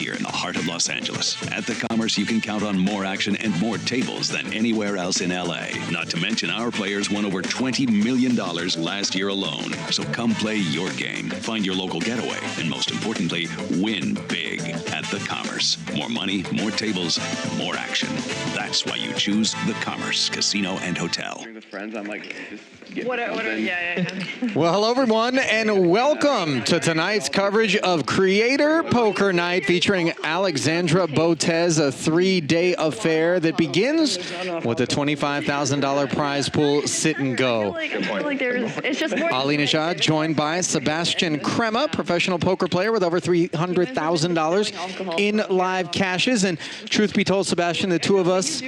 here in the heart of Los Angeles. At the Commerce, you can count on more action and more tables than anywhere else in LA. Not to mention, our players won over $20 million last year alone. So come play your game, find your local getaway, and most importantly, win big at the Commerce. More money, more tables, more action. That's why you choose the Commerce Casino and Hotel. Friends, I'm like, Well, hello everyone, and welcome to tonight's coverage of Creator Poker Night featuring Alexandra Botez, a three-day affair that begins with a $25,000 prize pool sit and go. Ali Nishad joined by Sebastian Crema, professional poker player with over $300,000 in live cashes. And truth be told, Sebastian, the two of us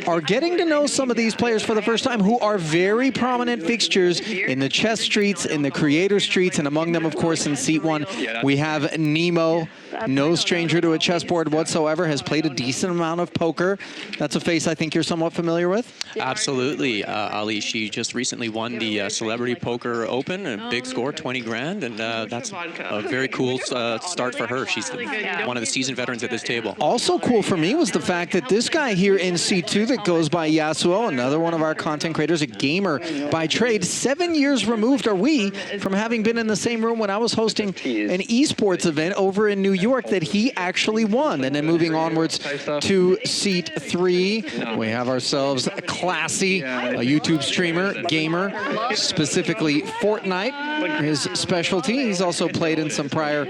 are getting to know some of these players for the first time who are very prominent fixtures in the chess streets, in the creator streets, and among them, of course, in seat one, we have Nemo. No stranger to a chessboard whatsoever, has played a decent amount of poker. That's a face I think you're somewhat familiar with. Absolutely, Ali. She just recently won the Celebrity Poker Open, a big score, 20 grand, and that's a very cool start for her. She's one of the seasoned veterans at this table. Also cool for me was the fact that this guy here in C2 that goes by Yasuo, another one of our content creators, a gamer by trade, 7 years removed are we from having been in the same room when I was hosting an esports event over in New York that he actually won. And then moving onwards to seat 3, we have ourselves a classy YouTube streamer, gamer, specifically Fortnite, his specialty. He's also played in some prior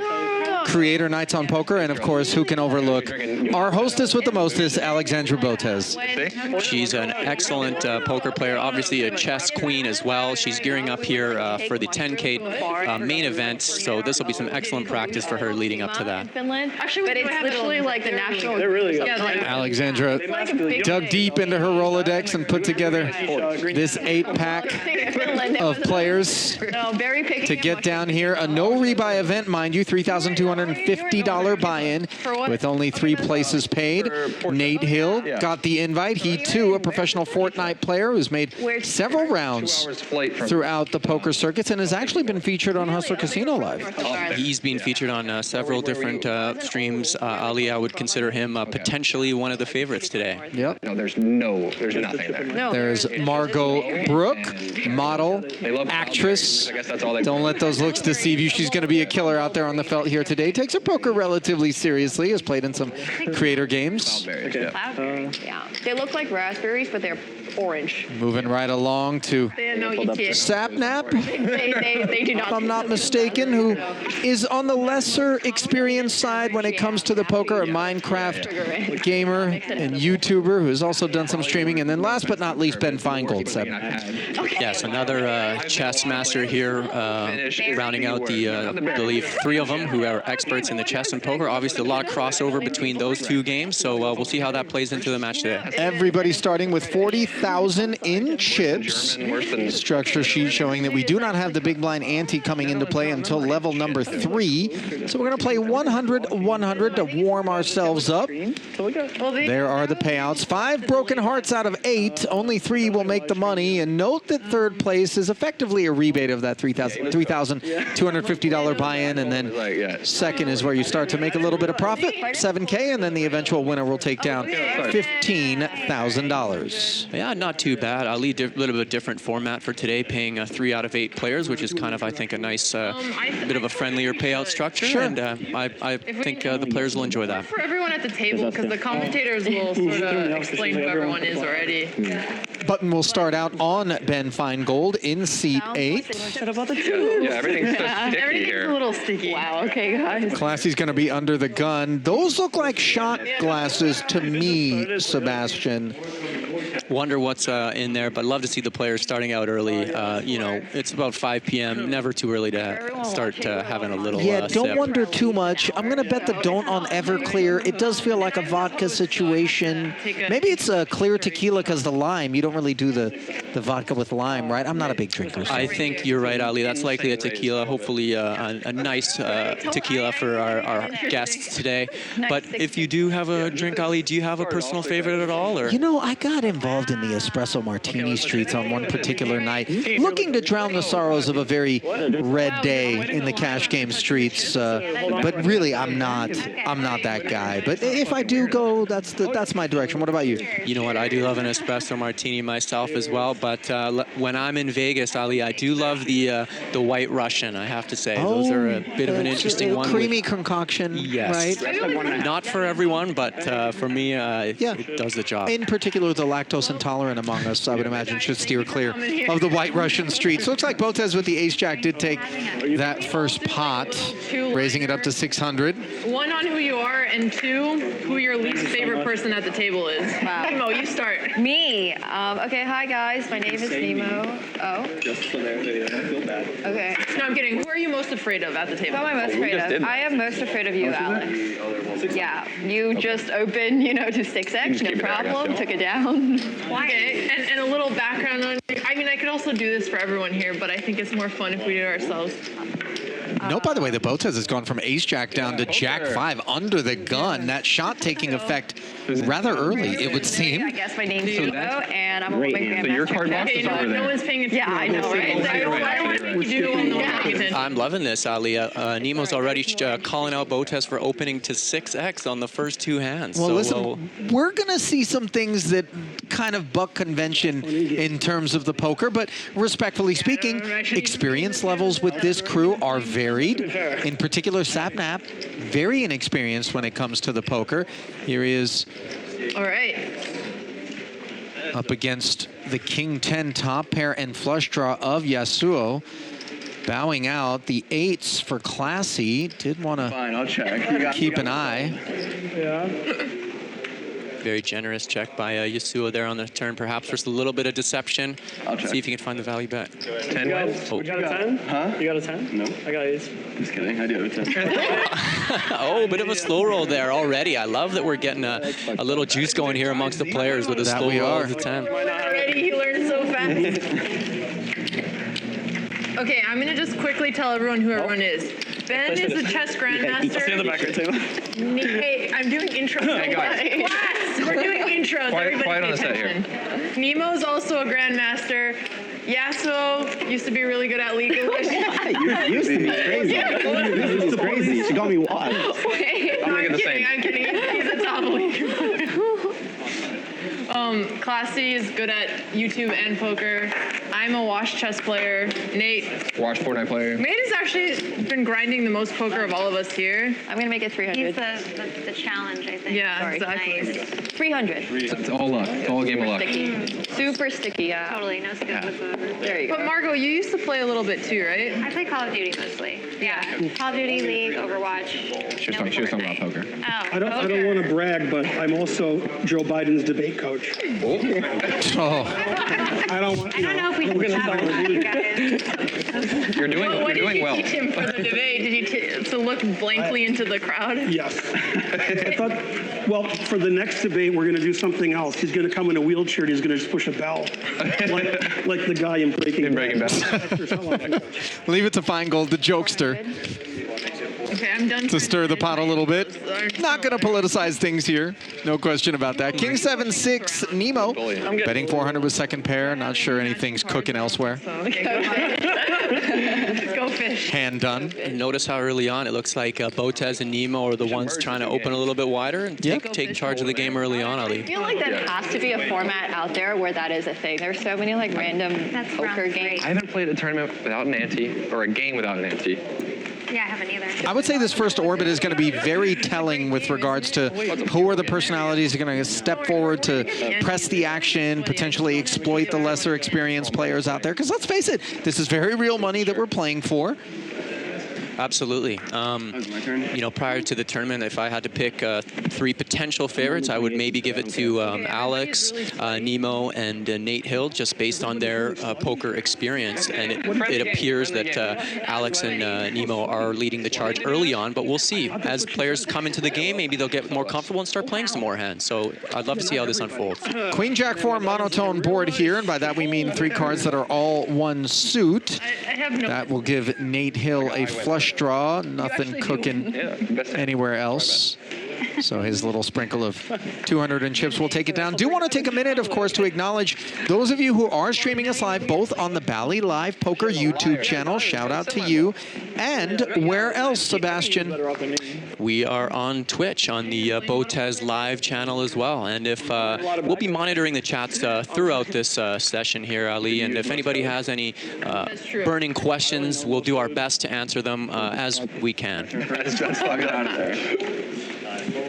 creator nights on poker, and of course, who can overlook our hostess with the mostest, Alexandra Botez. She's an excellent poker player, obviously a chess queen as well. She's gearing up here for the 10K main event, so this will be some excellent practice for her leading up to that. Actually, but it's literally like the national. Alexandra dug deep into her Rolodex and put together this 8-pack of players to get down here. A no rebuy event, mind you, $3,250 buy-in with only 3 places paid. Nate Hill got the invite. He too, a professional Fortnite player who's made several rounds throughout the poker circuits and has actually been featured on Hustler Casino Live. He's been featured on several different streams. Ali, I would consider him potentially one of the favorites today. Yep. no, there's nothing there. No. There's Margo Brooke, model, actress. I guess that's all they Don't let those looks deceive you. She's going to be a killer out there on the felt here today. Takes her poker relatively seriously. Has played in some creator games. Yeah. They look like raspberries, but they're orange. Moving right along to Sapnap, They do not. if I'm not mistaken, who is on the lesser experienced side when it comes to the poker, a Minecraft gamer and YouTuber who has also done some streaming. And then last but not least, Ben Finegold. Yes, another chess master here, rounding out the, I believe, 3 of them who are experts in the chess and poker. Obviously, a lot of crossover between those 2 games, so we'll see how that plays into the match today. Everybody starting with 40,000 in chips. Structure sheet showing that we do not have the big blind ante coming into play until level number 3. So we're going to play 100-100 to warm ourselves up. There are the payouts. 5 broken hearts out of 8. Only 3 will make the money. And note that third place is effectively a rebate of that $3,250 buy-in. And then second is where you start to make a little bit of profit, $7K, and then the eventual winner will take down $15,000. Yeah, not too bad. Ali, a little bit different format for today, paying 3 out of 8 players, which is kind of, I think, a nice bit of a friendlier payout structure. Sure. And I think the players will enjoy that. For everyone at the table, because the commentators will sort of explain who everyone is already. Button will start out on Ben Finegold in seat 8. Yeah, everything's so sticky Everything's here. a little sticky. Wow. Okay, guys. Classy's going to be under the gun. Those look like shot glasses to me, Sebastian. Wonder what's in there, but love to see the players starting out early. You know, it's about 5 p.m. Never too early to start having a little Yeah, don't sip. wonder too much. I'm going to bet the don't on Everclear. It does feel like a vodka situation. Maybe it's a clear tequila because the lime. You don't really do the vodka with lime, right? I'm not a big drinker. So. I think you're right, Ali. That's likely a tequila, hopefully a nice tequila for our guests today. But if you do have a drink, Ali, do you have a personal favorite at all? Or? You know, I got involved involved in the espresso martini streets on one particular night, looking to drown the sorrows of a very red day in the cash game streets. But really, I'm not that guy. But if I do go, that's my direction. What about you? You know what? I do love an espresso martini myself as well. But when I'm in Vegas, Ali, I do love the White Russian. I have to say, those are a bit of an interesting one. Creamy concoction, yes. right? Not for everyone, but for me, it does the job. In particular, the lactose intolerant among us, I would imagine, should steer clear of the White Russian streets. Looks like Botez with the ace-jack did take that first pot, raising it up to 600. One on who you are, and two, who your least favorite person at the table is. Wow. Nemo, you start. Me. Okay, hi guys. My name is Nemo. Oh. Just so they don't feel bad. Okay. No, I'm kidding. Who are you most afraid of at the table? Who am I most afraid just of? did I am most afraid of you, Alex. Yeah, you just opened, to 6x, no problem. Took it down. Okay, and a little background on. I mean, I could also do this for everyone here, but I think it's more fun if we do it ourselves. Note, by the way, that Botez has gone from ace-jack down to jack-5 under the gun. That shot taking effect rather early, it would seem. I guess my name's Nemo, and I'm a woman grandmaster. So your card box is over No there. one's paying attention. Yeah, I know, right? I don't want to make you do it while no one's paying attention. I'm loving this, Ali. Nemo's already calling out Botez for opening to 6x on the first two hands. Well, so, listen, we're going to see some things that kind of buck convention in terms of the poker, but respectfully speaking, experience levels with this crew are varied. In particular, Sapnap, very inexperienced when it comes to the poker. Here he is. All right. Up against the King-10 top pair and flush draw of Yasuo. Bowing out the 8s for Classy. Did want to I'll check. keep an eye. very generous check by Yasuo there on the turn, perhaps for a little bit of deception. I'll check. See if you can find the value bet. 10 wins. Oh. You got a 10? Huh? You got a 10? No. I got ace. Just kidding. I do have a 10. Oh, a bit of a slow roll there already. I love that we're getting a little juice going here amongst the players with a That slow we roll are. of the 10. Already, he learned so fast. Okay, I'm gonna just quickly tell everyone who everyone is. Ben is the chess grandmaster. Stay in the back right too. Hey, I'm doing intros. Hey, guys. Class, we're doing intros. Everybody quiet on pay the set here. attention. Nemo's also a grandmaster. Yasuo used to be really good at legalish. You used to be crazy. This is crazy. She got me watched. Wait, no, making I'm the kidding. same. I'm kidding. He's a top league. Classy is good at YouTube and poker. I'm a wash chess player. Nate. Watch Fortnite player. Nate has actually been grinding the most poker of all of us here. I'm gonna make it 300. He's the challenge, I think. Yeah, Sorry. exactly. 300. It's all luck. It's all a game of luck. Sticky. Super sticky, yeah. Totally, no skills whatsoever. There you go. But Margo, you used to play a little bit too, right? I play Call of Duty mostly. Yeah. Call of Duty, League, Overwatch. She was talking about poker. Oh, I don't want to brag, but I'm also Joe Biden's debate coach. Oh, I don't want. I don't know if we can talk about that, you guys. You're doing What did you well. teach him for the debate? Did you to look blankly into the crowd? Yes. I thought, well, for the next debate, we're going to do something else. He's going to come in a wheelchair and he's going to just push a bell, like the guy in Breaking Bad. leave it to Finegold, the jokester, Okay, I'm done. to stir the pot a little bit. Not going to politicize things here. No question about that. King 7-6, Nemo. Betting 400 with second pair. Not sure anything's cooking elsewhere. Go fish. Hand done. And notice how early on it looks like Botez and Nemo are the ones trying to open a little bit wider and take charge of the game early on, Ali. I feel like that has to be a format out there where that is a thing. There's so many like random That's poker round games. I haven't played a tournament without an ante, or a game without an ante. Yeah, I haven't either. I would say this first orbit is going to be very telling with regards to who are the personalities who are going to step forward to press the action, potentially exploit the lesser experienced players out there. Because let's face it, this is very real money that we're playing for. Absolutely. You know, prior to the tournament, if I had to pick 3 potential favorites, I would maybe give it to Alex, Nemo, and Nate Hill, just based on their poker experience. And it appears that Alex and Nemo are leading the charge early on, but we'll see. As players come into the game, maybe they'll get more comfortable and start playing some more hands. So I'd love to see how this unfolds. Queen Jack 4 monotone board here, and by that we mean 3 cards that are all one suit. I have no. That will give Nate Hill a flush draw, nothing cooking anywhere else. So his little sprinkle of 200 and chips will take it down. Do want to take a minute, of course, to acknowledge those of you who are streaming us live, both on the Bally Live Poker YouTube channel. Shout out to you. And where else, Sebastian? We are on Twitch on the BotezLive channel as well. And if we'll be monitoring the chats throughout this session here, Ali. And if anybody has any burning questions, we'll do our best to answer them as we can.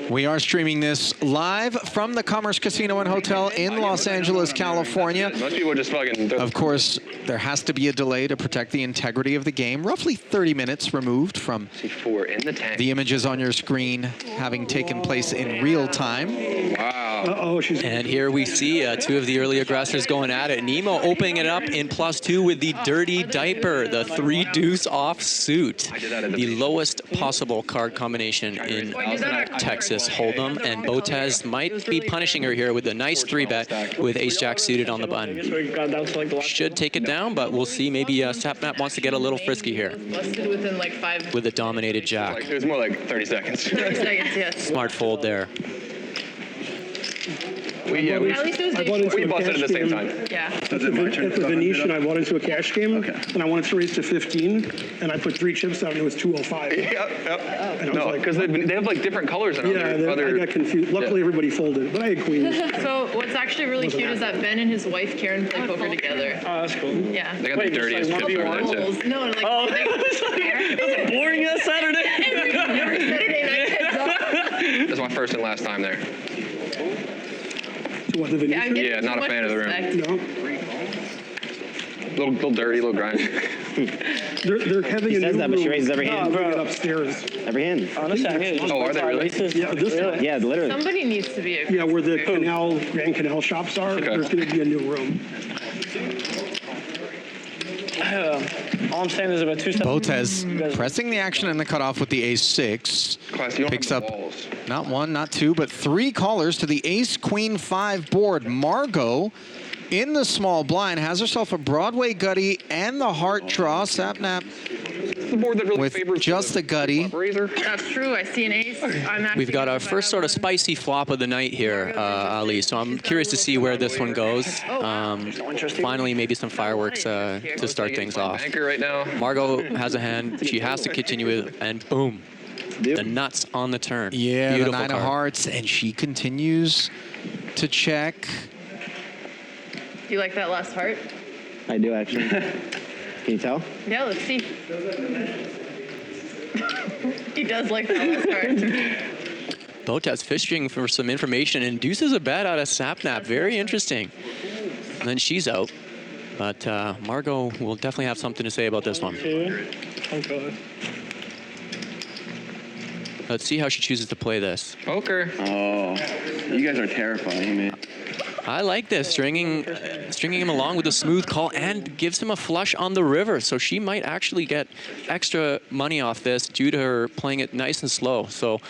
We are streaming this live from the Commerce Casino and Hotel in Los Angeles, California. Most people just fucking... Of course, there has to be a delay to protect the integrity of the game. Roughly 30 minutes removed from the images on your screen having taken place in real time. Wow. And here we see two of the early aggressors going at it. Nemo opening it up in +2 with the dirty diaper, the 3-deuce offsuit, the lowest possible card combination in Texas Hold'em. And Botez might be punishing her here with a nice 3-bet with ace-jack suited on the button. Should take it down, but we'll see. Maybe Sapnap wants to get a little frisky here. Busted within like 5. With a dominated jack. It was more like 30 seconds. 30 seconds, yes. Smart fold there. We busted at the same time. Yeah. At the Venetian, I bought into a cash game, and I wanted to raise to 15, and I put 3 chips down, and it was 205. Yep. No, because they have like different colors in Yeah, other... I got confused. Luckily, everybody folded, but I had queens. So what's actually really cute is that Ben and his wife Karen play poker together. Oh, that's cool. Yeah. They got the dirtiest chips over there, too. No, like... Oh, that's a boring ass Saturday. Every Saturday night heads up. That's my first and last time there. What, the Venetian? Yeah, not a fan of the room. No. Little dirty, little grimy. They're having She a says new that, but she room. raises every hand. Bring it upstairs. Every hand. Oh, are they really? Yeah, this one. Yeah, literally. Somebody needs to be a... Yeah, where the Grand Canal shops are, there's going to be a new room. All I'm saying is about 2 steps. Botez pressing the action in the cutoff with the ace-6. Picks up not 1, not 2, but 3 callers to the ace-queen-5 board. Margo in the small blind has herself a Broadway gutty and the heart draw. Sapnap The board that really with favors just the gutty. That's true. I see an ace. We've got our first sort of spicy flop of the night here, Ali. So I'm curious to see where this one goes. Finally, maybe some fireworks to start things off. Right now. Margo has a hand she has to continue with, and boom, the nuts on the turn. Yeah, beautiful the 9 card. of hearts, and she continues to check. Do you like that last heart? I do, actually. Can you tell? Yeah, let's see. He does like that last heart. Botez fishing for some information, induces a bet out of Sapnap. Very interesting. And then she's out. But Margo will definitely have something to say about this one. Oh, God. Let's see how she chooses to play this. Poker. Oh, you guys are terrifying, man. I like this, stringing him along with a smooth call and gives him a flush on the river. So she might actually get extra money off this due to her playing it nice and slow. So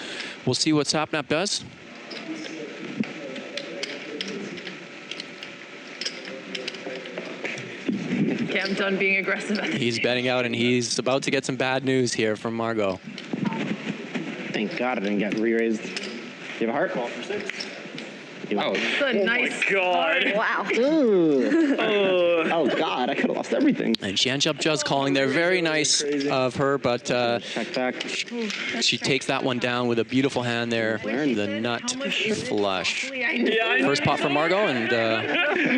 we'll see what Sapnap does. Okay, I'm done being aggressive. He's betting out, and he's about to get some bad news here from Margo. Thank God I didn't get re-raised. Do you have a heart? Call for 6. Oh, It's a nice God. Wow. Oh, God, I could have lost everything. And she ends up just calling there. Very nice of her, but Check back. she takes that one down with a beautiful hand there. The nut flush. First pot for Margo, and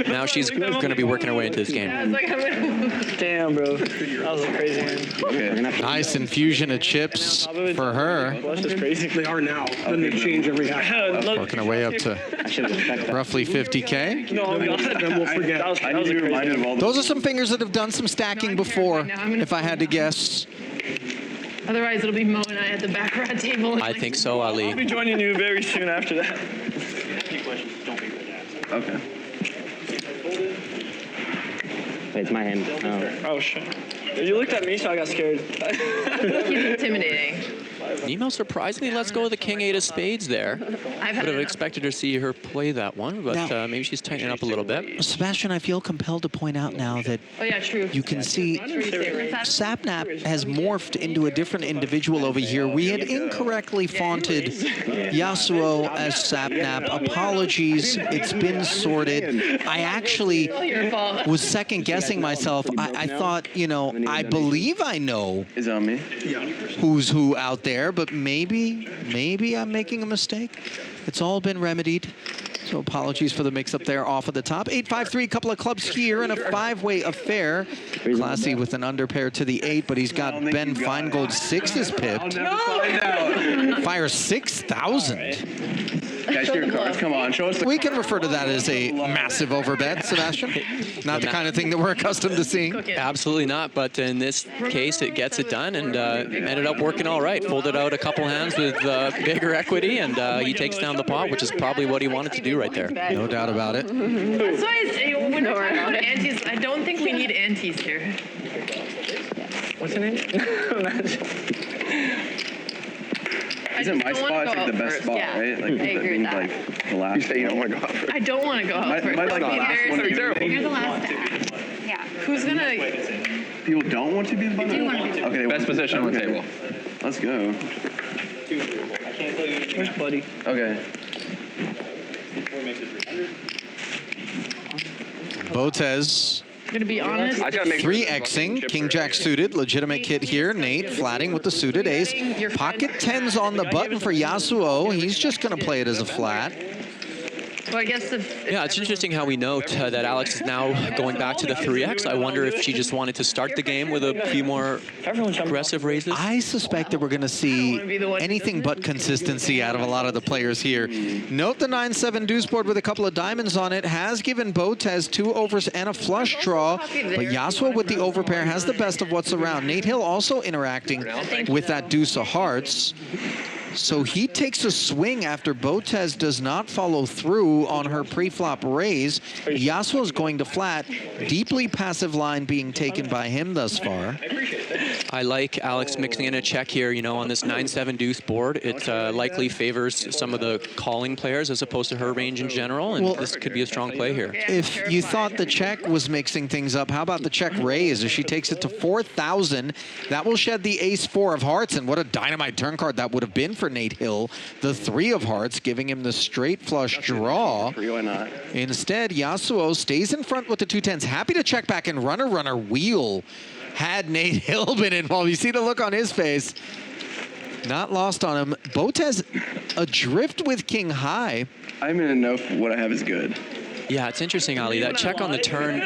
now she's going to be working her way into this game. Damn, bro. That was a crazy hand. Nice infusion of chips for her. That's just crazy. They are now. Then they change every half. Working her way up to roughly 50K. No, Then we'll forget. I need to be reminded of all the... Those are some fingers that have done some stacking before, if I had to guess. Otherwise, it'll be Mo and I at the back round table. I think so, Ali. I'll be joining you very soon after that. Okay. Wait, it's my hand. Oh, shit. You looked at me, so I got scared. He's intimidating. Nemo surprisingly lets go of the king 8 of spades there. I've Would have expected to see her play that one, but maybe she's tightening up a little bit. Sebastian, I feel compelled to point out now that you can see Sapnap has morphed into a different individual over here. We had incorrectly faunted Yasuo as Sapnap. Apologies, it's been sorted. I actually was second guessing myself. I thought, you know, I believe I know who's who out there, but maybe I'm making a mistake. It's all been remedied. So apologies for the mix-up there off of the top. 8-5-3, couple of clubs here in a 5-way affair. Classy with an underpair to the 8, but he's got Ben Finegold 6 pipped. Fire 6,000. Guys, your cards, come on, show us. We can refer to that as a massive overbet, Sebastian. Not the kind of thing that we're accustomed to seeing. Absolutely not, but in this case, it gets it done, and ended up working all right. Folded out a couple hands with bigger equity, and he takes down the pot, which is probably what he wanted to do right there. No doubt about it. That's why when we're talking about antes, I don't think we need antes here. What's the name? Isn't my spot like the best spot, right? Like, I agree with that. Like the last. You say you don't want to go out first. I don't want to go out first. Like the last one. You're the last. Yeah. Who's gonna? People don't want to be the bottom. do want to be. Okay. Best position on the table. Let's go. Where's Buddy? Okay. Botez. Gonna be honest. I gotta make sure 3Xing, King Jack suited, legitimate kit here. Nate flatting with the suited ace. Pocket 10's on the button for Yasuo. He's just gonna play it as a flat. Well, I guess Yeah, it's interesting how we note that Alex is now going back to the 3X. I wonder if she just wanted to start the game with a few more aggressive raises. I suspect that we're going to see anything but consistency out of a lot of the players here. Note the 9-7 deuce board with a couple of diamonds on it has given Botez 2 overs and a flush draw, but Yasuo with the overpair has the best of what's around. Nate Hill also interacting with that deuce of hearts. So he takes a swing after Botez does not follow through on her pre-flop raise. Yasuo is going to flat. Deeply passive line being taken by him thus far. I like Alex mixing in a check here, you know, on this 9-7 deuce board. It likely favors some of the calling players as opposed to her range in general, and this could be a strong play here. If you thought the check was mixing things up, how about the check raise? As she takes it to 4,000, that will shed the ace-4 of hearts, and what a dynamite turn card that would have been for Nate Hill. The 3 of hearts, giving him the straight flush draw. Instead, Yasuo stays in front with the 2-10s, happy to check back and runner wheel. Had Nate Hill been involved, you see the look on his face. Not lost on him. Botez adrift with king high. I'm gonna know if what I have is good. Yeah, it's interesting, Ali. That check on the turn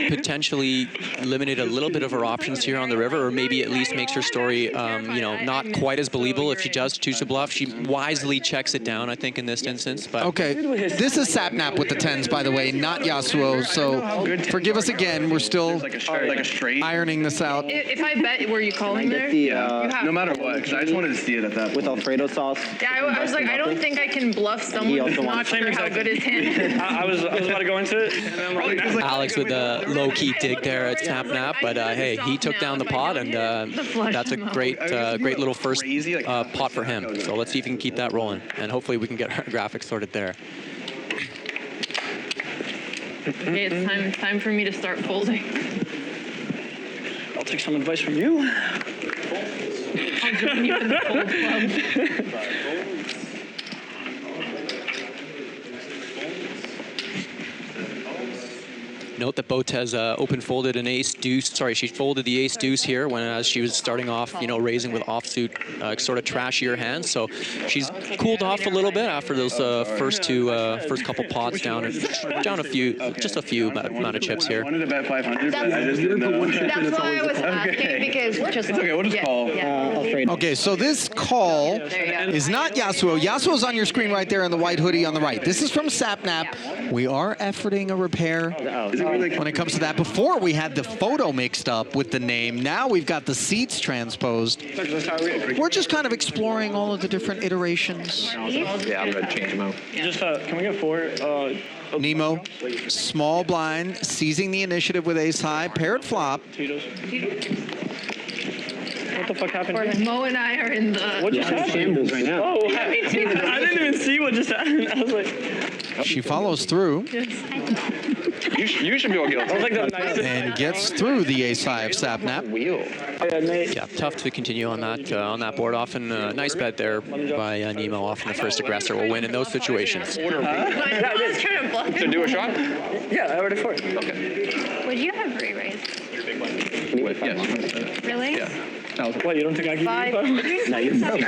potentially limited a little bit of her options here on the river, or maybe at least makes her story, you know, not quite as believable if she does choose to bluff. She wisely checks it down, I think, in this instance. But okay, this is Sapnap with the 10s, by the way, not Yasuo. So forgive us again. We're still ironing this out. If I bet, were you calling there? No matter what, because I just wanted to see it at that point. With Alfredo sauce. Yeah, I was like, I don't think I can bluff someone who's not sure how good his hand is. I was about to go into it, and then like, Alex with a low-key dig there at Sapnap, but hey, he took down the pot, and that's a great little first pot for him. So let's see if he can keep that rolling, and hopefully we can get our graphics sorted there. Okay, it's time for me to start folding. I'll take some advice from you. I'll join you in the fold club. Note that Botez open folded an ace deuce. Sorry, she folded the ace deuce here when as she was starting off, you know, raising with offsuit, sort of trashier hands. So she's cooled off a little bit after those first couple pots down a few, just a few amount of chips here. I wanted to bet 500, but I just didn't know. That's why I was asking, because just It's okay, we'll just call. Okay, so this call is not Yasuo. Yasuo's on your screen right there in the white hoodie on the right. This is from Sapnap. We are efforting a repair when it comes to that. Before we had the photo mixed up with the name. Now we've got the seats transposed. We're just kind of exploring all of the different iterations. Yeah, I'm gonna change them out. Just can we get 4? Nemo, small blind, seizing the initiative with ace high, paired flop. What the fuck happened? Mo and I are in the. What just happened? Shambles right now. Oh, I didn't even see what just happened. I was like. She follows through. You should be able to get on. Like the nice And gets through the ace-5 sapnap. Wheel. Yeah, tough to continue on that board. Often nice bet there by Nemo. Often the first aggressor will win in those situations. I was trying to bluff To do a shot? Yeah, I already for it. Okay. Would you have re-raised? Yes. Really? Yeah. What, you don't think I can Five. give you No, you're broke.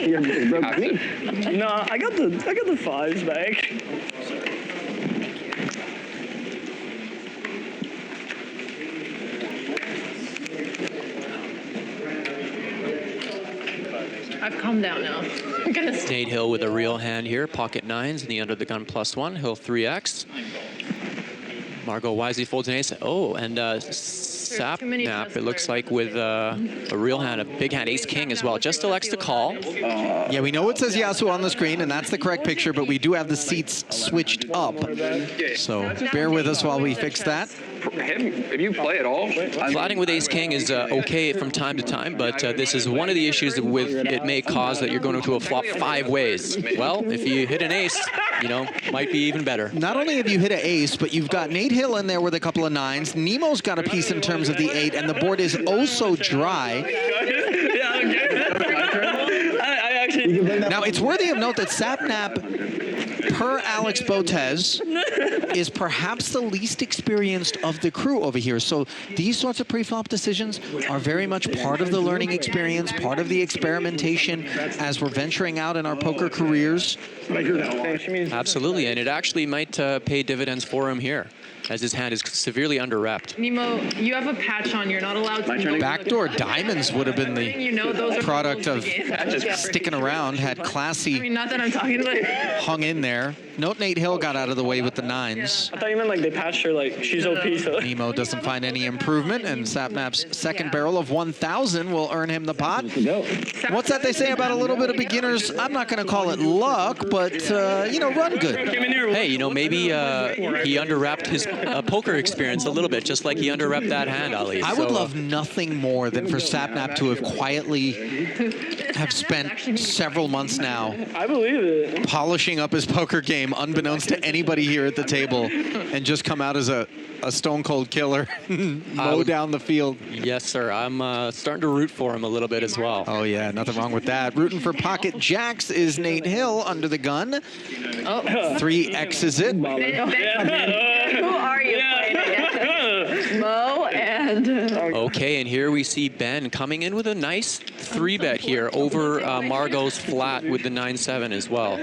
You're broke me. five? No, I got the fives back. I've calmed down now. I'm gonna Nate Hill with a real hand here. Pocket nines in the under the gun +1. Hill 3x. Margo wisely folds an ace. Oh, and Sapnap, it looks like with a real hand, a big hand, ace-king as well. Just elects to call. Yeah, we know it says Yasu on the screen, and that's the correct picture, but we do have the seats switched up. So bear with us while we fix that. If you play at all, Flatting with ace-king is okay from time to time, but this is one of the issues with it may cause that you're going to a flop 5 ways. Well, if you hit an ace, you know, might be even better. Not only have you hit an ace, but you've got Nate Hill in there with a couple of nines. Nemo's got a piece in terms of the 8, and the board is oh so dry. Now, it's worthy of note that Sapnap, per Alex Botez, is perhaps the least experienced of the crew over here. So these sorts of pre-flop decisions are very much part of the learning experience, part of the experimentation as we're venturing out in our poker careers. Absolutely, and it actually might pay dividends for him here, as his hand is severely under-repped. Nemo, you have a patch on. You're not allowed to. Backdoor diamonds would have been the product of sticking around, had classy. I mean, not that I'm talking about. Hung in there. Note Nate Hill got out of the way with the nines. I thought you meant like they patched her, like she's OP. So. Nemo doesn't find any improvement, and Sapnap's second barrel of 1,000 will earn him the pot. What's that they say about a little bit of beginners? I'm not going to call it luck, but, you know, run good. Hey, you know, maybe he under-wrapped his poker experience a little bit, just like he under-wrapped that hand, Ali. I would love nothing more than for Sapnap to have quietly spent several months now I believe it. polishing up his poker game unbeknownst to anybody here at the table and just come out as a stone cold killer, mow down the field. Yes, sir. I'm starting to root for him a little bit as well. Oh, yeah, nothing wrong with that. Rooting for pocket jacks is Nate Hill under the gun. 3X is it. Who are you playing against? Mo and... Okay, and here we see Ben coming in with a nice 3-bet here over Margo's flat with the 9-7 as well.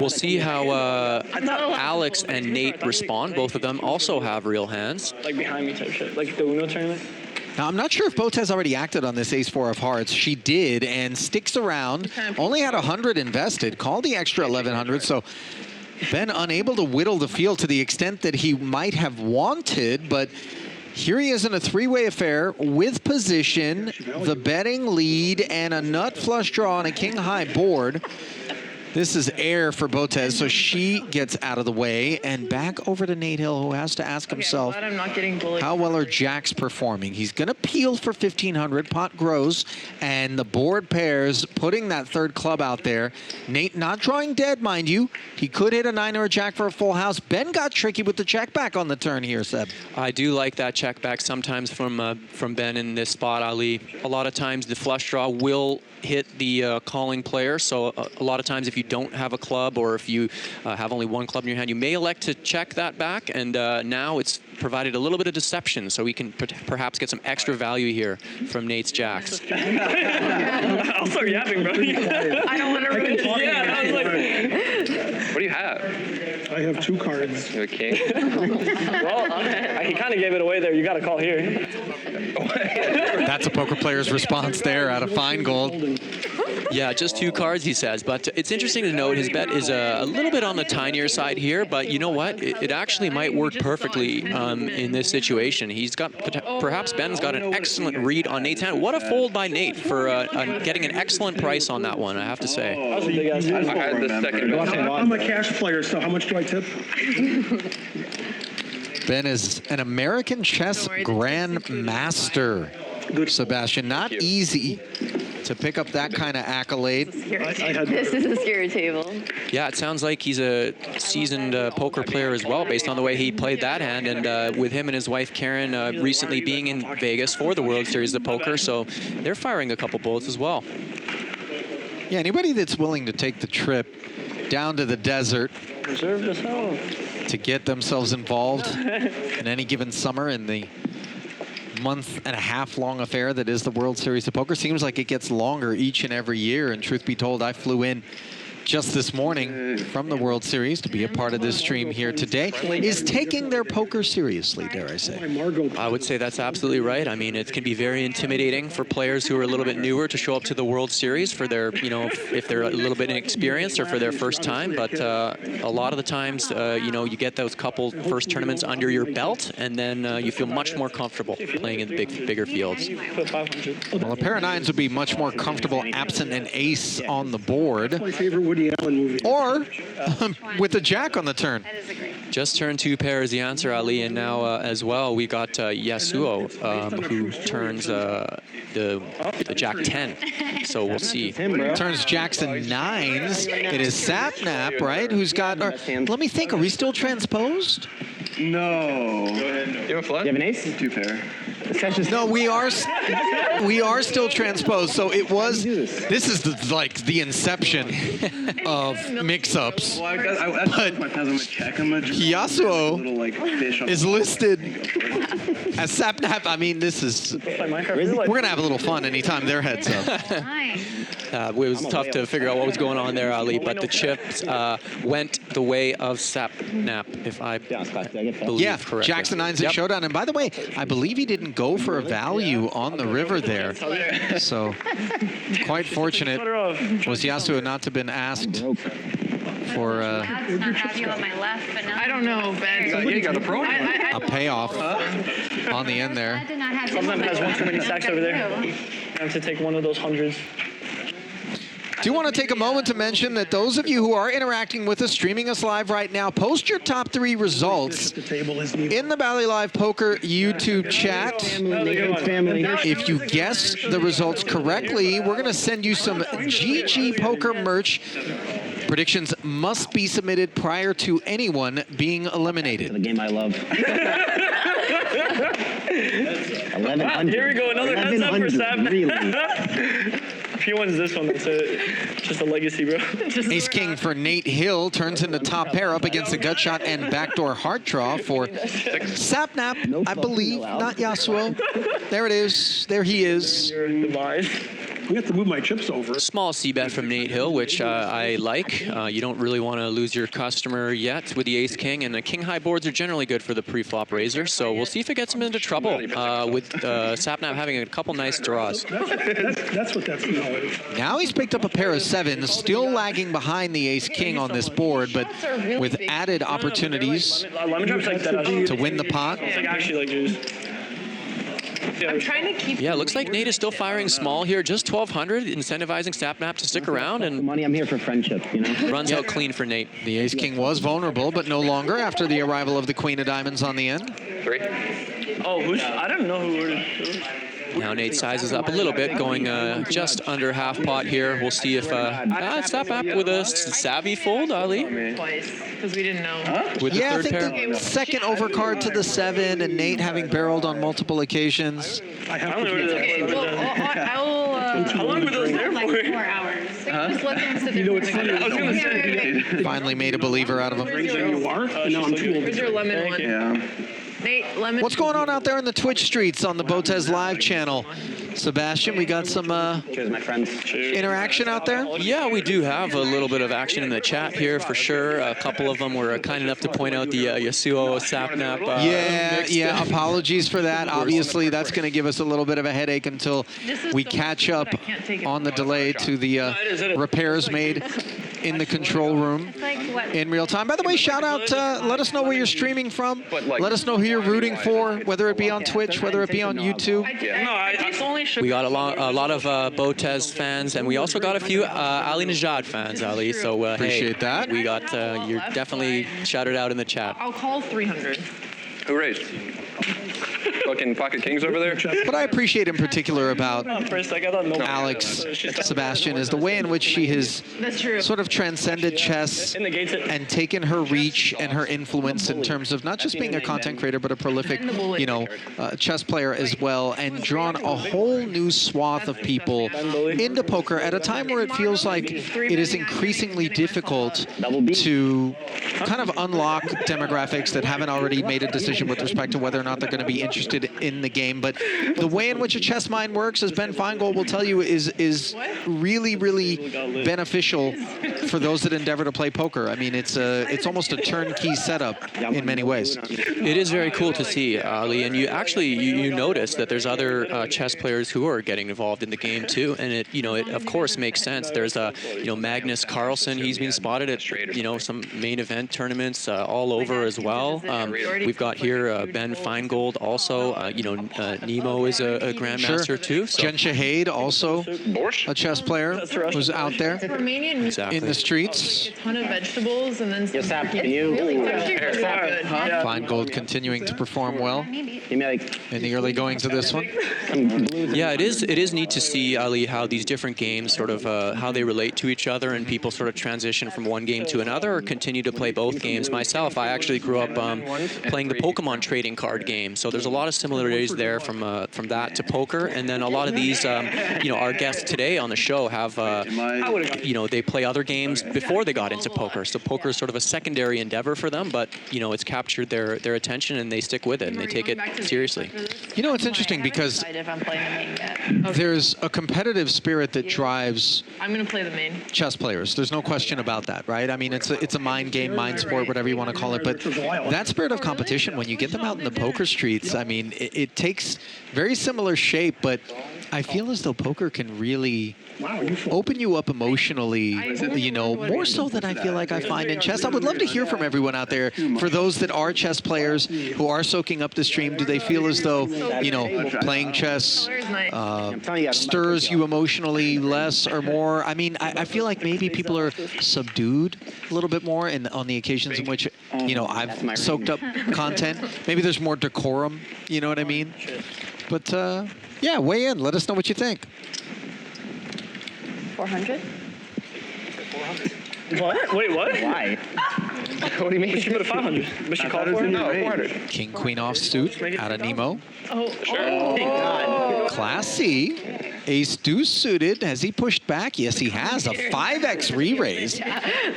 We'll see how Alex and Nate respond. Both of them also have real hands. Like behind me type shit, like the Uno tournament. Now, I'm not sure if Botez already acted on this ace-4 of hearts. She did, and sticks around. Only had 100 invested. Called the extra 1,100, so Ben unable to whittle the field to the extent that he might have wanted, but here he is in a 3-way affair with position, the betting lead, and a nut flush draw on a king-high board. This is air for Botez, so she gets out of the way and back over to Nate Hill, who has to ask himself, I'm not getting bullied. how well are jacks performing? He's going to peel for 1,500. Pot grows, and the board pairs, putting that third club out there. Nate not drawing dead, mind you. He could hit a 9 or a jack for a full house. Ben got tricky with the check back on the turn here, Seb. I do like that check back sometimes from Ben in this spot, Ali. A lot of times the flush draw will hit the calling player, so a lot of times if you don't have a club or if you have only one club in your hand, you may elect to check that back, and now it's provided a little bit of deception, so we can perhaps get some extra value here from Nate's jacks. I'll start yapping, bro. I don't want to ruin it. Yeah, I was like, what do you have? I have 2 cards. You have a king? well, he kind of gave it away there. You got to call here. That's a poker player's response there out of Finegold. Yeah, just 2 cards, he says. But it's interesting to note his bet is a little bit on the tinier side here, but you know what? It actually might work perfectly in this situation. He's got, perhaps Ben's got an excellent read on Nate's hand. What a fold by Nate for getting an excellent price on that one, I have to say. I had the second best hand. I'm a cash player, so how much do I tip? Ben is an American chess grandmaster. Sebastian. Not easy to pick up that kind of accolade. This is a scary table. Yeah, it sounds like he's a seasoned poker player as well, based on the way he played that hand. And with him and his wife, Karen, recently being in Vegas for the World Series of Poker, so they're firing a couple bullets as well. Yeah, anybody that's willing to take the trip down to the desert to get themselves involved in any given summer in the month-and-a-half long affair that is the World Series of Poker. Seems like it gets longer each and every year, and truth be told, I flew in just this morning from the World Series to be a part of this stream here today. Is taking their poker seriously, dare I say? I would say that's absolutely right. I mean, it can be very intimidating for players who are a little bit newer to show up to the World Series for their, you know, if they're a little bit inexperienced or for their first time. But a lot of the times, you know, you get those couple first tournaments under your belt, and then you feel much more comfortable playing in the bigger fields. Well, a pair of nines would be much more comfortable absent an ace on the board. My favorite Woody Allen movie. Or with the jack on the turn. Just turned 2 pairs the answer, Ali, and now as well we got Yasuo, who turns the jack 10. So we'll see. Turns jacks and nines. It is Sapnap, right? Who's got? Let me think. Are we still transposed? No. You have a flush? You have an ace? 2 pair. No, we are still transposed. So it was. This is like the inception of mix-ups. Well, that's my I'm gonna check. I'm gonna Yasuo little, like, fish on is listed as Sapnap. I mean, this is. We're gonna have a little fun anytime their heads up. It was tough to figure out what was going on there, Ali, but the chips went the way of Sapnap, if I believe correctly. Jackson 9's at Showdown. And by the way, I believe he didn't go for a value on the river there. So quite fortunate was Yasuo not to have been asked for I don't know, Ben. You got the pro. a payoff on the end there. Someone has one too many stacks over there. I have to take one of those hundreds. Do want to take a moment to mention that those of you who are interacting with us, streaming us live right now, post your top 3 results in the BotezLive Poker YouTube chat. If you guess the results correctly, we're going to send you some GG Poker merch. Predictions must be submitted prior to anyone being eliminated. The game I love. 1100. Here we go, another heads up for Sapnap. Really? If he wins this one, that's it. Just a legacy, bro. Ace King for Nate Hill turns into top pair up against a gut shot and backdoor heart draw for Sapnap, I believe, not Yasuo. There it is. There he is. We have to move my chips over. Small c-bet from Nate Hill, which I like. You don't really want to lose your customer yet with the Ace King, and the King High boards are generally good for the pre-flop raiser, so we'll see if it gets him into trouble with Sapnap having a couple nice draws. That's what that's about. Now he's picked up a pair of 7s, still lagging behind the Ace King on this board, but with added opportunities to win the pot. I'm trying to keep. Yeah, it looks like Nate is still firing small here, just 1,200, incentivizing Sapnap to stick around, and money, I'm here for friendship, you know. Runs out clean for Nate. The Ace King was vulnerable, but no longer after the arrival of the Queen of Diamonds on the end. 3. Oh, I don't know who it is. Now Nate sizes up a little bit, going just under half pot here. We'll see if Sapnap with a savvy fold, Ali. Twice, because we didn't know. With the Yeah, I third think pair. the second overcard to the 7, and Nate having barreled on multiple occasions. I don't know where Okay, well, I will. How long were those there for? 4 hours. Just let them sit there. You know, it's funny. I was gonna say. Finally made a believer out of him. You are? No, I'm too old. Where's your lemon one? Yeah. Nate, lemon. What's going on out there in the Twitch streets on the BotezLive channel? Sebastian, we got some Cheers, my friends. interaction out there? Yeah, we do have a little bit of action in the chat here for sure. A couple of them were kind enough to point out the Yasuo Sapnap. Yeah, apologies for that. Obviously, that's going to give us a little bit of a headache until we catch up on the delay to the repairs made in the control room in real time. By the way, shout out, let us know where you're streaming from. Let us know who you're rooting for, whether it be on Twitch, whether it be on YouTube. We got a lot of Botez fans, and we also got a few Ali Najad fans, Ali. So appreciate that. We got you're definitely shouted out in the chat. I'll call 300. Who raised? Oh, fucking pocket kings over there. What I appreciate in particular about For a second, I thought no. Alex Sebastian is the way in which she has That's true. sort of transcended chess and taken her reach and her influence in terms of not just being a content creator, but a prolific, you know, chess player as well, and drawn a whole new swath of people into poker at a time where it feels like it is increasingly difficult to kind of unlock demographics that haven't already made a decision with respect to whether or not they're going to be interested in the game. But the way in which a chess mind works, as Ben Finegold will tell you, is really, really beneficial for those that endeavor to play poker. I mean, it's almost a turnkey setup in many ways. It is very cool to see, Ali, and you notice that there's other chess players who are getting involved in the game too, and it of course makes sense. There's Magnus Carlsen. He's been spotted at some main event tournaments all over as well. We've got here Ben Finegold also. Nemo is a grandmaster too. So. Jen Shahade also a chess player who's out there in the streets. A ton of vegetables and then some Finegold continuing to perform well in the early goings of this one. Yeah, it is neat to see, Ali, how these different games sort of how they relate to each other, and people sort of transition from one game to another or continue to play both games. Myself, I actually grew up playing the Pokemon trading card game, so there's a lot of similarities there from that to poker. And then a lot of these, our guests today on the show have, they play other games before they got into poker. So poker is sort of a secondary endeavor for them, but it's captured their attention and they stick with it and they take it seriously. It's interesting because there's a competitive spirit that drives I'm going to play the main chess players. There's no question about that, right? I mean, it's a mind game, mind sport, whatever you want to call it. But that spirit of competition, when you get them out in the poker streets, I mean, it takes very similar shape, but I feel as though poker can really open you up emotionally, more so than I feel like I find in chess. I would love to hear from everyone out there. For those that are chess players who are soaking up the stream, do they feel as though, playing chess stirs you emotionally less or more? I mean, I feel like maybe people are subdued a little bit more on the occasions in which, I've soaked up content. Maybe there's more decorum, you know what I mean? But, yeah, weigh in. Let us know what you think. 400? What? Wait, what? Why? What do you mean? She put a 500. But she called for it? No, 400. King, queen offsuit out of Nemo. Oh, God. Classy. Ace deuce suited. Has he pushed back? Yes, he has. A 5x re-raise.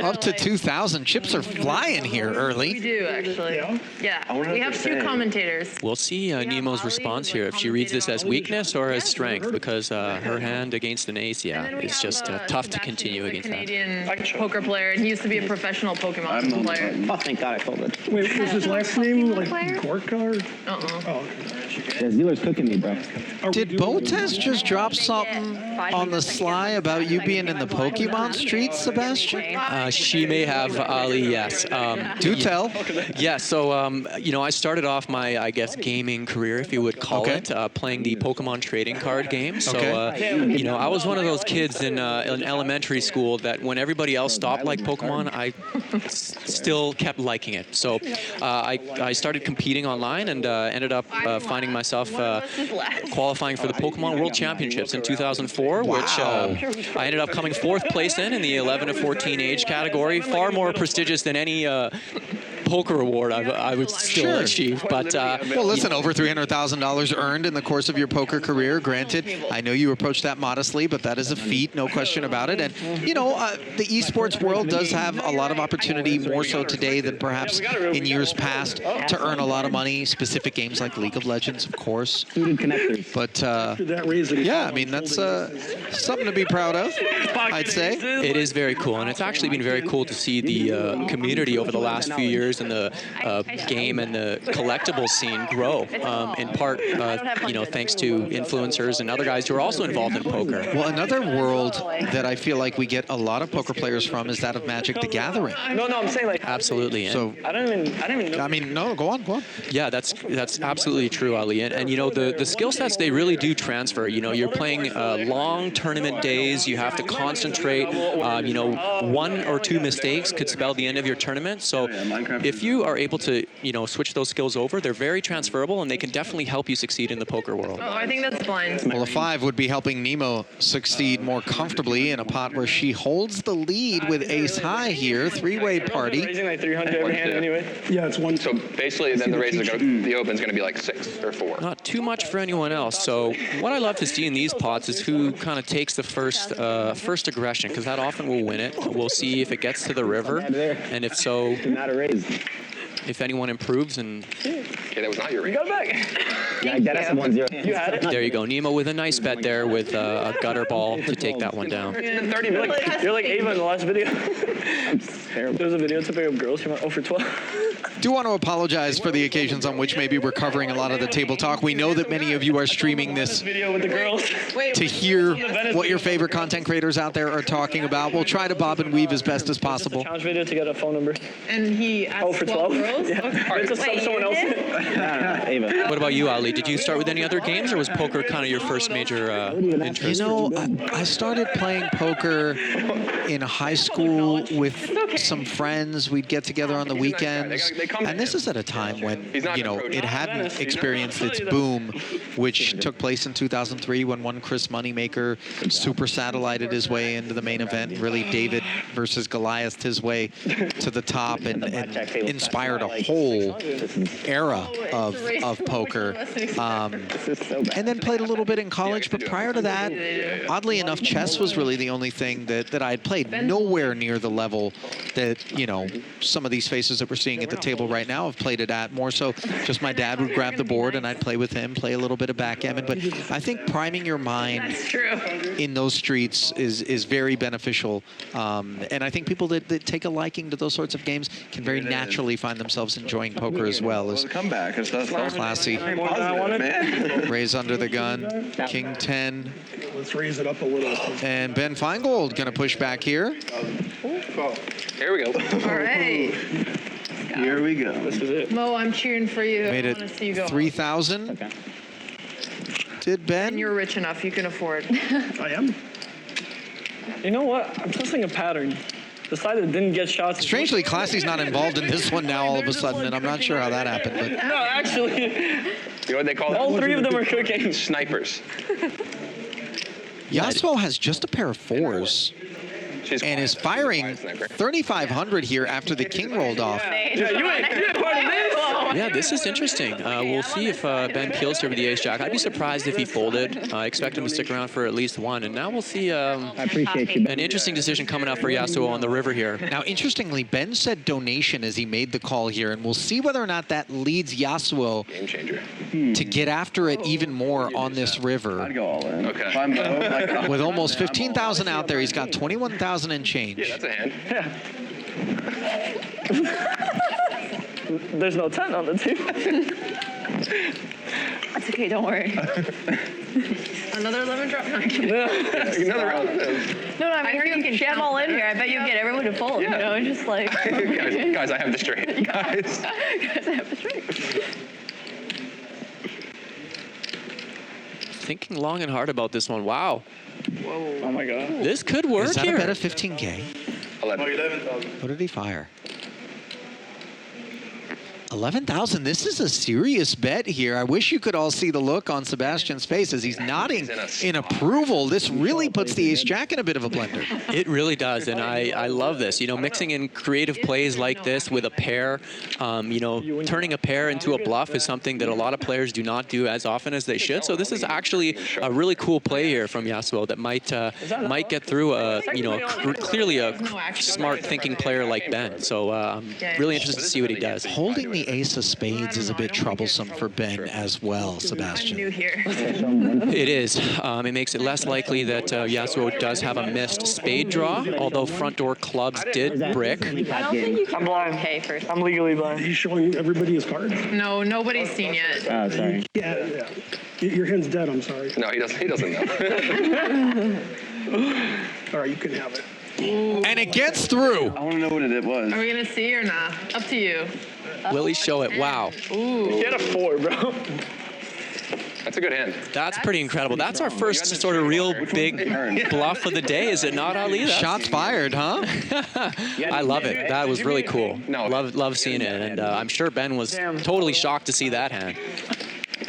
Up to 2,000. Chips are flying here early. we do actually. Yeah, we have two commentators. We'll see Nemo's response here, if she reads this as weakness or as strength, because her hand against an ace, it's just tough to continue against that. Canadian poker player, and he used to be a professional Pokemon player. Oh, thank God I called it. Wait, was his last name like Gorka or? Uh-uh. Yeah, Zealer's cooking me, bro. Did Botez just drop something on the sly about you being in the Pokemon streets, Sebastian? She may have, Ali, yes. Do tell. Yeah, so, I started off my, I guess, gaming career, if you would call it, playing the Pokemon trading card game. So, I was one of those kids in elementary school that when everybody else stopped like Pokemon, I still kept liking it. So I started competing online and ended up finding myself qualifying for the Pokemon World Championships in 2004, which I ended up coming 4th place in the 11 to 14 age category. Far more prestigious than any poker award I would still achieve. But well, listen, over $300,000 earned in the course of your poker career. Granted, I know you approached that modestly, but that is a feat, no question about it. And the esports world does have a lot of opportunity, more so today than perhaps in years past, to earn a lot of money. Specific games like League of Legends, of course. But yeah, I mean, that's something to be proud of, I'd say. It is very cool, and it's actually been very cool to see the community over the last few years and the game and the collectible scene grow, in part, thanks to influencers and other guys who are also involved in poker. Well, another world that I feel like we get a lot of poker players from is that of Magic the Gathering. No, I'm saying like absolutely. So I don't even know. I mean, no, go on. Yeah, that's absolutely true, Ali. And the skill sets, they really do transfer. You're playing long tournament days. You have to concentrate. 1 or 2 mistakes could spell the end of your tournament. So if you are able to, switch those skills over, they're very transferable and they can definitely help you succeed in the poker world. Oh, I think that's blind. Well, a 5 would be helping Nemo succeed more comfortably in a pot where she holds the lead with ace high here. Three-way party. Raising like 300 every hand anyway. Yeah, it's one. So basically, then the raises are the open's going to be like 6 or 4. Not too much for anyone else. So what I love to see in these pots is who kind of takes the first aggression, because that often will win it. We'll see if it gets to the river, and if so, Not a raise. if anyone improves. And Okay, that was not your raise. Go back. Yeah, that's 1-0. You had it. there you go. Nemo with a nice bet there with a gutter ball to take that one down. It's been 30 minutes. You're like Ava in the last video. Terrible. There was a video to pick up girls. She went 0 for 12. Do want to apologize for the occasions on which maybe we're covering a lot of the table talk. We know that many of you are streaming this Video with the girls. to hear what your favorite content creators out there are talking about. We'll try to bob and weave as best as possible. Challenge video to get a phone number. And he asked 0 for 12. girls? Yeah. Okay. It's just someone else. Ava. What about you, Ali? Did you start with any other games, or was poker kind of your first major interest? I started playing poker in high school with some friends. We'd get together on the weekends. And this is at a time when, it hadn't experienced its boom, which took place in 2003 when one Chris Moneymaker super satellited his way into the main event, really David versus Goliath his way to the top, and inspired a whole era of poker. And then played a little bit in college, but prior to that, oddly enough, chess was really the only thing that I had played. Nowhere near the level that, some of these faces that we're seeing at the table right now have played it at. More so, just my dad would grab the board and I'd play with him, play a little bit of backgammon. But I think priming your mind in those streets is very beneficial. And I think people that take a liking to those sorts of games can very naturally find themselves enjoying poker as well. As comeback. classy. Raise under the gun. King 10. Let's raise it up a little. And Ben Finegold going to push back here. Here we go. All right. Here we go. This is it. Mo, I'm cheering for you. Made I want to see you go. it 3,000. Okay. Did Ben? And you're rich enough. You can afford. I am. You know what? I'm trusting a pattern. The side that didn't get shots. Strangely, Classy's not involved in this one now all of a sudden, and I'm not sure how that happened. But No, actually. You know what they call it? All 3 of them are cooking. Snipers. Yasuo has just a pair of 4s. And is firing 3,500 here after the king rolled off. Yeah, you ain't part of this. Yeah, this is interesting. We'll see if Ben peels here with the ace-jack. I'd be surprised if he folded. I expect him to stick around for at least one. And now we'll see I appreciate you. an interesting decision coming up for Yasuo on the river here. Now, interestingly, Ben said donation as he made the call here, and we'll see whether or not that leads Yasuo Game changer. to get after it even more on this river. I'd go all in. Okay. If I'm low, With almost 15,000 out there, he's got 21,000 and change. Yeah, that's a hand. There's no 10 on the table. That's okay, don't worry. Another lemon drop. No, Another round. No, I mean, you can jam all in here. I bet you get everyone to fold, just like. guys, I have the straight. Guys. Guys, I have the straight. Thinking long and hard about this one. Wow. Whoa. Oh my God. This could work Is that here. a bet of 15K? 11,000. What did he fire? 11,000. This is a serious bet here. I wish you could all see the look on Sebastian's face as he's nodding in approval. This really puts the ace-jack in a bit of a blender. It really does, and I love this. Mixing in creative plays like this with a pair, turning a pair into a bluff is something that a lot of players do not do as often as they should. So this is actually a really cool play here from Yasuo that might get through clearly a smart thinking player like Ben. So I'm really interested to see what he does. Holding the ace of spades is a bit troublesome for Ben as well, I'm Sebastian. new here. It is. It makes it less likely that Yasuo does have a missed spade draw, although front door clubs did brick. I don't think you can. I'm blind. Okay, first. I'm legally blind. He's showing everybody his cards. No, nobody's seen yet. Oh, sorry. Yeah. Your hand's dead, I'm sorry. No, he doesn't know. All right, you can have it. And it gets through. I want to know what it was. Are we gonna see or not? Up to you. Will he show it? Wow. Ooh. Get a 4, bro. That's a good hand. That's pretty incredible. That's our first sort of real big bluff of the day, is it not, Ali? Shots fired, huh? I love it. That was really cool. Love seeing it, and I'm sure Ben was totally shocked to see that hand.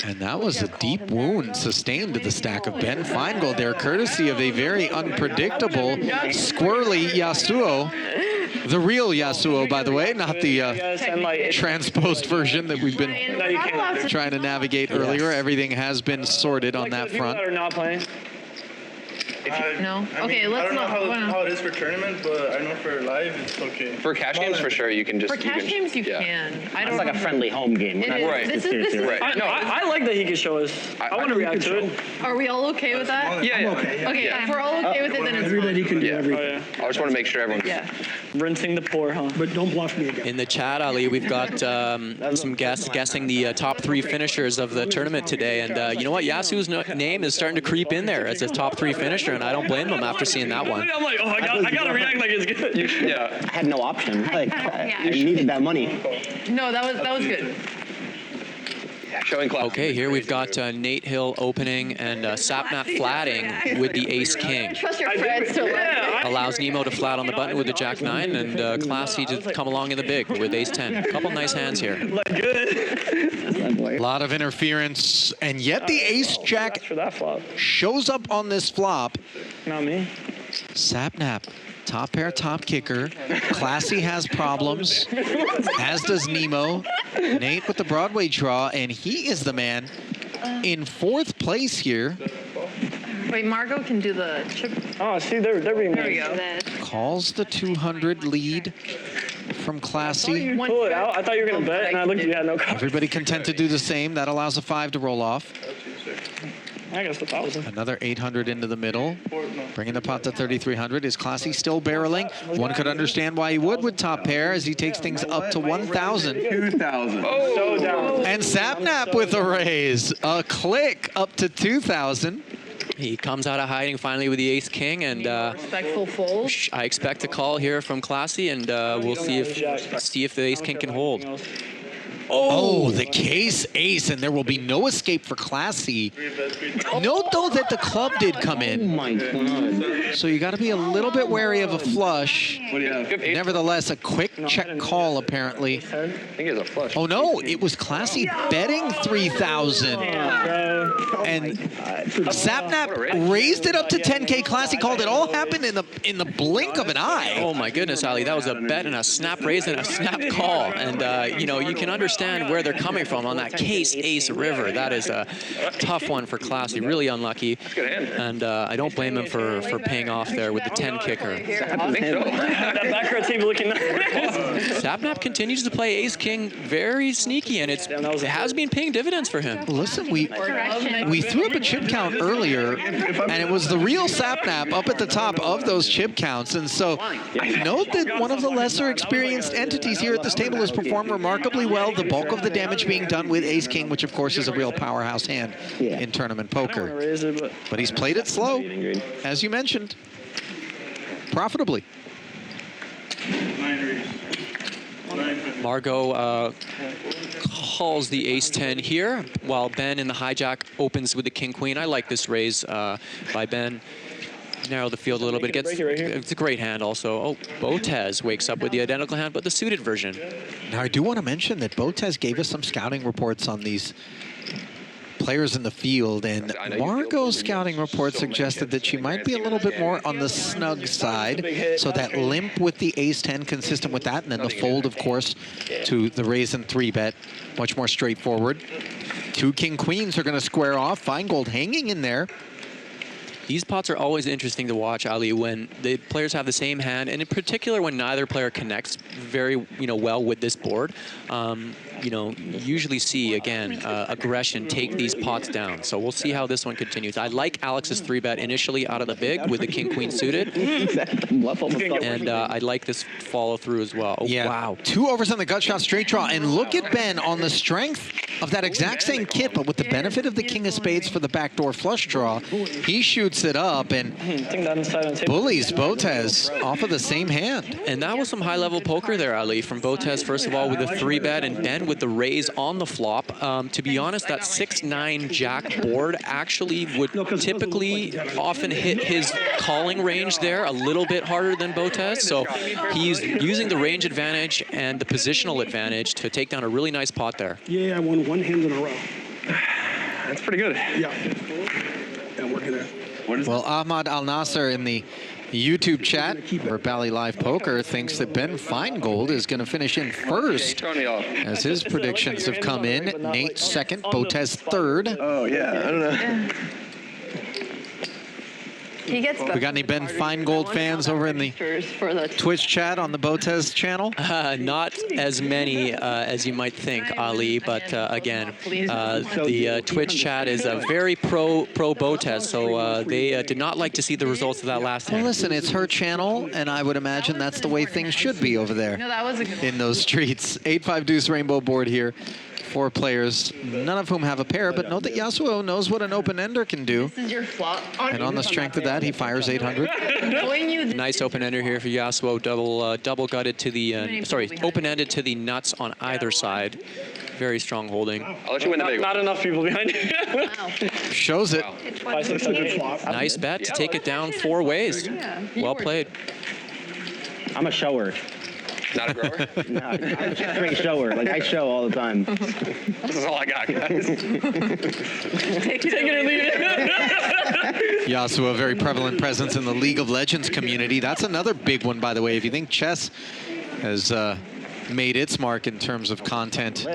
And that was a deep wound sustained to the stack of Ben Finegold there, courtesy of a very unpredictable, squirrely Yasuo. The real Yasuo, by the way, not the transposed version that we've been trying to navigate earlier. Everything has been sorted on that front. No? Okay, let's not. I don't know how it is for tournament, but I know for live, it's okay. For cash games, for sure, you can just... For cash games, you can. I don't It's like a friendly home game. Right. This is Right. I like that he can show us. I want to react to it. Are we all okay with that? Yeah. Okay, if we're all okay with it, then it's Everybody can do everything. I just want to make sure everyone's... Yeah. Rinsing the poor, huh? But don't bluff me again. In the chat, Ali, we've got some guests guessing the top 3 finishers of the tournament today. And you know what? Yasuo's name is starting to creep in there as a top 3 finisher, and I don't blame him after seeing that one. I'm like, oh, I got to react like it's good. Yeah. I had no option. Like, I needed that money. No, that was good. Showing class. Okay, here we've got Nate Hill opening and Sapnap flatting with the Ace King. Trust your friends to learn. Allows Nemo to flat on the button with the Jack 9 and Classy to come along in the big with Ace 10. A couple nice hands here. A lot of interference, and yet the Ace Jack shows up on this flop. Not me. Sapnap, top pair, top kicker. Classy has problems, as does Nemo. Nate with the Broadway draw, and he is the man in 4th place here. Wait, Margo can do the chip. Oh, see, they're being There we go. Calls the 200 lead from Classy. Pull it out. I thought you were going to bet, and I looked at you, had no cards. Everybody content to do the same. That allows a 5 to roll off. I guess 1,000. Another 800 into the middle, bringing the pot to 3,300. Is Classy still barreling? One could understand why he would with top pair as he takes things up to 1,000. 2,000. So down. And Sapnap with a raise, a click up to 2,000. He comes out of hiding finally with the Ace King, and Respectful fold. I expect a call here from Classy, and we'll see if the Ace King can hold. Oh, the case ace, and there will be no escape for Classy. Note, though, that the club did come in. Oh, my God. So you got to be a little bit wary of a flush. What do you have? Nevertheless, a quick check call, apparently. I think it's a flush. Oh, no, it was Classy betting 3,000. And Sapnap raised it up to 10K. Classy called. It all happened in the blink of an eye. Oh my goodness, Ali, that was a bet and a snap raise and a snap call. And, you know, you can understand where they're coming from on that case ace river. That is a tough one for Classy, really unlucky. And I don't blame him for paying off there with the 10 kicker. That backrow table looking nice. Sapnap continues to play ace king very sneaky, and it has been paying dividends for him. Listen, we threw up a chip count earlier, and it was the real Sapnap up at the top of those chip counts. And so note that one of the lesser experienced entities here at this table has performed remarkably well. The bulk of the damage being done with ace king, which of course is a real powerhouse hand in tournament poker. But he's played it slow, as you mentioned, profitably. Margo calls the ace-10 here, while Ben in the hijack opens with the king-queen. I like this raise by Ben. Narrow the field a little bit. It's a great hand also. Oh, Botez wakes up with the identical hand, but the suited version. Now, I do want to mention that Botez gave us some scouting reports on these players in the field, and Margo's scouting report suggested that she might be a little bit more on the snug side, so that limp with the ace-10 consistent with that, and then the fold, of course, to the raise and 3-bet, much more straightforward. 2 king-queens are going to square off. Finegold hanging in there. These pots are always interesting to watch, Ali, when the players have the same hand, and in particular when neither player connects very, well with this board. Usually see, again, aggression take these pots down. So we'll see how this one continues. I like Alex's 3-bet initially out of the big with the king-queen suited. And I like this follow-through as well. Oh, yeah. Wow. 2 overs on the gut shot, straight draw. And look at Ben on the strength of that exact same kit, but with the benefit of the king of spades for the backdoor flush draw, he shoots shoots it up and bullies Botez off of the same hand. And that was some high-level poker there, Ali, from Botez, first of all, with a 3-bet, and Ben with the raise on the flop. To be honest, that 6-9 jack board actually would typically often hit his calling range there a little bit harder than Botez. So he's using the range advantage and the positional advantage to take down a really nice pot there. Yeah, I won 1 hand in a row. That's pretty good. Yeah. And we're gonna. Well, Ahmad Al Nasser in the YouTube chat for BotezLive Poker thinks that Ben Finegold is going to finish in first as his predictions have come in. Nate second, Botez third. Oh, yeah. I don't know. He gets We got any Ben Finegold fans over in the Twitch chat on the Botez channel? Not as many as you might think, Ali, but again, the Twitch chat is very pro Botez, so they did not like to see the results of that last hand. Well, listen, it's her channel, and I would imagine that's the way things should be over there in those streets. 8-5 deuce rainbow board here. 4 players, none of whom have a pair, but note that Yasuo knows what an open-ender can do. This is your flop. And on the strength of that, he fires 800. Nice open-ender here for Yasuo, double gutted to the, open-ended to the nuts on either side. Very strong holding. I'll let you win the big one. Not enough people behind you. Shows it. Nice bet to take it down 4 ways. Well played. I'm a shower. Not a grower? No, I'm a straight shower. Like, I show all the time. This is all I got, guys. Take it or leave it. Yasuo, a very prevalent presence in the League of Legends community. That's another big one, by the way. If you think chess has made its mark in terms of content,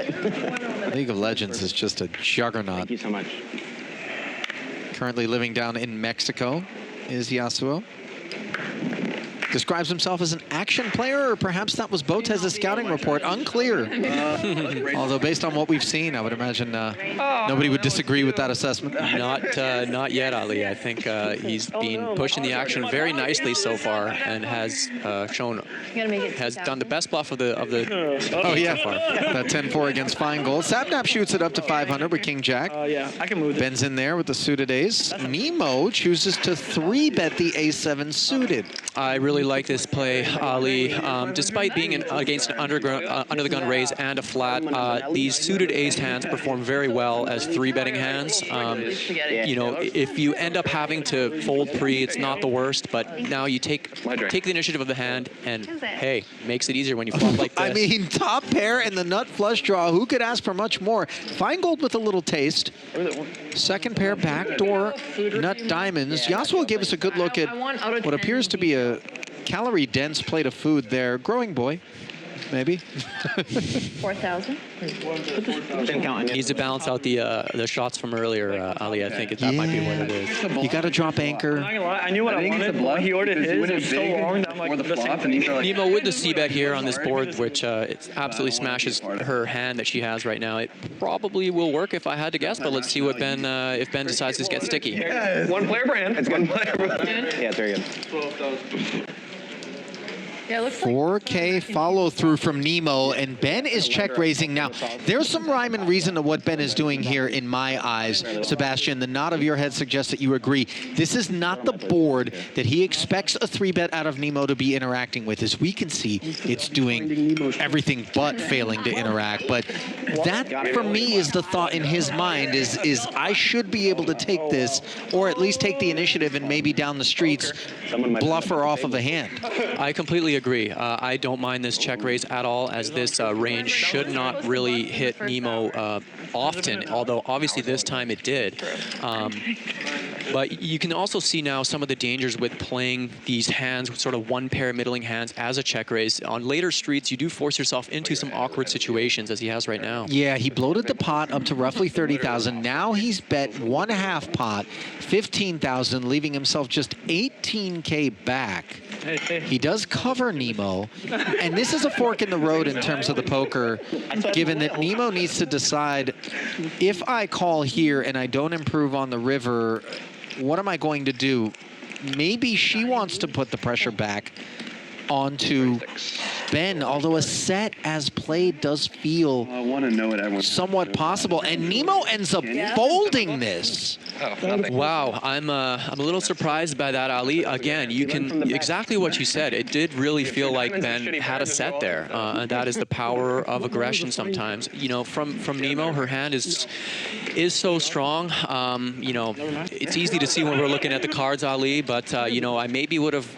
League of Legends is just a juggernaut. Thank you so much. Currently living down in Mexico is Yasuo. Describes himself as an action player, or perhaps that was Botez's scouting report. Unclear. Although based on what we've seen, I would imagine nobody would disagree with that assessment. Not yet, Ali. I think he's been pushing the action very nicely so far, and has done the best bluff of the Oh yeah, so far. That 10-4 against Finegold. Sapnap shoots it up to 500 with King Jack. Yeah, I can move. Ben's in there with the suited ace. Nemo chooses to 3-bet the A7 suited. I really like this play, Ali. Despite being against an under the gun raise and a flat, these suited ace hands perform very well as 3-betting hands. You know, if you end up having to fold pre, it's not the worst, but now you take the initiative of the hand, and hey, makes it easier when you flop like this. I mean, top pair and the nut flush draw. Who could ask for much more? Finegold with a little taste. Second pair, backdoor nut diamonds. Yasuo gave us a good look at what appears to be a calorie-dense plate of food there. Growing boy, maybe. 4,000. Needs to balance out the shots from earlier, Ali. I think that might be what it is. You got to drop anchor. I knew what I wanted, but he ordered his. It was so long that I'm like, Nemo with the c-bet here on this board, which it absolutely smashes her hand that she has right now. It probably will work if I had to guess, but let's see what Ben, if Ben decides to get sticky. Yeah, one player brand. It's one player brand. Yeah, it's very good. 12,000. Yeah, it looks 4K follow through from Nemo, and Ben is check raising now. There's some rhyme and reason to what Ben is doing here in my eyes. Sebastian, the nod of your head suggests that you agree. This is not the board that he expects a 3-bet out of Nemo to be interacting with. As we can see, it's doing everything but failing to interact. But that, for me, is the thought in his mind, is I should be able to take this, or at least take the initiative and maybe down the streets bluff her off of a hand. I completely agree. I don't mind this check raise at all, as this range should not really hit Nemo often, although obviously this time it did. But you can also see now some of the dangers with playing these hands with sort of one pair middling hands as a check raise. On later streets, you do force yourself into some awkward situations, as he has right now. Yeah, he bloated the pot up to roughly 30,000. Now he's bet 1/2 pot, 15,000, leaving himself just 18K back. He does cover Nemo, and this is a fork in the road in terms of the poker, given that Nemo needs to decide, if I call here and I don't improve on the river, what am I going to do? Maybe she wants to put the pressure back onto Ben, although a set as played does feel I want to know what everyone's somewhat possible. And Nemo ends up folding this. Wow, I'm a little surprised by that, Ali. Again, you can exactly what you said. It did really feel like Ben had a set there, and that is the power of aggression. Sometimes, you know, from Nemo, her hand is so strong. You know, it's easy to see when we're looking at the cards, Ali. But you know, I maybe would have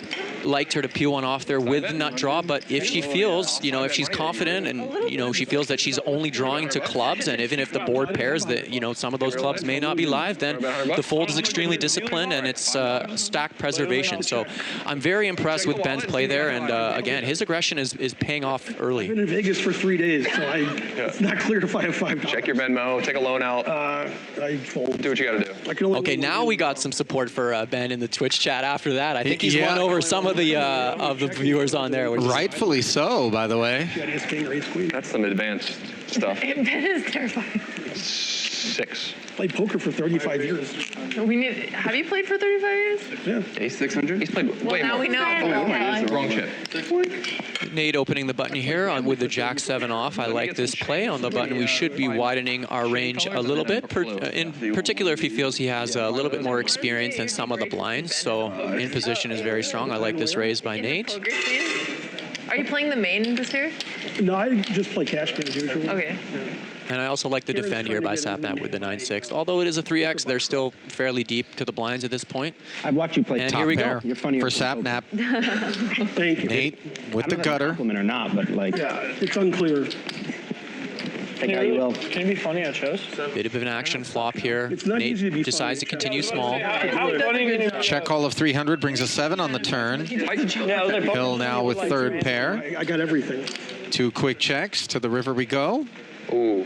liked her to peel one off there with the nut draw. But if she feels, you know, if she's confident and, you know, she feels that she's only drawing to clubs, and even if the board pairs that, you know, some of those clubs may not be live, then the fold is extremely disciplined and it's stack preservation. So I'm very impressed with Ben's play there. And again, his aggression is paying off early. I've been in Vegas for 3 days, so it's not clear if I have $5. Check your Venmo, take a loan out. I fold. Do what you got to do. Okay, now we got some support for Ben in the Twitch chat after that. I think he's won over some of the viewers on there. Which rightfully so, by the way. That's some advanced stuff. Ben is terrifying. 6. Played poker for 35 years. Have you played for 35 years? Yeah. Ace 600? He's played way now more. we know. Wrong chip. Nate opening the button here with the Jack 7 off. I like this play on the button. We should be widening our range a little bit, in particular if he feels he has a little bit more experience than some of the blinds. So in position is very strong. I like this raise by Nate. Are you playing the main this year? No, I just play cash games usually. Okay. And I also like the defend here by Sapnap with the 9-6. Although it is a 3x, they're still fairly deep to the blinds at this point. I've watched you play and top here we pair. go. You're funny For Sapnap. Thank you. Nate with the gutter. Compliment or not, but like, Yeah, it's unclear. take how you will. Can you be funny at shows? Bit of an action flop here. It's not easy to be Nate decides to funny. continue small. Check call of 300 brings a 7 on the turn. Hill now with third pair. I got everything. 2 quick checks. To the river we go. Ooh,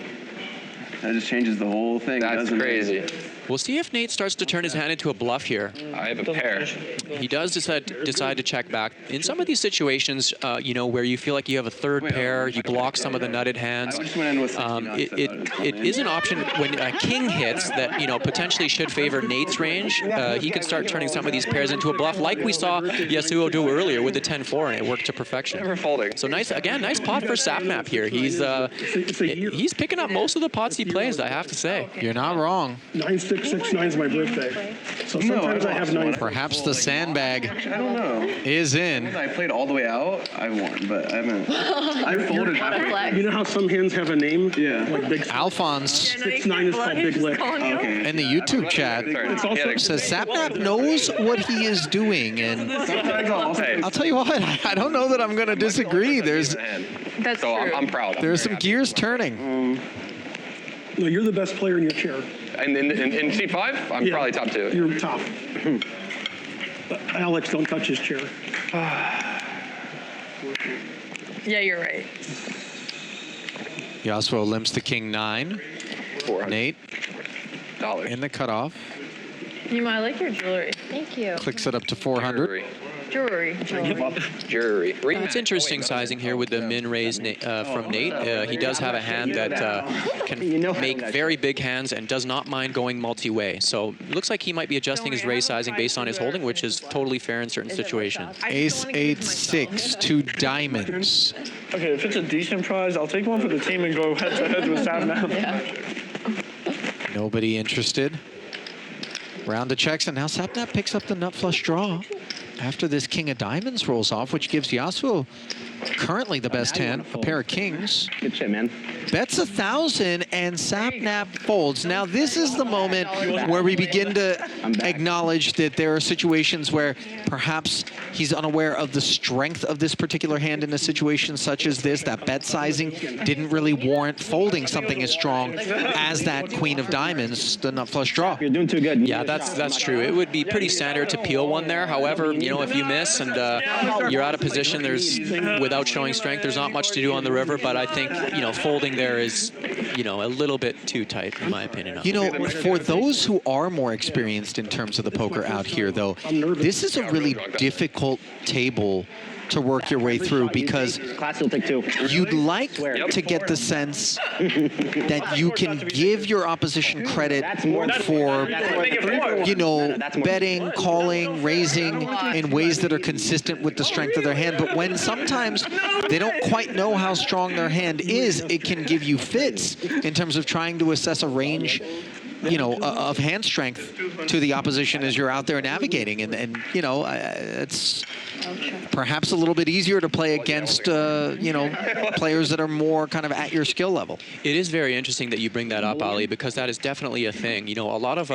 That just changes the whole thing. that's doesn't it? crazy. We'll see if Nate starts to turn his hand into a bluff here. I have a pair. He does decide to check back. In some of these situations, you know, where you feel like you have a third pair, you block some of the nutted hands. I just went in with 16 It is an option when a king hits that, you know, potentially should favor Nate's range. He can start turning some of these pairs into a bluff, like we saw Yasuo do earlier with the 10-4, and it worked to perfection. Never folding. So nice pot for Sapnap here. He's picking up most of the pots he plays, I have to say. You're not wrong. 9669 is my birthday. So sometimes I have 9. Perhaps the sandbag I don't know. is in. I played all the way out. I won, but I haven't. I folded halfway. You know how some hands have a name? Yeah. Like Big Alphonse 69 is called Big Lick. Okay. in the YouTube chat says Sapnap knows what he is doing, and I'll tell you what, I don't know that I'm going to disagree. That's So true. I'm proud. There's some gears turning. No, you're the best player in your chair. And in seat 5, I'm Yeah, probably top 2. You're top. Alex, don't touch his chair. Yeah, you're right. Yasuo limps the king 9. $400. Nate in the cutoff. Nemo, I like your jewelry. Thank you. Clicks it up to 400. Jewelry. Jury. It's interesting sizing here with the min raise from Nate. He does have a hand that can make very big hands and does not mind going multi-way. So it looks like he might be adjusting his raise sizing based on his holding, which is totally fair in certain situations. Ace 8-6, 2 diamonds. Okay, if it's a decent prize, I'll take one for the team and go head-to-head with Sapnap. Nobody interested. Round of checks, and now Sapnap picks up the nut flush draw after this king of diamonds rolls off, which gives Yasuo currently the best hand, a pair of kings. Good shit, man. Bets 1,000 and Sapnap folds. Now this is the moment where we begin to acknowledge that there are situations where perhaps he's unaware of the strength of this particular hand in a situation such as this. That bet sizing didn't really warrant folding something as strong as that queen of diamond, the nut flush draw. You're doing too good. Yeah, that's true. It would be pretty standard to peel one there. However, you know, if you miss and you're out of position, without showing strength, there's not much to do on the river. But I think, you know, folding there is, you know, a little bit too tight, in my opinion. You know, for those who are more experienced in terms of the poker out here, though, this is a really difficult table to work your way through, because Class will take 2. you'd like to get the sense that you can give your opposition credit for, you know, betting, calling, raising in ways that are consistent with the strength of their hand. But when sometimes they don't quite know how strong their hand is, it can give you fits in terms of trying to assess a range, you know, of hand strength to the opposition as you're out there navigating. And you know, it's perhaps a little bit easier to play against, you know, players that are more kind of at your skill level. It is very interesting that you bring that up, Ali, because that is definitely a thing. You know, a lot of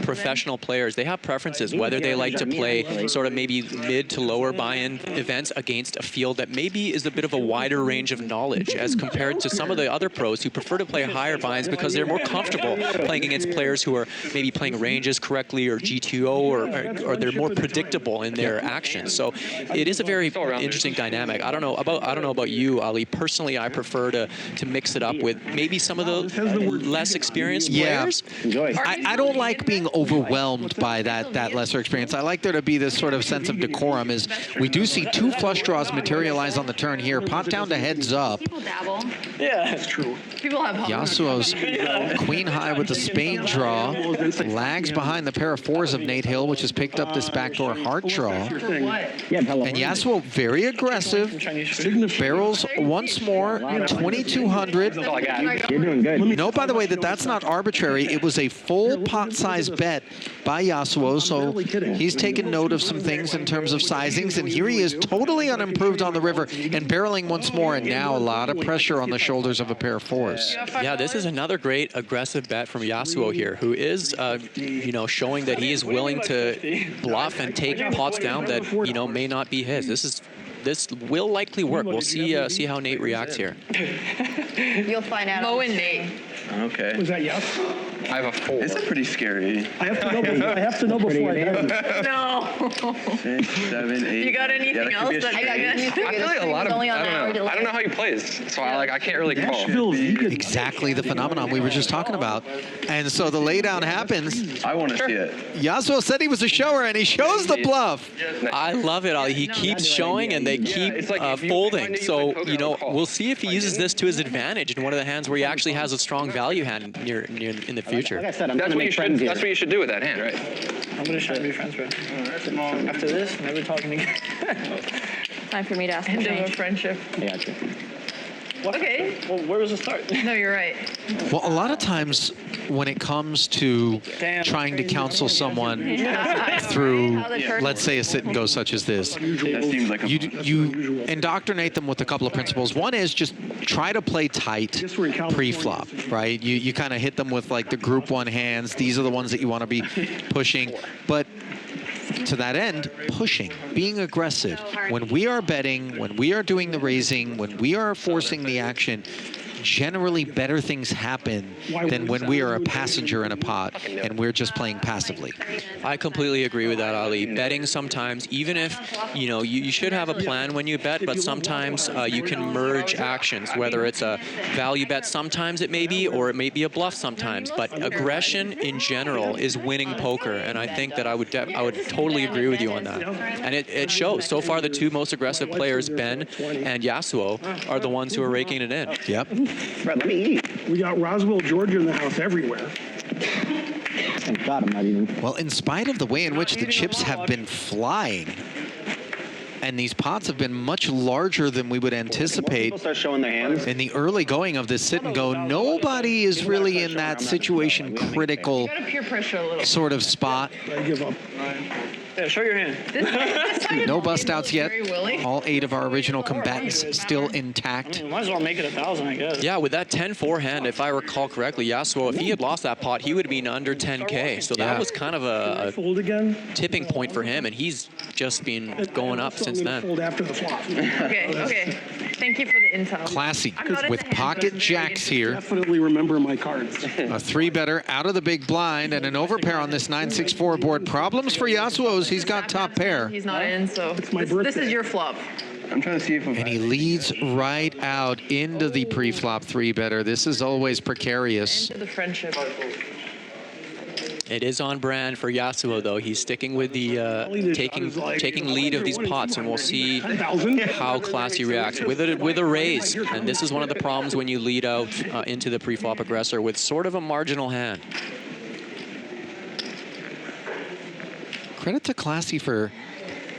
professional players, they have preferences, whether they like to play sort of maybe mid to lower buy-in events against a field that maybe is a bit of a wider range of knowledge as compared to some of the other pros who prefer to play higher buy-ins because they're more comfortable playing against players who are maybe playing ranges correctly or GTO, or they're more predictable in their actions. So it is a very interesting dynamic. I don't know about you, Ali. Personally, I prefer to mix it up with maybe some of the less experienced players. I don't like being overwhelmed by that lesser experience. I like there to be this sort of sense of decorum. As we do see 2 flush draws materialize on the turn here. Pot down to heads up. People dabble. Yeah, that's true. People have Yasuo's queen high with the spade draw. Lags behind the pair of 4s of Nate Hill, which has picked up this backdoor heart draw. And Yasuo very aggressive. Barrels once more, 2,200. You're doing good. Note, by the way, that's not arbitrary. It was a full pot size bet by Yasuo, so he's taken note of some things in terms of sizings, and here he is totally unimproved on the river and barreling once more, and now a lot of pressure on the shoulders of a pair of 4s. Yeah, this is another great aggressive bet from Yasuo here, who is, you know, showing that he is willing to bluff and take pots down that, you know, may not be his. This will likely work. We'll see how Nate reacts here. You'll find out. Mo and Nate. Okay. Was that yes? I have a 4. This is pretty scary. I have to know before I bet. No. 6, 7, 8. You got anything else that I feel like a lot of, I don't know how he plays, so I can't really call. Exactly the phenomenon we were just talking about. And so the laydown happens. I want to see it. Yasuo said he was a shower, and he shows the bluff. I love it, Ali. He keeps showing, and they keep folding. So, you know, we'll see if he uses this to his advantage in one of the hands where he actually has a strong value hand near in the future. Like I said, I'm That's gonna make friends here. what you should do with that hand, right? I'm going to try to be friends with him. After this, never talking again. Time for me to ask End of a friendship. Yeah, true. Okay. Well, where was the start? No, you're right. Well, a lot of times when it comes to trying to counsel someone through, let's say, a sit and go such as this, That seems like a you indoctrinate them with a couple of principles. One is just try to play tight pre-flop, right? You kind of hit them with like the group 1 hands. These are the ones that you want to be pushing. But to that end, pushing, being aggressive. When we are betting, when we are doing the raising, when we are forcing the action, generally better things happen than when we are a passenger in a pot and we're just playing passively. I completely agree with that, Ali. Betting sometimes, even if, you know, you should have a plan when you bet, but sometimes you can merge actions, whether it's a value bet sometimes it may be, or it may be a bluff sometimes. But aggression in general is winning poker, and I think that I would totally agree with you on that. And it shows. So far, the 2 most aggressive players, Ben and Yasuo, are the ones who are raking it in. Yep. Brett, let me eat. We got Roswell, Georgia in the house everywhere. Thank God I'm not eating. Well, in spite of the way in which the chips have been flying, and these pots have been much larger than we would anticipate People start showing their hands. in the early going of this sit and go, nobody is really in that situation critical Peer pressure a little. sort of spot. I give up. Yeah, show your hand. No bust outs yet. Very willy. All 8 of our original combatants still intact. Might as well make it 1,000, I guess. Yeah, with that 10-4 hand, if I recall correctly, Yasuo, if he had lost that pot, he would have been under 10K. So that was kind of a Fold again. tipping point for him, and he's just been going up since then. Fold after the flop. Okay. Thank you for the intel. Classy I'm not with into hands, pocket but jacks here. Definitely remember my cards. A 3-better out of the big blind and an overpair on this 9-6-4 board. Problems for Yasuo as he's got top pair. He's not in, so my this is your flop. I'm trying to see if And he leads right out into the pre-flop 3-better. This is always precarious. Into the friendship. It is on brand for Yasuo, though. He's sticking with the taking lead of these pots, and we'll see how Classy reacts with a raise. And this is one of the problems when you lead out into the pre-flop aggressor with sort of a marginal hand. Credit to Classy for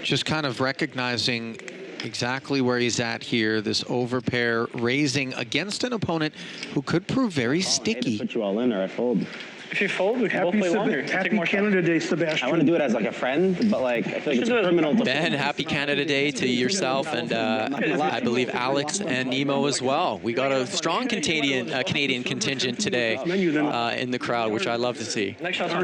just kind of recognizing exactly where he's at here. This overpair raising against an opponent who could prove very sticky. Put you all in or I fold. If you fold, we can both play longer. Happy Canada Day, Sebastian. I want to do it as like a friend, but like I feel like it's criminal. Ben, happy Canada Day to yourself and I believe Alex and Nemo as well. We got a strong Canadian contingent today in the crowd, which I love to see. Next shot's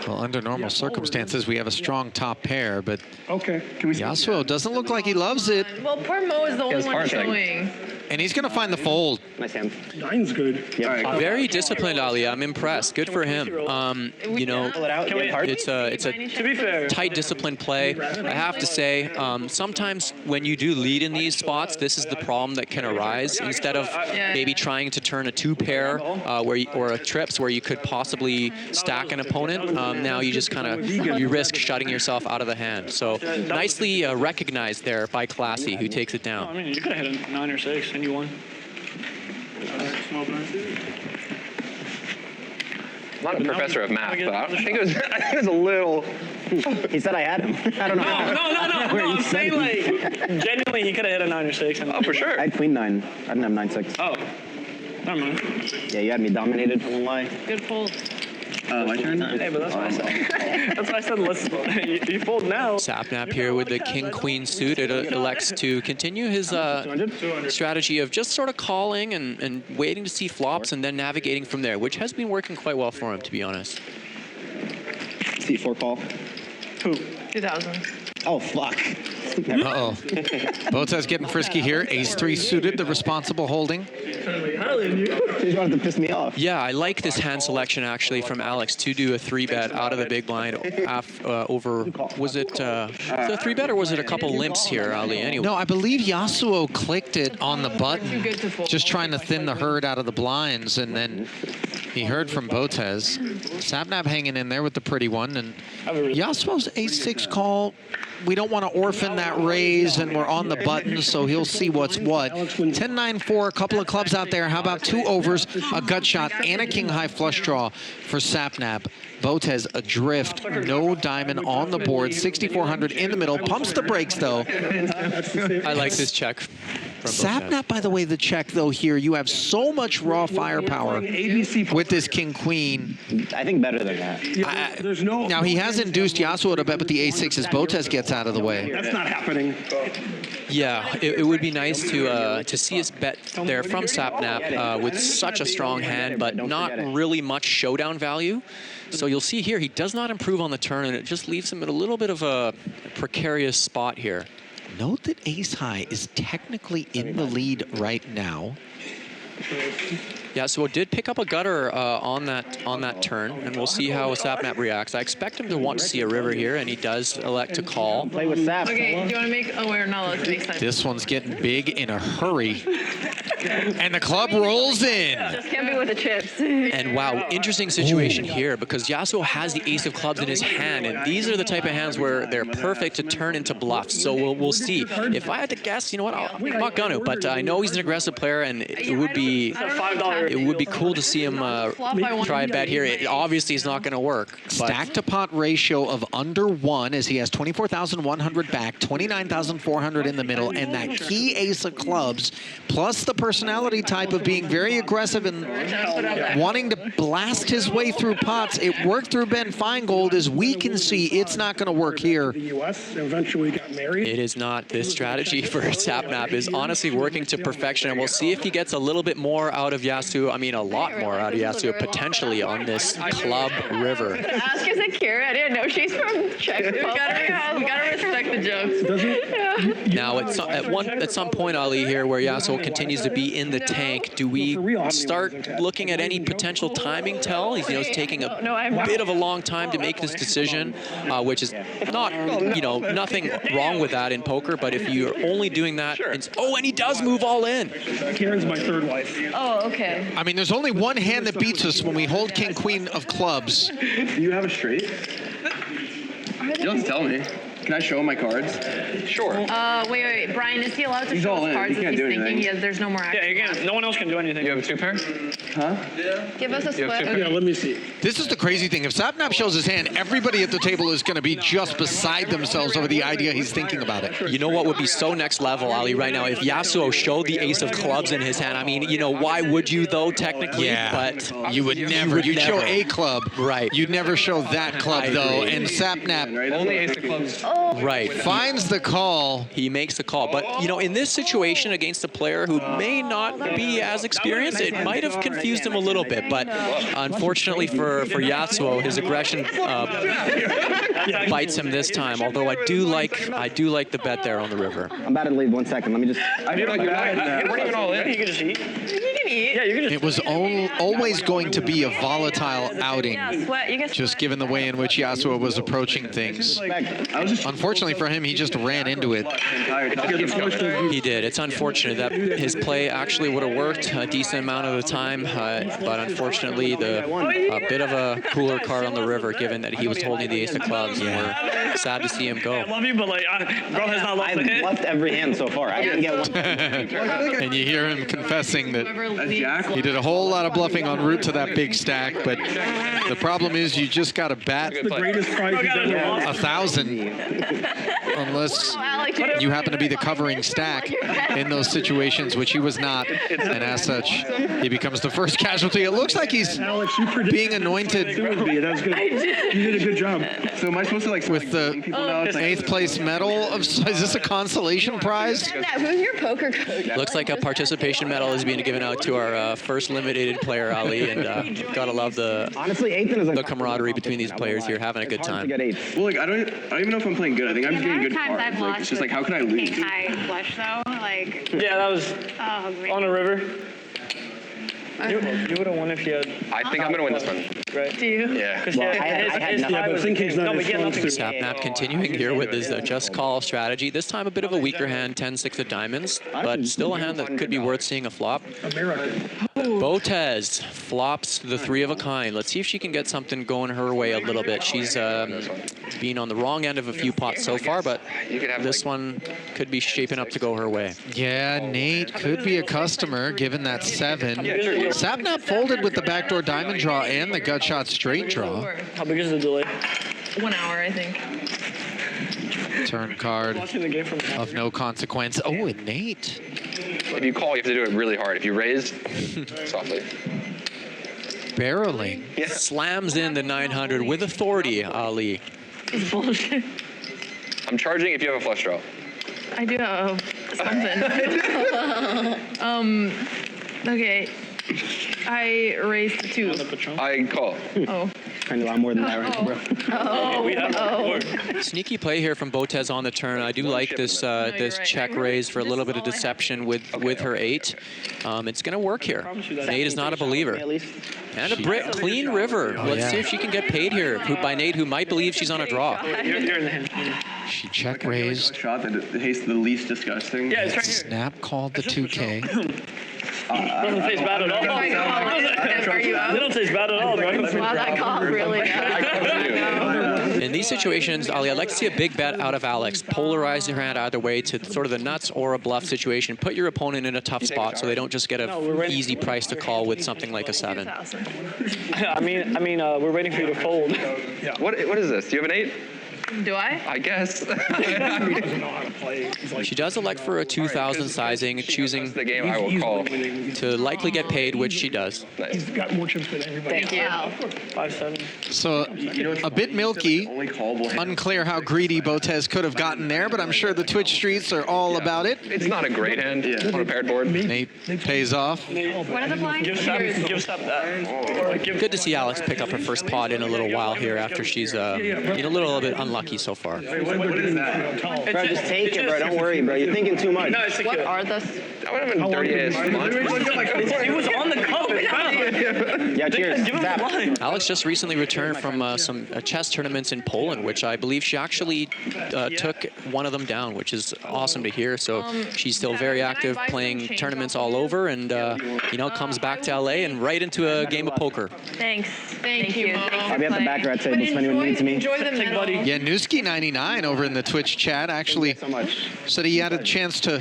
Well, under normal circumstances, we have a strong top pair, but okay. Yasuo doesn't look like he loves it. Well, poor Mo is the only one showing. And he's going to find the fold. Nice hand. 9's good. Yeah. Very disciplined, Ali. I'm impressed. Good for him. You know, it's a tight, disciplined play. I have to say, sometimes when you do lead in these spots, this is the problem that can arise. Instead of maybe trying to turn a two-pair or a trips where you could possibly stack an opponent, now you just kind of you risk shutting yourself out of the hand. So nicely recognized there by Classy, who takes it down. I mean, you could have hit a 9 or 6 and you won. I'm not a professor of math, but I think it was a little. He said I had him. I don't know. No. I'm saying like genuinely, he could have hit a 9 or 6. Oh, for sure. I had queen 9. I didn't have 9-6. Oh, never mind. Yeah, you had me dominated. I won't lie. Good fold. My turn? Hey, but that's what I said. That's why I said let's. You fold now. Sapnap here with the king-queen suit. It elects to continue his strategy of just sort of calling and waiting to see flops and then navigating from there, which has been working quite well for him, to be honest. C4 call. Who? 2000. Oh, fuck. Uh-oh. Botez getting frisky here. Ace-3 suited, the responsible holding. You just wanted to piss me off. Yeah, I like this hand selection, actually, from Alex to do a 3-bet out of the big blind over, was it a 3-bet or was it a couple limps here, Ali? Anyway. No, I believe Yasuo clicked it on the button, just trying to thin the herd out of the blinds, and then he heard from Botez. Sapnap hanging in there with the pretty one, and Yasuo's ace-6 call. We don't want to orphan that raise, and we're on the button, so he'll see what's what. 10-9-4, a couple of clubs out there. How about 2 overs, a gut shot, and a king-high flush draw for Sapnap. Botez adrift, no diamond on the board, 6,400 in the middle. Pumps the brakes, though. I like this check. Sapnap, by the way, the check, though, here. You have so much raw firepower with this king-queen. I think better than that. Now, he has induced Yasuo to bet with the ace-6 as Botez gets out of the way. That's not happening. Yeah, it would be nice to see us bet there from Sapnap with such a strong hand, but not really much showdown value. So you'll see here, he does not improve on the turn, and it just leaves him in a little bit of a precarious spot here. Note that Ace High is technically in the lead right now. Yeah, so it did pick up a gutter on that turn, and we'll see how Sapnap reacts. I expect him to want to see a river here, and he does elect to call. Play with Sap. Okay, do you want to make? Oh, we're not allowed to make sense. This one's getting big in a hurry. And the club rolls in. Just can't be with the chips. And wow, interesting situation here because Yasuo has the ace of clubs in his hand, and these are the type of hands where they're perfect to turn into bluffs. So we'll see. If I had to guess, you know what? I'm not gonna, but I know he's an aggressive player, and it would be cool to see him try a bet here. It obviously is not going to work. Stack to pot ratio of under 1 as he has 24,100 back, 29,400 in the middle, and that key ace of clubs, plus the personality type of being very aggressive and wanting to blast his way through pots. It worked through Ben Finegold. As we can see, it's not going to work here. The U.S. eventually got married. It is not. This strategy for Sapnap is honestly working to perfection, and we'll see if he gets a little bit more out of Yasuo. I mean, a lot more out of Yasuo potentially on this club river. Ask is Akira. I didn't know she's from Czech. We gotta respect the jokes. Now, at some point, Ali, here, where Yasuo continues to be be in the tank. Do we start looking at any potential timing tell? He's taking a bit of a long time to make this decision, which is not, nothing wrong with that in poker, but if you're only doing that, and he does move all in. Karen's my third wife. Oh, okay. I mean, there's only one hand that beats us when we hold king, queen of clubs. Do you have a straight? You don't have to tell me. Can I show him my cards? Sure. Wait. Brian, is he allowed to He's show all his in. cards He if can't he's do thinking anything. there's no more action? Yeah, you can't. No one else can do anything. You have a 2-pair? Huh? Give us a split. Yeah, let me see. This is the crazy thing. If Sapnap shows his hand, everybody at the table is going to be just beside themselves over the idea he's thinking about it. You know what would be so next level, Ali, right now? If Yasuo showed the ace of clubs in his hand, I mean, why would you, though, technically? Yeah, but you would never. You'd show a club. Right. You'd never show that club, though. And Sapnap Only ace of clubs. right. finds the call. He makes the call. But, in this situation against a player who may not be as experienced, it might have confused him a little bit. But unfortunately for Yasuo, his aggression bites him this time. Although I do like the bet there on the river. I'm about to leave 1 second. Let me just. You're not even all in. You can just eat. You can eat. Yeah, you can just. It was always going to be a volatile outing, just given the way in which Yasuo was approaching things. Unfortunately for him, he just ran into it. He did. It's unfortunate that his play actually would have worked a decent amount of the time, but unfortunately, a bit of a cooler card on the river, given that he was holding the ace of clubs. And we're sad to see him go. I love you, but bro has not lost a hit. I've left every hand so far. I didn't get one. And you hear him confessing that he did a whole lot of bluffing en route to that big stack, but the problem is you just got to bat The greatest prize he's ever won. 1,000 unless you happen to be the covering stack in those situations, which he was not, and as such, he becomes the first casualty. It looks like he's Alex, you predicted being anointed that was good. You did a good job. So am I supposed to with the people now? It's 8th place medal. Is this a consolation prize? Who's your poker coach? Looks like a participation medal is being given out to our first limited player, Ali, and gotta love Honestly, 8th is the camaraderie between these players here, having a good time. Well, I don't even know if I'm playing good. I think I'm just getting good Times I've cards. lost It's just how can I lose? king high flush though, Yeah, that was on a river. You would have won if you had. I think I'm going to win this one. Right. Do you? Yeah. Because I had nothing. Yeah, but I think he's not as strong as Sapnap continuing here with his just call strategy. This time a bit of a weaker hand, 10-6 of diamonds, but still a hand that could be worth seeing a flop. Botez flops the 3 of a kind. Let's see if she can get something going her way a little bit. She's been on the wrong end of a few pots so far, but this one could be shaping up to go her way. Yeah, Nate could be a customer given that 7. Sapnap folded with the backdoor diamond draw and the gut shot straight draw. How big is the delay? 1 hour, I think. Turn card Watching the game from. of no consequence. Oh, and Nate. If you call, you have to do it really hard. If you raise, softly. Barreling. Yeah. Slams in the 900 with authority, Ali. It's bullshit. I'm charging if you have a flush draw. I do have something. Okay. I raised the 2. I call. Oh. Trying to do a lot more than that right bro. Sneaky play here from Botez on the turn. I do like this this check raise for a little bit of deception with her 8. It's going to work here. Nate is not a believer. And a clean river. Let's see if she can get paid here by Nate, who might believe she's on a draw. You're in the hand. She check raised. Shot that tastes the least disgusting. Yeah, it's right here. Snap called the 2K. Doesn't taste bad at all. Are you out? They don't taste bad at all, bro. Wow, that call's really bad. In these situations, Ali, I'd like to see a big bet out of Alex. Polarize your hand either way to sort of the nuts or a bluff situation. Put your opponent in a tough spot so they don't just get an easy price to call with something like a 7. I mean, we're waiting for you to fold. Yeah. What is this? Do you have an 8? Do I? I guess. He doesn't know how to play. He's like, She does elect for a 2,000 sizing, choosing the game I will call. to likely get paid, which she does. he's got more chips than everybody. Thank you. 5-7. So a bit milky. Unclear how greedy Botez could have gotten there, but I'm sure the Twitch streets are all about it. It's not a great hand on a paired board. Nate pays off. What are the blinds? Give stop that. Good to see Alex pick up her first pot in a little while here after she's been a little bit unlucky so far. Bro, just take it, bro. Don't worry, bro. You're thinking too much. No, it's What secure. are the... That would have been dirty as fuck. It was on the cup. Yeah, cheers. Alex just recently returned from some chess tournaments in Poland, which I believe she actually took one of them down, which is awesome to hear. So she's still very active, playing tournaments all over, and you know, comes back to LA and right into a game of poker. Thanks. Thank you. I'll be at the back red table if anyone needs me. Enjoy the medal. Yeah, Newski99 over in the Twitch chat actually said he had a chance to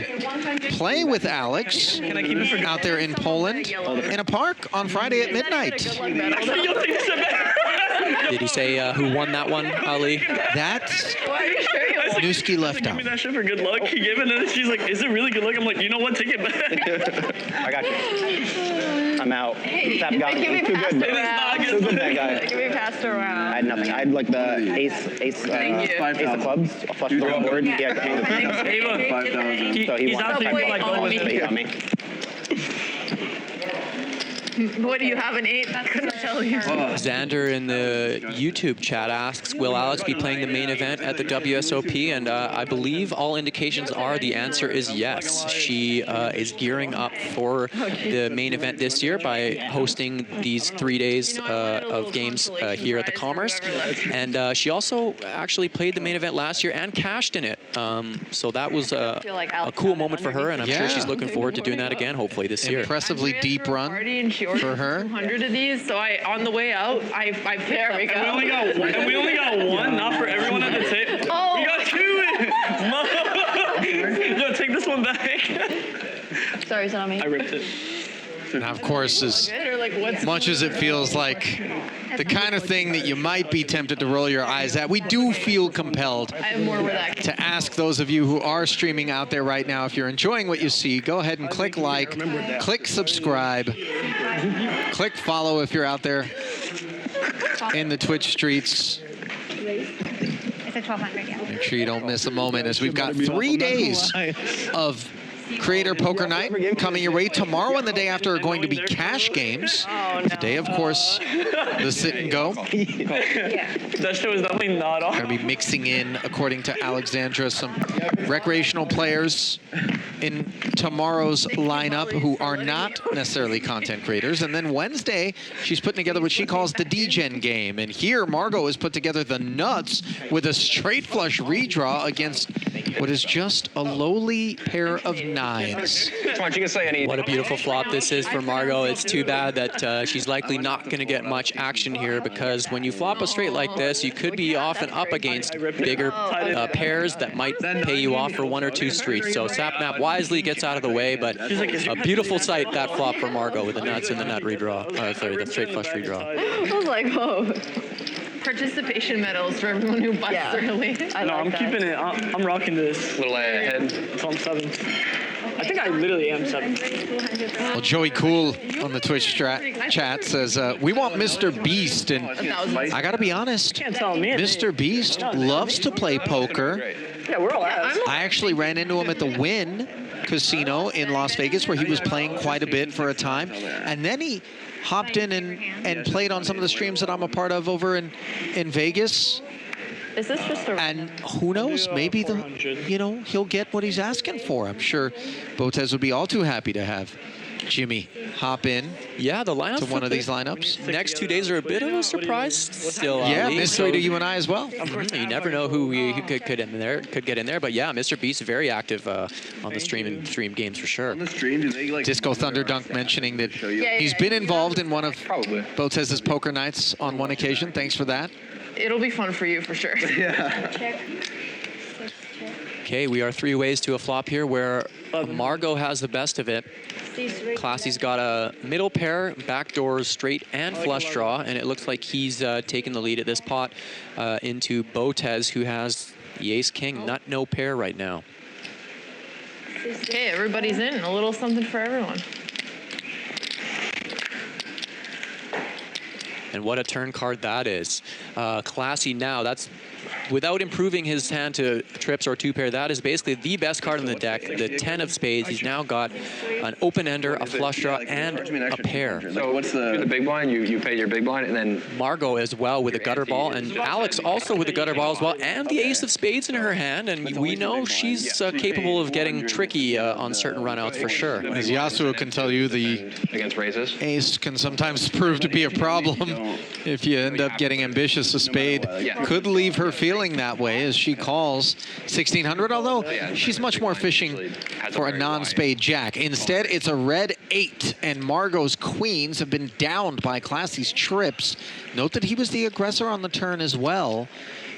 play with Alex out there in Poland in a park on Friday at midnight. Did he say who won that one, Ali? That's Newski left out. Give me that shit for good luck. He gave it, and then she's like, "Is it really good luck?" I'm like, "You know what? Take it back." I got you. I'm out. That guy Give me was too passed good. around. Too good, that guy. Give me passed around. I had nothing. I had like the ace of clubs, a flush draw board. He had king of clubs. So he He's won. actually like going with He me. got me. What do you have, an 8? Couldn't tell you. Xander in the YouTube chat asks, will Alex be playing the main event at the WSOP? And I believe all indications are the answer is yes. She is gearing up for the main event this year by hosting these 3 days of games here at the Commerce. And she also actually played the main event last year and cashed in it. So that was a cool moment for her, and I'm sure she's looking forward to doing that again, hopefully this year. Impressively deep run for her. 200 of these, so on the way out, I there we go. And we only got one, not for everyone at the table. Oh. We got 2. Yo, take this one back. Sorry, it's not me. I ripped it. Now, of course, as much as it feels like the kind of thing that you might be tempted to roll your eyes at, we do feel compelled I have more where that to ask those of you who are streaming out there right now, if you're enjoying what you see, go ahead and click like, click subscribe, click follow if you're out there in the Twitch streets. It's a 1200, yeah. Make sure you don't miss a moment, as we've got 3 days of Creator Poker Night coming your way. Tomorrow and the day after are going to be cash games. Today, of course, the sit and go. That show is definitely not on. Going to be mixing in, according to Alexandra, some recreational players in tomorrow's lineup who are not necessarily content creators. And then Wednesday, she's putting together what she calls the D-Gen game. And here, Margo has put together the nuts with a straight flush redraw against what is just a lowly pair of nines. Come on, you can say any. What a beautiful flop this is for Margo. It's too bad that she's likely not going to get much action here, because when you flop a straight like this, you could be often up against bigger pairs that might pay you off for 1 or 2 streets. So Sapnap wisely gets out of the way, but a beautiful sight, that flop for Margo with the nuts and the nut redraw. Sorry, the straight flush redraw. I was like, whoa. participation medals for everyone who busts early. I'm keeping it. I'm rocking this. Little ahead. So I'm 7th. I think I literally am 7th. Well, Joey Cool on the Twitch chat says, we want Mr. Beast. And I got to be honest, Mr. Beast loves to play poker. Yeah, we're all ass. I actually ran into him at the Wynn Casino in Las Vegas, where he was playing quite a bit for a time. And then he hopped in and played on some of the streams that I'm a part of over in Vegas. Is this just a... And who knows, maybe he'll get what he's asking for. I'm sure Botez would be all too happy to have Jimmy hop in. Yeah, the lineup to one of these lineups. Next 2 days are a bit of a surprise still. Yeah, mystery to you and I as well. You never know who could get in there, but yeah, Mr. Beast very active on the stream games for sure. On the stream, do they like Disco Thunderdunk mentioning that he's been involved in one of Botez's poker nights on one occasion. Thanks for that. It'll be fun for you for sure. Yeah. Okay, we are 3 ways to a flop here where Margo has the best of it. Classy's got a middle pair, backdoors, straight, and flush draw, and it looks like he's taking the lead at this pot into Botez, who has the ace-king, nut, no pair right now. Okay, everybody's in. A little something for everyone. And what a turn card that is. Classy now, that's without improving his hand to trips or two pair, that is basically the best card in the deck, the 10 of spades. He's now got an open-ender, a flush draw, and a pair. So what's the big blind? You pay your big blind, and then Margo as well with a gutter ball, and Alex also with a gutter ball as well, and the ace of spades in her hand, and we know she's capable of getting tricky on certain runouts for sure. As Yasuo can tell you, the against raises, ace can sometimes prove to be a problem if you end up getting ambitious. A spade could leave her feeling that way as she calls 1600, although she's much more fishing for a non-spade jack. Instead, it's a red 8, and Margo's queens have been downed by Classy's trips. Note that he was the aggressor on the turn as well,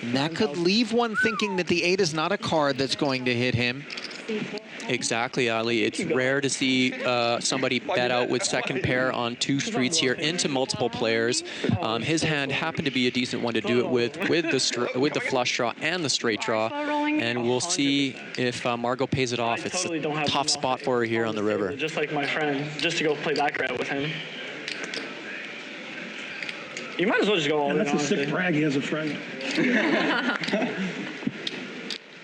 and that could leave one thinking that the 8 is not a card that's going to hit him. Exactly, Ali. It's rare to see somebody bet out with second pair on 2 streets here into multiple players. His hand happened to be a decent one to do it with the flush draw and the straight draw, and we'll see if Margo pays it off. It's a tough spot for her here on the river. Just like my friend, just to go play baccarat with him. You might as well just go all in. That's a sick brag. He has a friend. I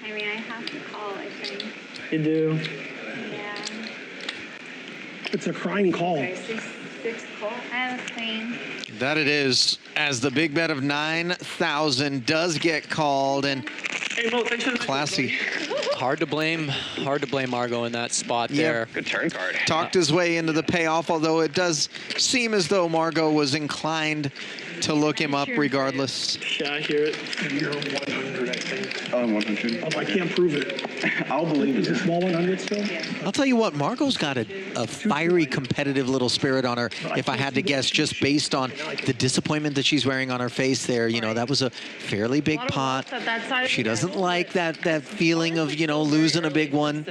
mean, I have to call, I think. You do. Yeah. It's a crying call. Okay, six call. I have a queen. That it is, as the big bet of 9,000 does get called, and Classy. Hard to blame Margo in that spot there. Good turn card. Talked his way into the payoff, although it does seem as though Margo was inclined to look him up regardless. Yeah, I hear it. You're 100, I think. Oh, I'm 100. I can't prove it. I'll believe it. Is it small 100 still? I'll tell you what, Margo's got a fiery, competitive little spirit on her, if I had to guess, just based on the disappointment that she's wearing on her face there. You know, that was a fairly big pot. She doesn't like that feeling of, you know, losing a big one.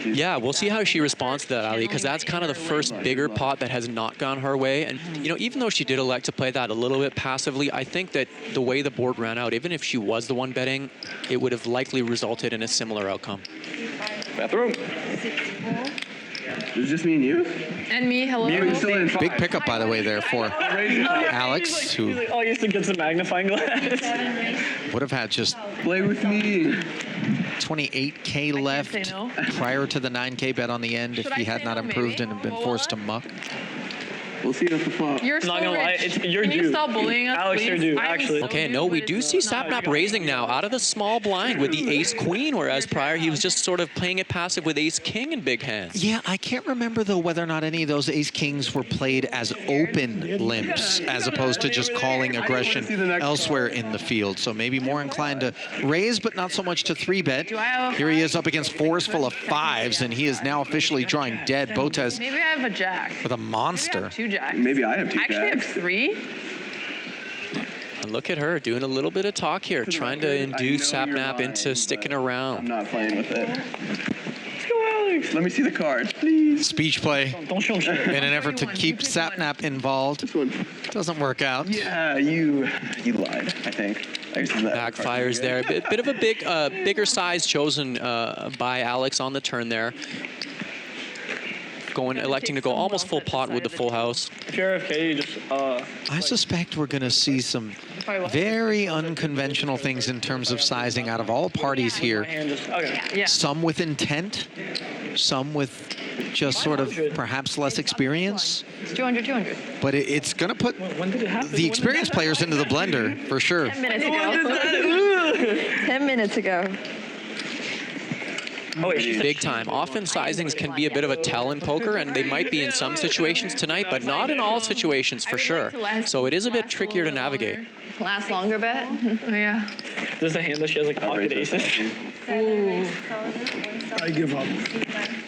Yeah, we'll see how she responds to that, Ali, because that's kind of the first bigger pot that has not gone her way. And, you know, even though she did elect to play that a little bit passively, I think that the way the board ran out, even if she was the one betting, it would have likely resulted in a similar outcome. Bathroom. It's just me and you? And me, hello. Big pickup, by the way, there for Alex, who Oh, I used to get some magnifying glass. would have had just Play with me. 28K left prior to the 9K bet on the end if he had not improved and been forced to muck. We'll see at the flop. You're Not gonna lie, you're Can due. you stop bullying us, Alex, please? you're due, I'm actually. so Okay, due, no, we but do it's see just not Sapnap raising now out of the small blind with the ace-queen, whereas prior he was just sort of playing it passive with ace-king in big hands. Yeah, I can't remember, though, whether or not any of those ace-kings were played as open limps as opposed to just calling aggression elsewhere in the field. So maybe more inclined to raise, but not so much to 3-bet. Here he is up against 4s full of 5s, and he is now officially drawing dead. Botez Maybe I have a jack. with a monster. 2 jacks. Maybe I have 2 I actually have 3. And look at her doing a little bit of talk here, trying to induce Sapnap into sticking I'm around. not playing with it. Let's go, Alex. Let me see the cards, please. Speech play Don't show shit. in an effort to keep Sapnap involved. This one. Doesn't work out. Yeah, you lied, I think. Backfires there. A bit of a bigger size chosen by Alex on the turn there. Electing to go almost full pot with the full house. If you're AFK, you just, I suspect we're going to see some very unconventional things in terms of sizing out of all parties here. okay. Some with intent, some with just sort of perhaps less experience. It's 200, 200. But it's going to put the experienced players into the blender for sure. 10 minutes ago. 10 minutes ago. Oh, wait, Big time. Often sizings can be a bit of a tell in poker, and they might be in some situations tonight, but not in all situations for sure. So it is a bit trickier to navigate. Last longer bet. Yeah. There's a hand that she has like pocket aces. Ooh. I give up.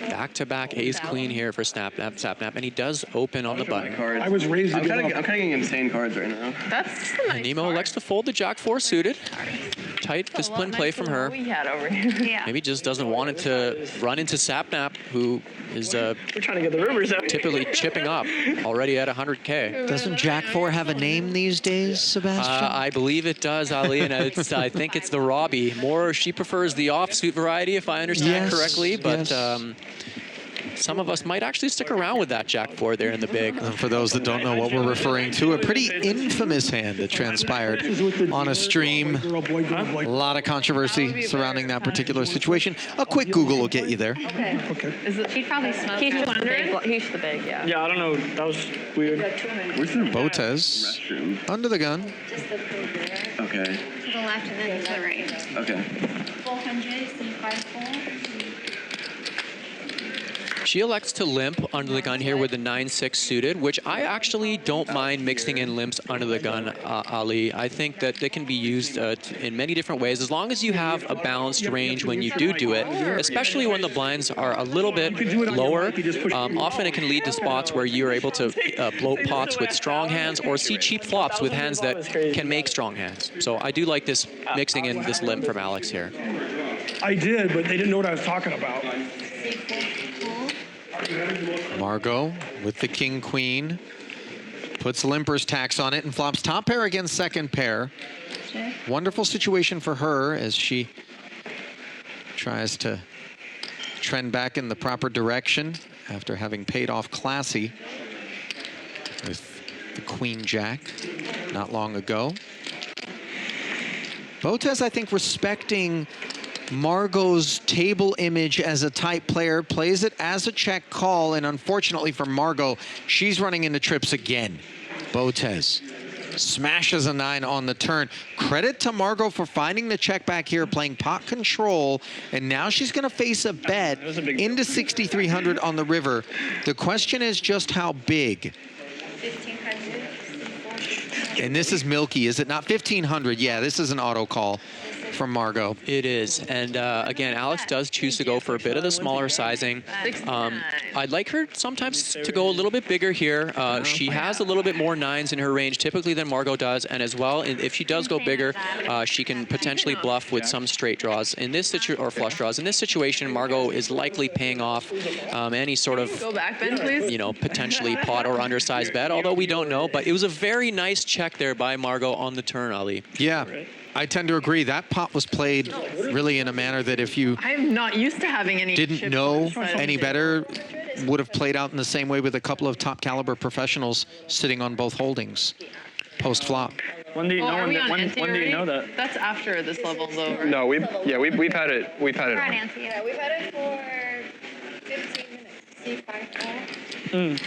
Back-to-back ace-queen here for Sapnap, and he does open on the button. I was raised to I'm give kind up. of getting insane cards right now. That's a nice Nemo card. elects to fold the Jack-4 suited. Tight, That's a lot disciplined play nicer from than her. what we had over here. Yeah. Maybe just doesn't want it to run into Sapnap, who is We're trying to get the rivers out. typically chipping up, already at 100K. Doesn't Jack 4 have a name these days, Sebastian? I believe it does, Ali, and I think it's the Robbie. She prefers the offsuit variety, if I understand correctly, but yes. some of us might actually stick around with that Jack 4 there in the big. And for those that don't know what we're referring to, a pretty infamous hand that transpired on a stream. A lot of controversy surrounding that particular situation. A quick Google will get you there. Okay. Is it, She'd probably smoke. he's the big, yeah. Yeah, I don't know. That was weird. Botez under the gun. Okay. To the left and then to the right. Okay. 400, C54. She elects to limp under the gun here with the 9-6 suited, which I actually don't mind mixing in limps under the gun, Ali. I think that they can be used in many different ways, as long as you have a balanced range when you do it, especially when the blinds are a little bit lower. Often it can lead to spots where you're able to bloat pots with strong hands or see cheap flops with hands that can make strong hands. So I do like this mixing in this limp from Alex here. I did, but they didn't know what I was talking about. Margo with the king queen puts limper's tax on it and flops top pair against second pair. Wonderful situation for her as she tries to trend back in the proper direction after having paid off classy with the queen jack not long ago. Botez, I think, respecting Margo's table image as a type player, plays it as a check call, and unfortunately for Margo, she's running into trips again. Botez smashes a 9 on the turn. Credit to Margo for finding the check back here, playing pot control, and now she's going to face a bet into 6,300 on the river. The question is just how big. 1500. And this is milky, is it not? 1,500, yeah, this is an auto call from Margo. It is, and again, Alex does choose to go for a bit of the smaller sizing. I'd like her sometimes to go a little bit bigger here. She has a little bit more 9s in her range typically than Margo does, and as well, if she does go bigger, she can potentially bluff with some straight draws in this or flush draws. In this situation, Margo is likely paying off any sort of, Go back, Ben, please. you know, potentially pot or undersized bet, although we don't know. But it was a very nice check there by Margo on the turn, Ali. Yeah. I tend to agree. That pot was played really in a manner that if you I'm not used to having any didn't know any better, would have played out in the same way with a couple of top caliber professionals sitting on both holdings post flop. When do you know? When do you know that? That's after this level, though. Right? No, we've had it. We've had it. We're on On. ante. Yeah, we've had it for 15 minutes. C54.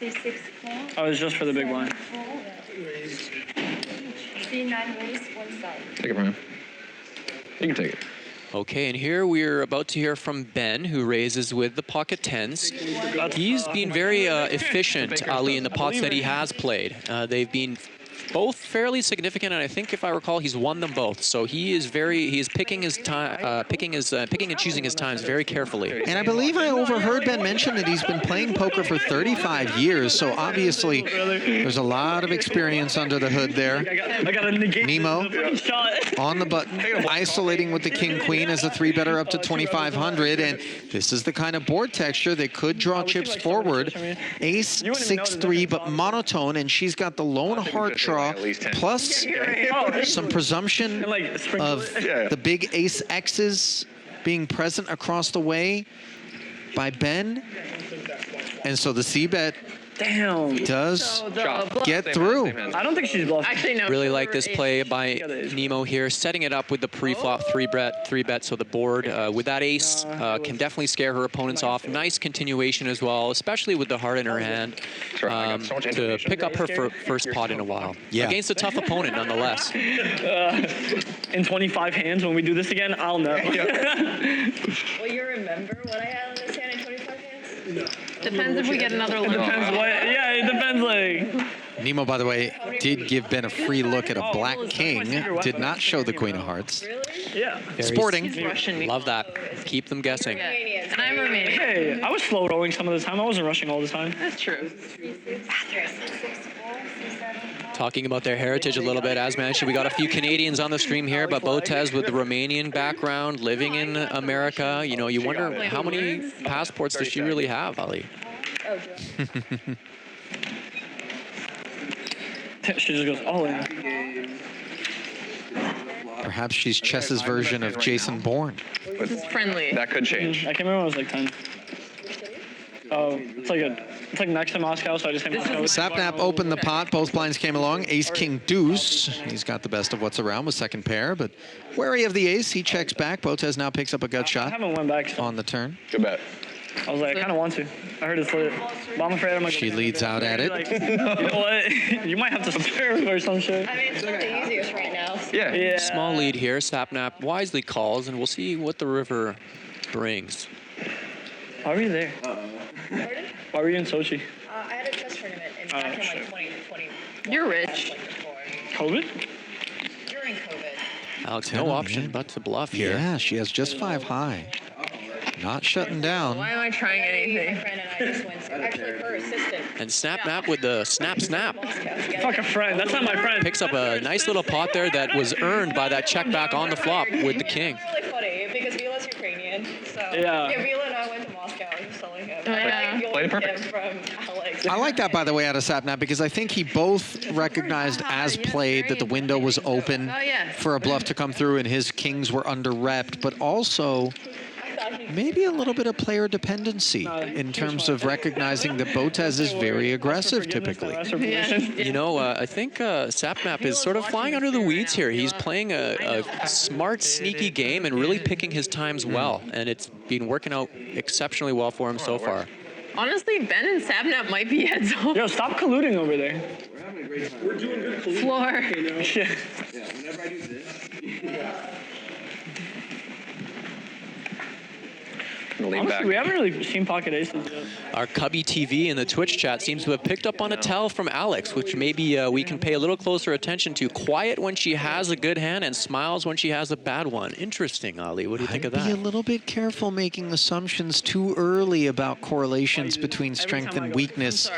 C64. Oh, it's just for the big blind. C9 raise, one side. Take it from him. You can take it. Okay, and here we're about to hear from Ben, who raises with the pocket 10s. He's been very efficient, Ali, in the pots that he has played. They've been both fairly significant, and I think, if I recall, he's won them both. So he is picking his time, picking and choosing his times very carefully. And I believe I overheard Ben mention that he's been playing poker for 35 years. So obviously, there's a lot of experience under the hood there. I got to negate Nemo the shot. on the button, isolating with the king-queen as a 3-better up to 2,500. And this is the kind of board texture that could draw chips forward. Ace 6-3, but monotone, and she's got the lone heart draw, plus some presumption of the big ace X's being present across the way by Ben. And so the C-bet does get through. I don't think she's bluffing. Actually, no. Really like this play by Nemo here, setting it up with the pre-flop 3-bet, so the board with that ace can definitely scare her opponents off. Nice continuation as well, especially with the heart in her hand, to pick up her first pot in a while. Yeah. Against a tough opponent, nonetheless. In 25 hands, when we do this again, I'll know. Will you remember what I had on this hand in 25 hands? No. Depends if we get another limit. Yeah, it depends, like. Nemo, by the way, did give Ben a free look at a black king. Did not show the queen of hearts. Yeah. Sporting. Love that. Keep them guessing. And I'm Romanian. Hey, I was slow rolling some of the time. I wasn't rushing all the time. That's true. Talking about their heritage a little bit, as mentioned, we got a few Canadians on the stream here, but Botez with the Romanian background, living in America. You know, you wonder how many passports does she really have, Ali? She just goes all in. Perhaps she's Chess's version of Jason Bourne. This is friendly. That could change. I can't remember when I was like 10. It's like next to Moscow, so I just came to Moscow. Sapnap opened the pot. Both blinds came along. Ace, king, deuce. He's got the best of what's around with second pair, but wary of the ace. He checks back. Botez now picks up a gut shot. I haven't went back on the turn. Good bet. I was like, I kind of want to. I heard it's lit. But I'm afraid I'm like. She leads out at it. Like, you know what? You might have to spare or some shit. I mean, it's not the easiest right now. Yeah. Small lead here. Sapnap wisely calls, and we'll see what the river brings. Why were you there? Why were you in Sochi? I had a chess tournament back in like 2020. You're rich. COVID? During COVID. Alex, no option but to bluff here. Yeah, she has just 5 high. Not shutting down. Why am I trying anything? My friend and I just went. Actually, her assistant. And Sapnap with the snap. Fuck a friend. That's not my friend. Picks up a nice little pot there that was earned by that check back on the flop with the king. It's really funny because Vila's Ukrainian. So Yeah. Vila and I went to Moscow. I was telling him. Yeah. Played it perfect. From Alex. I like that, by the way, out of Sapnap, because I think he both recognized as played that the window was open for a bluff to come through and his kings were under-repped, but also maybe a little bit of player dependency in terms of recognizing that Botez is very aggressive typically. You know, I think Sapnap is sort of flying under the weeds here. He's playing a smart, sneaky game and really picking his times well, and it's been working out exceptionally well for him so far. Honestly, Ben and Sapnap might be heads off. Yo, stop colluding over there. We're doing good collusion. Floor. Shit. Yeah, whenever I do this. Honestly, we haven't really seen pocket aces yet. Our Cubby TV in the Twitch chat seems to have picked up on a tell from Alex, which maybe we can pay a little closer attention to. Quiet when she has a good hand and smiles when she has a bad one. Interesting, Ali. What do you think of that? Be a little bit careful making assumptions too early about correlations between strength and weakness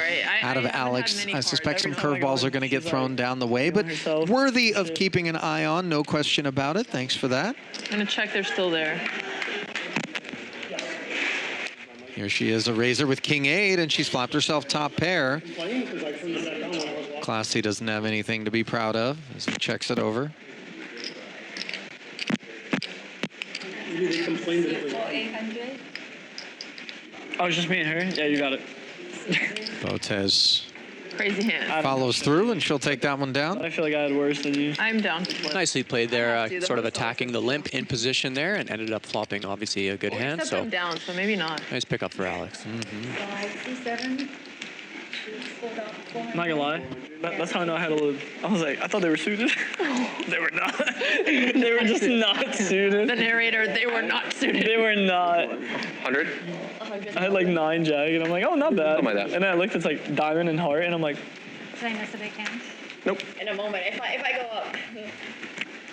out of Alex. I suspect some curveballs are going to get thrown down the way, but worthy of keeping an eye on, no question about it. Thanks for that. I'm going to check they're still there. Here she is, a raiser with king 8, and she's flopped herself top pair. Classy doesn't have anything to be proud of as he checks it over. Oh, it's just me and her? Yeah, you got it. Botez Crazy hand. follows through, and she'll take that one down. I feel like I had worse than you. I'm down. Nicely played there, sort of attacking the limp in position there, and ended up flopping, obviously, a good hand. Except So I'm down, so maybe not. nice pickup for Alex. I'm not gonna lie. That's how I know I had to live. I was like, I thought they were suited. They were not. They were just not suited. The narrator, they were not suited. They were not. 100? I had like 9 jack, and I'm like, oh, not bad. Something like that. And then I looked, it's like diamond and heart, and I'm like, Did I miss a big hand? Nope. In a moment, if I go up.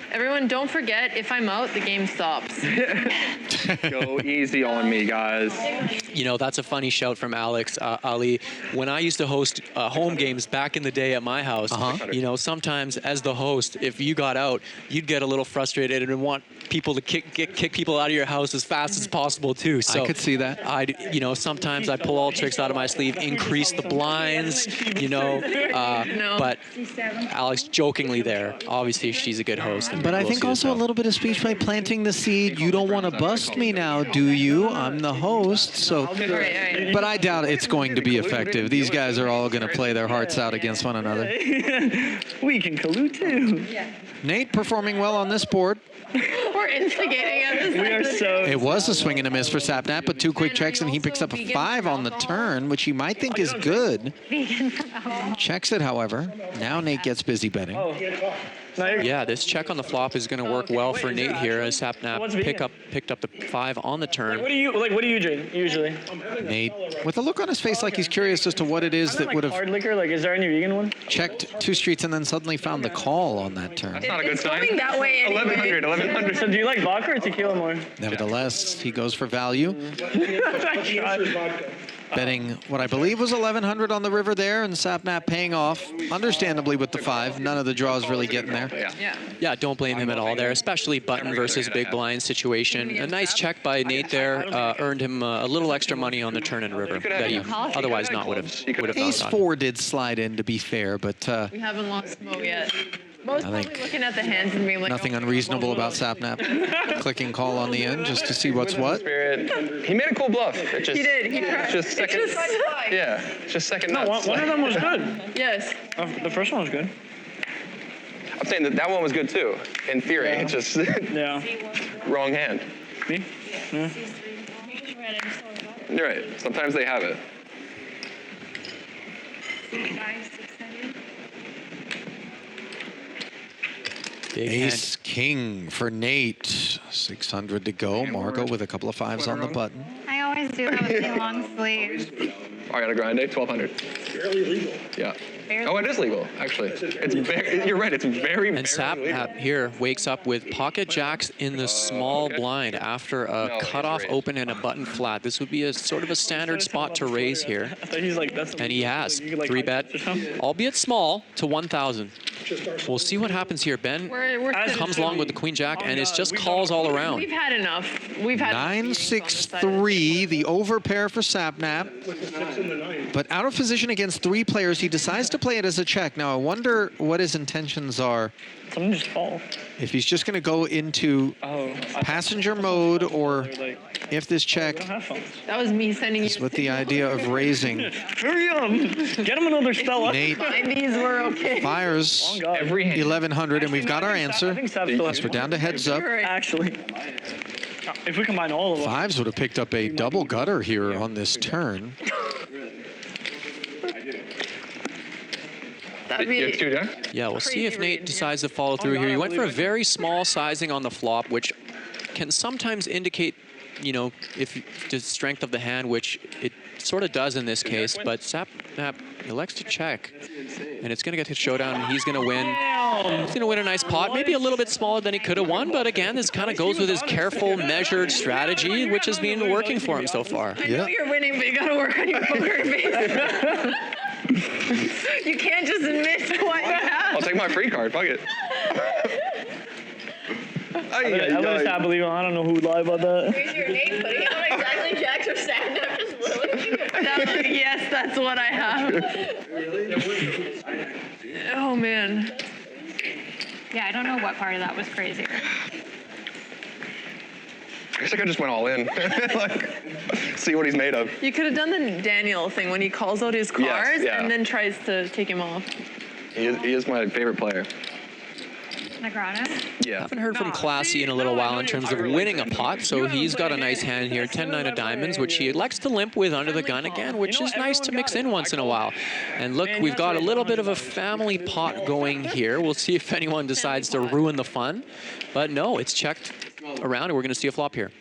Everyone, don't forget, if I'm out, the game stops. Go easy on me, guys. You know, that's a funny shout from Alex, Ali. When I used to host home games back in the day at my house, you know, sometimes as the host, if you got out, you'd get a little frustrated and want people to kick people out of your house as fast as possible too. So I could see that. You know, sometimes I pull all tricks out of my sleeve, increase the blinds, you know, but Alex jokingly there. Obviously, she's a good host. But I think also a little bit of speech by planting the seed. You don't want to bust me now, do you? I'm the host, so. But I doubt it's going to be effective. These guys are all going to play their hearts out against one another. we can collude too. Nate performing well on this board. We're instigating at this. We are so. It was a swing and a miss for Sapnap, but 2 quick checks, and he picks up a 5 on the turn, which he might think is good. Checks it, however. Now Nate gets busy betting. Yeah, this check on the flop is going to work well for Nate here as Sapnap picked up the 5 on the turn. What do you drink usually? Nate, with a look on his face like he's curious as to what it is that would have hard liquor. Like, is there any vegan one? checked 2 streets and then suddenly found the call on that turn. That's not a good sign. Going that way anyway. 1100. So do you like vodka or tequila more? Nevertheless, he goes for value. Betting what I believe was 1100 on the river there, and Sapnap paying off, understandably with the 5. None of the draws really getting there. Yeah, don't blame him at all there, especially button versus big blind situation. A nice check by Nate there earned him a little extra money on the turn and river that he otherwise not would have Ace 4 did slide in, to be fair, but We haven't lost smoke yet. Most I probably think looking at the hands and being like, nothing oh, unreasonable about Sapnap. Clicking call on the end just to see what's what. Spirit. He made a cool bluff. It just, He did. He tried. Just second. Yeah, just second. No, nuts. one of them was good. Yes. The first one was good. I'm saying that one was good too. In theory, it's just Yeah. wrong hand. Me? Yeah. You're right. Sometimes they have it. 5, 6, 7. Big Ace hand. king for Nate. 600 to go. Margo with a couple of 5s on the button. I always do have a few long sleeves. Ariana Grande, 1200. Barely legal. Yeah. Barely. Oh, it is legal, actually. It's very, you're right, it's very, And Sapnap here wakes up with pocket jacks in the small blind after a cutoff open and a button flat. This would be a sort of a standard spot to raise here. I thought he's like, that's And he has you could, like, 3-bet, albeit small, to 1,000. We'll see what happens here. Ben We're comes along with the queen jack, and it's just calls all around. We've had enough. We've had 9-6-3, the overpair for Sapnap. But out of position against 3 players, he decides to play it as a check. Now, I wonder what his intentions are. Something just fall. If he's just going to go into passenger mode, or if this check That was me sending you. is with the idea of raising. Hurry up! Get him another Stella. Nate These were okay. fires every hand. 1,100, and we've got our answer. I think Sap still has We're down to heads up. Actually, if we combine all of them. 5s would have picked up a double gutter here on this turn. That'd You have be. 2 jack? Yeah, we'll see if Nate decides to follow through here. He went for a very small sizing on the flop, which can sometimes indicate, you know, if the strength of the hand, which it sort of does in this case. But Sapnap elects to check, and it's going to get to showdown, and he's going to win. He's going to win a nice pot, maybe a little bit smaller than he could have won. But again, this kind of goes with his careful, measured strategy, which has been working for him so far. I know you're winning, but you gotta work on your poker face. You can't just miss what you have. I'll take my free card, fuck it. I really stop believing. I don't know who would lie about that. Here's your name, putting it on exactly Jack's or Sapnap, just literally. Yes, that's what I have. Oh man. Yeah, I don't know what part of that was crazy. I guess I could just went all in. Like, see what he's made of. You could have done the Daniel thing when he calls out his cards yeah. and then tries to take him off. He is my favorite player. Negrano? Yeah. Haven't heard from Classy in a little while in terms of winning a pot, so he's got a nice hand here, 10-9 of diamonds, which he elects to limp with under the gun again, which is nice to mix in once in a while. And look, we've got a little bit of a family pot going here. We'll see if anyone decides to ruin the fun. But no, it's checked around, and we're going to see a flop here.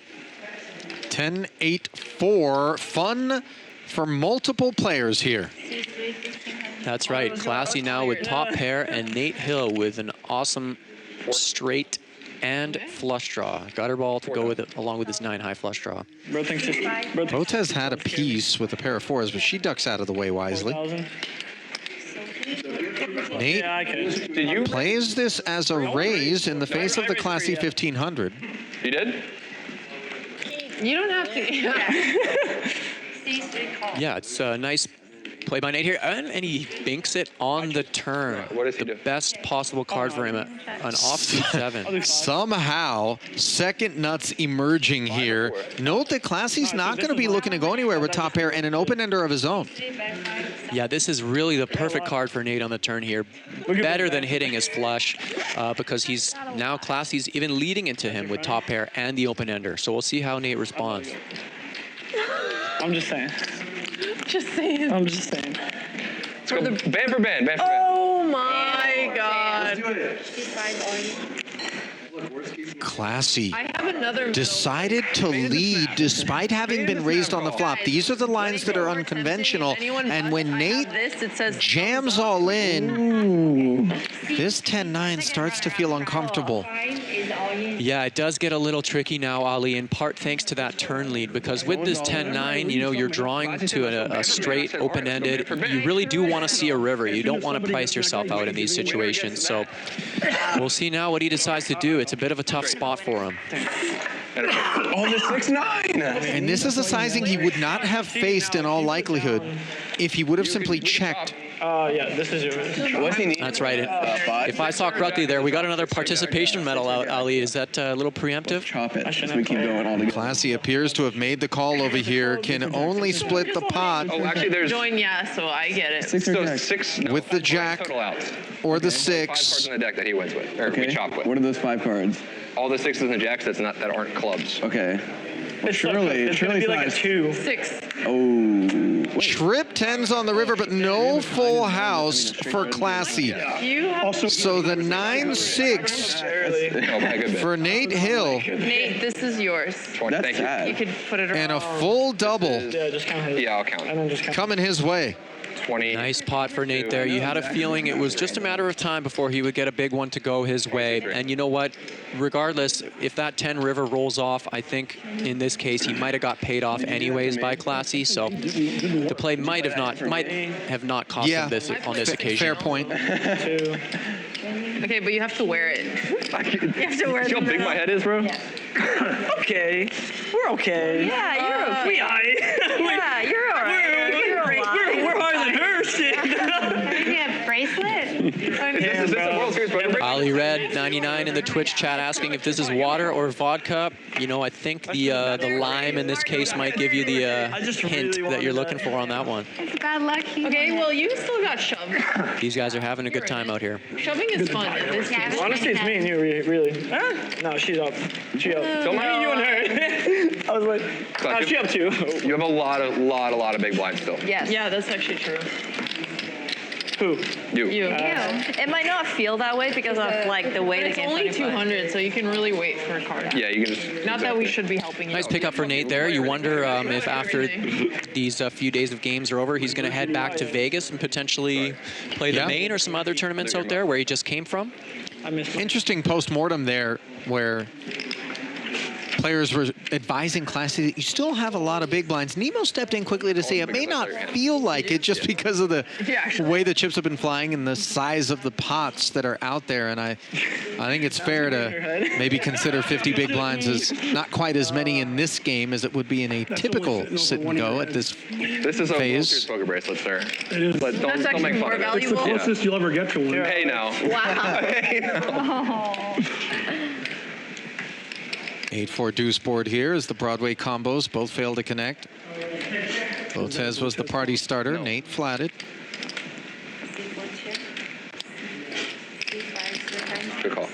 10-8-4, fun for multiple players here. That's right, Classy now with top pair, and Nate Hill with an awesome straight and flush draw. Gutter ball to go with it, along with his 9-high flush draw. Botez had a piece with a pair of 4s, but she ducks out of the way wisely. Nate plays this as a raise in the face of the Classy 1500. You did? You don't have to. Yeah, it's a nice play by Nate here, and he binks it on the turn. What does he the do? best possible card for him, an offsuit 7. Somehow, second nuts emerging here. Note that Classy's not going to be looking to go anywhere with top pair and an open ender of his own. Yeah, this is really the perfect card for Nate on the turn here. Better than hitting his flush, because he's now Classy's even leading into him with top pair and the open ender. So we'll see how Nate responds. I'm just saying. Just saying. I'm just saying. Let's go band for band, band for band. Oh my God. Classy I have another. decided to lead despite having been raised on the flop. These are the lines that are unconventional, and when Nate jams all in, this 10-9 starts to feel uncomfortable. Yeah, it does get a little tricky now, Ali, in part thanks to that turn lead, because with this 10-9, you know, you're drawing to a straight open-ended. You really do want to see a river. You don't want to price yourself out in these situations. So we'll see now what he decides to do. It's a bit of a tough spot for him. Oh, the 6-9! And this is a sizing he would not have faced in all likelihood if he would have simply checked Yeah, this is yours. What's he need? That's right. If I saw correctly there, we got another participation medal out, Ali. Is that a little preemptive? Chop it. So we keep going all together. Classy appears to have made the call over here. Can only split the pot. Oh, actually, there's Join, yeah, so I get it. so 6 no, with the 5 jack total outs. or the 5 cards 6. in the deck that he wins with, or we Okay. chop with. What are those 5 cards? All the 6s and the jacks that aren't clubs. Okay. It's Surely gonna be it's like a not. 2. 6. Oh. Wait. Trip 10s on the river, but no full house for Classy. You have So the 9-6 Oh, by a good bit. for Nate Hill Nate, this is yours. That's Thank you. sad. You could put it and a around. full double Yeah, just count his. Yeah, I'll count. And then just count. coming his way. 20. Nice pot for Nate there. You had a feeling it was just a matter of time before he would get a big one to go his way. And you know what? Regardless, if that 10 river rolls off, I think in this case he might have got paid off anyways by Classy. So the play might have not cost him this on this occasion. Fair point. 2. Okay, but you have to wear it. You have to wear it. See how big my head is, bro? Okay. We're okay. Yeah, you're okay. We aight. Yeah, you're all right. You're alive. We're higher than her, shit. Maybe a bracelet? Is this the World Series voting? Ali Red 99 in the Twitch chat asking if this is water or vodka. You know, I think the lime in this case might give you the hint that you're looking for on that one. It's got lucky. Okay, well, you still got shoved. These guys are having a good time out here. Shoving is fun. This Yeah, game. Honestly, it's me and you, really. No, she's up. She up. Don't I mean, you and her. I was like, no, she up too. You have a lot of big blinds still. Yes. Yeah, that's actually true. Who? You. It might not feel that way because of like the way the It's game. only 200, so you can really wait for a card. Yeah, you can just. Not that we should be helping you. Nice pickup for Nate there. You wonder if after these few days of games are over, he's going to head back to Vegas and potentially play the main or some other tournaments out there where he just came from. Interesting post-mortem there where players were advising Classy that you still have a lot of big blinds. Nemo stepped in quickly to say it may not feel like it just because of the way the chips have been flying and the size of the pots that are out there. And I think it's fair to maybe consider 50 big blinds as not quite as many in this game as it would be in a typical sit and go at this This is a World Series poker bracelet, sir. It is. But don't That's make actually fun more of it. It's the valuable. closest you'll ever get to one. Hey now. Wow. Hey now. 8-4 deuce board here as the Broadway combos both fail to connect. Botez was the party starter. Nate flatted. Good call.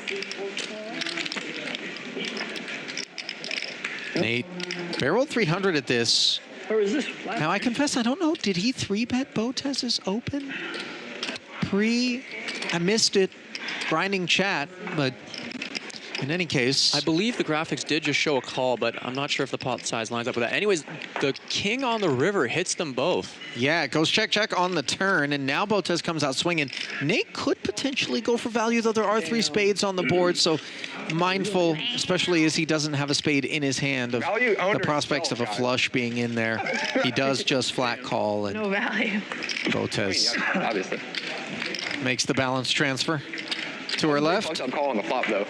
Nate barreled 300 at this. Where is this? Now, I confess, I don't know. Did he 3-bet Botez's open? I missed it. Grinding chat, but in any case. I believe the graphics did just show a call, but I'm not sure if the pot size lines up with that. Anyways, the king on the river hits them both. Yeah, it goes check on the turn, and now Botez comes out swinging. Nate could potentially go for value, though there are 3 spades on the board, so mindful, especially as he doesn't have a spade in his hand, of the prospects of a flush being in there. He does just flat call, and No value. Botez Obviously. makes the balance transfer to her left. I'm calling the flop, though.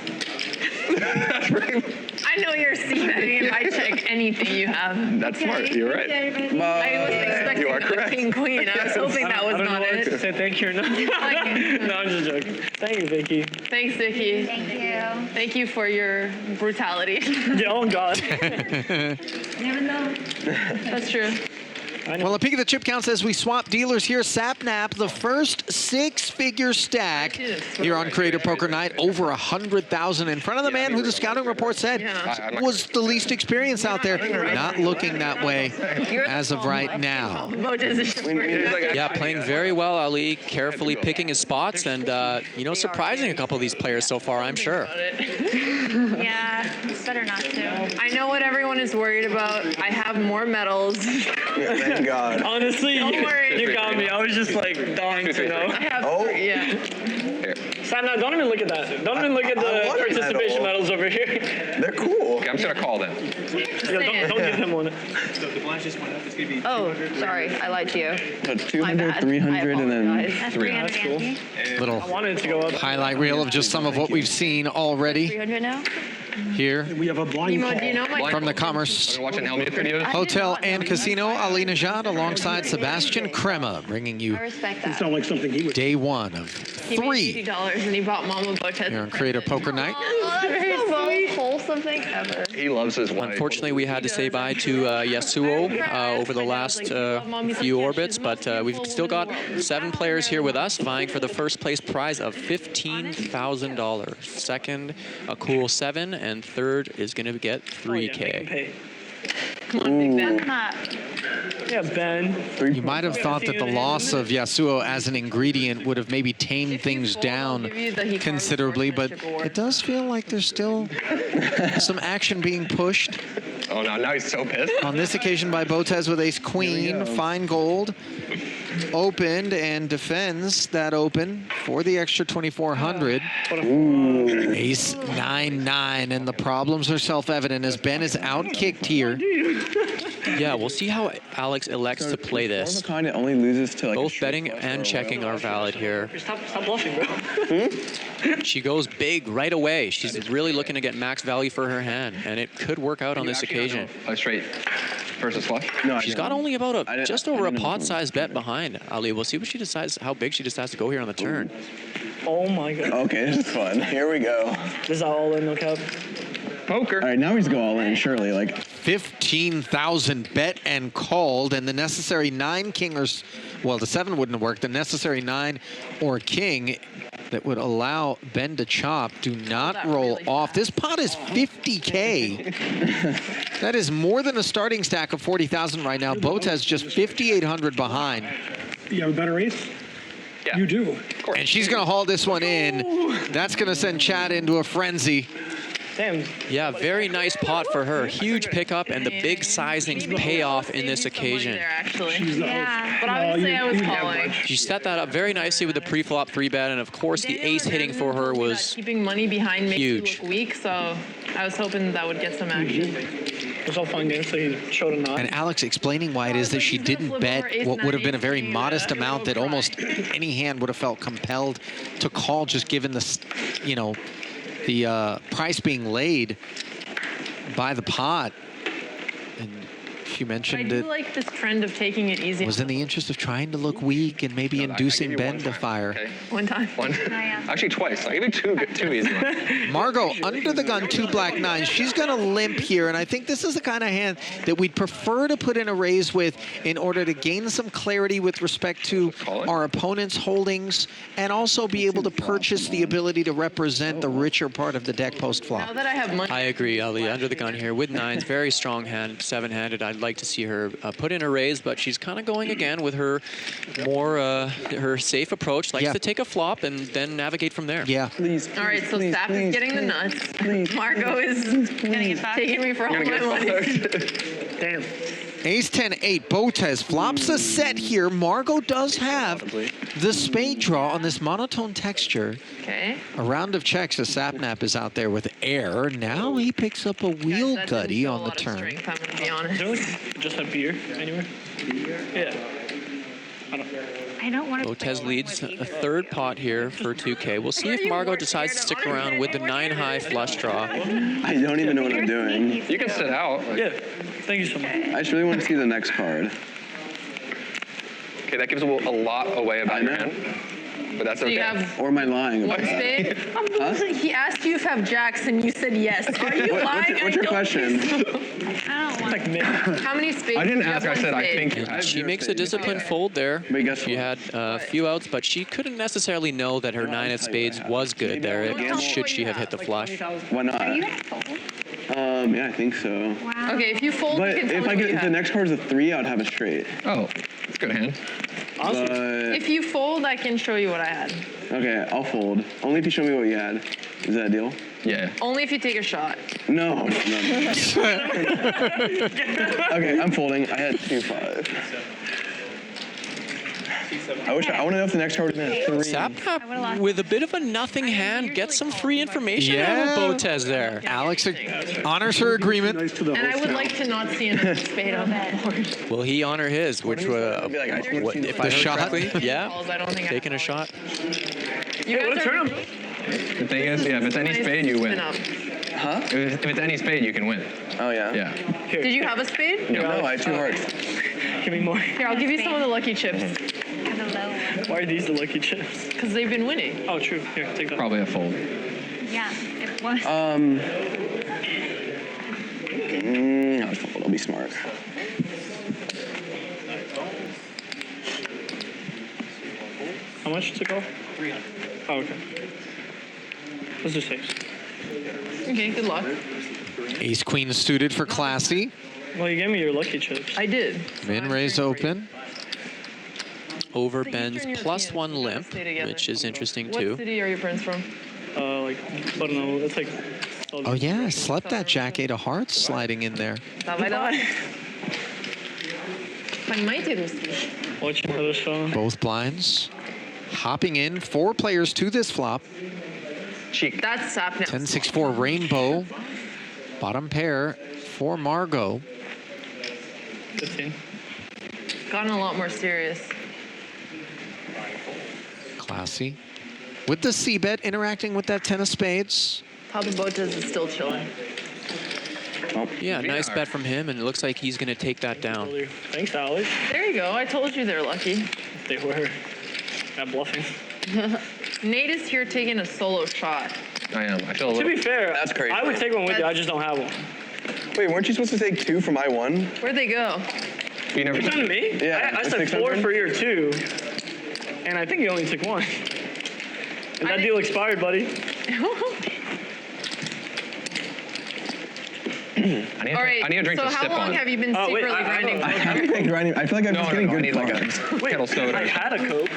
I know you're c-betting if I check anything you have. That's smart. You're right. I was expecting You are a correct. king queen. I was hoping that was I don't not know what to it. say thank you or not. No, I'm just joking. Thank you, Vicky. Thanks, Vicky. Thank you. Thank you for your brutality. Yeah, oh God. Never know. That's true. Well, a peek at the chip counts as we swap dealers here. Sapnap, the first 6-figure stack here on Creator Poker Night, over 100,000 in front of the man who the scouting report said was the least experienced out there. Not looking that way as of right now. Yeah, playing very well, Ali, carefully picking his spots and, you know, surprising a couple of these players so far, I'm sure. Yeah, it's better not to. I know what everyone is worried about. I have more medals. Thank God. Honestly, you got me. I was just like dying to know. I have Sam, now don't even look at that. Don't even look at the participation medals over here. They're cool. Okay, I'm just going to call them. Yeah, don't give him one. Oh, sorry. I lied to you. So 200, 300, and then 300. That's cool. Little I wanted to go up. highlight reel of just some of what we've seen already. 300 now? here We have a blind Emo, call. do you know my from the Commerce Watching Helmet videos. Hotel and Casino. Ali Najad alongside Sebastian Crema, bringing you I respect It that. sounds like something he would. day one of He made three $80 and he bought Mama Botez. here on Creator Poker Night. Oh, that's the most wholesome thing ever. He loves his wife. Unfortunately, we had to say bye to Yasuo over the last few orbits, but we've still got 7 players here with us vying for the first place prize of $15,000. Second, a cool 7, and third is going to get 3K. Come on, Big Ben. Yeah, Ben. You might have thought that the loss of Yasuo as an ingredient would have maybe tamed things down considerably, but it does feel like there's still some action being pushed. Oh no, now he's so pissed. On this occasion by Botez with ace queen, Finegold opened and defends that open for the extra 2,400. Ace 9-9, and the problems are self-evident as Ben is outkicked here. Yeah, we'll see how Alex elects to play this. Kind of only loses to like Both betting and checking are valid here. Stop bluffing, bro. She goes big right away. She's really looking to get max value for her hand, and it could work out on this occasion. Play straight versus flush. No, She's got only about just over a pot-sized bet behind Ali. We'll see what she decides, how big she decides to go here on the turn. Oh my god. Okay, this is fun. Here we go. This is all in, no cap. Poker. All right, now he's go all in, surely. Like 15,000 bet and called, and the necessary 9 king or, well, the 7 wouldn't have worked. The necessary 9 or king that would allow Ben to chop do not roll off. This pot is 50K. That is more than a starting stack of 40,000 right now. Botez just 5,800 behind. You have a better ace? Yeah. You do. And she's going to haul this one in. That's going to send Chad into a frenzy. Damn. Yeah, very nice pot for her. Huge pickup, and the big sizings pay off in this occasion. Yeah. But obviously I was calling. She set that up very nicely with the pre-flop 3-bet, and of course the ace hitting for her was keeping money behind makes you huge. look weak, so I was hoping that would get some action. It was all fun games, so he showed a nod. And Alex explaining why it is that she didn't bet what would have been a very modest amount that almost any hand would have felt compelled to call, just given the, you know, the price being laid by the pot. And she mentioned I it do like this trend of taking it easy. was in the interest of trying to look weak and maybe inducing Ben to fire. Okay. One time. One. Actually, twice. I gave you two easy ones. Margo under the gun, 2 black 9s. She's going to limp here, and I think this is the kind of hand that we'd prefer to put in a raise with in order to gain some clarity with respect to our opponent's holdings and also be able to purchase the ability to represent the richer part of the deck post-flop. Now that I have money. I agree, Ali. Under the gun here with 9s, very strong hand, 7-handed. I'd like to see her put in a raise, but she's kind of going again with her more her safe approach. Likes to take a flop and then navigate from there. Yeah. All right, so Sap is getting the nuts. Margo is taking me for all my money. Damn. Ace 10-8, Botez flops a set here. Margo does have the spade draw on this monotone texture. Okay. A round of checks as Sapnap is out there with air. Now he picks up a wheel gutty on the turn. I'm gonna be honest. Just a beer anywhere? Yeah. I don't want to. Botez leads a third pot here for 2K. We'll see if Margo decides to stick around with the 9-high flush draw. I don't even know what I'm doing. You can sit out. Yeah. Thank you so much. I just really want to see the next card. Okay, that gives a lot away about your hand. But that's So okay. you have Or am I lying about one that? spade? He asked you if you have jacks and you said yes. Are you lying? What's your question? I don't want to. How many spades? I didn't do you ask. have I said one I spade? think. She makes a disciplined fold there. But guess She had a few outs, but she couldn't necessarily know that her 9 of spades was good there, should she have hit the flush. Why not? Are you gonna fold? Yeah, I think so. Wow. Okay, if you fold, But you can tell if me I what you get the have. next card is a 3, I would have a straight. Oh, that's a good hand. But If you fold, I can show you what I had. okay, I'll fold. Only if you show me what you had. Is that a deal? Yeah. Only if you take a shot. No. Okay, I'm folding. I had 2-5. I want to know if the next card would have been a 3. Sapnap with a bit of a nothing hand, get some free information out of Botez there. Alex honors her agreement. Nice to the And I host would now. like to not see another spade on that board. Will he honor his, which if I heard shot? correctly, yeah, Calls, I don't think taking a shot. You guys are The thing is, yeah, if it's any spade, you win. Up. Huh? If it's any spade, you can win. Oh, yeah? Yeah. Here. Did you have a spade? No, I have 2 hearts. Give me more. Here, I'll give you some of the lucky chips. Why are these the lucky chips? Because they've been winning. Oh, true. Here, take that. Probably a fold. Yeah, it was. I'll fold. I'll be smart. How much to go? 300. Oh, okay. Let's do 6. Okay, good luck. Ace queen suited for classy. Well, you gave me your lucky chips. I did. Min raise open. Over Ben's +1 limp, which is interesting too. What city are your friends from? Like, I don't know. It's like. Oh yeah, I slept that Jack 8 of hearts sliding in there. Watch another show. Both blinds. Hopping in, 4 players to this flop. Cheek. That's sap now. 10-6-4 rainbow. Bottom pair for Margo. 15. Gotten a lot more serious. Classy. With the C-bet interacting with that 10 of spades. Papa Botez is still chilling. Yeah, nice bet from him, and it looks like he's going to take that down. Thanks, Alex. There you go. I told you they're lucky. They were. Not bluffing. Nate is here taking a solo shot. I am. I feel a To little. be fair, That's crazy. I would take one with you. I just don't have one. Wait, weren't you supposed to take 2 from I1? Where'd they go? You never. You're talking to me? Yeah, I said 4 600. for your 2. And I think you only took 1. And that deal expired, buddy. All right. I need a drink so to how sip long on. have you been secretly grinding? I haven't been grinding. I feel like I'm just getting I good need like like a kettle soda. I had a Coke.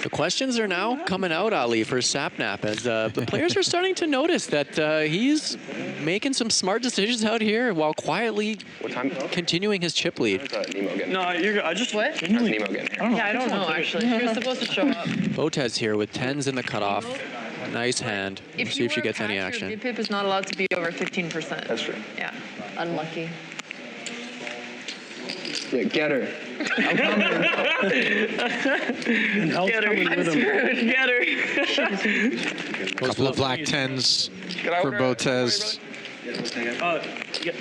The questions are now coming out, Ali, for Sapnap, as the players are starting to notice that he's making some smart decisions out here while quietly continuing his chip lead. Nemo getting No, you're good. I just. What? How's Nemo getting here? Yeah, I don't know, actually. She was supposed to show up. Botez here with 10s in the cutoff. Nice hand. Let's see if she gets any action. Your VPIP is not allowed to be over 15%. That's true. Yeah. Unlucky. Yeah, get her. Get her. I'm screwed. Get her. Couple of black 10s for Botez.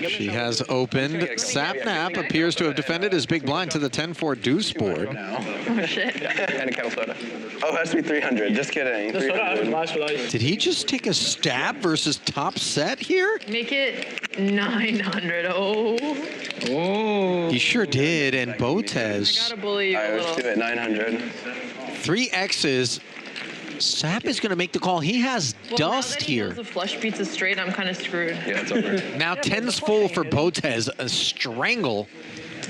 She has opened. Sapnap appears to have defended his big blind to the 10-4 deuce board. Oh, shit. And a kettle soda. Oh, it has to be 300. Just kidding. The soda has last without you. Did he just take a stab versus top set here? Make it 900. Oh. He sure did, and I Botez. gotta bully you All right, a let's do little. it. 900. 3 X's. Sap is going to make the call. He has dust here. Now that he knows the flush pizza straight, I'm kind of screwed. Yeah, it's over. Now 10's full for Botez. A strangle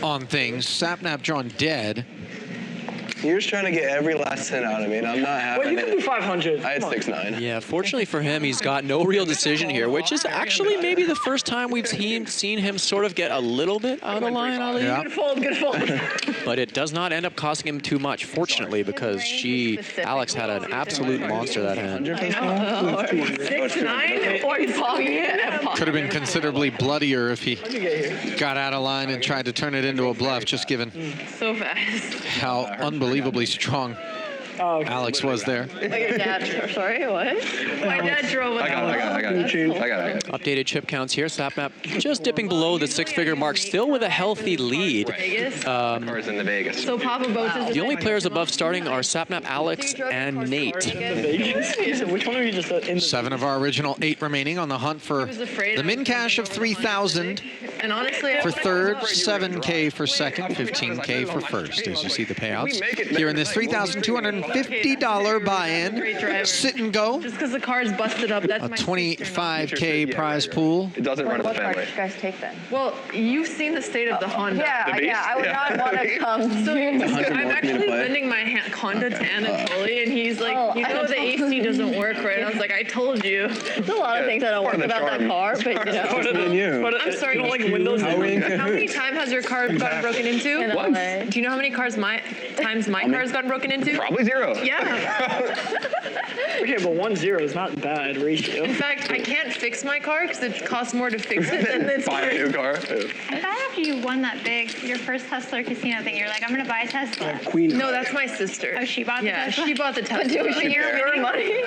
on things. Sapnap drawn dead. You're just trying to get every last cent out of me, and I'm not having Wait, you can do it. 500. I had Come on. 6-9. Yeah, fortunately for him, he's got no real decision here, which is actually maybe the first time we've seen him sort of get a little bit out of line, Ali. Yeah. Good fold, good fold. But it does not end up costing him too much, fortunately, because Alex had an absolute monster that hand. 6-9 or pocket. Could have been considerably bloodier if he got out of line and tried to turn it into a bluff, just given So fast. how unbelievably strong Alex was there. Like your dad. Sorry, what? My dad drove it. I got it. Updated chip counts here. Sapnap just dipping below the 6-figure mark, still with a healthy lead. Vegas. Cars in the Vegas. So Papa Botez. The only players above starting are Sapnap, Alex, and Nate. Vegas? Which one are you just in? 7 of our original 8 remaining on the hunt for the min cash of 3,000 And honestly, for third, 7K for second, 15K for first. As you see the payouts here in this $3,250 buy-in, sit and go. just because the car's busted up, that's A my 25K prize pool. It doesn't run in the What car family. did you guys take then? Well, you've seen the state of the Honda. Yeah, I would not want to come. So I'm actually play. lending my Honda to Anatoly, and he's like, Oh, you know, the AC doesn't work right. I was like, I told you. There's a lot of things I don't Part work of the about that charm. car, but you know. Just me and you. But I'm sorry, you don't like windows. How are we in How many cahoots? times has your car gotten broken into? In LA. Do you know how many times my car's gotten broken into? Probably 0. 1-0. Yeah. Okay, but 1-0 is not bad ratio. In fact, I can't fix my car because it costs more to fix it than it's Buy a new car. I thought after you won that big, your first Hustler Casino thing, you're like, I'm going to buy a Tesla. No, that's my sister. Oh, she bought the Tesla? she bought the Tesla. With your money.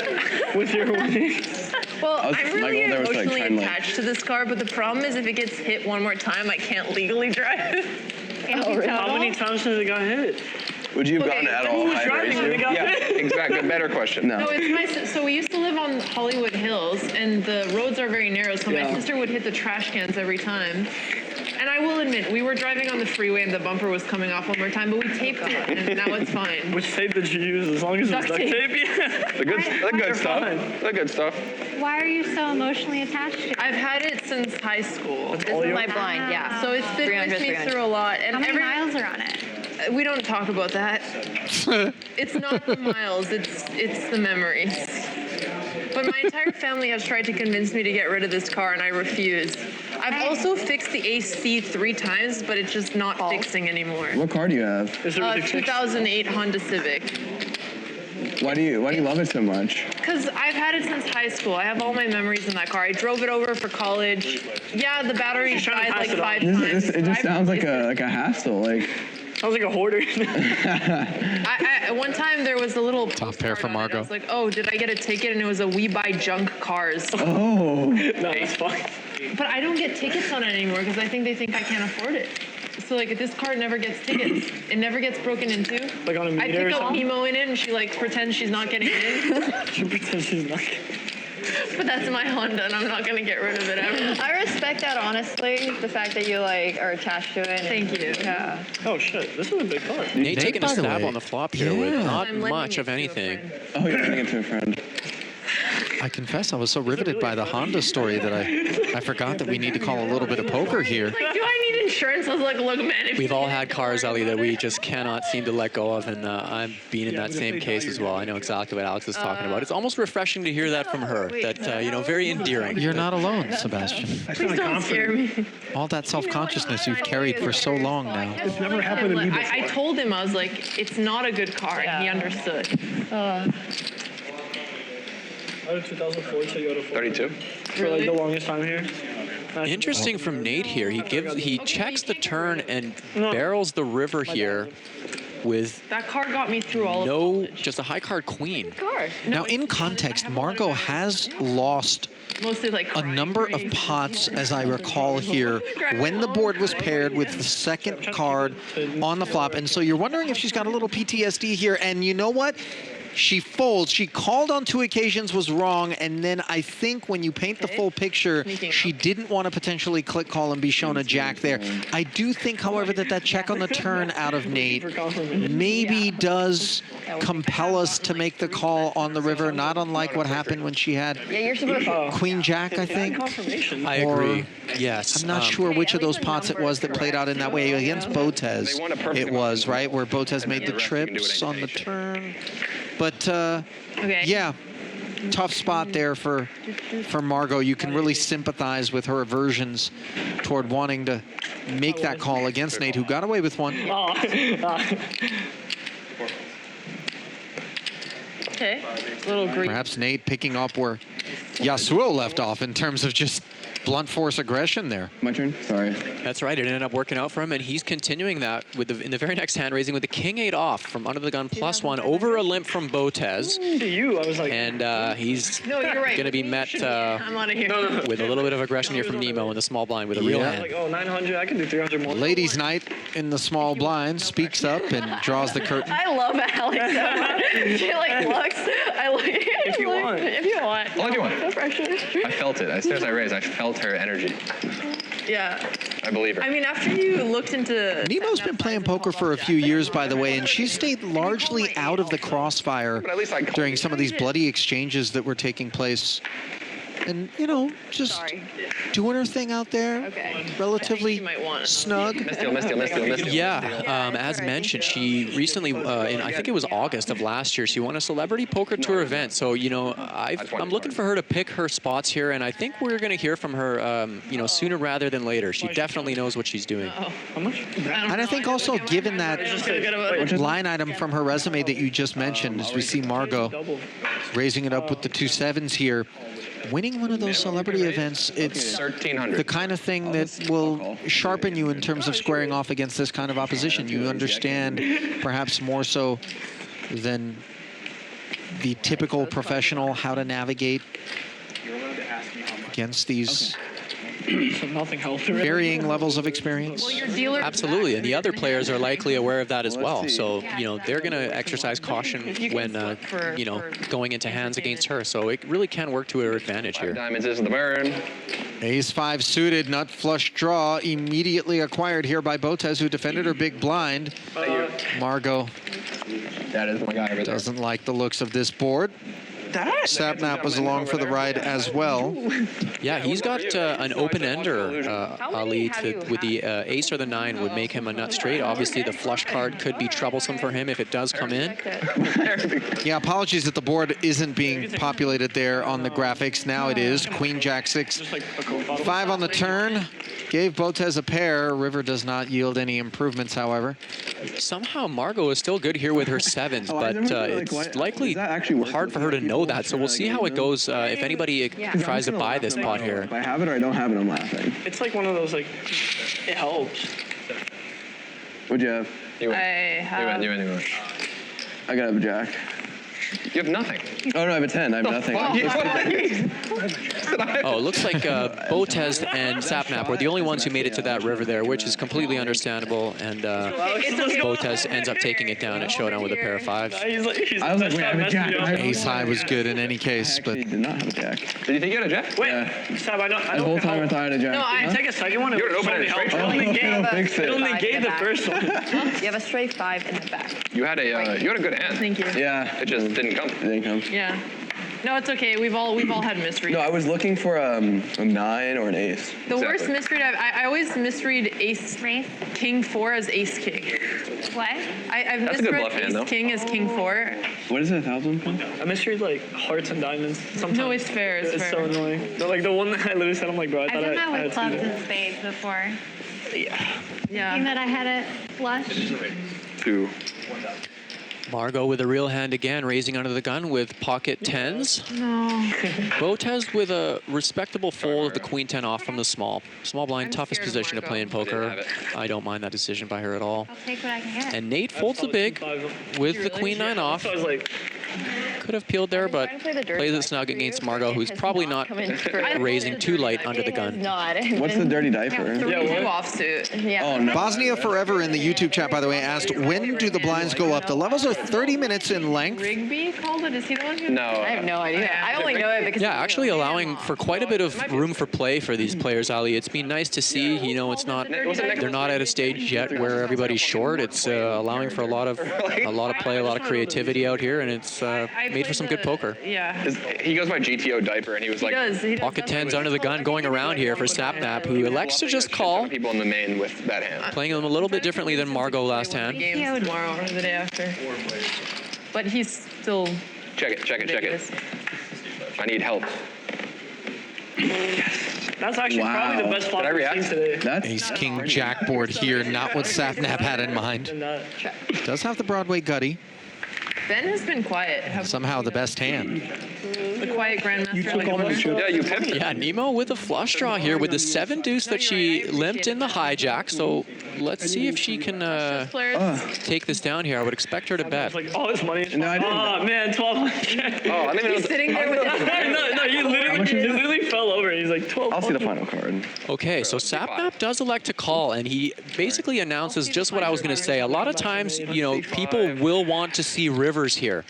With your winnings. Well, I was- I'm really Michael, there was, like, emotionally trying to, like- attached to this car, but the problem is if it gets hit one more time, I can't legally drive. How many times has it got hit? Would you have gotten at all high ratio? Yeah, exactly. Better question. No, it's my so we used to live on Hollywood Hills, and the roads are very narrow, so my sister would hit the trash cans every time. And I will admit, we were driving on the freeway and the bumper was coming off one more time, but we taped it, and now it's fine. Which tape did you use? As long as it's duct tape. The good stuff. The good stuff. Why are you so emotionally attached to it? I've had it since high school. This all is you- my blind, yeah. So it's been with me through a lot. And How many miles are on it? We don't talk about that. It's not the miles, it's the memories. But my entire family has tried to convince me to get rid of this car, and I refuse. I've also fixed the AC 3 times, but it's just not fixing anymore. What car do you have? Is it really fixed? 2008 Honda Civic. Why do you love it so much? Because I've had it since high school. I have all my memories in that car. I drove it over for college. Yeah, the battery died like 5 times. It just sounds like a hassle. Like Sounds like a hoarder. One time there was a little Top pair for Margo. I was like, oh, did I get a ticket? And it was a We Buy Junk Cars. Oh. No, that's fine. But I don't get tickets on it anymore because I think they think I can't afford it. So like this car never gets tickets. It never gets broken into. Like on a meter I or pick up something? Emo in it and she like pretends she's not getting in. She pretends she's not. But that's my Honda and I'm not gonna get rid of it ever. I respect that, honestly, the fact that you like are attached to it. Thank you. Yeah. Oh shit, this is a big car. Nate taking a by the stab way, on the flop here with yeah. not I'm lending much it of to a anything. friend. Oh, you're giving it to a friend. I confess I was so riveted by the Honda story that I forgot that we need to call a little bit of poker here. Like, do I need insurance? I was like, look, man. If We've you all need had cars, Ellie, that we just cannot seem to let go of, and I'm being in that same case as well. I know exactly what Alex is talking about. It's almost refreshing to hear that from her. That very endearing. You're not alone, Sebastian. Please don't scare me. All that self-consciousnness you've carried for so long now. It's never happened to me before. I told him, I was like, it's not a good car, and he understood. Out of 2004 to go to 32. For like the longest time here. Interesting from Nate here. He checks the turn and barrels the river here with That car got me through all of just a high card queen. car. Now, in context, Margo has lost Mostly like a number of pots, as I recall here, when the board was paired with the second card on the flop. And so you're wondering if she's got a little PTSD here. And you know what? She folds. She called on 2 occasions, was wrong, and then I think when you paint the full picture, she didn't want to potentially click call and be shown a jack there. I do think, however, that check on the turn out of Nate maybe does compel us to make the call on the river, not unlike what happened when she had Yeah, you're supposed to. Queen Jack, I think. I agree. Yes. I'm not sure which of those pots it was that played out in that way. Against Botez, it was, right? Where Botez made the trips on the turn. But, yeah, tough spot there for Margo. You can really sympathize with her aversions toward wanting to make that call against Nate, who got away with one. Okay. Little green. Perhaps Nate picking up where Yasuo left off in terms of just blunt force aggression there. My turn? Sorry. That's right. It ended up working out for him, and he's continuing that with in the very next hand, raising with the king-8 off from under the gun +1 over a limp from Botez. To you, I was like. And he's No, you're right. going to be met I'm out of here. with a little bit of aggression here from Nemo in the small blind with a real hand. Like, oh, 900, I can do 300 more. Ladies' night in the small blind speaks up and draws the curtain. I love Alex so much. She like looks. I like. If you want. If you want. Well, if you want. No pressure. I felt it. As soon as I raised, I felt her energy. Yeah. I believe her. I mean, after you looked into... Nemo's been playing poker for a few years, by the way, and she's stayed largely out of the crossfire during some of these bloody exchanges that were taking place. And, you know, just doing her thing out there. Okay. Relatively snug. Yeah, as mentioned, she recently, in I think it was August of last year, she won a Celebrity Poker Tour event. So, you know, I'm looking for her to pick her spots here, and I think we're going to hear from her, you know, sooner rather than later. She definitely knows what she's doing. And I think also, given that line item from her resume that you just mentioned, as we see Margo raising it up with the 2 7s here, winning one of those celebrity events, it's the kind of thing that will sharpen you in terms of squaring off against this kind of opposition. You understand, perhaps more so than the typical professional, how to navigate against these varying levels of experience. Absolutely, and the other players are likely aware of that as well. So, you know, they're going to exercise caution when, you know, going into hands against her. So it really can work to her advantage here. Diamonds is the burn. Ace-5 suited, nut flush draw, immediately acquired here by Botez, who defended her big blind. Margo That is my guy over there. doesn't like the looks of this board. Sapnap was along for the ride as well. Yeah, he's got an open-ender, Ali, with the ace or the 9 would make him a nut straight. Obviously, the flush card could be troublesome for him if it does come in. Yeah, apologies that the board isn't being populated there on the graphics. Now it is. Queen, Jack, 6, 5 on the turn. Gave Botez a pair. River does not yield any improvements, however. Somehow Margo is still good here with her 7s, but it's likely hard for her to know that. So we'll see how it goes if anybody tries to buy this pot here. If I have it or I don't have it, I'm laughing. It's like one of those, like, it helps. What'd you have? I have... I got a jack. You have nothing. Oh, no, I have a 10. I have nothing. Oh, it looks like Botez and Sapnap were the only ones who made it to that river there, which is completely understandable. And Botez ends up taking it down at showdown with a pair of 5s. I was like, wait, I have a jack. Ace-high was good in any case, but... I did not have a jack. Did you think you had a jack? Wait, Sab, I don't The whole time I thought I had a jack. No, I take a second one. You were open It only gave the first one. You have a straight 5 in the back. You had a good hand. Thank you. Yeah. It just didn't come. It didn't come. Yeah. No, it's okay. We've all had misreads. No, I was looking for a 9 or an ace. The worst misread I always misread ace king 4 as ace king. What? I've That's a good misread bluff hand, ace though. king as king 4. What is it, 1,000? I misread like hearts and diamonds. Sometimes. No, it's fair. It's fair. so annoying. No, like the one that I literally said, I'm like, bro, I I've thought done I that had with clubs two. and spades before. Yeah. Thinking that I had a flush. 2. Margo with a real hand again, raising under the gun with pocket 10s. No. Botez with a respectable fold of the queen 10 off from the small. Small blind, toughest position to play in poker. I don't mind that decision by her at all. I'll take what I can get. And Nate folds the big with the queen 9 off. I was like, Could have peeled there, but plays it snug against Margo, who's probably not raising too light under the gun. What's the dirty diaper? Two offsuit. Yeah. Oh, no. Bosnia Forever in the YouTube chat, by the way, asked, when do the blinds go up? The levels are 30 minutes in length. Rigby called it. Is he the one who? No. I have no idea. I only know it because... Yeah, actually allowing for quite a bit of room for play for these players, Ali. It's been nice to see. You know, it's not, they're not at a stage yet where everybody's short. It's allowing for a lot of play, a lot of creativity out here, and it's made for some good poker. Yeah. He goes by GTO diaper, and he was like... He does. Pocket 10s under the gun going around here for Sapnap, who elects to just call. People in the main with that hand. Playing them a little bit differently than Margo last hand. Games tomorrow or the day after. But he's still... Check it. I need help. that's actually probably the best flop Did I we've react? seen today. That's Ace, king, jack board here, not what Sapnap had in mind. Does have the Broadway gutty. Ben has been quiet. Somehow the best hand. The quiet grandmaster. Yeah, you pimped. Yeah, Nemo with a flush draw here with the 7 deuce that she limped in the hijack. So let's see if she can take this down here. I would expect her to bet. Like all this money. No, I didn't. Oh man, 1,200. Oh, I didn't even know. He's sitting there with no, he literally fell over. He's like 12. I'll see the final card. Okay, so Sapnap does elect to call, and he basically announces just what I was going to say. A lot of times, you know, people will want to see rivers here.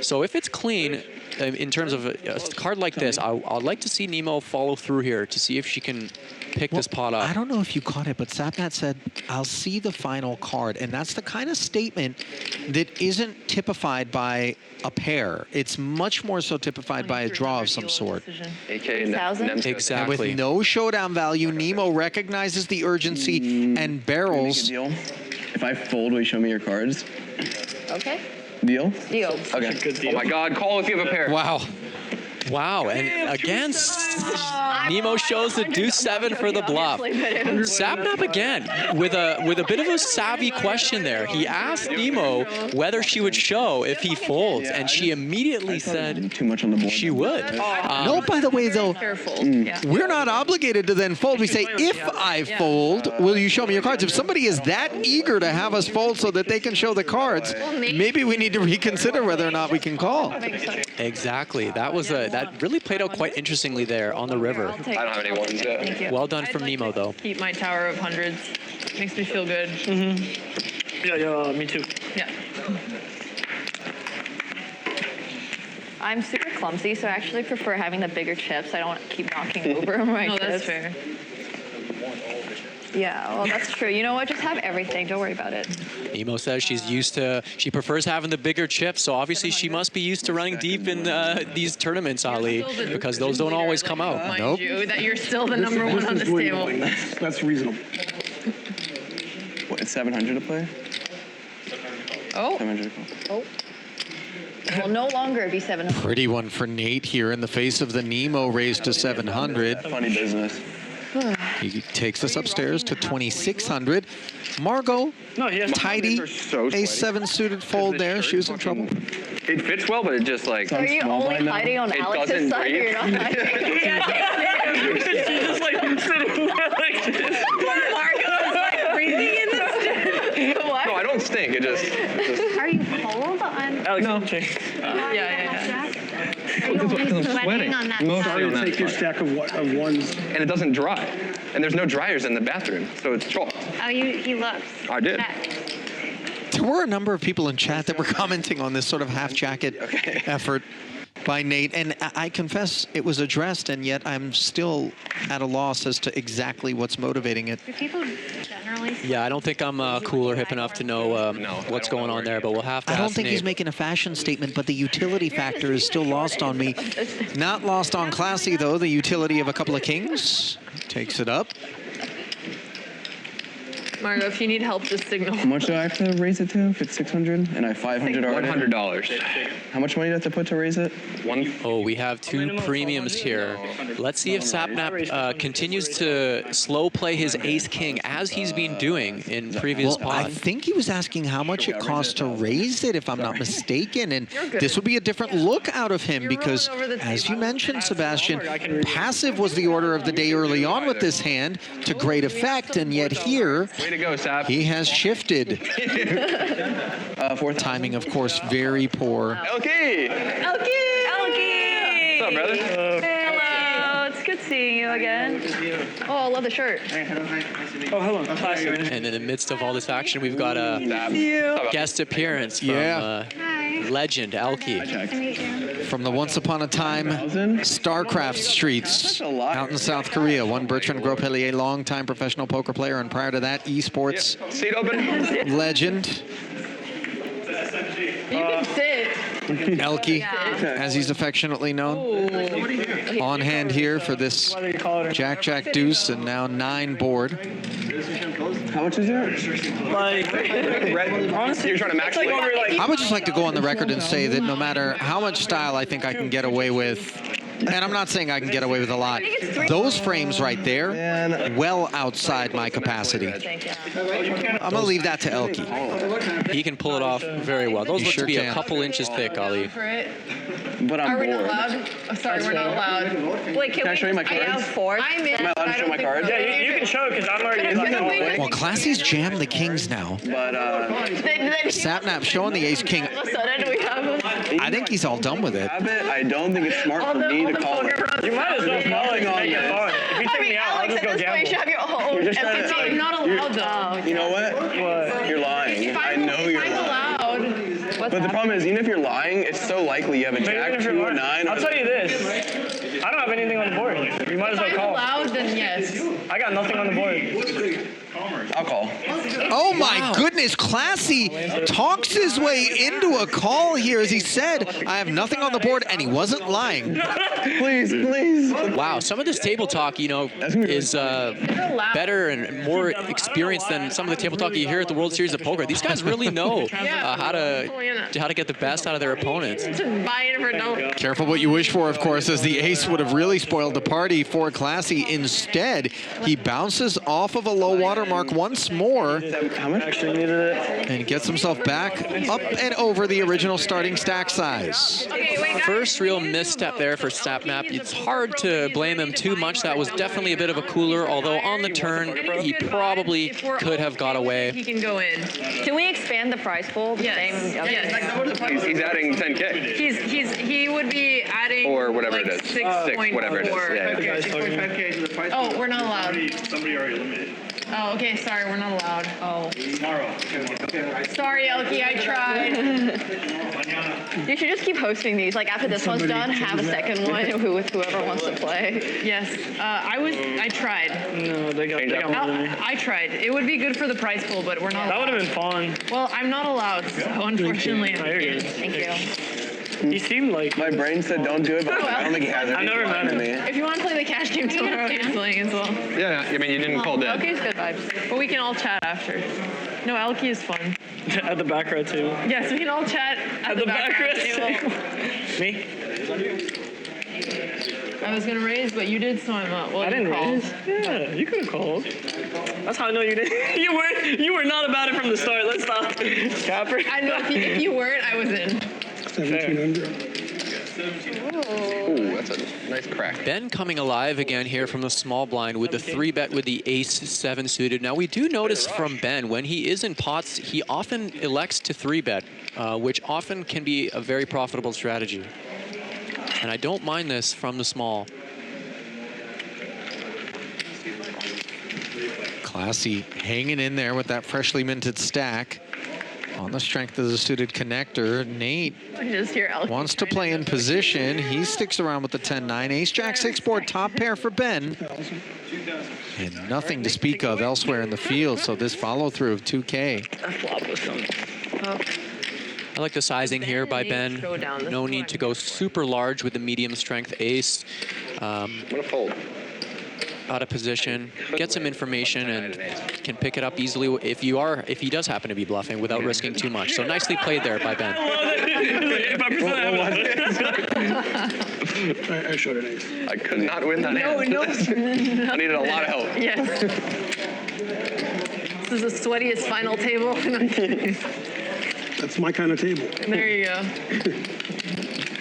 So if it's clean, in terms of a card like this, I'd like to see Nemo follow through here to see if she can pick this pot up. I don't know if you caught it, but Sapnat said, I'll see the final card. And that's the kind of statement that isn't typified by a pair. It's much more so typified by a draw of some sort. Exactly. And with no showdown value, Nemo recognizes the urgency and barrels. If I fold, will you show me your cards? Okay. Deal? Deal. Okay. Oh my God, call if you have a pair. Wow. Wow, and again, Nemo shows the deuce 7 for the bluff. Sapnap again with a bit of a savvy question there. He asked Nemo whether she would show if he folds, and she immediately said too much on the board. She would. No, by the way, though, we're not obligated to then fold. We say, if I fold, will you show me your cards? If somebody is that eager to have us fold so that they can show the cards, maybe we need to reconsider whether or not we can call. Exactly. That really played out quite interestingly there on the river. I don't have any ones yet. Thank you. Well done from Nemo, though. Keep my tower of hundreds. Makes me feel good. Yeah, me too. Yeah. I'm super clumsy, so I actually prefer having the bigger chips. I don't want to keep knocking over my chips. That's fair. Yeah, well, that's true. You know what? Just have everything. Don't worry about it. Nemo says she prefers having the bigger chips, so obviously she must be used to running deep in these tournaments, Ali, because those don't always come out. Mind you, that you're still the number one on this table. That's reasonable. What, it's 700 to play? Oh. 700 to play. Oh. It will no longer be 700. Pretty one for Nate here in the face of the Nemo raise to 700. Funny business. He takes us upstairs to 2,600. Margo, tidy, A7 suited fold there. She was in trouble. It fits well, but it just like. Are you only hiding on Alex's side, or you're not hiding? She's just like sitting there like this. Margo is like breathing in this. What? No, I don't stink. It just. Are you cold on? Alex, No. Yeah. Are you only sweating on that Sorry side? to take your stack of ones. And it doesn't dry. And there's no dryers in the bathroom, so it's chalk. Oh, he looks. I did. There were a number of people in chat that were commenting on this sort of half jacket effort by Nate, and I confess it was addressed, and yet I'm still at a loss as to exactly what's motivating it. Do people generally? Yeah, I don't think I'm cool or hip enough to know what's going on there, but we'll have to I don't ask think Nate. he's making a fashion statement, but the utility factor is still lost on me. Not lost on Classy, though. The utility of a couple of kings takes it up. Margo, if you need help, just signal. How much do I have to raise it to if it's 600 and I have 500 already? $100. How much money do I have to put to raise it? Oh, we have two premiums here. Let's see if Sapnap continues to slow play his ace-king as he's been doing in previous Well, I pods. think he was asking how much it costs to raise it, if I'm not mistaken, and this would be a different look out of him because, as you mentioned, Sebastian, passive was the order of the day early on with this hand to great effect, and yet here, Way to go, Sap. he has shifted. Timing, of course, very poor. Elkie! Elkie! What's up, brother? Hello, it's good seeing you again. Oh, I love the shirt. Oh, hello. And in the midst of all this action, we've got a guest appearance from legend Elkie. Nice to meet you. From the once upon a time StarCraft streets out in South Korea. One Bertrand Gros-Pellier, longtime professional poker player, and prior to that, esports Seat open. legend. You can sit. Elkie, as he's affectionately known. On hand here for this Jack, Jack, Deuce, and now 9 board. How much is it? Like, Honestly, you're trying to max it. I would just like to go on the record and say that no matter how much style I think I can get away with, and I'm not saying I can get away with a lot, those frames right there, well outside my capacity. I'm going to leave that to Elkie. He can pull it off very well. Those He look sure to be can. a couple inches thick, Ali. For it. But I'm Are we not bored. allowed? Oh, sorry, we're not allowed. Wait, Can I show you my I have cards? 4. I'm in. Am I allowed to show my cards? yeah, you can show it because I'm already in my Well, Classy's jammed the kings now. But Sapnap showing the ace king. All of a sudden, we have I think he's all done with it. I don't think it's smart for me to call it. You might as well call it and make it fun. If you take me out, I'll Alex, just at go this point, you should have gamble. your own. You're just trying I'm not allowed though. You know what? You're lying. I know you're I'm lying. allowed. But the problem is, even if you're lying, it's so likely you have a jack, 2 or 9. I'll tell you this. I don't have anything on the board. You might as well call. If I'm allowed, then yes. I got nothing on the board. I'll call. Oh my goodness, Classy talks his way into a call here as he said, I have nothing on the board, and he wasn't lying. Please, please. Wow, some of this table talk, you know, is better and more experienced than some of the table talk you hear at the World Series of Poker. These guys really know how to get the best out of their opponents. Careful what you wish for, of course, as the ace would have really spoiled the party for Classy. Instead, he bounces off of a low water mark once more and gets himself back up and over the original starting stack size. First real misstep there for Sapnap. It's hard to blame him too much. That was definitely a bit of a cooler, although on the turn, he probably could have got away. He can go in. Can we expand the prize pool? Yes. He's adding 10K. He would be adding or whatever like it is. 6.4. Whatever it is. Yeah. 6.5K to the prize. Oh, we're not allowed. Somebody already eliminated. Oh, okay, sorry, we're not allowed. Oh. Tomorrow. Sorry, Elkie, I tried. You should just keep hosting these. Like after this one's done, have a second one with whoever wants to play. Yes, I tried. No, they got more than me. I tried. It would be good for the prize pool, but we're not allowed. That would have been fun. Well, I'm not allowed, so unfortunately. Thank you. He seemed like... My brain said don't do it, but I don't think he has it. I never met him. If you want to play the cash game tomorrow, canceling as well. Yeah, I mean, you didn't call dead. Elkie's good vibes. But we can all chat after. No, Elkie is fun. At the back row too. Yes, we can all chat at the back row table. Me? I was going to raise, but you did, so I'm up. Well, I didn't raise. Yeah, you could have called. That's how I know you didn't. You were not about it from the start. Let's stop. Capper. I know if you weren't, I was in. 1,700. Ooh, that's a nice crack. Ben coming alive again here from the small blind with the 3-bet with the ace-7 suited. Now we do notice from Ben, when he is in pots, he often elects to 3-bet, which often can be a very profitable strategy. And I don't mind this from the small. Classy hanging in there with that freshly minted stack. On the strength of the suited connector, Nate wants to play in position. He sticks around with the 10-9. Ace-Jack-6 board, top pair for Ben. And nothing to speak of elsewhere in the field, so this follow-through of 2K. I like the sizing here by Ben. No need to go super large with the medium strength ace. I'm gonna fold. Out of position, get some information, and can pick it up easily if he does happen to be bluffing without risking too much. So nicely played there by Ben. I showed an ace. I could not win that hand. No. I needed a lot of help. Yes. This is the sweatiest final table. That's my kind of table. There you go.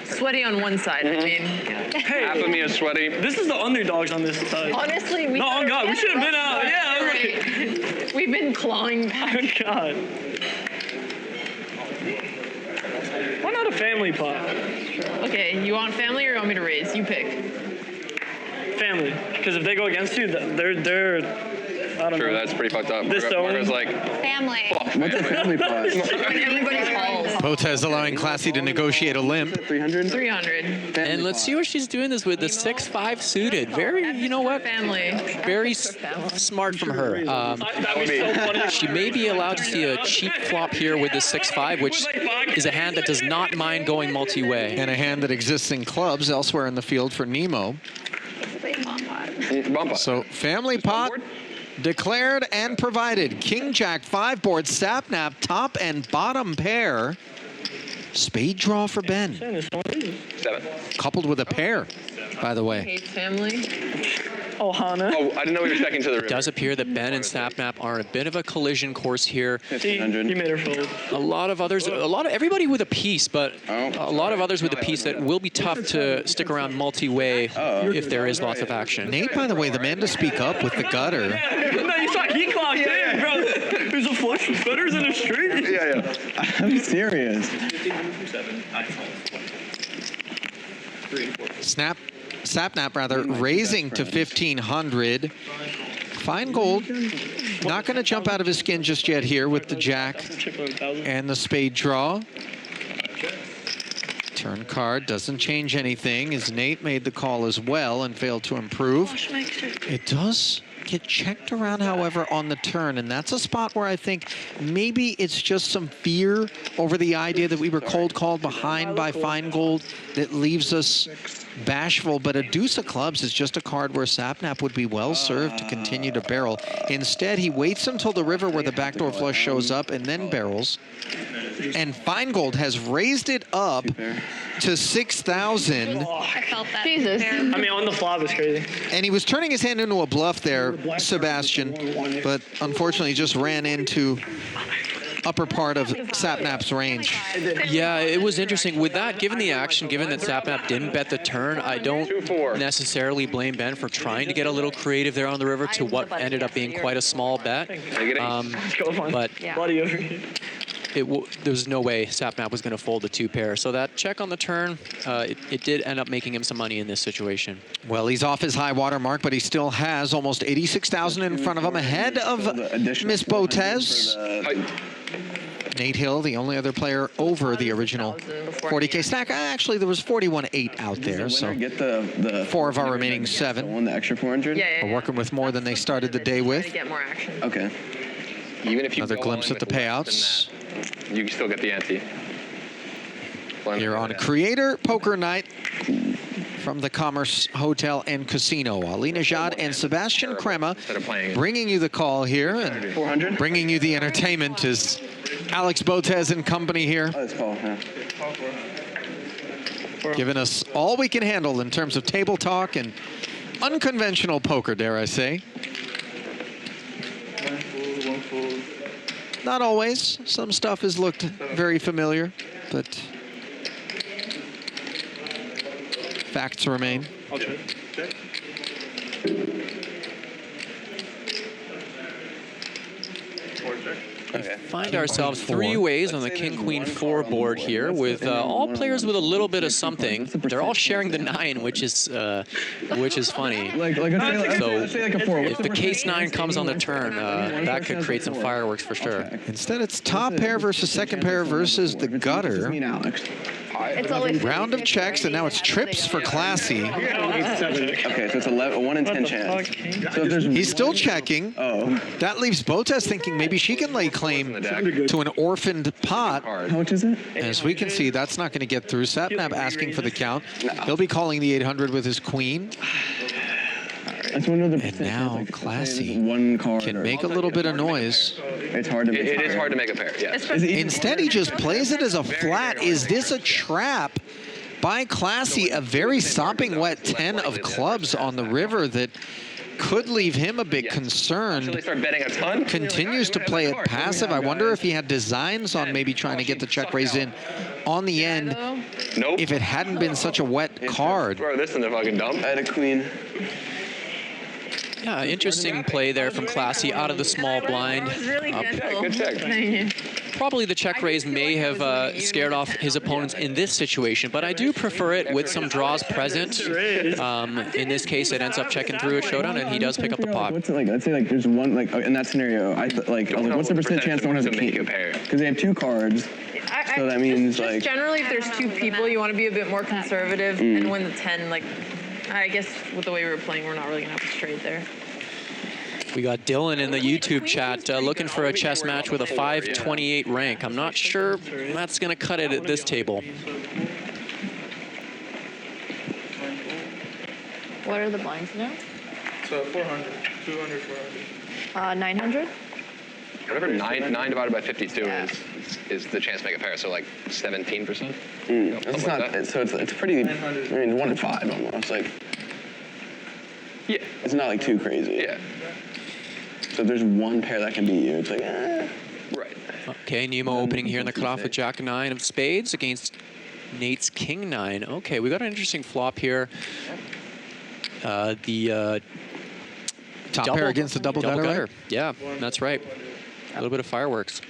Sweaty on one side, I mean. Hey, half of me is sweaty. This is the underdogs on this side. Honestly, we should have been out. Yeah, right. We've been clawing back. Oh, God. Why not a family pot? Okay, you want family or you want me to raise? You pick. Family. Because if they go against you, they're I don't know. That's pretty fucked up. This Margo's like, family. What's a family pot? Everybody calls. Botez allowing Classy to negotiate a limp. 300? 300. And let's see what she's doing this with the 6-5 suited. Very, you know what? Family. Very smart from her. She may be allowed to see a cheap flop here with the 6-5, which is a hand that does not mind going multi-way. And a hand that exists in clubs elsewhere in the field for Nemo. So family pot declared and provided. King Jack 5 board, Sapnap top and bottom pair. Spade draw for Ben. 7. Coupled with a pair, by the way. Hates family. Oh, Hana. Oh, I didn't know we were checking to the river. It does appear that Ben and Sapnap are in a bit of a collision course here. 1,500. He made her fold. Everybody with a piece, but a lot of others with a piece that will be tough to stick around multi-way if there is lots of action. Nate, by the way, the man to speak up with the gutter. No, you saw he clocked in, bro. There's a flush with gutters in the street. Yeah. I'm serious. Sapnap raising to 1,500. Finegold not going to jump out of his skin just yet here with the jack and the spade draw. Turn card doesn't change anything, as Nate made the call as well and failed to improve. It does get checked around, however, on the turn, and that's a spot where I think maybe it's just some fear over the idea that we were cold called behind by Finegold that leaves us bashful, but a deuce of clubs is just a card where Sapnap would be well served to continue to barrel. Instead, he waits until the river where the backdoor flush shows up and then barrels. And Finegold has raised it up to 6,000. I felt that. Jesus. I mean, on the flop is crazy. And he was turning his hand into a bluff there, Sebastian, but unfortunately just ran into upper part of Sapnap's range. Yeah, it was interesting. With that, given the action, given that Sapnap didn't bet the turn, I don't necessarily blame Ben for trying to get a little creative there on the river to what ended up being quite a small bet. But there's no way Sapnap was going to fold the 2-pair. So that check on the turn, it did end up making him some money in this situation. Well, he's off his high water mark, but he still has almost 86,000 in front of him, ahead of Miss Botez. Nate Hill, the only other player over the original 40K stack. Actually, there was 41.8 out there, so 4 of our remaining 7 the extra 400? are working with more than they started the day with. Get more action. Okay. Even if you Another go glimpse all in at the with less payouts. than that, you can still get the ante. Here on Creator Poker Night from the Commerce Hotel and Casino. Ali Najad and Sebastian Crema bringing you the call here, and bringing you the entertainment is Alex Botez and company here. Giving us all we can handle in terms of table talk and unconventional poker, dare I say. Not always. Some stuff has looked very familiar, but facts remain. I'll check. Find ourselves 3 ways on the King-Queen-4 board here, with all players with a little bit of something. They're all sharing the 9, which is funny. So if the case 9 comes on the turn, that could create some fireworks for sure. Instead, it's top pair versus second pair versus the gutter. It's always Round of checks, and now it's trips for Classy. Okay, so it's a 1 in 10 chance. So if there's He's still checking. That leaves Botez thinking maybe she can lay claim to an orphaned pot. How much is it? As we can see, that's not going to get through. Sapnap asking for the count. He'll be calling the 800 with his queen. And now Classy can make a little bit of noise. It's hard to make It is hard to make a pair, yes. Instead, he just plays it as a flat. Is this a trap by Classy? A very sopping wet 10 of clubs on the river that could leave him a bit concerned. Start betting a ton. Continues to play it passive. I wonder if he had designs on maybe trying to get the check raise in on the end. Nope. If it hadn't been such a wet card. Throw this in the fucking dump. I had a queen. Yeah, interesting play there from Classy out of the small blind. Good check. Probably the check raise may have scared off his opponents in this situation, but I do prefer it with some draws present. In this case, it ends up checking through a showdown, and he does pick up the pot. What's it like? Let's say like there's one, like in that scenario, I was like, what's the percent chance someone has a king? Because they have 2 cards. So that means just like generally, if there's 2 people, you want to be a bit more conservative and win the 10. Like, I guess with the way we were playing, we're not really gonna have a straight there. We got Dylan in the YouTube chat looking for a chess match with a 528 rank. I'm not sure that's going to cut it at this table. What are the blinds now? So 400, 200, 400. 900? Whatever 9 divided by 52 is the chance to make a pair, so like 17%. It's not. So it's pretty. I mean, 1 in 5 almost. Like. Yeah. It's not like too crazy. Yeah. So if there's 1 pair that can beat you, it's like, Right. Okay, Nemo opening here in the cutoff with Jack 9 of spades against Nate's King 9. Okay, we got an interesting flop here. The top pair against the double gutter, right? Yeah, that's right. A little bit of fireworks.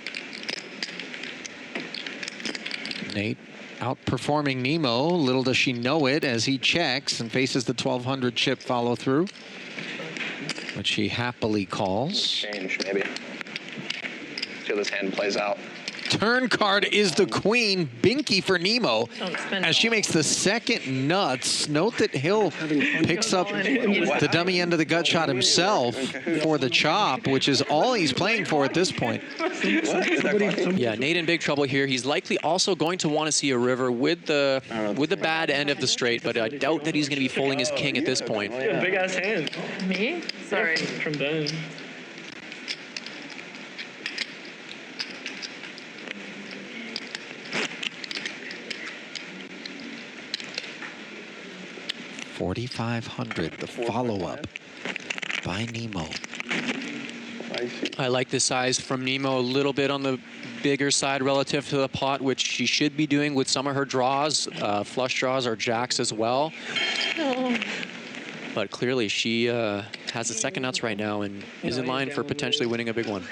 Nate outperforming Nemo. Little does she know it as he checks and faces the 1200 chip follow through, which she happily calls. Change, maybe. See how this hand plays out. turn card is the queen, binky for Nemo, as she makes the second nuts. Note that Hill picks up the dummy end of the gut shot himself for the chop, which is all he's playing for at this point. Yeah, Nate in big trouble here. He's likely also going to want to see a river with the bad end of the straight, but I doubt that he's going to be folding his king at this point. Big ass hand. Me? Sorry. From Ben. $4,500, the follow-up by Nemo. I like the size from Nemo, a little bit on the bigger side relative to the pot, which she should be doing with some of her draws, flush draws or jacks as well. But clearly she has the second nuts right now and is in line for potentially winning a big one.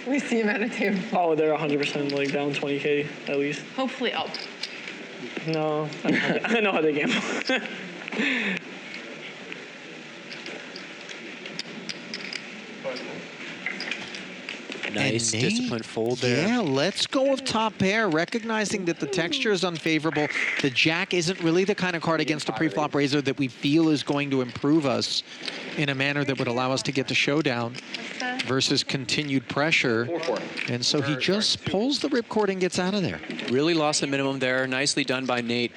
We see him at a table. Oh, they're 100% like down 20K at least. Hopefully up. No, I know how they gamble. Nice disciplined fold there. Yeah, let's go with top pair, recognizing that the texture is unfavorable. The jack isn't really the kind of card against a pre-flop raiser that we feel is going to improve us in a manner that would allow us to get to showdown versus continued pressure. And so he just pulls the ripcord and gets out of there. Really lost the minimum there. Nicely done by Nate.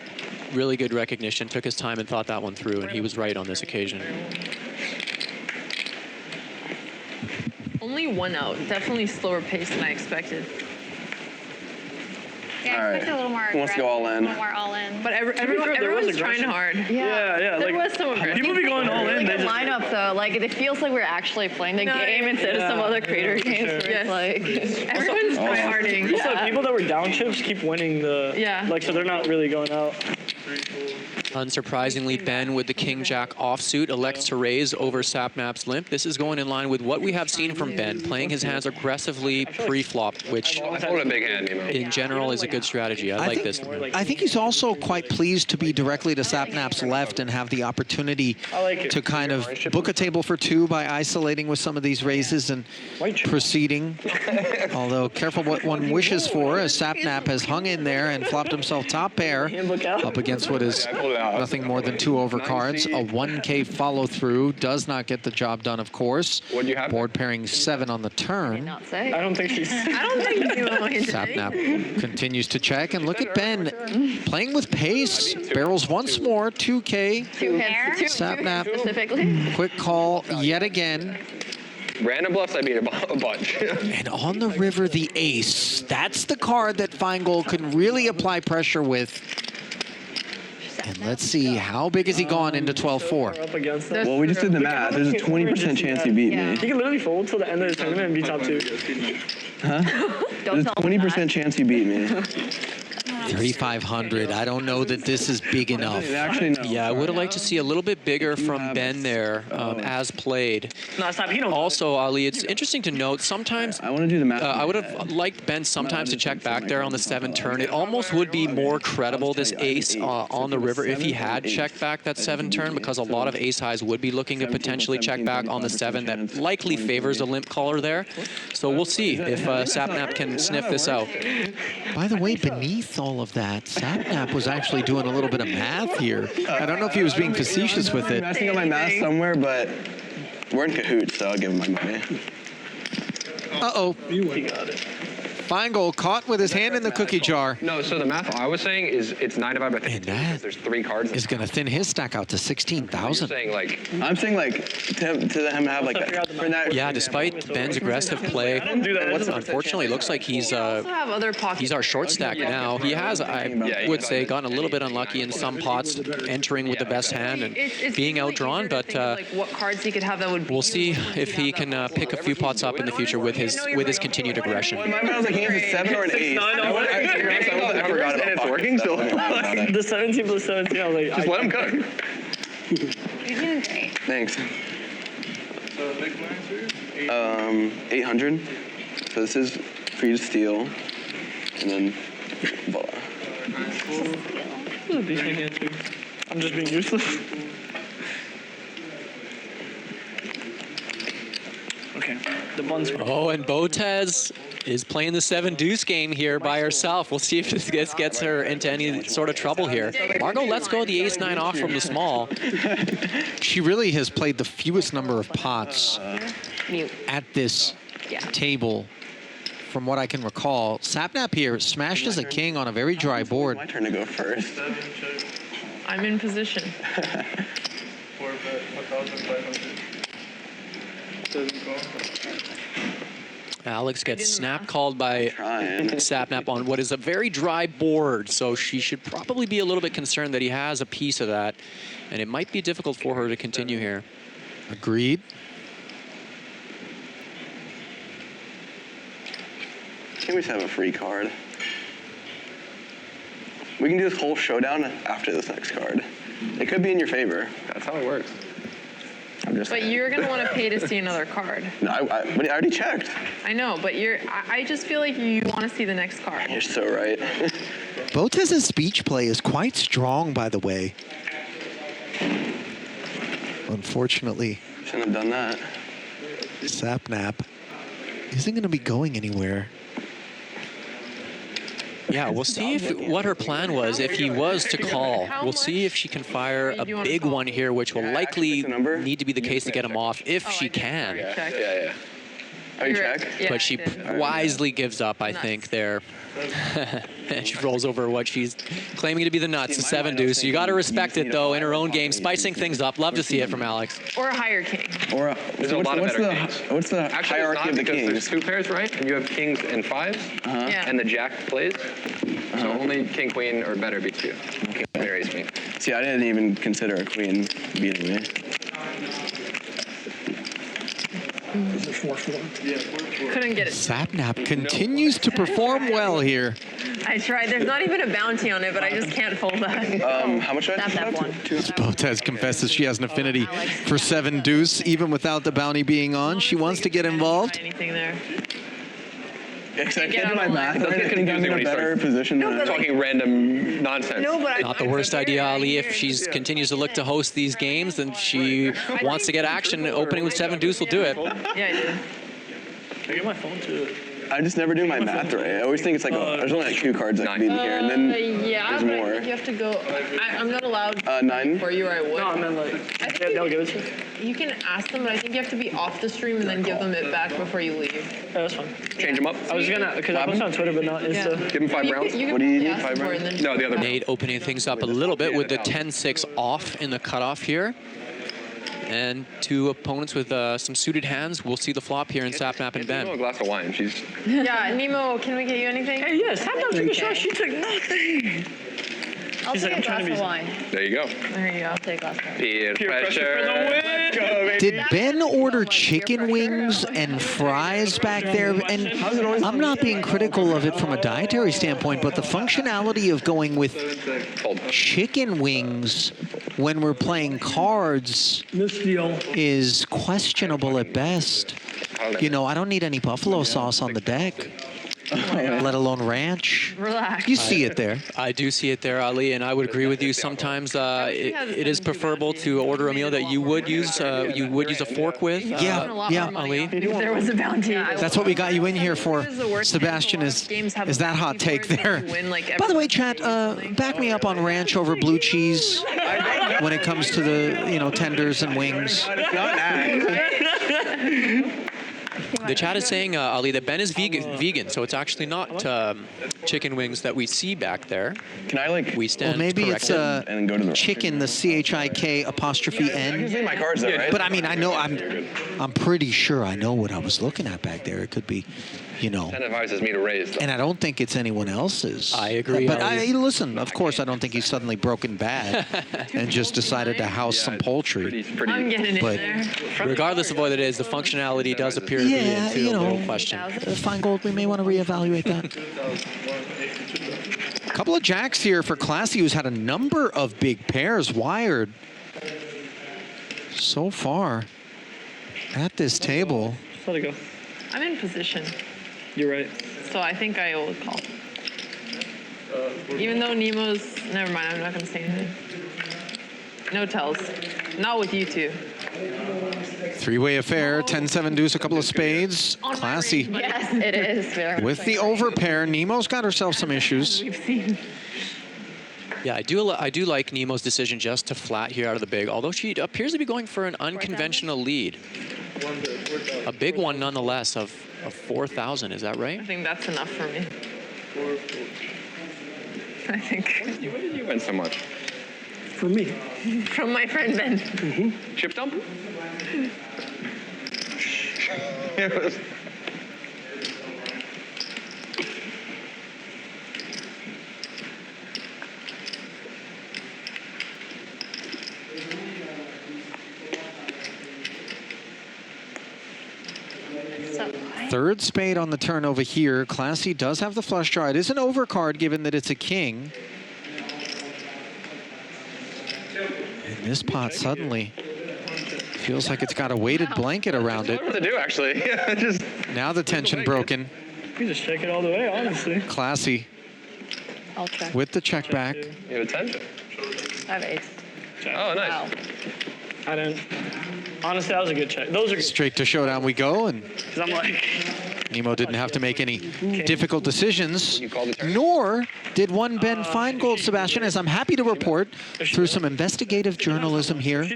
Really good recognition. Took his time and thought that one through, and he was right on this occasion. Only one out. Definitely slower pace than I expected. Yeah, I expected a little more Who wants to go all in? A little more all in. But everyone's trying hard. Yeah. There was some aggression. People be going all in. Like a lineup though, like it feels like we're actually playing the game instead of some other creator games where it's like everyone's tryharding. Also, people that were down chips keep winning the like, so they're not really going out. Unsurprisingly, Ben with the king-jack offsuit elects to raise over Sapnap's limp. This is going in line with what we have seen from Ben, playing his hands aggressively pre-flop, which in general is a good strategy. I like this. I think he's also quite pleased to be directly to Sapnap's left and have the opportunity to kind of book a table for two by isolating with some of these raises and proceeding. Although careful what one wishes for, as Sapnap has hung in there and flopped himself top pair up against what is nothing more than two over cards. A 1K follow through does not get the job done, of course. Board pairing 7 on the turn. I don't think she's. I don't think Sapnap continues to check, and look at Ben playing with pace. Barrels once more, 2K. Sapnap, quick call yet again. Random bluffs, I beat a bunch. And on the river, the ace. That's the card that Finegold can really apply pressure with. And let's see, how big has he gone into 12-4? Well, we just did the math. There's a 20% chance you beat me. He can literally fold till the end of the tournament and be top 2. Huh? There's a 20% chance you beat me. 3,500. I don't know that this is big enough. Actually, no. Yeah, I would have liked to see a little bit bigger from Ben there as played. No, stop. Also, Ali, it's interesting to note sometimes I want to do the math. I would have liked Ben sometimes to check back there on the 7 turn. It almost would be more credible, this ace on the river, if he had checked back that 7 turn, because a lot of ace highs would be looking to potentially check back on the 7. That likely favors a limp caller there. So we'll see if Sapnap can sniff this out. By the way, beneath all of that, Sapnap was actually doing a little bit of math here. I don't know if he was being facetious with it. I'm messing up my math somewhere, but we're in cahoots, so I'll give him my money. Uh-oh. He got it. Finegold caught with his hand in the cookie jar. No, so the math I was saying is it's 9 divided by 15 because there's 3 cards. Is going to thin his stack out to 16,000. I'm saying like to him have like that. Yeah, despite Ben's aggressive play, unfortunately it looks like he's our short stack now. He has, I would say, gotten a little bit unlucky in some pots, entering with the best hand and being outdrawn. But what cards he could have that would. We'll see if he can pick a few pots up in the future with his continued aggression. He has a 7 or an 8. I forgot about it's working still. The 17 plus 17, I was like, just let him cook. You're doing great. Thanks. So big blinds here? 800. So this is for you to steal, and then voila. This is a decent hand too. I'm just being useless. Okay. the buns. Oh, and Botez is playing the 7-deuce game here by herself. We'll see if this gets her into any sort of trouble here. Margo lets go the ace-9 off from the small. She really has played the fewest number of pots at this table, from what I can recall. Sapnap here smashed as a king on a very dry board. My turn to go first. I'm in position. 4,500. Alex gets snap called by Sapnap on what is a very dry board, so she should probably be a little bit concerned that he has a piece of that, and it might be difficult for her to continue here. Agreed. Can we just have a free card? We can do this whole showdown after this next card. It could be in your favor. That's how it works. I'm just But saying. you're going to want to pay to see another card. No, but I already checked. I know, but I just feel like you want to see the next card. You're so right. Botez's speech play is quite strong, by the way. Unfortunately, shouldn't have done that. Sapnap isn't going to be going anywhere. Yeah, we'll see what her plan was if he was to call. We'll see if she can fire a big one here, which will likely need to be the case to get him off if she can. Yeah. Oh, you check? But she wisely gives up, I think, there. And she rolls over what she's claiming to be the nuts, the 7-deuce. You got to respect it, though, in her own game, spicing things up. Love to see it from Alex. Or a higher king. Or There's a lot of better kings. What's the Actually, hierarchy of the kings? There's 2 pairs, right? And you have kings and 5s, and the jack plays. So only king, queen, or better beats you. King, queen, or ace, queen. See, I didn't even consider a queen beating me. Couldn't get it. Sapnap continues to perform well here. I tried. There's not even a bounty on it, but I just can't fold that. How much? Not that one. Botez confesses she has an affinity for 7-deuce, even without the bounty being on. She wants to get involved. Anything there. Because I can't do my math. I think I'm in a better position than talking random nonsense. No, but Not the worst idea, Ali. If she continues to look to host these games, then she wants to get action. Opening with 7-deuce will do it. Yeah, I did. I get my phone too. I just never do my math right. I always think it's like, there's only like 2 cards that can be in here, and then there's but more. I think you have to go. I'm not allowed 9? for you, or I would. No, I meant like, they'll give it to you. You can ask them, but I think you have to be off the stream and then give them it back before you leave. Yeah, that's fine. Change them up. I was gonna, because I posted on Twitter, but not Insta. Give him 5 rounds. You can What do you need? ask them 5 for it rounds? and then No, the other one. Nate opening things up a little bit with the 10-6 off in the cutoff here. And 2 opponents with some suited hands. We'll see the flop here in Sapnap and A Ben. glass of wine. She's. Yeah, Nemo, can we get you anything? Hey, yes, have not took a shot. She took nothing. I'll She's take like, a I'm trying glass to of be- wine. There you go. There you go. I'll take a glass of wine. Peer pressure. for the win. Did Ben order chicken wings and fries back there? And I'm not being critical of it from a dietary standpoint, but the functionality of going with chicken wings when we're playing cards is questionable at best. You know, I don't need any buffalo sauce on the deck, let alone ranch. Relax. You see it there. I do see it there, Ali, and I would agree with you. Sometimes it is preferable to order a meal that you would use a fork with. Yeah, Ali. If there was a bounty. That's what we got you in here for. Sebastian is that hot take there. By the way, chat, back me up on ranch over blue cheese when it comes to the tenders and wings. The chat is saying, Ali, that Ben is vegan, so it's actually not chicken wings that we see back there. Can I we stand Well, maybe it's corrected. and go to the chicken, the CHIK''N. Usually my cards though, right? But I mean, I know I'm pretty sure I know what I was looking at back there. It could be, Incentivizes me to raise. And I don't think it's anyone else's. I agree. But listen, of course, I don't think he's suddenly broken bad and just decided to house some poultry. I'm getting in there. Regardless of what it is, the functionality does appear to be into a little question. Finegold, we may want to reevaluate that. A couple of jacks here for Classy, who's had a number of big pairs wired so far at this table. Let it go. I'm in position, You're right. so I think I will call. Even though Nemo's, never mind, I'm not going to say anything. No tells. Not with you two. Three-way affair, 10-7 deuce, a couple of spades. Classy. Yes, it is. Very With the overpair, Nemo's got herself some issues. We've seen. Yeah, I do like Nemo's decision just to flat here out of the big, although she appears to be going for an unconventional lead. A big one nonetheless of 4,000, is that right? I think that's enough for me. I think. When did you win so much? For me. From my friend Ben. Chip dump? Third spade on the turn over here. Classy does have the flush draw. It is an overcard given that it's a king. And this pot suddenly feels like it's got a weighted blanket around it. I don't know what to do, actually. Just now the tension broken. You just check it all the way, honestly. Classy I'll check. with the check back. you have attention. I have ace. Oh, nice. Wow. I didn't. Honestly, that was a good check. Those are good. Straight to showdown we go, and Because I'm like, Nemo didn't have to make any difficult decisions, nor did one Ben Finegold, Sebastian, as I'm happy to report through some investigative journalism here.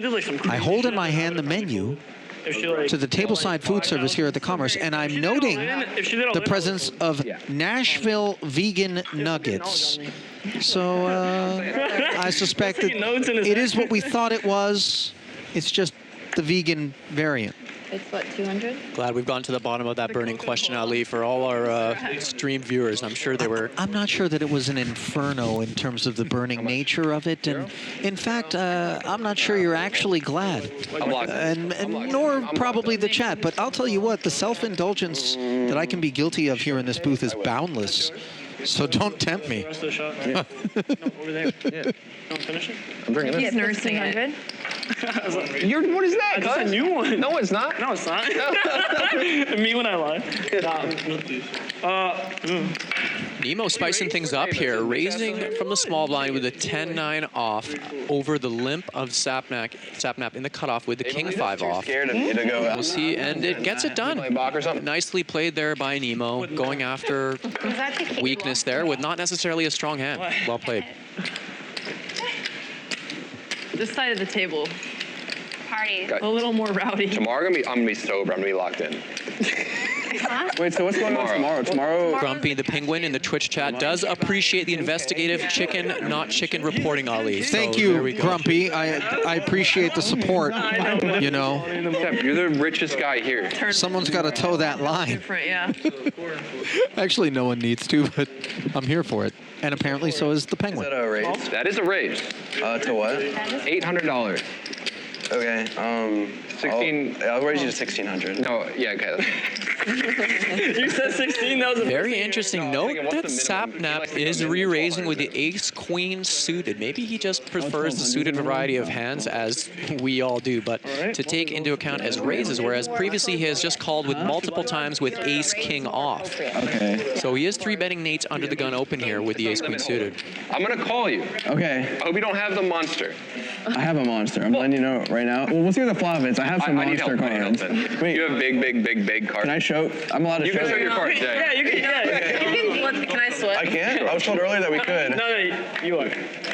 I hold in my hand the menu to the tableside food service here at the Commerce, and I'm noting the presence of Nashville vegan nuggets. So I suspect that it is what we thought it was. It's just the vegan variant. It's what, 200? Glad we've gone to the bottom of that burning question, Ali, for all our stream viewers. I'm sure they were. I'm not sure that it was an inferno in terms of the burning nature of it. And in fact, I'm not sure you're actually glad. And nor probably the chat. But I'll tell you what, the self-indulgence that I can be guilty of here in this booth is boundless. So don't tempt me. rest of the shot. Right? No, over there. Yeah. Don't finish it? I'm bringing He's it. nursing it. What is that? That's a new one. No, it's not. No, it's not. Me when I lie. Nemo spicing things up here, raising from the small blind with a 10-9 off over the limp of Sapnap in the cutoff with the king-5 off. Scared of you to go out. We'll see, and it gets it done. Nicely played there by Nemo, going after weakness there with not necessarily a strong hand. Well played. This side of the table, Party. a little more rowdy. Tomorrow I'm gonna be sober. I'm gonna be locked in. Wait, so what's going on tomorrow? Tomorrow? Grumpy the Penguin in the Twitch chat does appreciate the investigative chicken, not chicken reporting, Ali. Thank So you, there we go. Grumpy. I appreciate the support, you know. You're the richest guy here. Someone's got to toe that line. Different, yeah. Actually, no one needs to, but I'm here for it. And apparently so is the Is Penguin. that a raise? That is a raise. To what? $800. Okay. 16. I'll raise you to 1,600. No, yeah, okay. You said 16. That was a Very interesting note that Sapnap is re-raising with the ace-queen suited. Maybe he just prefers the suited variety of hands, as we all do, but to take into account as raises, whereas previously he has just called with multiple times with ace-king off. Okay. So he is 3-betting Nate's under the gun open here with the ace-queen suited. I'm gonna call you. Okay. I hope you don't have the monster. I have a monster. I'm letting you know right now. Well, we'll see what the flop is. I have some I need monster help. I need help cards. then. Wait, You have big cards. can I show? I'm allowed to You show. can show your cards, Yeah, yeah. you can. Can I slip? I can? I was told earlier that we could. No, you are.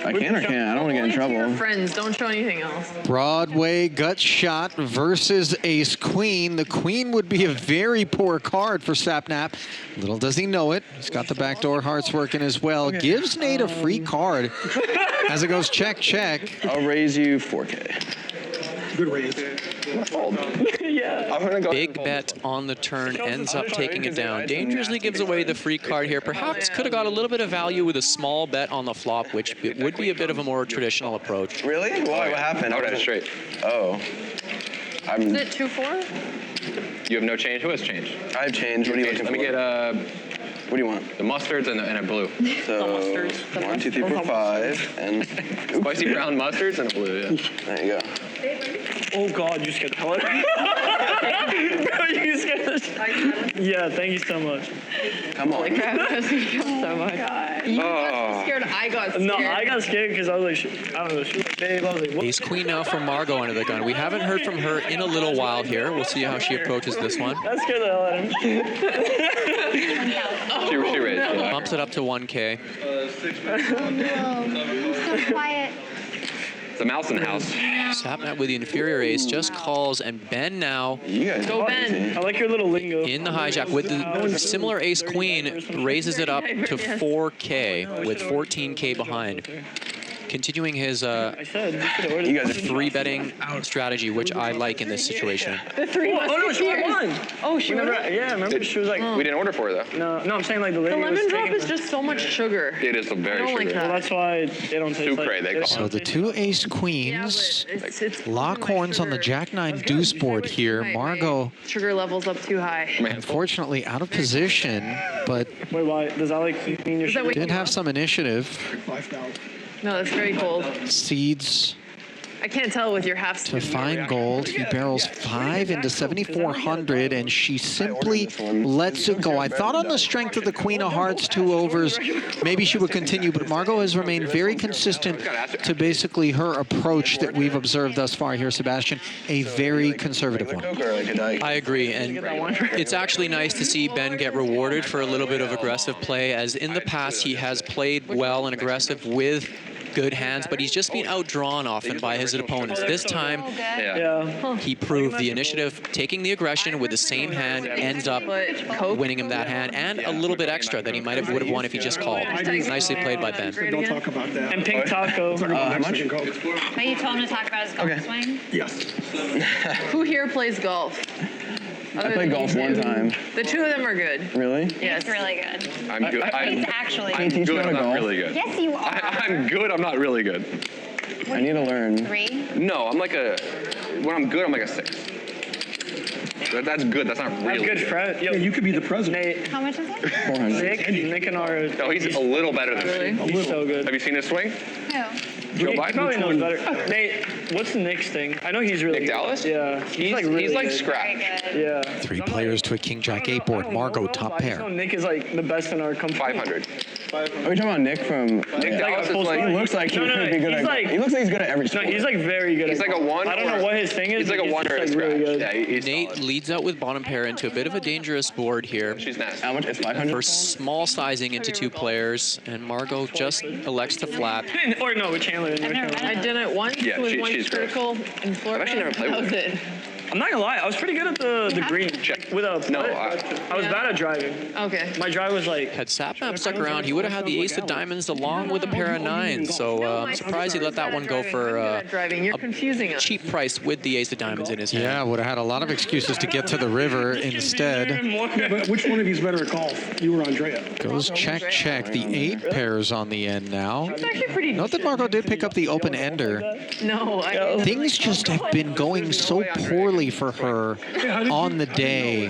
I can or can't? I don't want to get in Only to your trouble. friends. Don't show anything else. Broadway gut shot versus ace queen. The queen would be a very poor card for Sapnap. Little does he know it. He's got the backdoor hearts working as well. Gives Nate a free card as it goes check, check. I'll raise you 4K. Good raise. Yeah. I'm gonna go Big bet on the turn, ends up taking it down. Dangerously gives away the free card here. Perhaps could have got a little bit of value with a small bet on the flop, which would be a bit of a more traditional approach. Really? Why? What happened? I would have had straight. Oh. Is it 2-4? You have no change? Who has change? I have changed. What are you looking Let me for? get What do you want? the mustards and a blue. So, 1, 2, 3, 4, 5, and Spicy brown mustards and a blue, yeah. there you go. Oh God, you scared the hell out of me. Bro, you scared the shit. Yeah, thank you so much. Come on. Holy crap, that was so much. You got scared, I got scared. No, I got scared because I was like, I don't know, she was like, babe, I was like, what? Ace Queen now from Margo under the gun. We haven't heard from her in a little while here. We'll see how she approaches this one. That scared the hell out of me. She raised. Yeah. Bumps it up to 1K. So quiet. It's a mouse in the house. Sapnap with the inferior ace just calls, and Ben now Go Ben. I like your little lingo. in the hijack with the similar ace queen, raises it up to 4K with 14K behind. Continuing his I said, you guys are 3-betting strategy, which I like in this situation. The three Oh no, she won. Oh, she Remember, won? yeah, remember she was like, We didn't order for her though. no, I'm saying like the The lady was lemon drop taking is just so much sugar. It is a very I don't like sugar. that. Well, that's why they don't taste Sucre, like. they call So the two ace Yeah, queens, but it's lock horns on the Jack-9 deuce board here. Margo, sugar levels up too high. unfortunately, out of position, but Wait, why? Does that like mean you're? Is that what did have some initiative. 5,000. No, that's very cold. Seeds I can't tell with your half to Finegold. He barrels 5 into 7,400, and she simply lets it go. I thought on the strength of the Queen of Hearts 2 overs, maybe she would continue, but Margo has remained very consistent to basically her approach that we've observed thus far here, Sebastian, a very conservative one. I agree, and it's actually nice to see Ben get rewarded for a little bit of aggressive play, as in the past he has played well and aggressive with good hands, but he's just been outdrawn often by his opponents. This time, he proved the initiative, taking the aggression with the same hand, ends up winning him that hand, and a little bit extra that he would have won if he just called. Nicely played by Ben. Don't talk about that. And Pink Taco. How much? But you told him to talk about his golf swing? Yes. Who here plays golf? I played golf one time. The two of them are good. Really? Yes. It's really good. I'm good. He's actually I'm good. good. I'm not really good. Yes, you are. I'm good. I'm not really good. I need to learn. 3? No, I'm like a. When I'm good, I'm like a 6. That's good. That's not That's really good, Fred. Yo, Yeah, you could be the president. Nate, How much is it? 400. Nick and our. No, he's a little better than me. He's so good. Have you seen his swing? No. Joe He Biden? probably knows better. Nate, what's the Nick's thing? I know he's really Nick good. Dallas? Yeah. He's like really good. scratch. Very good. Yeah. 3 players to a King Jack 8 board. Margo top I just know pair. Nick is like the best in our company. 500. Are we talking about Nick from? Nick Dallas is like. He looks like he No, could be good he's at. like- He looks like he's good at every No, sport. he's like very good. He's at like a 1. I don't know what his thing is. He's like a but 1 or a just, scratch. like, really good. Yeah, he's Nate solid. leads out with bottom pair into a bit of a dangerous board here. She's nasty. How much? It's 500. For small sizing into 2 players, and Margo just elects to flat. Or no, with Chandler. I did it once Yeah, with one she's great. critical in Florida. I've actually never played That with was her. it. I'm not gonna lie, I was pretty good at the green. Check. With a No, I was bad at driving. Okay. My drive was like. Had Sapnap stuck around, he would have had the ace of diamonds along with a pair of 9s, so I'm surprised he let that one go for driving. You're a confusing us. cheap price with the ace of diamonds in his hand. Yeah, would have had a lot of excuses to get to the river instead. But which one of you's better at golf? You or Andrea? Goes check, check. The 8 pairs on the end now. It's actually pretty Note that Margo did pick up the open ender. No, I Things just have been going so poorly for her on the day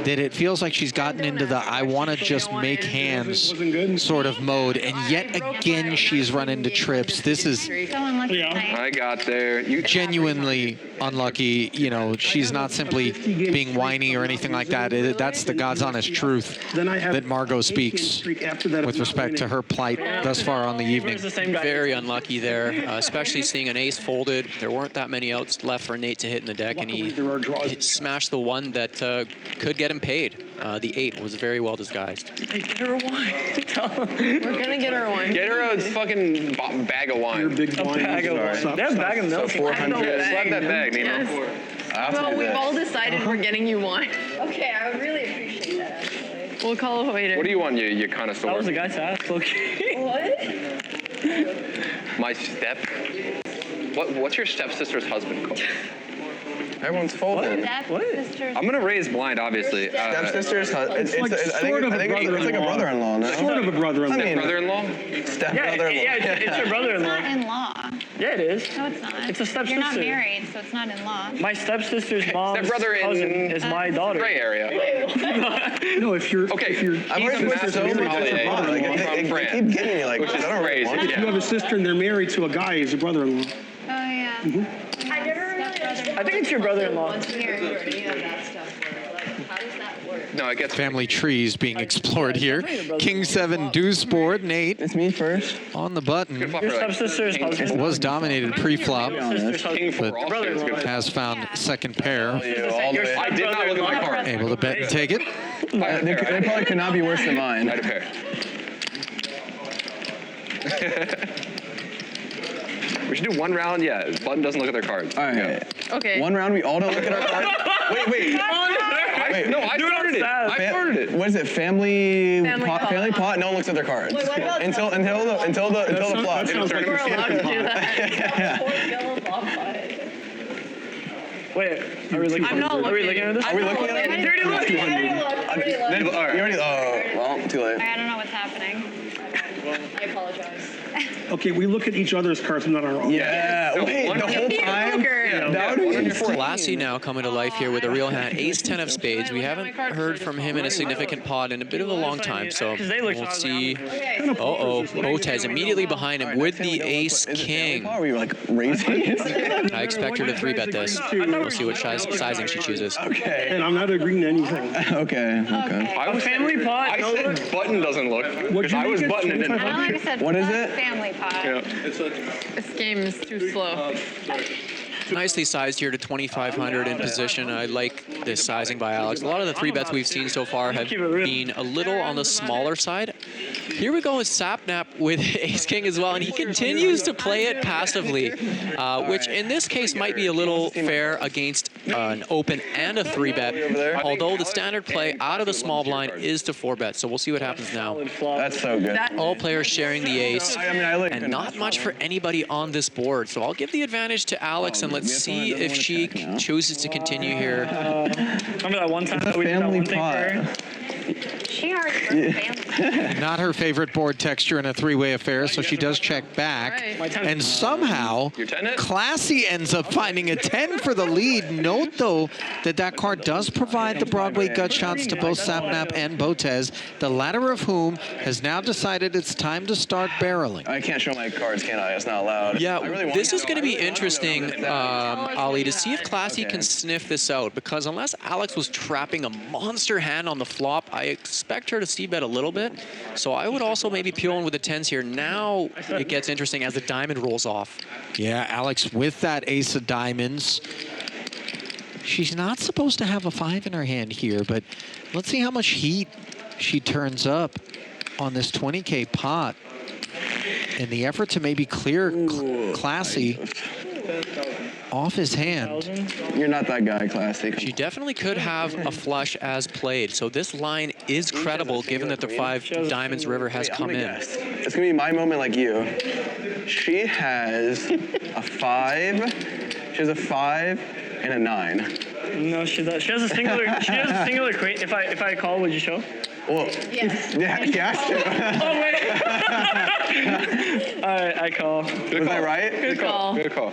that it feels like she's gotten into the I want to just make hands sort of mode, and yet again she's run into trips. This is So unlucky tonight. I got there. You genuinely unlucky. You know, she's not simply being whiny or anything like that. That's the God's honest truth that Margo speaks with respect to her plight thus far on the evening. Very unlucky there, especially seeing an ace folded. There weren't that many outs left for Nate to hit in the deck, and he smashed the one that could get him paid. The 8 was very well disguised. Hey, get her a wine. We're gonna get her one. Get her a fucking bag of wine. Your big A bag of wine. They have a bag of milk. So 400. Slap that bag, Nino. Yes. Well, we've all decided we're getting you wine. Okay, I would really appreciate that, actually. We'll call a waiter. What do you want, you connoisseur? That was the guy's ass. Okay. What? My step. What's your stepsister's husband called? Everyone's folding. Stepsisters. I'm gonna raise blind, obviously. Stepsister's husband. It's like sort of a It's like a brother-in-law. No? Sort of a brother-in-law. I mean, Brother-in-law? step-brother-in-law. Yeah, it's your brother-in-law. It's not in-law. Yeah, it is. No, it's not. It's a stepsister. You're not married, so it's not in-law. My stepsister's mom's Stepbrother cousin in is my daughter. gray area. No, if you're Okay, if you're I've already He's put a so many massive times. brother-in-law Like, from they France. keep getting me like, Which is I don't really crazy. want if you have a sister and they're married to a guy, he's a brother-in-law. Oh, yeah. I never really I think it's your brother-in-law. No, I guess Family trees being explored here. King 7 deuce board. Nate. It's me first. On the button. Your stepsister's husband. Was dominated pre-flop, King 4 but also is good. has found second pair. I did not look at my card. Able to bet and take it. They probably could not be worse than mine. I had a pair. We should do one round. Yeah, Button doesn't look at their cards. All right. Okay. One round, we all don't look at our cards. Wait. No, I started it. I started it. What is it? Family pot. pot. Family pot. No one looks at their cards until the flop. We're allowed to do that. Wait, are we looking? I'm not Are we looking at this? Are we looking at it? Dirty look. You already. Well, too late. I don't know what's happening. I apologize. Okay, we look at each other's cards, not our own. Yeah. Wait, the whole time. That would be Classy now coming to life here with a real hand. Ace-10 of spades. We haven't heard from him in a significant pot in a bit of a long time, so we'll see. Uh-oh, Botez immediately behind him with the ace-king. Were you like raising it? I expect her to 3-bet this. We'll see what sizing she chooses. Okay. And I'm not agreeing to anything. Okay. I was Family pot. I said Button doesn't look. Because I was Button and didn't. Like I said, What is it? Family pot. Yeah. This game is too slow. Nicely sized here to 2,500 in position. I like this sizing by Alex. A lot of the 3-bets we've seen so far have been a little on the smaller side. Here we go with Sapnap with ace-king as well, and he continues to play it passively, which in this case might be a little fair against an open and a 3-bet, although the standard play out of the small blind is to 4-bet, so we'll see what happens now. That's so good. All players sharing the ace, like and not much for anybody on this board, so I'll give the advantage to Alex, and let's see if she chooses to continue here. Remember that one time that we did that one thing for her? She already family. Not her favorite board texture in a three-way affair, so she does check back. And somehow, Classy ends up finding a 10 for the lead. Note, though, that that card does provide the Broadway gut shots to both Sapnap and Botez, the latter of whom has now decided it's time to start barreling. I can't show my cards, can I? It's not allowed. Yeah, this is going to be interesting, Ali, to see if Classy can sniff this out, because unless Alex was trapping a monster hand on the flop, I expect her to c-bet a little bit. So I would also maybe peel in with the 10s here. Now it gets interesting as the diamond rolls off. Yeah, Alex with that ace of diamonds. She's not supposed to have a 5 in her hand here, but let's see how much heat she turns up on this 20K pot in the effort to maybe clear Classy off his hand. You're not that guy, Classy. She definitely could have a flush as played. So this line is credible given that the 5 diamonds river has come in. It's going to be my moment like you. She has a 5. She has a 5 and a 9. No, she does. She has a singular. She has a singular queen. If I call, would you show? Well, Yes. yeah, Oh wait. All right, I call. Was I right? Good call. Good call.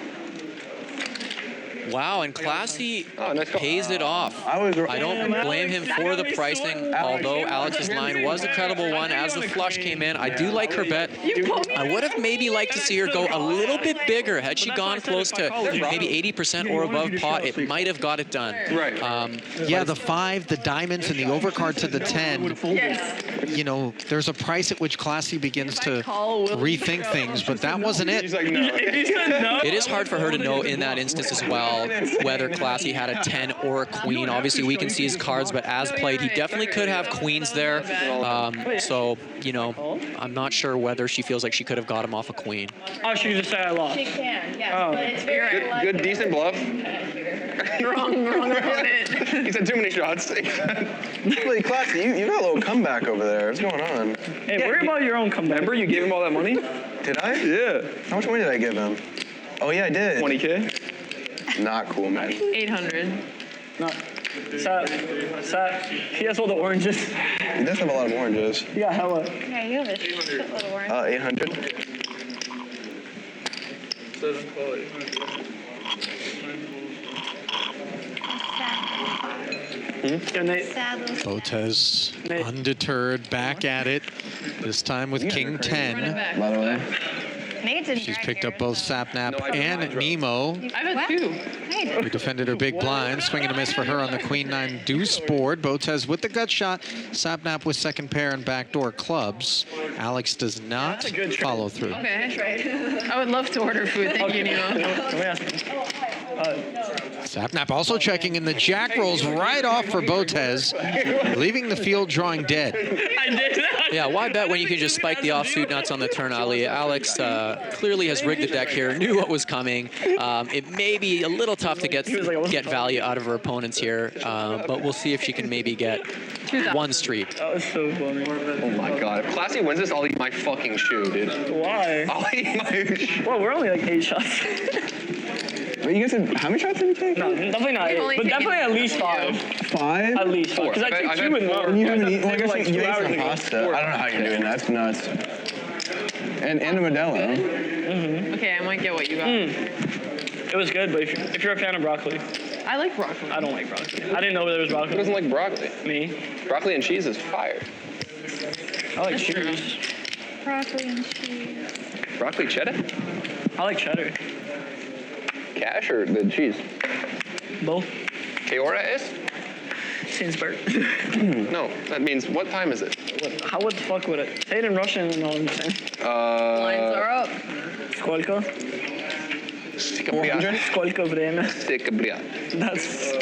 Wow, and Classy nice call. pays it off. I don't blame him for the pricing, although Alex's line was a credible one as the flush came in. I do like her bet. I would have maybe liked to see her go a little bit bigger. Had she gone close to maybe 80% or above pot, it might have got it done. Right. Yeah, the 5, the diamonds, and the overcard to the 10. Yes. You know, there's a price at which Classy begins to rethink things, but that wasn't it. He's like, no. It is hard for her to know in that instance as well whether Classy had a 10 or a queen. Obviously, we can see his cards, but as played, he definitely could have queens there. So, you know, I'm not sure whether she feels like she could have got him off a queen. Oh, she just said I lost. She can, yes. Oh. But it's very Good, decent bluff. Wrong opponent. He said too many shots. Really, Classy, you got a little comeback over there. What's going on? Hey, worry about your own comeback. Remember you gave him all that money? Did I? Yeah. How much money did I give him? Oh, yeah, I did. 20K? Not cool, man. 800. No. Sat. He has all the oranges. He does have a lot of oranges. Yeah, hella. Yeah, you have a shitload of orange. 800. Botez undeterred, back at it. This time with King 10. By the way. Nate didn't She's drag picked here, up both so. Sapnap and Nemo. I've had 2. Hey, We defended her big blind, swinging a miss for her on the queen-9 deuce board. Botez with the gut shot, Sapnap with second pair and backdoor clubs. Alex does not follow through. Okay, that's right. I would love to order food. Thank you, Nemo. Sapnap also checking in. The jack rolls right off for Botez, leaving the field drawing dead. I did that. Yeah, why bet when you can just spike the offsuit nuts on the turn, Ali? Alex clearly has rigged the deck here, knew what was coming. It may be a little tough to get value out of her opponents here, but we'll see if she can maybe get one street. That was so funny. Oh my god. If Classy wins this, I'll eat my fucking shoe, dude. Why? I'll eat my shoe. Well, we're only like 8 shots. Wait, you guys said, how many shots did you take? No, definitely not 8, but definitely at least 5. 5? At least 5. Because I took 2 and more. And you haven't eaten, well, I guess like you 2 ate hours some ago. pasta. I don't know how you're doing that. That's nuts. And a Modelo. Okay, I might get what you got. It was good, but if you're a fan of broccoli. I like broccoli. I don't like broccoli. I didn't know there was broccoli. Who doesn't like broccoli? Me. Broccoli and cheese is fire. I like cheese. Broccoli and cheese. Broccoli cheddar? I like cheddar. Cash or the cheese? Both. ¿Qué hora es? Since-bird. No, that means what time is it? How the fuck would it? Say it in Russian and all I'm saying. Lines are up. Сколько? 400? Сколько время? That's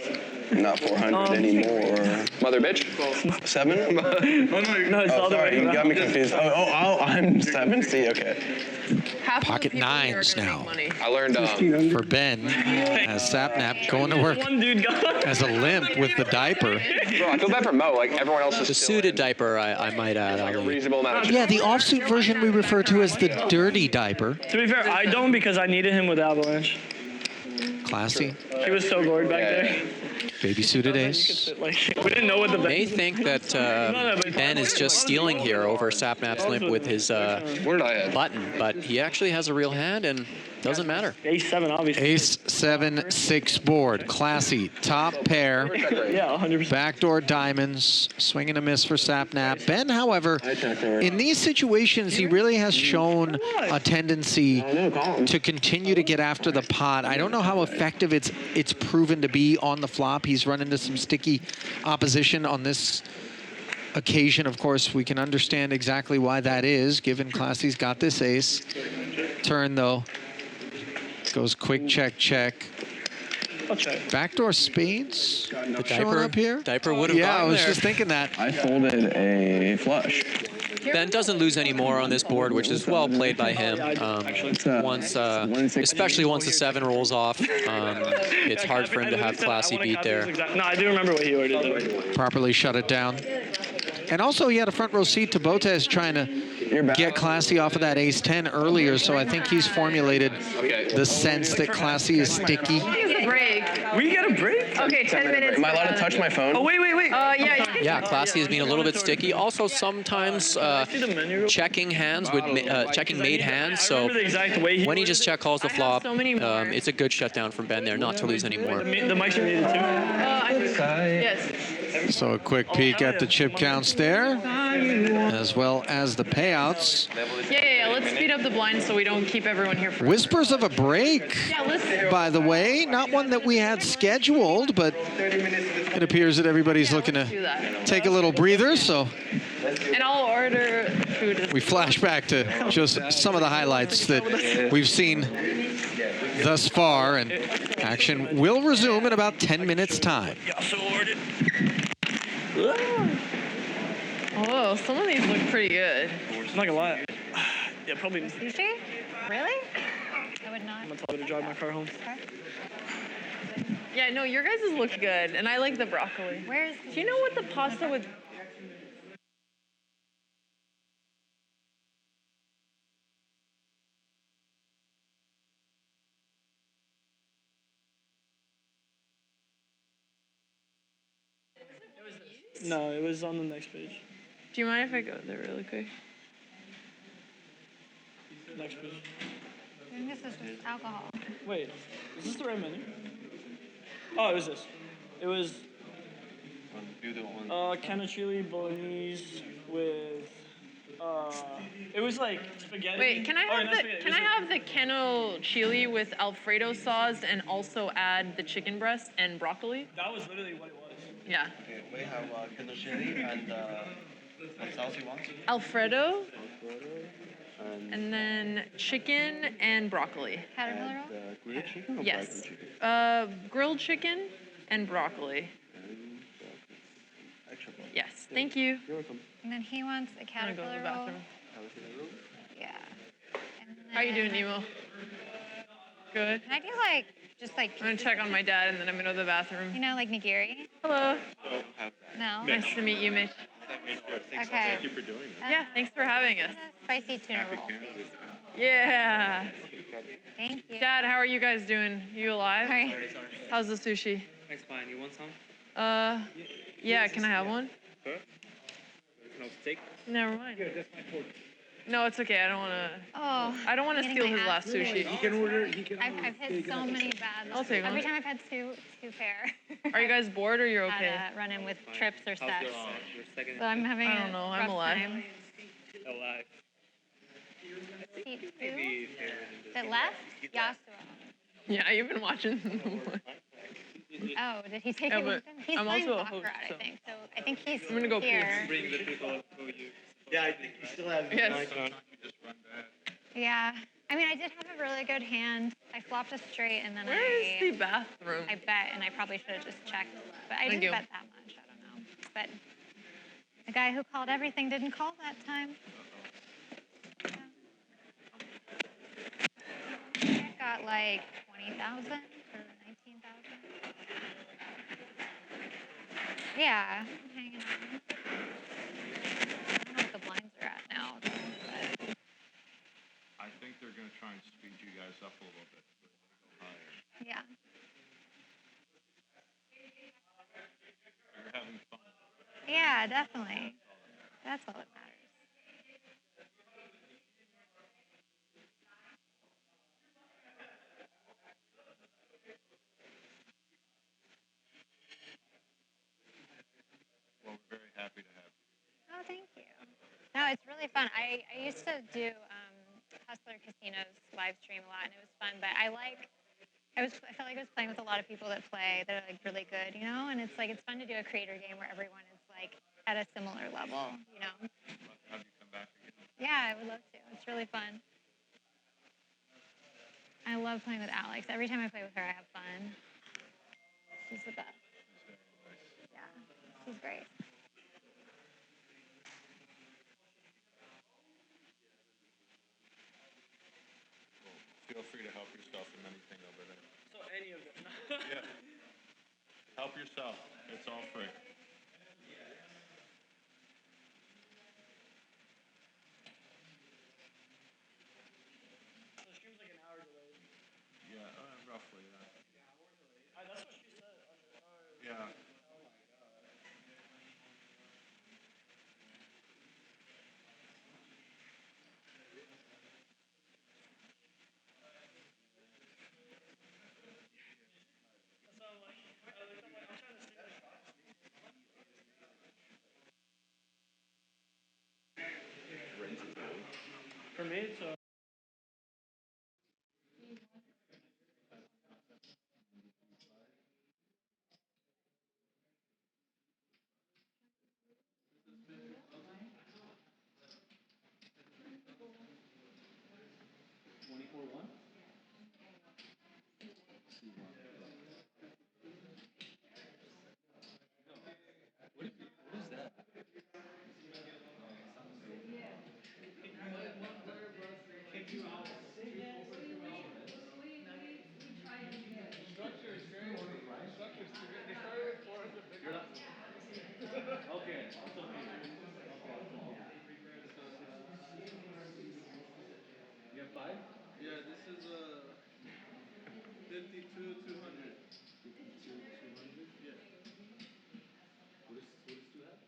Not 400 anymore. Mother bitch? 7? no, it's Oh, all the way sorry, you got me around. confused. I'm 7? See, okay. Half of the Pocket people here are nines gonna now. make money. I learned For Ben, as Sapnap going to work One dude got as a limp with the diaper. Bro, I feel bad for Mo. Like everyone else is The still suited in, diaper, I might add. like a Ali. reasonable amount of Yeah, the offsuit version we refer to as the dirty diaper. To be fair, I don't because I needed him with Avalanche. Classy. He was so gored back there. Baby suited ace. Like, we didn't know what the May think that Ben is just stealing here over Sapnap's limp with his Where did I add? button, but he actually has a real hand and doesn't matter. Ace 7, obviously. Ace 7 6 board. Classy. Top pair. Yeah, 100%. Backdoor diamonds. Swing and a miss for Sapnap. Ben, however, in these situations, he really has shown a tendency to continue to get after the pot. I don't know how effective it's proven to be on the flop. He's run into some sticky opposition on this occasion. Of course, we can understand exactly why that is, given Classy's got this ace. Turn, though. Goes quick check, check. Backdoor spades. The Showing up here. diaper would have Yeah, I gotten was there. just thinking that. I folded a flush. Ben doesn't lose any more on this board, which is well played by him. Especially once the 7 rolls off, it's hard for him to have Classy beat there. No, I do remember what he ordered though. Properly shut it down. And also, he had a front row seat to Botez trying to get Classy off of that ace 10 earlier, so I think he's formulated the sense that Classy is sticky. Take a break. We get a break? Okay, 10 minutes. Am I allowed to touch my phone? Oh, wait. Yeah. Yeah, Classy has been a little bit sticky. Also, sometimes checking hands with checking made hands. So when he just check calls the flop, it's a good shutdown from Ben there, not to lose anymore. The mics are muted too? Yes. So a quick peek at the chip counts there, as well as the payouts. Yeah. Let's speed up the blinds so we don't keep everyone here for. Whispers of a break, Yeah, let's. by the way. Not one that we had scheduled, but it appears that everybody's looking to Do that. take a little breather, so And I'll order food. we flash back to just some of the highlights that we've seen thus far, and action will resume in about 10 minutes' time. Oh, some of these look pretty good. I'm not gonna lie. Yeah, probably. Sushi? Really? I would not. I'm gonna tell her to drive my car home. Yeah, no, your guys' look good, and I like the broccoli. Where is? Do you know what the pasta with? No, it was on the next page. Do you mind if I go there really quick? Next page. I think this is alcohol. Wait, is this the right menu? Oh, it was this. It was can of chili bolognese with It was like spaghetti. Wait, can I have the Keno chili with Alfredo sauce and also add the chicken breast and broccoli? That was literally what it was. Yeah. Okay, we have Kendo chili and what sauce you want? Alfredo. And then chicken and broccoli. Caterpillar roll? Grilled chicken or Yes. fried chicken? Grilled chicken and broccoli. Yes, thank you. You're welcome. And then he wants a I'm gonna go to caterpillar the roll. bathroom. Yeah. And How you doing, then- Nemo? Good. Can I do like, just like, I'm gonna check on my dad and then I'm gonna go to the bathroom. you know, like nigiri? Hello. No? Nice to meet you, Mitch. Okay. for doing it. Yeah, thanks for having us. Spicy tuna roll, please. Yeah. Thank you. Dad, how are you guys doing? You alive? Sorry. How's the sushi? It's fine. You want some? Yeah, can I have one? No steak? Never mind. No, it's okay. I don't wanna. Oh. I don't wanna I'm steal getting his my last ass sushi. I've had so many bad. I'll take Every one. time I've had two pair. Are you guys bored or you're okay? Had a run-in with trips or sets. Your second? So I'm having I don't know. I'm rough alive. time. Alive. Seat two. That left? Yasuo. Yeah, you've been watching. Oh, did he take Yeah, it with but him? He's I'm playing also a Baccarat, host, I so- think. So I think he's I'm gonna go pee. here. Bring the people who you. Yeah, I think you still have Yes. on. Yeah. I mean, I did have a really good hand. I flopped a straight and then Where is the bathroom? I bet, and I probably should have just checked. But I Thank didn't you. bet that much. I don't know. But the guy who called everything didn't call that time. I got like 20,000 or 19,000. Yeah, I'm hanging on. I don't know what the blinds are at now. But I think they're going to try and speed you guys up a little bit. Higher. yeah. You're having fun. Yeah, definitely. That's all that matters. Well, we're very happy to have you. Oh, thank you. No, it's really fun. I used to do Hustler Casino's live stream a lot, and it was fun. But I felt like I was playing with a lot of people that are like really good, you know. And it's fun to do a creator game where everyone is like at a similar level, you know. Have you come back again? Yeah, I would love to. It's really fun. I love playing with Alex. Every time I play with her, I have fun. She's the best. Yeah, she's great. Feel free to help yourself in anything over there. So any of it. Yeah. Help yourself. It's all free. So the stream's like an hour delayed. Yeah, roughly, yeah. That's what she said. Yeah. For me, it's Yeah, this is 52, 200. 52, 200? Yeah. What does two have?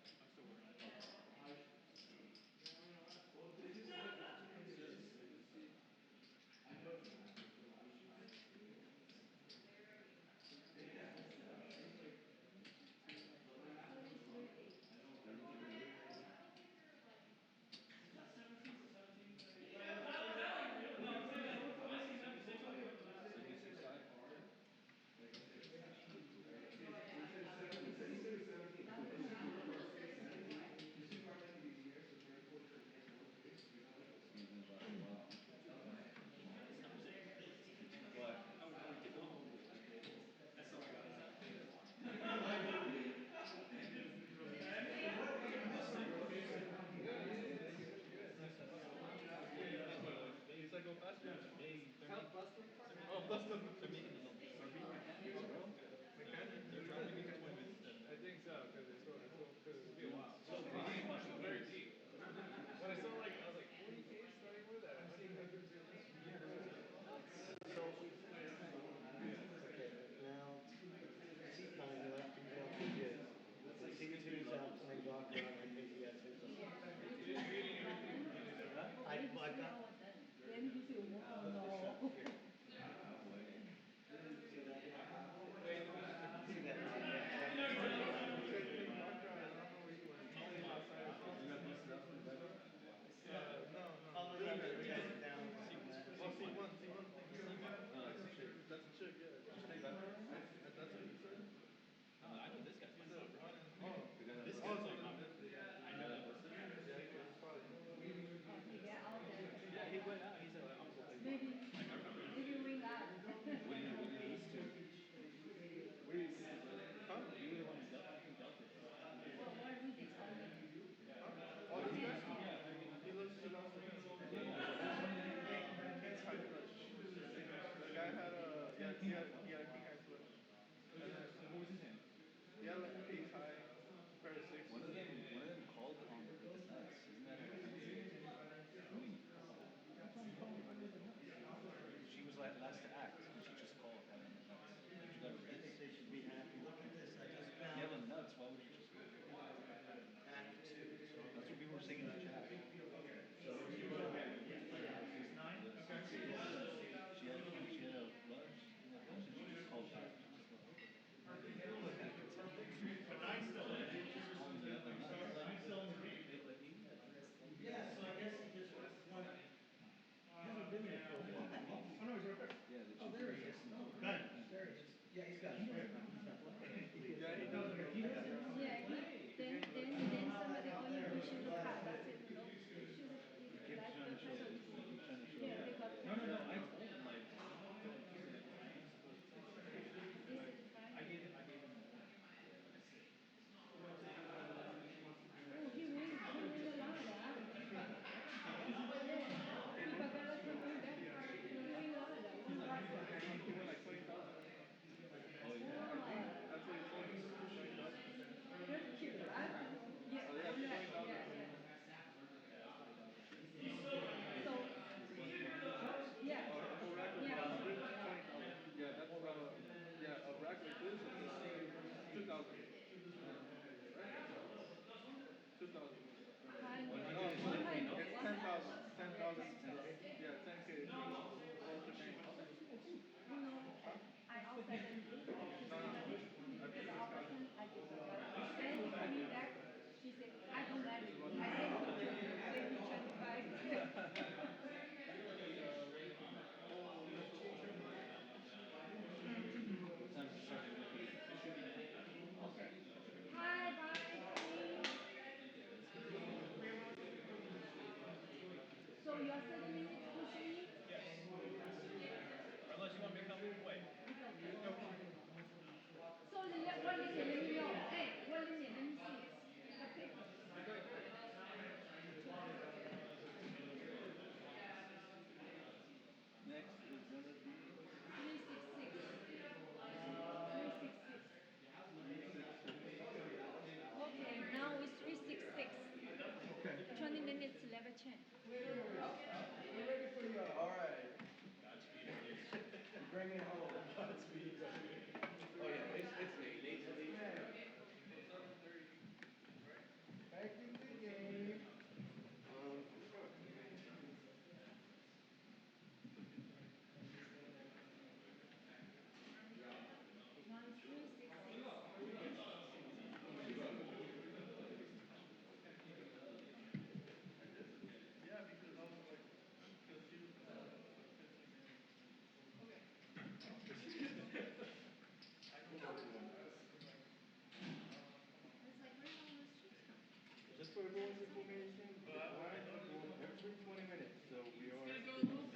Just for everyone's information, BotezLive is going every 20 minutes, so we are getting sooner a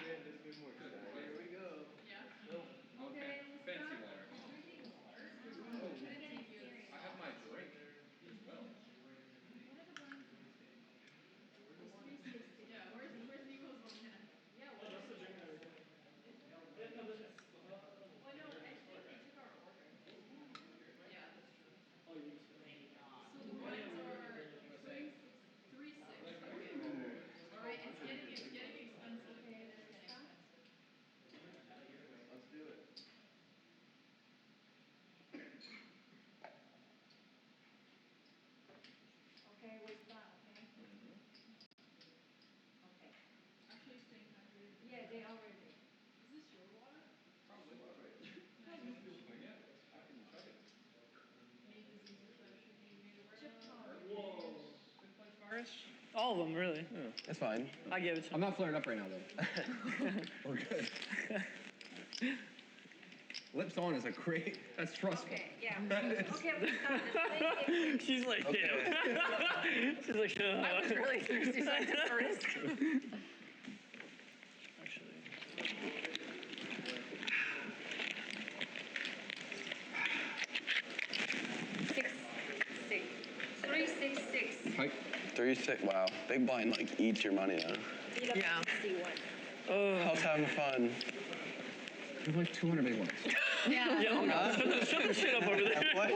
bit. This bit more exciting. Here we go. Yeah. Okay. Fancy water. I have my drink as well. Yeah, where's Nico's one? Yeah, well, that's the drink that we're doing. Yeah, no, this is. Oh no, I think they took our order. Yeah, that's true. Oh, you just. So the wines are 3-6. Okay. All right, it's getting expensive. Okay, it is getting expensive. Let's do it. Okay, we start, okay? Okay. Actually staying hydrated. Yeah, they are ready. Is this your water? Probably. Right? Nice. Yeah, I can chug it. Made diseases that should be made aware Chip of. powder. Whoa. Quick punch Forest? All of them, really. Yeah, that's fine. I give it to I'm not flared up right now, though. We're good. Lips on is a great. That's trustful. Okay, yeah. Okay, we start the She's like, Okay. damn. She's like, I was really thirsty, so I took the risk. Actually. 3-6-6. Right. 3-6. Wow. Big blind like eats your money now. Yeah. Oh. How's having fun? There's like 200 big ones. Yeah. Yeah, oh no. Shut the shit up over there. What?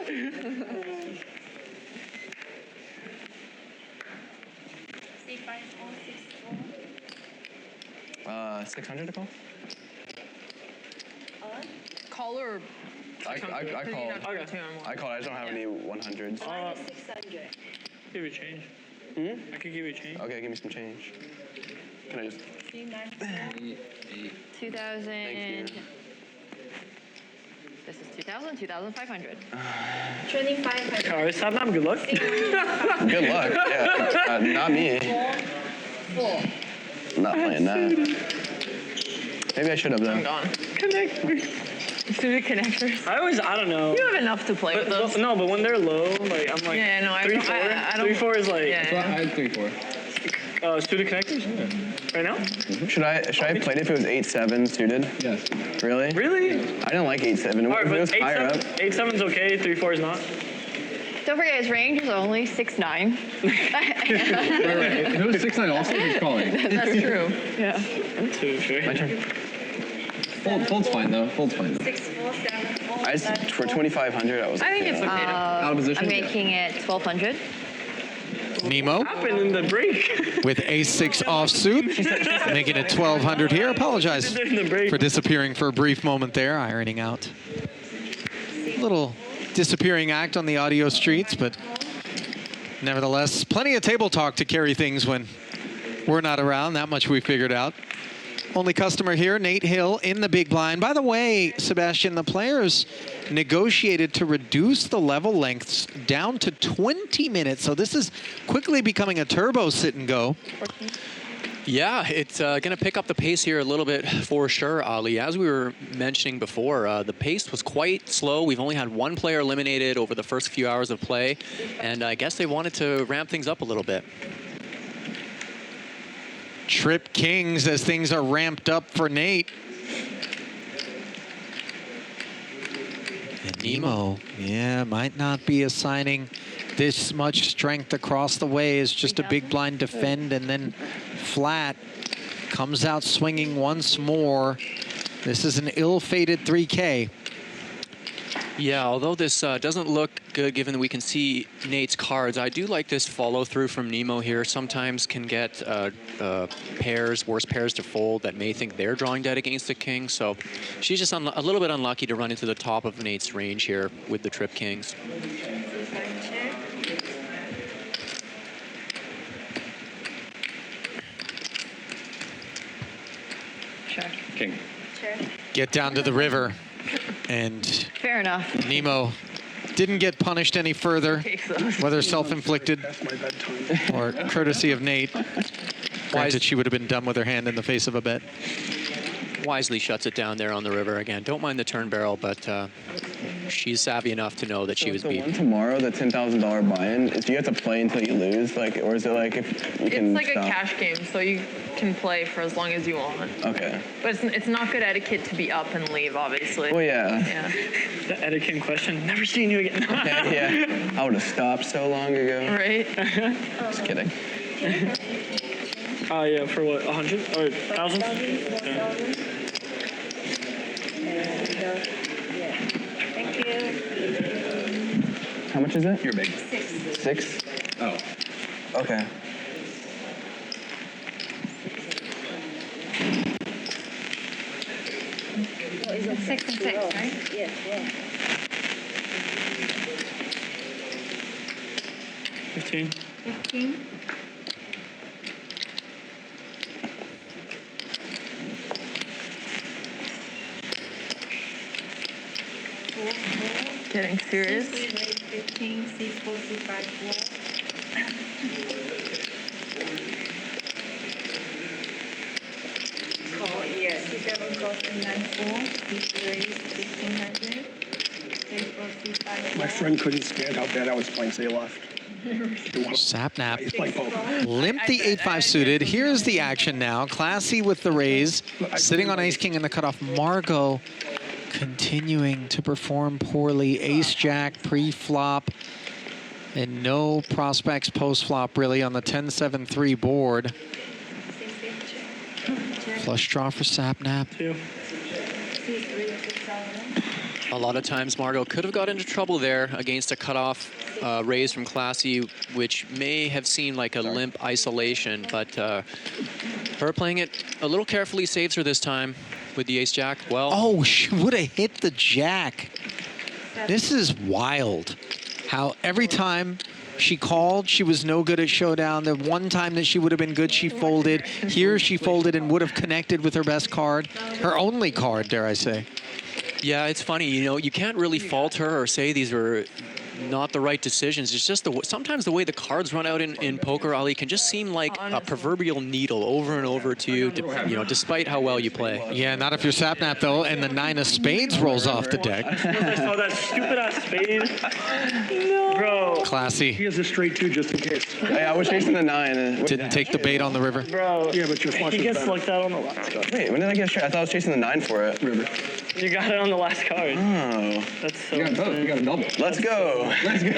C5 600 to call? Call or I called. I called. I just don't have any 100s. 600. Give you change. I could give you change. Okay, give me some change. Can I just? 2,000. Thank you. This is 2,000, 2,500. 2,500. Alright, stop now. Good luck. Good luck. Yeah. Not me. 4. Not playing that. Maybe I should have I'm done. gone. Connectors. Student connectors. I don't know. You have enough to play with those. No, but when they're low, like, I'm like, Yeah, no, I 3-4. I don't. 3-4 is like, Yeah. I had 3-4. student connectors? Yeah. Right now? Should I have played if it was 8-7 suited? Yes. Really? Really? I didn't like 8-7. Alright, If it but was higher up. 8-7's okay, 3-4 is not. Don't forget his range is only 6'9". Right. If it was 6-9 also, he's calling. That's true. Yeah. Too sure. My turn. Fold's fine though. Fold's fine. 6-4, 7-4. I just for 2,500. I was. I think it's okay. Out of position. I'm making it 1,200. Nemo Happened in the break. with ace-6 offsuit, making it 1,200 here. Apologize In the break. for disappearing for a brief moment there, ironing out. A little disappearing act on the audio streets, but Nevertheless, plenty of table talk to carry things when we're not around. That much we figured out. Only customer here, Nate Hill in the big blind. By the way, Sebastian, the players negotiated to reduce the level lengths down to 20 minutes. So this is quickly becoming a turbo sit and go. Yeah, it's going to pick up the pace here a little bit for sure, Ali. As we were mentioning before, the pace was quite slow. We've only had one player eliminated over the first few hours of play, and I guess they wanted to ramp things up a little bit. Trip kings as things are ramped up for Nate. And Nemo, yeah, might not be assigning this much strength across the way. Is just a big blind defend and then flat. Comes out swinging once more. This is an ill-fated 3K. Yeah, although this doesn't look good given that we can see Nate's cards, I do like this follow-through from Nemo here. Sometimes can get pairs, worse pairs to fold that may think they're drawing dead against the king. So she's just a little bit unlucky to run into the top of Nate's range here with the trip kings. Sure. King. Sure. Get down to the river. And Fair enough. Nemo didn't get punished any further, whether self-inflicted or courtesy of Nate. Granted, she would have been done with her hand in the face of a bet. Wisely shuts it down there on the river again. Don't mind the turn barrel, but she's savvy enough to know that she was beat. One tomorrow, the $10,000 buy-in, do you have to play until you lose, like, or is it like if you can It's like stop? a cash game, so you can play for as long as you want. Okay. But it's not good etiquette to be up and leave, obviously. Well, yeah. Yeah. The etiquette question, never seen you again. Okay, yeah. I would have stopped so long ago. Right? Just kidding. Yeah, for what, 100 or 1,000? Thank you. How much is it? You're big. 6? Oh. Okay. It's 6 and 6, right? Yes, yes. 15. 15. Getting serious. 15, C4, C5, 4. Call, yeah, C7 crossing 9, 4. C3 1600. C4, C5, 4. My friend couldn't stand how bad I was playing, so he left. Sapnap He's playing poker. limped the 8-5 suited. Here's the action now. Classy with the raise, sitting on ace-king in the cutoff. Margo continuing to perform poorly. Ace-jack pre-flop, and no prospects post-flop really on the 10-7-3 board. Flush draw for Sapnap. A lot of times Margo could have got into trouble there against a cutoff raise from Classy, which may have seemed like a limp isolation, but her playing it a little carefully saves her this time with the ace-jack. Well, oh, she would have hit the jack. This is wild. How every time she called, she was no good at showdown. The one time that she would have been good, she folded. Here she folded and would have connected with her best card. Her only card, dare I say. yeah, it's funny. You know, you can't really fault her or say these were not the right decisions. It's just sometimes the way the cards run out in poker, Ali, can just seem like a proverbial needle over and over to you, you know, despite how well you play. Yeah, not if you're Sapnap, though, and the 9 of spades rolls off the deck. I saw that stupid-ass spade. No. Bro. Classy. He has a straight 2 just in case. Hey, I was chasing the 9. Didn't take the bait on the river. Bro. Yeah, but your flush He is gets better. lucked out on the last card. Wait, when did I get straight? I thought I was chasing the 9 for it. River. You got it on the last card. Oh. That's so You got both. You got a double. Let's go. Let's go.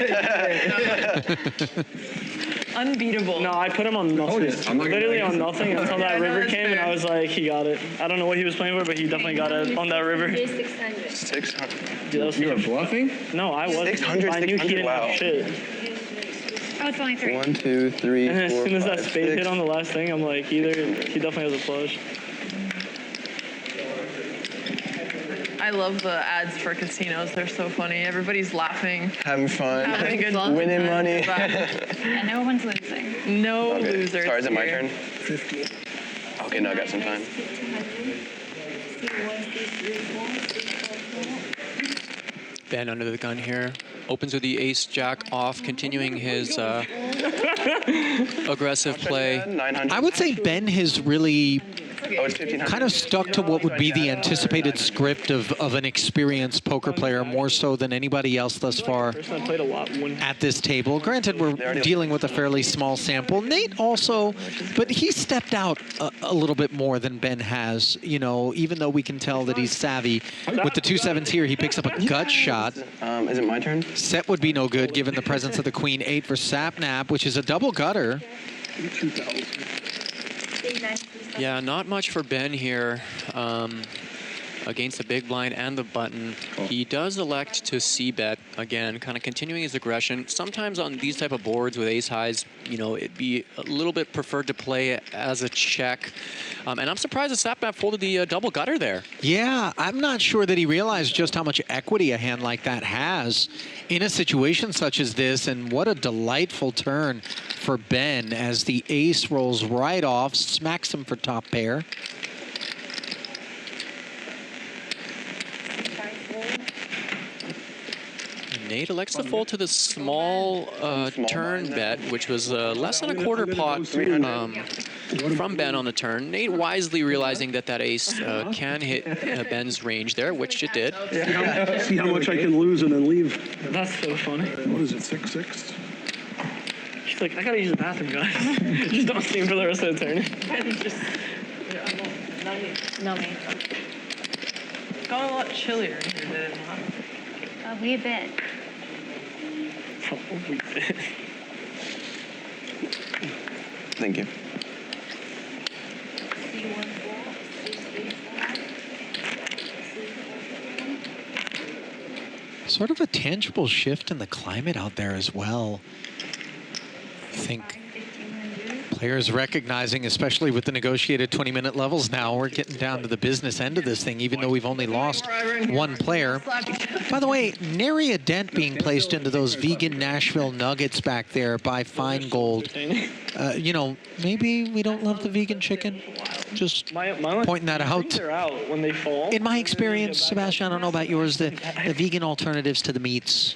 Unbeatable. No, I put him on nothing. I'm not gonna Literally lie. on nothing until that river came, and I was like, he got it. I don't know what he was playing for, but he definitely got it on that river. 600. 600. You were bluffing? No, I wasn't. 600, I knew he didn't wow. have shit. Oh, it's only 3. 1, 2, 3, And then as 4, soon as that 5, spade 6. hit on the last thing, I'm like, he definitely has a flush. I love the ads for casinos. They're so funny. Everybody's laughing. Having fun. Having good winning money. And no one's losing. No losers. Sorry, is it my here. turn? 50. Okay, no, I got some time. Ben under the gun here. Opens with the ace jack off, continuing his aggressive play. I would say Ben has really kind of stuck to what would be the anticipated script of an experienced poker player, more so than anybody else thus far at this table. Granted, we're dealing with a fairly small sample. Nate also, but he stepped out a little bit more than Ben has, you know, even though we can tell that he's savvy. With the 2-7s here, he picks up a gut shot. Is it my turn? Set would be no good given the presence of the queen 8 for Sapnap, which is a double gutter. Yeah, not much for Ben here against the big blind and the button. He does elect to c-bet again, kind of continuing his aggression. Sometimes on these type of boards with ace highs, you know, it'd be a little bit preferred to play as a check. And I'm surprised that Sapnap folded the double gutter there. Yeah, I'm not sure that he realized just how much equity a hand like that has in a situation such as this. And what a delightful turn for Ben as the ace rolls right off, smacks him for top pair. Nate elects to fold to the small turn bet, which was less than a quarter pot from Ben on the turn. Nate wisely realizing that that ace can hit Ben's range there, which it did. See how much I can lose and then leave. That's so funny. What is it, 6-6? She's like, I gotta use the bathroom, guys. Just don't see him for the rest of the turn. No, me. It's got a lot chillier in here, did it not? A wee bit. Thank you. Sort of a tangible shift in the climate out there as well. I think players recognizing, especially with the negotiated 20-minute levels now, we're getting down to the business end of this thing, even though we've only lost one player. By the way, nary a dent being placed into those vegan Nashville nuggets back there by Finegold. You know, maybe we don't love the vegan chicken. Just pointing that out. When they fall. In my experience, Sebastian, I don't know about yours, the vegan alternatives to the meats.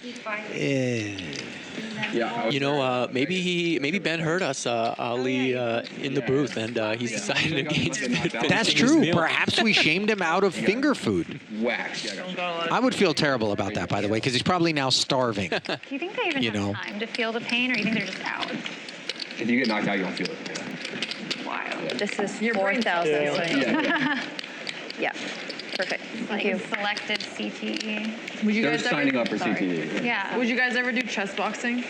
Yeah, you know, maybe Ben heard us, Ali, in the booth, and he's decided against it. That's true. Perhaps we shamed him out of finger food. I would feel terrible about that, by the way, because he's probably now starving. Do you think they even have time to feel the pain, or do you think they're just out? If you get knocked out, you don't feel it. Wow. This is Your brain 4,000. Yeah. Yeah, perfect. Thank you. Selected CTE. Would you They're guys signing ever, up for CTE. Yeah. Would you guys ever do chess boxing?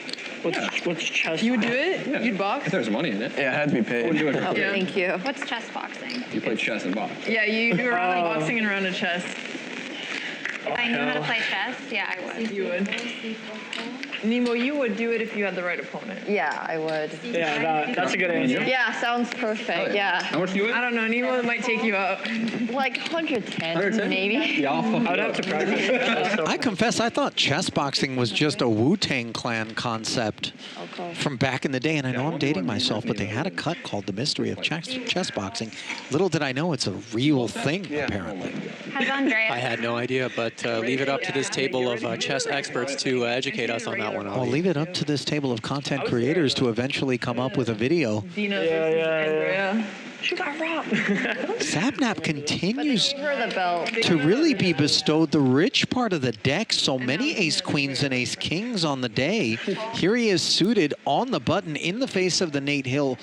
What's chess? You would do it? Yeah. You'd box? If there's money in it. Yeah, it had to be paid. Wouldn't do it for free. Thank you. What's chess boxing? You play chess and box. Yeah, you do a round of boxing and a round of chess. If I knew how to play chess, yeah, I would. You would. Nemo, you would do it if you had the right opponent. Yeah, I would. Yeah, that's a good answer. Yeah, sounds perfect. Yeah. How much do you win? I don't know. Nemo might take you out. Like 110, 110? maybe. Yeah, I would have to practice. I confess, I thought chess boxing was just a Wu-Tang Clan concept from back in the day. And I know I'm dating myself, but they had a cut called The Mystery of Chess Boxing. Little did I know it's a real thing, apparently. Has Andrea? I had no idea, but leave it up to this table of chess experts to educate us on that one. I'll leave it up to this table of content creators to eventually come up with a video. Dino versus Andrea. She got robbed. Sapnap continues Give her the belt. to really be bestowed the rich part of the deck. So many ace-queens and ace-kings on the day. Here he is suited on the button in the face of the Nate Hill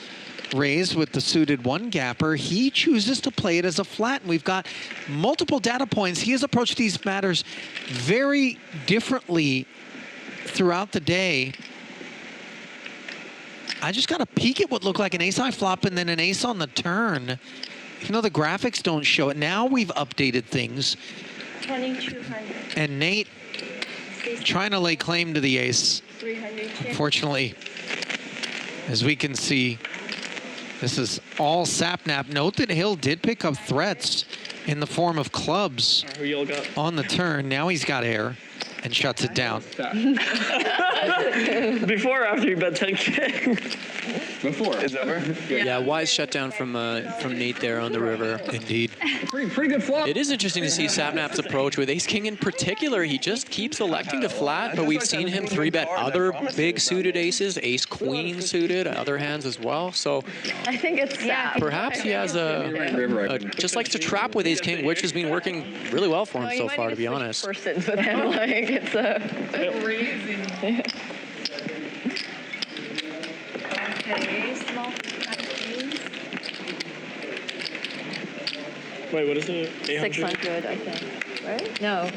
raise with the suited one-gapper. He chooses to play it as a flat, and we've got multiple data points. He has approached these matters very differently throughout the day. I just got to peek at what looked like an ace-high flop and then an ace on the turn. Even though the graphics don't show it. Now we've updated things. 2,200. And Nate trying to lay claim to the ace. 300. Unfortunately, as we can see, this is all Sapnap. Note that Hill did pick up threats in the form of clubs Who y'all got? on the turn. Now he's got air and shuts it down. Before or after you bet 10K? Before. It's over? Yeah, wise shutdown from Nate there on the river. Indeed. Pretty good flop. It is interesting to see Sapnap's approach with Ace King in particular. He just keeps electing to flat, but we've seen him 3-bet other big suited aces, Ace Queen suited, other hands as well. So I think it's perhaps he has just likes to trap with Ace King, which has been working really well for him so far, to be honest. Persons with him, like it's crazy. Okay, small please. Wait, what is it? 800? 600, I think. Right? No.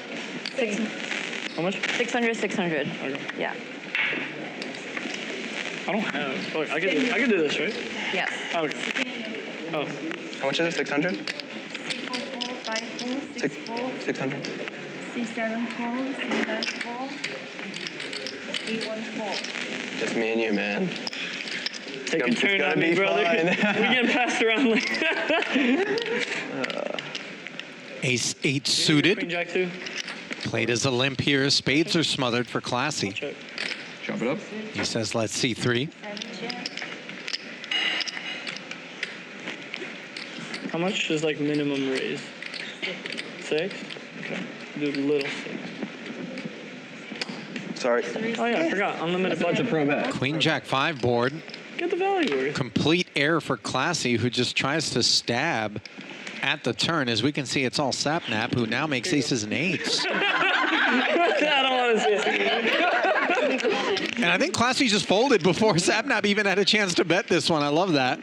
How much? 600, 600. Okay. Yeah. I don't have. Oh, I can do this, right? Yes. Oh, okay. Oh. How much is it? 600? C4 4, 5 4, 6 4, 600. C7 4, C9 4, D1 4. Just me and you, man. Take a It's turn gonna on me, be brother. fine. We getting passed around like Ace 8 suited. Queen Jack 2. Played as a limp here. Spades are smothered for Classy. Check. Chop it up. He says, let's see 3. 7 check. How much is like minimum raise? 6? Okay. Do little 6. Sorry. Oh yeah, I forgot. Unlimited budget. Pro bet. Queen Jack 5 board. Get the value worth. Complete air for Classy, who just tries to stab at the turn. As we can see, it's all Sapnap, who now makes aces and eights. I don't want to see it. And I think Classy just folded before Sapnap even had a chance to bet this one. I love that.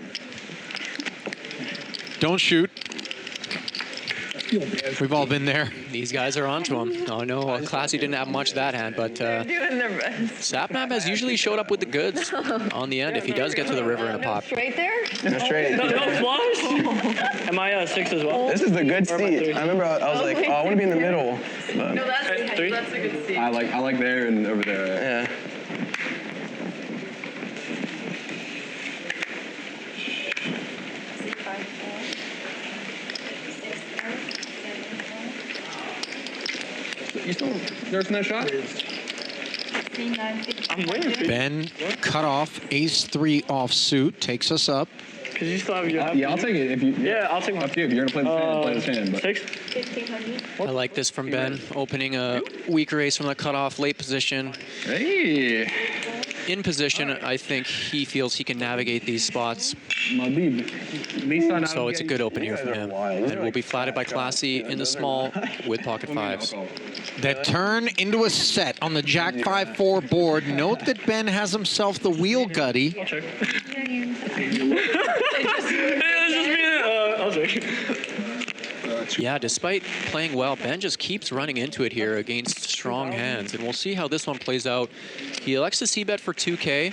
Don't shoot. We've all been there. These guys are onto him. Oh no, Classy didn't have much that hand, but Doing their best. Sapnap has usually showed up with the goods on the end if he does get to the river in a pot. Straight there? No straight. No flush? Am I 6 as well? This is the good Or am I seat. 3? I remember I was like, oh, I want to be in the middle. But No, that's At 3? that's a good seat. I like there and over there. Yeah. C5 4, 6 4, 7 4, You still nursing that shot? C9 50. I'm waiting for you. Ben cut off ace 3 offsuit, takes us up. Because you still have your... Yeah, I'll take it if you. Yeah, I'll take one. Up to you. If you're gonna play this hand, but 6? 1500. I like this from Ben, opening a weaker ace from the cutoff, late position. hey, In position, I think he feels he can navigate these spots. So it's a good open here for him. And will be flatted by Classy in the small with pocket 5s. That turn into a set on the Jack 5-4 board. Note that Ben has himself the wheel gutty. I'll check. I'll check. Yeah, despite playing well, Ben just keeps running into it here against strong hands. And we'll see how this one plays out. He elects to c-bet for 2K,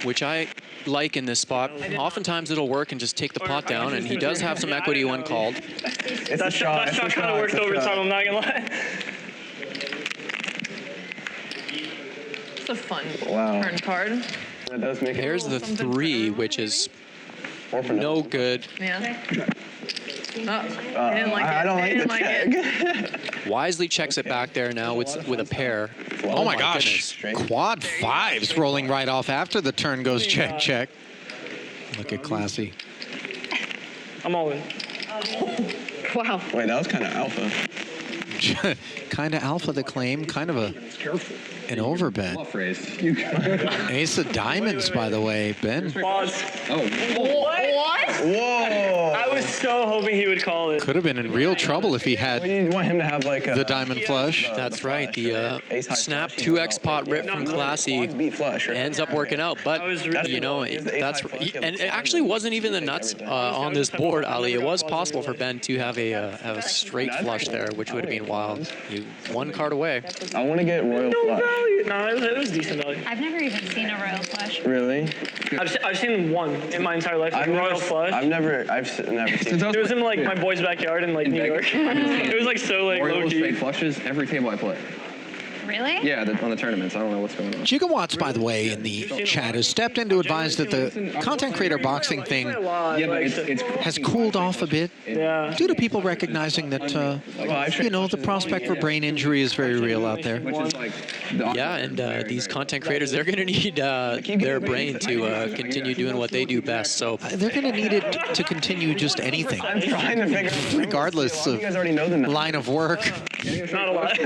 which I like in this spot. Oftentimes it'll work and just take the pot down, and he does have some equity when called. That shot kind of worked overtime, I'm not going to lie. It's a fun Wow. turn card. that does make it. There's the 3, which is no good. Yeah. Oh, I didn't like it. I don't like didn't the check. Wisely checks it back there now with a pair. Oh my gosh. goodness. Quad 5s rolling right off after the turn goes check, check. Look at Classy. I'm all in. Wow. Wait, that was kind of alpha. Kind of alpha the claim, kind of an overbet. Bluff raise. Ace of diamonds, by the way, Ben. Pause. Oh. What? Whoa. I was so hoping he would call it. Could have been in real trouble if he had You want him to have like the diamond flush. That's right. The Ace high snap flush, 2x pot rip from Classy beat flush, right? ends up working out. But, you know, that's... And it actually wasn't even the nuts on this board, Ali. It was possible for Ben to have a straight flush there, which would have been wild. You one card away. I want to get royal No flush. value. No, it was decent value. I've never even seen a royal flush. Really? I've seen one in my entire life. Like royal flush. I've never seen It was in like my boy's backyard in like New York. It was like so like low key. flushes every table I play. Really? Yeah, on the tournaments. I don't know what's going on. Gigawatts, by the way, in the chat has stepped in to advise that the content creator boxing thing has cooled off a bit due to people recognizing that, you know, the prospect for brain injury is very real out there. Yeah, and these content creators, they're going to need their brain to continue doing what they do best. So they're going to need it to continue just anything, regardless of line of work. Not a lot.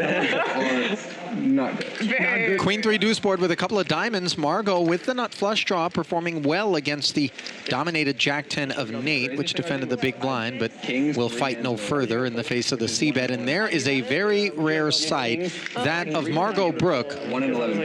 Not good. Queen 3 deuce board with a couple of diamonds. Margo with the nut flush draw, performing well against the dominated Jack 10 of Nate, which defended the big blind, but will fight no further in the face of the c-bet. And there is a very rare sight, that of Margo Brooke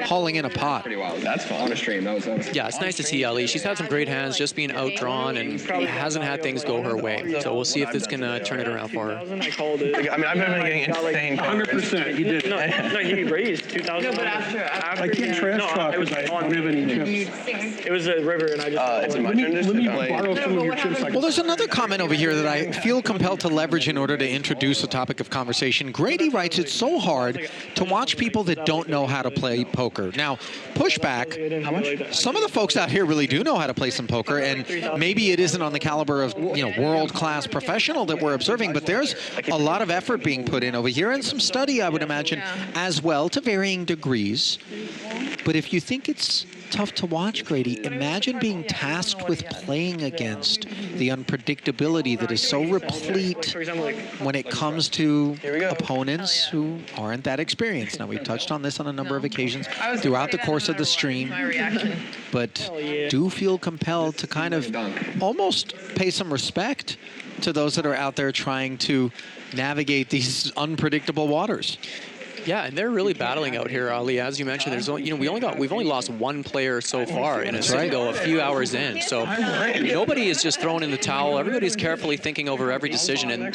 hauling in a pot. Pretty wild. That's fun. On a stream. That was yeah, it's nice to see Ali. She's had some great hands, just being outdrawn and hasn't had things go her way. So we'll see if it's going to turn it around for her. I called it. I mean, I've been getting insane. 100%. He did. No, he raised 2,000. No, but after I can't trash talk because I don't have any chips. It was a river, and I just. It's my turn Let me borrow some of your chips. Well, there's another comment over here that I feel compelled to leverage in order to introduce a topic of conversation. Grady writes, it's so hard to watch people that don't know how to play poker. Now, pushback, How much? some of the folks out here really do know how to play some poker, and maybe it isn't on the caliber of, you know, world-class professional that we're observing, but there's a lot of effort being put in over here, and some study, I would imagine, as well, to varying degrees. But if you think it's tough to watch, Grady, imagine being tasked with playing against the unpredictability that is so replete when it comes to opponents who aren't that experienced. Now, we've touched on this on a number of occasions throughout the course of the stream, but do feel compelled to kind of almost pay some respect to those that are out there trying to navigate these unpredictable waters. Yeah, and they're really battling out here, Ali. As you mentioned, there's only, we've only lost one player so far in a single, a few hours in. So nobody is just throwing in the towel. Everybody's carefully thinking over every decision, and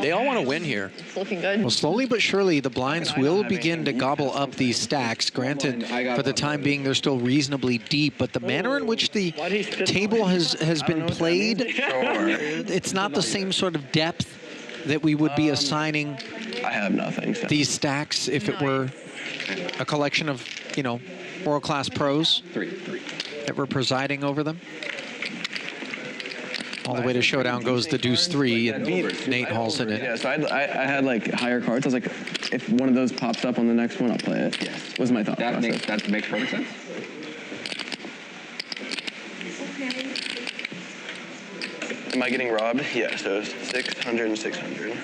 they all want to win here. It's looking good. Well, slowly but surely, the blinds will begin to gobble up these stacks. Granted, for the time being, they're still reasonably deep, but the manner in which the table has been played, it's not the same sort of depth that we would be assigning I have nothing. So. these stacks if it were a collection of, world-class pros that were presiding over them. All the way to showdown goes the deuce 3, and Nate hauls in it. Yeah, so I had like higher cards. I was like, if one of those pops up on the next one, I'll play it. Yes. Was my thought process. That makes perfect sense. Am I getting robbed? Yeah, so 600 and 600.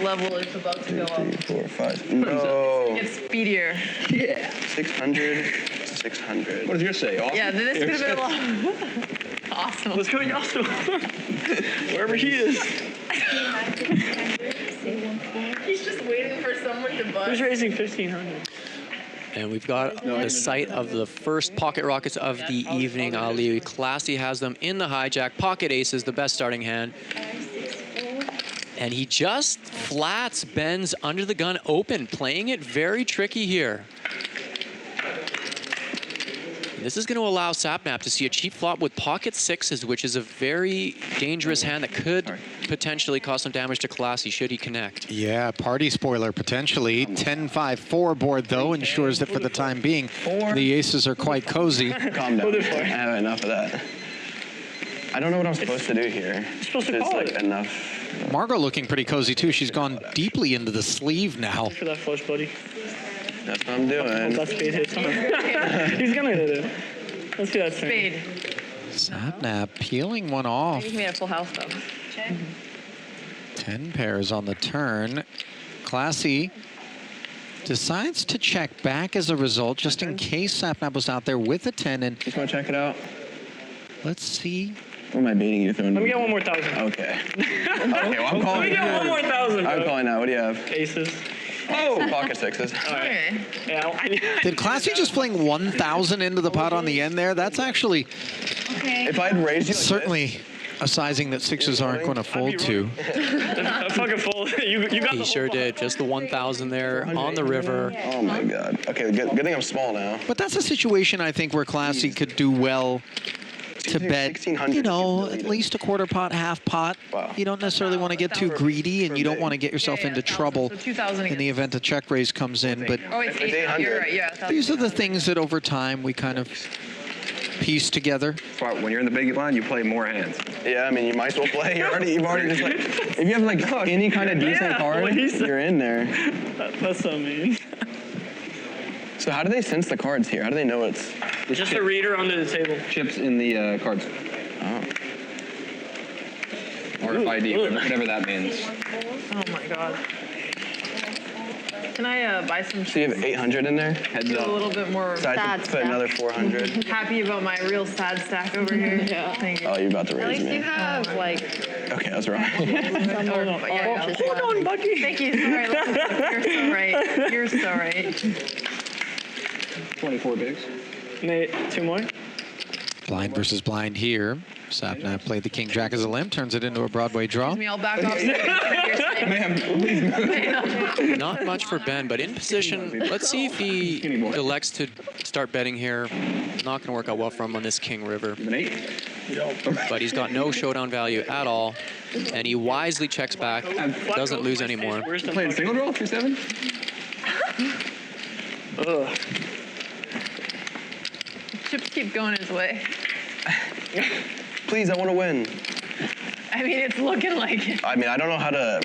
Level is about to go up. 3, 4, 5. No. It's speedier. Yeah. 600, 600. What does yours say? Awesome? Yeah, this could have been a lot. Awesome. Let's go, Yasu. Wherever he is. He's just waiting for someone to bust. Who's raising 1,500? And we've got the sight of the first pocket rockets of the evening. Ali Classy has them in the hijack. Pocket aces, the best starting hand. And he just flats Ben's under the gun open, playing it very tricky here. This is going to allow Sapnap to see a cheap flop with pocket sixes, which is a very dangerous hand that could potentially cause some damage to Classy should he connect. Yeah, party spoiler potentially. 10-5-4 board, though, ensures that for the time being, the aces are quite cozy. Calm down. I have enough of that. I don't know what I'm supposed to do here. You're supposed to call it. Enough. Margo looking pretty cozy, too. She's gone deeply into the sleeve now. For that flush, buddy. That's what I'm doing. That spade hits him. He's gonna hit it. Let's see that spade. Sapnap peeling one off. He's made a full house, though. 10 pairs on the turn. Classy decides to check back as a result, just in case Sapnap was out there with a 10. And just want to check it out. Let's see. What am I baiting you throwing? Let me get one more 1,000. Okay. Okay, well, I'm calling. Let me get one more 1,000. I'm calling out. What do you have? Aces. Oh, pocket sixes. All right. Yeah, Did Classy just fling 1,000 into the pot on the end there? That's actually if I'd raised you like certainly a sizing that sixes aren't going to fold to. Fucking fold. You got He sure did. Just the 1,000 there on the river. Oh my God. Okay, good thing I'm small now. But that's a situation I think where Classy could do well to bet, you know, at least a quarter pot, half pot. Wow. You don't necessarily want to get too greedy, and you don't want to get yourself into trouble So 2,000 in the event a check raise comes in. But Oh, it's 800. You're right. Yeah. these are the things that over time we kind of piece together. That's why when you're in the big blind, you play more hands. Yeah, I mean, you might as well play. You've already just like, if you have like any kind of decent card, you're in there. That's so mean. So how do they sense the cards here? How do they know it's? Just a reader under the table. Chips in the cards. Oh. RFID, whatever that means. Oh my god. Can I buy some? So you have 800 in there? Heads A up. little bit more So I sad have to put stack. another 400. Happy about my real sad stack over here. Yeah. Thank you. Oh, you're about to At raise least me. you have like. Okay, I was wrong. Hold on, Bucky. Thank you. Sorry. You're so right. You're so right. 24 bigs. Nate, 2 more? Blind versus blind here. Sapna played the king jack as a limp, turns it into a Broadway draw. Me, I'll back off. Not much for Ben, but in position. Let's see if he elects to start betting here. Not going to work out well for him on this king river. But he's got no showdown value at all, and he wisely checks back, doesn't lose anymore. Playing single draw, 2-7? Ugh. Chips keep going his way. Please, I want to win. I mean, it's looking like it. I mean, I don't know how to.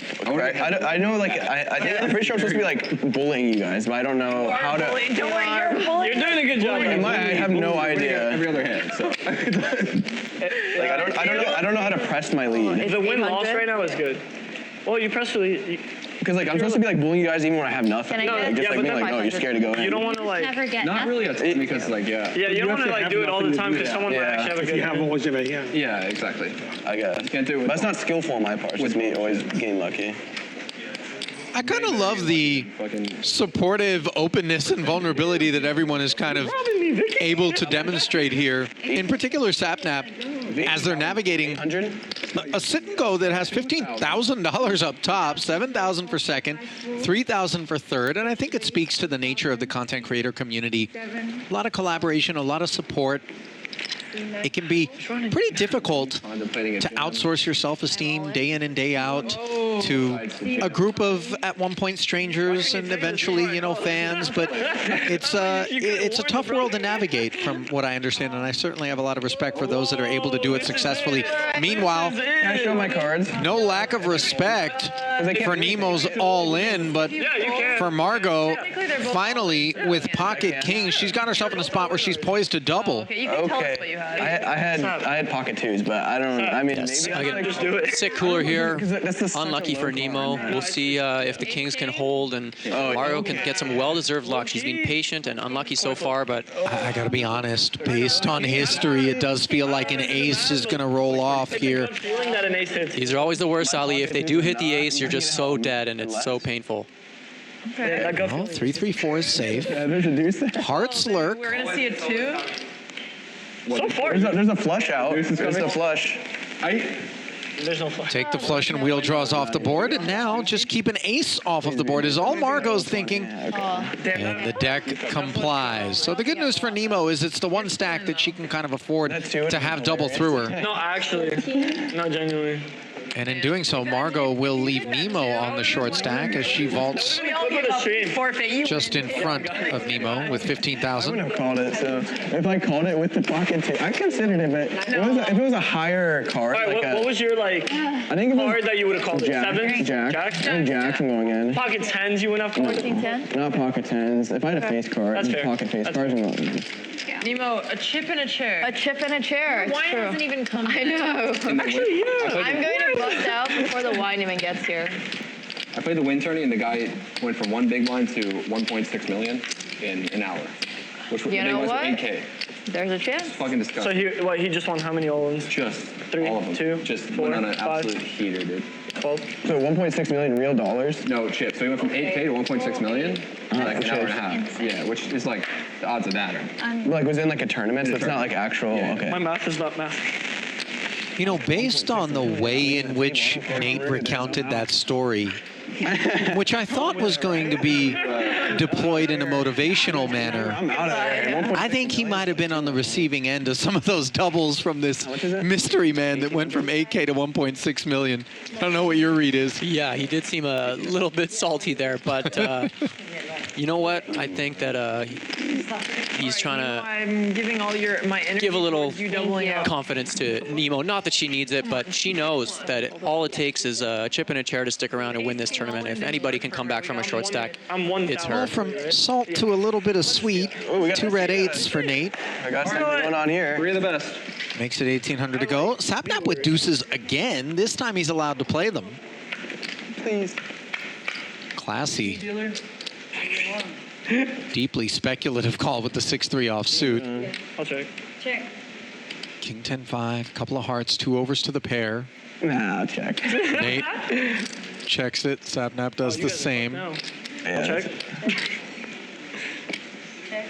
I know, like, I'm pretty sure I'm supposed to be like bullying you guys, but I don't know how to. Don't worry, you're bullying. You're doing a good job. I have no idea. Every other hand, so. Like, I don't know how to press my lead. The win-loss right now is good. Well, you press really. Because like I'm supposed to be like bullying you guys even when I have nothing. Can I Like, get just yeah, like being but like, oh, you're scared to go in. You don't want to like. Never get Not really a ton because, like, yeah. Yeah, you don't want to like do it all the time because someone might actually have a If good you have hand. always, yeah. Yeah, exactly. I guess. You can't do it with But it's not skillful on my part. It's just me always getting lucky. I kind of love the fucking supportive openness and vulnerability that everyone is kind of able to demonstrate here. In particular, Sapnap, as they're navigating a sit and go that has $15,000 up top, $7,000 for second, $3,000 for third, and I think it speaks to the nature of the content creator community. A lot of collaboration, a lot of support. It can be pretty difficult to outsource your self-esteem day in and day out to a group of, at one point, strangers and eventually, you know, fans. But it's a tough world to navigate, from what I understand, and I certainly have a lot of respect for those that are able to do it successfully. Meanwhile, Can I show my cards? no lack of respect for Nemo's all-in, but for Margo, finally, with pocket kings, she's got herself in a spot where she's poised to double. Okay, you can tell us what you had. I had pocket twos, but I don't. I mean, Yes, maybe again, Just do it. sit cooler here. That's just such a Unlucky low for card, Nemo. man. We'll see if the Kings can hold and Margo can get some well-deserved luck. She's been patient and unlucky so far, but I gotta be honest, based on history, it does feel like an ace is gonna roll off here. Feeling that an ace hits. these are always the worst, Ali. If they do hit the ace, you're just so dead and it's so painful. That gut Well, feeling. 3-3-4 is safe. Yeah, there's a deuce there. Hearts lurk. We're gonna see a 2. So far. There's a flush out. There's a flush. There's no flush. Take the flush and wheel draws off the board, and now just keep an ace off of the board is all Margo's thinking. And the deck complies. So the good news for Nemo is it's the one stack that she can kind of afford to have double through her. No, actually, not genuinely. And in doing so, Margo will leave Nemo on the short stack as she vaults We all gave up forfeit. You just in front of Nemo with I 15,000. wouldn't have called it. So if I called it with the pocket two, I considered it. But if it was a higher card, All right, like what was your like I think it was card that you would have called it? Jack. 7? Jack. Jacks? And Jacks I'm going in. Pocket 10s you wouldn't have called it? 10? Not pocket tens. If I had a face card, That's fair. pocket face That's cards, I'm going in. Nemo, a chip and a chair. A chip and a chair. Wine hasn't even come. I know. Actually, yeah. I'm going to bust out before the wine even gets here. I played the win tourney, and the guy went from one big blind to 1.6 million in an hour, which was You the big know ones were what? 8K. There's a chance. Fucking So disgusting. he just won how many all-ins? Just 3, all of them. 2, Just 4, went on an 5, absolute heater, dude. 12. So 1.6 million real dollars. No chip. So he went from 8K to 1.6 million in like an hour and a half. Yeah, which is like the odds of that are. Like was it in like a tournament, so it's not like actual. Yeah. Okay. My math is not math. You know, based on the way in which Nate recounted that story, which I thought was going to be deployed in a motivational manner, I think he might have been on the receiving end of some of those doubles from this mystery man that went from 8K to 1.6 million. I don't know what your read is. Yeah, he did seem a little bit salty there, but you know what? I think that he's trying to I'm giving all my energy give a little towards you doubling up. confidence to Nemo. Not that she needs it, but she knows that all it takes is a chip and a chair to stick around and win this tournament. If anybody can come back from a short stack, it's her. Well, from salt to a little bit of sweet. 2 red 8s for Nate. I got something going on here. We're the best. Makes it 1,800 to go. Sapnap with deuces again. This time he's allowed to play them. Please. Classy. Deeply speculative call with the 6-3 offsuit. I'll check. Check. King 10-5, couple of hearts, 2 overs to the pair. Nah, I'll check. Nate checks it. Sapnap does the same. No. Yeah, I'll check.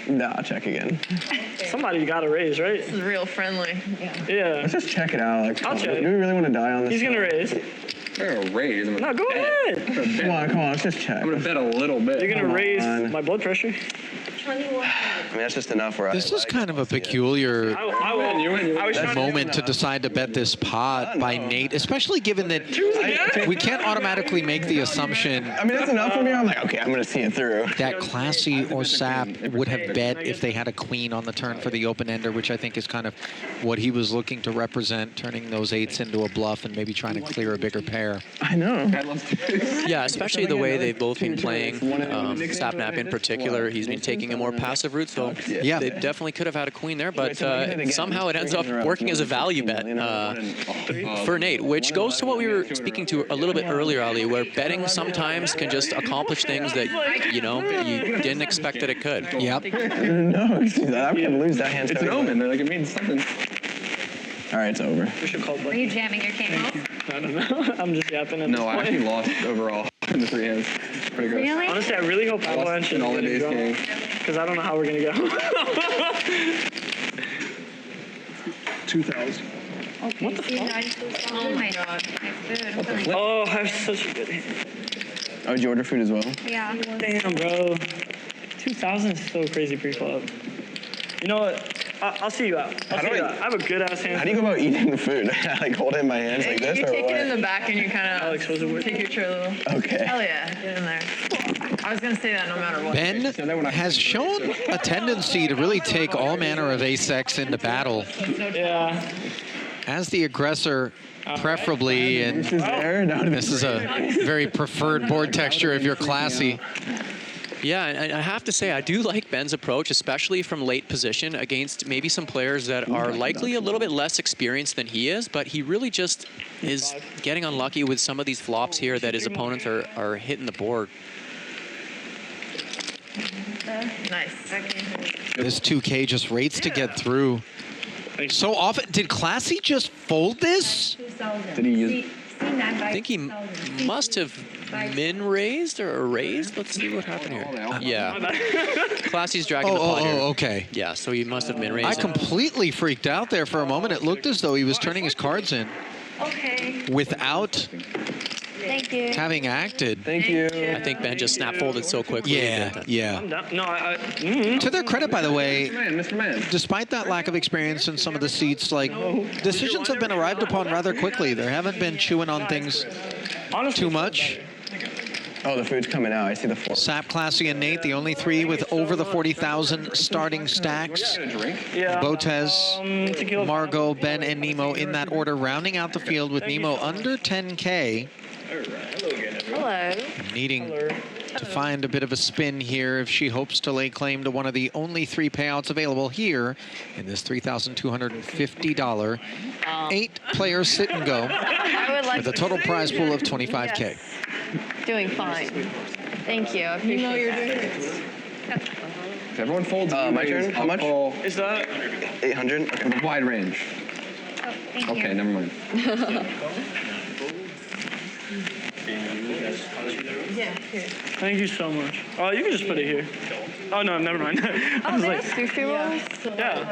Nah, I'll check again. Somebody got to raise, right? This is real friendly. Yeah. Let's just check it out. Like, I'll check. Do we really want to die on this? He's going to raise. They're a raise. No, go ahead. Come on, let's just check. I'm gonna bet a little bit. You're going to raise my blood pressure? 21. I mean, that's just enough where This is kind of a peculiar I win. moment to decide to bet this pot by Nate, especially given that we can't automatically make the assumption I mean, that's enough for me. I'm like, okay, I'm going to see it through. that Classy or Sap would have bet if they had a queen on the turn for the open-ender, which I think is kind of what he was looking to represent, turning those 8s into a bluff and maybe trying to clear a bigger pair. I know. Yeah, especially the way they've both been playing. Sapnap in particular, he's been taking a more passive route, so Yeah. they definitely could have had a queen there, but somehow it ends up working as a value bet for Nate, which goes to what we were speaking to a little bit earlier, Ali, where betting sometimes can just accomplish things that, you know, you didn't expect that it could. Yep. No, I'm going to lose that hand. It's an omen. Like it means something. All right, it's over. We should call Are you jamming your king off? I don't know. I'm just yapping at this No, I point. actually lost overall in the 3 hands. It's pretty gross. Really? Honestly, I really hope Avalanche is all the days game. because I don't know how we're going to go. 2,000. Okay, What the see, fuck? 92,000. Oh my god, my food. Oh, I have such a good hand. Oh, did you order food as well? Yeah. Damn, bro. 2,000 is so crazy pre-flop. You know what? I'll see you out. I have a good-ass hand. How do you go about eating the food? Like hold it in my hands like this You or take what? it in the back and you kind of Alex, was it worth take your chair a little. Okay. Hell yeah, get in there. I was going to say that no matter what. Ben has shown a tendency to really take all manner of ace-X into battle Yeah. as the aggressor, preferably, and this is a very preferred board texture if you're Classy. Yeah, and I have to say, I do like Ben's approach, especially from late position against maybe some players that are likely a little bit less experienced than he is, but he really just is getting unlucky with some of these flops here that his opponents are hitting the board. Nice. This 2K just rates to get through. So often, did Classy just fold this? 2,000. Did he use- I think he must have min raised or raised. Let's see what happened here. Yeah, Classy's dragging the pot here. Oh, okay. Yeah, so he must have min raised. I completely freaked out there for a moment. It looked as though he was turning his cards in Okay. without Thank you. having acted. Thank you. I think Ben just snap folded so quickly. Yeah, yeah. No, To their credit, by the way, Mr. Man. despite that lack of experience in some of the seats, like, decisions have been arrived upon rather quickly. They haven't been chewing on things too much. Oh, the food's coming out. I see the 4. Sap, Classy, and Nate, the only 3 with over the 40,000 starting stacks. Yeah. Botez, Tequila. Margo, Ben, and Nemo in that order, rounding out the field with Nemo under 10K. Hello. Needing to find a bit of a spin here if she hopes to lay claim to one of the only 3 payouts available here in this $3,250 8-player sit and go I would like with a total prize pool of 25K. Yes. Doing fine. Thank you. I appreciate you're doing If everyone folds, my turn? How much? Is that? 800? Okay. A wide range. Oh, thank you. Okay, never mind. Thank you so much. Oh, you can just put it here. Oh, no, never mind. I was like, sushi rolls? yeah.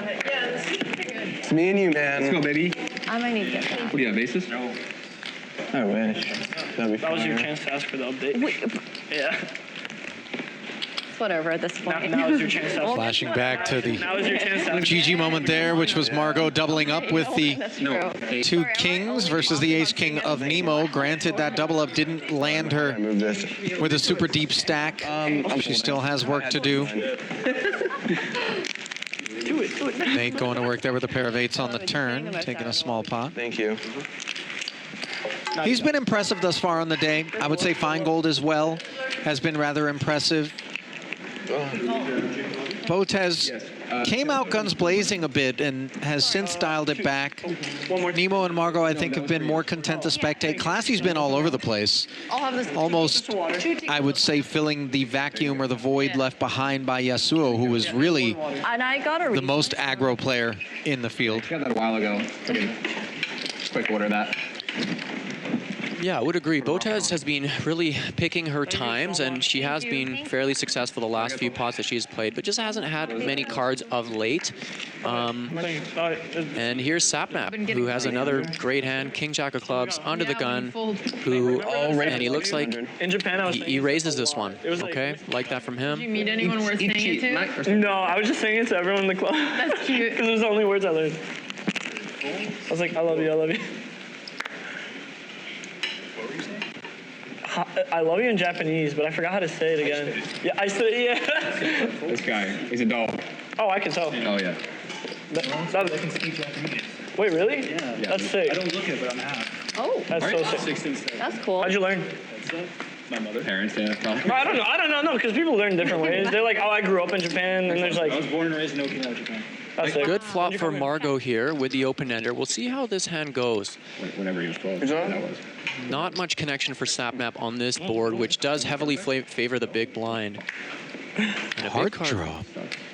It's me and you, man. Let's go, baby. I might need to get that. What do you have, aces? No. I wish. That'd be That was your fire. chance to ask for the update. Yeah. It's whatever at this point. Now is your chance to ask. Flashing back to the Now is your chance to ask. GG moment there, which was Margo doubling up with the That's true. two kings versus the ace king of Nemo. Granted, that double up didn't land I her move this. with a super deep stack. She still has work to do. Do it. Nate going to work there with a pair of eights on the turn, taking a small pot. Thank you. He's been impressive thus far on the day. I would say Finegold as well has been rather impressive. Botez came out guns blazing a bit and has since dialed it back. Nemo and Margo, I think, have been more content to spectate. Classy's been all over the place. I'll have this. Almost, I would say, filling the vacuum or the void left behind by Yasuo, who was really And I got a the most aggro player in the field. Got that a while ago. Quick order that. Yeah, I would agree. Botez has been really picking her times, and she has been fairly successful the last few pots that she's played, but just hasn't had many cards of late. And here's Sapnap, who has another great hand, King Jack of Clubs, under the gun, who, and he looks like In Japan, I was he raises this one. Okay, like that from him. Did you meet anyone worth saying it to? No, I was just saying it to everyone in the club. That's cute. Because those are the only words I learned. I was like, I love you, I love you. I love you in Japanese, but I forgot how to say it again. Yeah, I said, yeah. This guy, he's a dog. Oh, I can tell. Oh, yeah. That I can speak Japanese. wait, really? Yeah. That's sick. I don't look it, but I'm half. Oh, That's so sick. 16 steps. that's cool. How'd you learn? My mother. Parents, yeah. Bro, I don't know, because people learn different ways. They're like, oh, I grew up in Japan, and there's I was like, born and raised in Okinawa, Japan. that's sick. Good flop for Margo here with the open ender. We'll see how this hand goes. Whenever he was 12. Good job. That was. Not much connection for Sapnap on this board, which does heavily favor the big blind. And a Hard big card. draw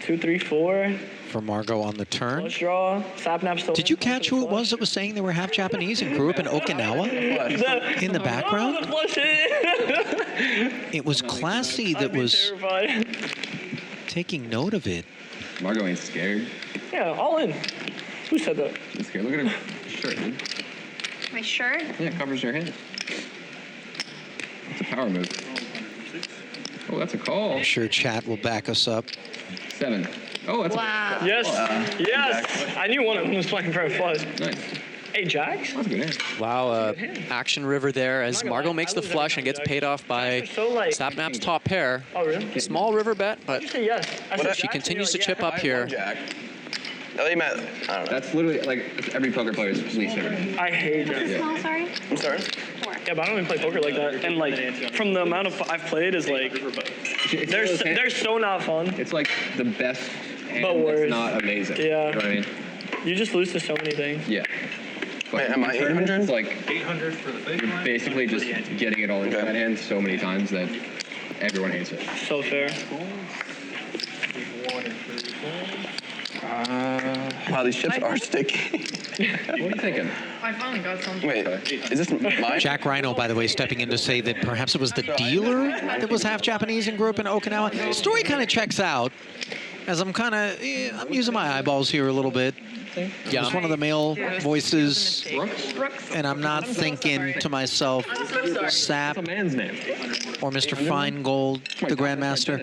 2, 3, 4. for Margo on the turn. Flush draw. Sapnap still. Did you catch who it was that was saying they were half Japanese and grew up in Okinawa? In the background? The flush hit. It was Classy that was Terrified. taking note of it. Margo ain't scared. Yeah, all in. Who said that? She's scared. Look at her shirt, dude. My shirt? Yeah, it covers her head. That's a power move. Oh, that's a call. I'm sure chat will back us up. 7. Oh, that's Wow. Yes. Yes. I knew one of them was playing private flush. a nice. Hey, Jacks. That's a good hand. Wow, action river there as Margo makes the flush and gets paid off by Sapnap's top pair. Oh, really? Small river bet, but You say yes. I said she Jacks, continues to and you're chip like, up here. Jack. Now they met. I don't know. That's literally like every poker player's least favorite. yeah. I hate Jacks. Small, sorry? I'm sorry. Yeah, but I don't even play poker like that. And like, from the amount of I've played, is like, they're so not fun. It's like the best hand But that's worse. not amazing. Yeah. You know what I mean? You just lose to so many things. Yeah. Wait, am I 800? It's like 800 for the big you're one. basically just getting it all into that hand so many times that everyone hates it. So fair. Wow, these chips are sticky. What are you thinking? I finally got something. Wait, is this mine? Jack Rhino, by the way, stepping in to say that perhaps it was the dealer that was half Japanese and grew up in Okinawa. Story kind of checks out, as I'm I'm using my eyeballs here a little bit. Yeah, it's one of the male voices, and I'm not thinking to myself, Sap That's a man's name. or Mr. Finegold, the Grandmaster.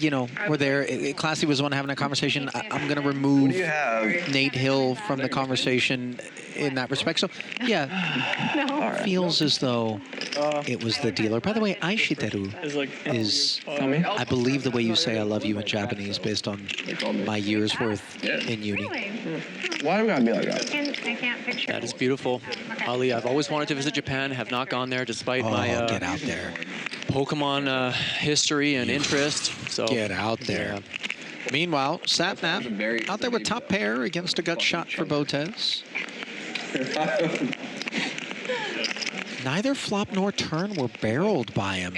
You know, we're there. Classy was the one having a conversation. I'm going to remove You have. Nate Hill from the conversation in that respect. So, yeah, feels as though it was the dealer. By the way, Aishiteru It's like, is, I believe, the way you say I love you in Japanese based on my year's worth in uni. Really? Why do we gotta be like that? I can't picture. That is beautiful. Ali, I've always wanted to visit Japan, have not gone there despite Oh, my get out there. Pokemon history and interest. So Get out there. Meanwhile, Sapnap out there with top pair against a gut shot for Botez. Neither flop nor turn were barreled by him,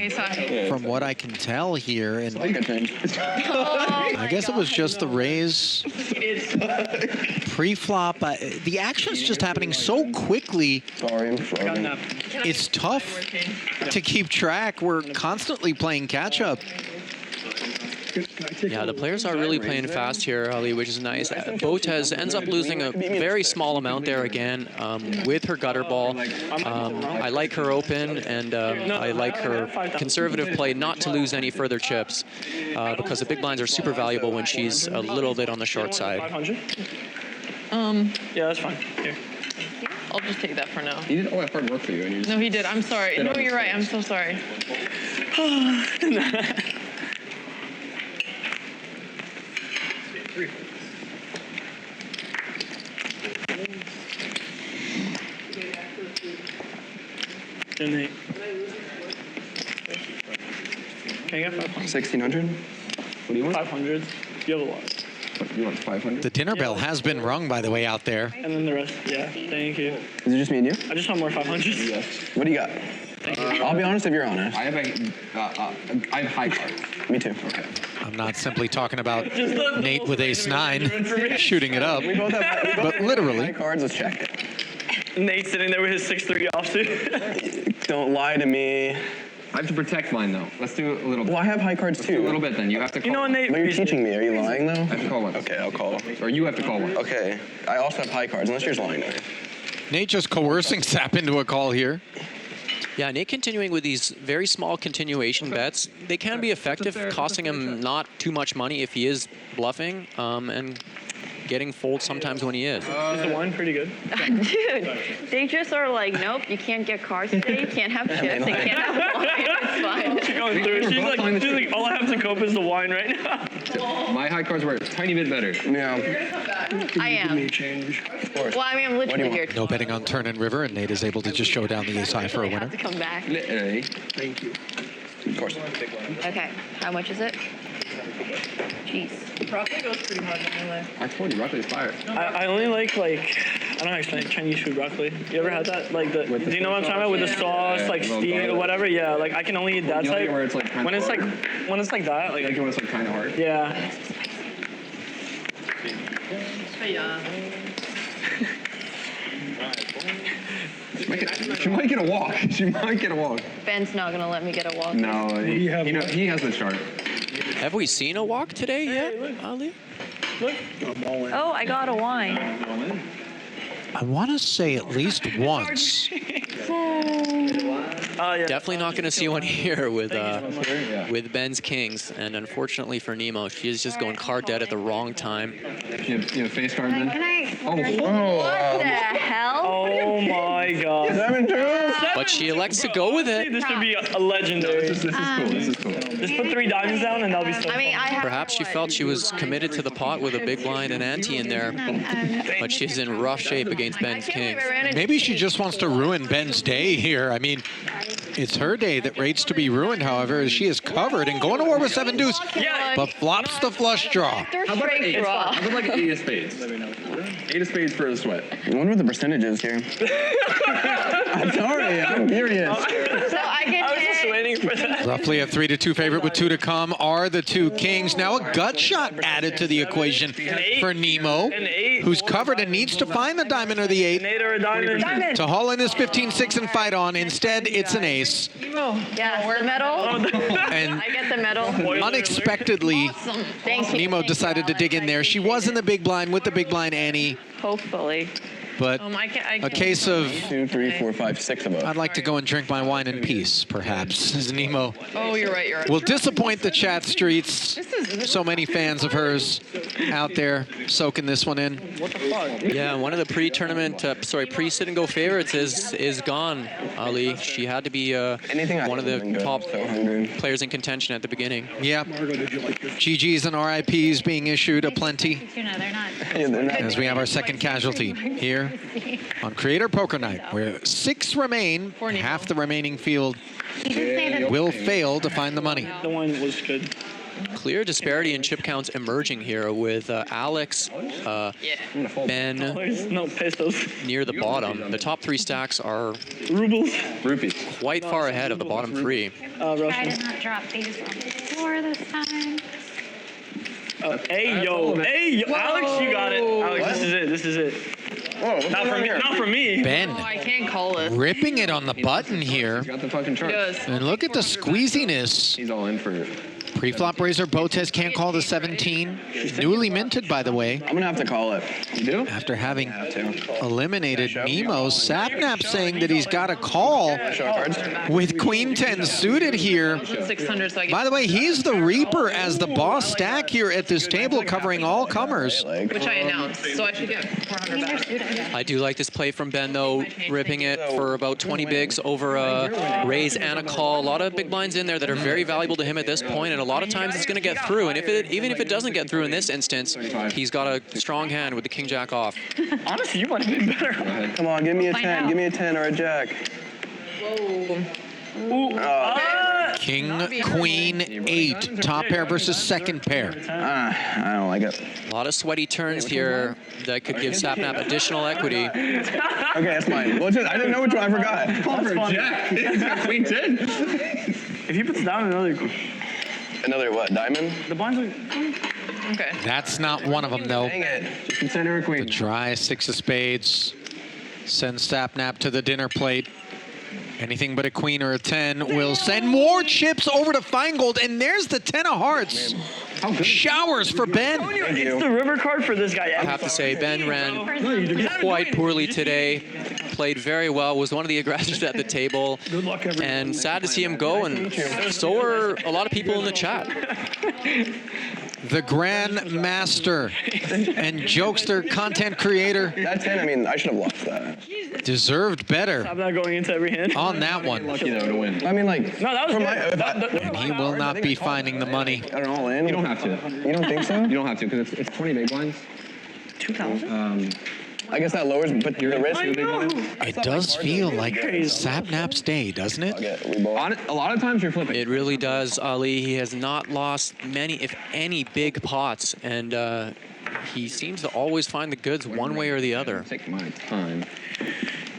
from what I can tell here. And I guess it was just the raise pre-flop. The action's just happening so quickly. Sorry, I'm floating. It's tough to keep track. We're constantly playing catch-up. Yeah, the players are really playing fast here, Ali, which is nice. Botez ends up losing a very small amount there again with her gutter ball. I like her open, and I like her conservative play not to lose any further chips because the big blinds are super valuable when she's a little bit on the short side. 500? Yeah, that's fine. Here. I'll just take that for now. He did all that hard work for you. And you No, he did. I'm sorry. No, you're right. I'm so sorry. Can I get 500? 1,600? What do you want? 500. You have a lot. You want 500? The dinner bell has been rung, by the way, out there. And then the rest. Yeah, thank you. Is it just me and you? I just want more 500s. What do you got? I'll be honest if you're honest. I have high cards. Me too. Okay. I'm not simply talking about Nate with ace-9 shooting it up, We both have but high literally. cards. Let's check it. Nate sitting there with his 6-3 offsuit. Don't lie to me. I have to protect mine, though. Let's do a little bit. Well, I have high cards Let's do too. a little bit, then. You have to call. You know what, Nate? But you're teaching me. Are you lying though? I have to call one. Okay, I'll call. Or you have to call one. Okay. I also have high cards, unless you're lying to me. Nate just coercing Sap into a call here. Yeah, Nate continuing with these very small continuation bets. They can be effective, costing him not too much money if he is bluffing, and getting fold sometimes when he is. Is the wine pretty good? Dude, they just are like, nope, you can't get cards today, you can't have chips, and can't have wine. It's fine. She's going through it. She's like, all I have to cope is the wine right now. My high cards were a tiny bit better. Yeah. I am. Change. Of course. Well, I mean, I'm literally here. No betting on turn and river, and Nate is able to just show down the ace high for a I have winner. to come back. Literally. Thank you. Of course. Okay, how much is it? Jeez. Broccoli goes pretty hard anyway. I told you, broccoli is fire. I only like, I don't know how to explain it, Chinese food broccoli. You ever had that? Like, do you know what I'm talking about? With the sauce, like steam or whatever? Yeah, like I can only eat that You like it type. where it's like kind When of it's like, hard? when it's like that, Like like, it when it's like kind of hard. yeah. She might get a walk. She might get a walk. Ben's not gonna let me get a walk. No, he has the chart. Have we seen a walk today yet, Ali? Oh, I got a wine. I want to say at least once. Oh, yeah. Definitely not going to see one here with Ben's Kings, and unfortunately for Nemo, she is just going card dead at the wrong time. You have face card then? Can I? What the hell? Oh my god. 7-2. But she elects to go with it. This would be a legendary. This is cool. This is cool. Just put 3 diamonds down and that'll be so I mean, I have. Perhaps she felt she was committed to the pot with a big blind and ante in there, but she's in rough shape against Ben's Kings. Maybe she just wants to ruin Ben's day here. I mean, it's her day that rates to be ruined, however, as she is covered and going to war with 7 deuce, but flops the flush draw. How about an 8? How about like an 8 of spades? 8 of spades for the sweat. I wonder what the percentage is here. I'm sorry, I'm curious. So I can I was just waiting for that. Roughly a 3-2 favorite with 2 to come are the 2 kings. Now a gut shot added to the equation for Nemo, who's covered and needs to find the diamond or the 8 An 8 or a diamond. to haul in his 15-6 and fight on. Instead, it's an ace. Yeah, the medal. And I get the medal. unexpectedly, Thank you. Nemo decided to dig in there. She was in the big blind with the big blind Annie, Hopefully. but I a case of 2, 3, 4, 5, 6 of us. I'd like to go and drink my wine in peace, perhaps, as Nemo Oh, you're right. You're right. will disappoint the chat streets. So many fans of hers out there soaking this one in. What the fuck? Yeah, one of the pre-sit and go favorites is gone, Ali. She had to be one of the top players in contention at the beginning. Yep. Margo, did you like your GGs and RIPs being issued aplenty No, they're not. Yeah, they're not. as we have our second casualty here on Creator Poker Night, where 6 remain. Half the remaining field He did say that. will fail to find the money. The wine was good. Clear disparity in chip counts emerging here with Alex, Ben No, pesos. near the bottom. The top 3 stacks are Rubles. Rupees. quite far ahead of the bottom 3. Try Russian. to not drop these on the floor this time. Hey, yo. Alex, you got it. Alex, this is it. This is it. Whoa, Not for me. Not for me. Ben Oh, I can't call it. ripping it on the button here. Got the fucking chart. Yes. And look at the squeeziness. He's all in for it. Pre-flop raiser, Botez can't call the 17. Newly minted, by the way. I'm gonna have to call it. You do? After having eliminated Nemo, Sapnap saying that he's got a call with Queen 10 suited here. 600, so I By the way, he's the Reaper as the boss stack here at this table, covering all comers. which I announced, so I should get 400 back. I do like this play from Ben, though, ripping it for about 20 bigs over a raise and a call. A lot of big blinds in there that are very valuable to him at this point, and a lot of times it's going to get through. And even if it doesn't get through in this instance, he's got a strong hand with the king jack off. Honestly, you might have been better. Come on, give me a 10. Give me a 10 or a jack. Whoa. King, queen, 8. Top pair versus second pair. I don't like it. A lot of sweaty turns here that could give Sapnap additional equity. Okay, that's mine. Well, I didn't know which one. I forgot. That's fun. Jack. He's got queen 10. If he puts down Another what? Diamond? the blinds are... Okay. That's not one of them, though. Dang it. Just consider a queen. The try, 6 of spades. Sends Sapnap to the dinner plate. Anything but a queen or a 10 will send more chips over to Finegold, and there's the 10 of hearts. Showers for Ben. It's the river card for this guy. I have to say, Ben ran quite poorly today. Played very well, was one of the aggressors at the table. Good luck, everyone. And sad to see him go, and so are a lot of people in the chat. The Grand Master and jokester, content creator. That 10, I mean, I should have lost that. Deserved better I'm not going into every hand. on that one. Lucky though to win. I mean, like, No, that was good. And he will not be finding the money. I don't all in. You don't have to. You don't think so? You don't have to because it's 20 big blinds. 2,000? I guess that lowers, but the risk. It does feel like Sapnap's day, doesn't it? A lot of times you're flipping. It really does, Ali. He has not lost many, if any, big pots, and he seems to always find the goods one way or the other. Take my time.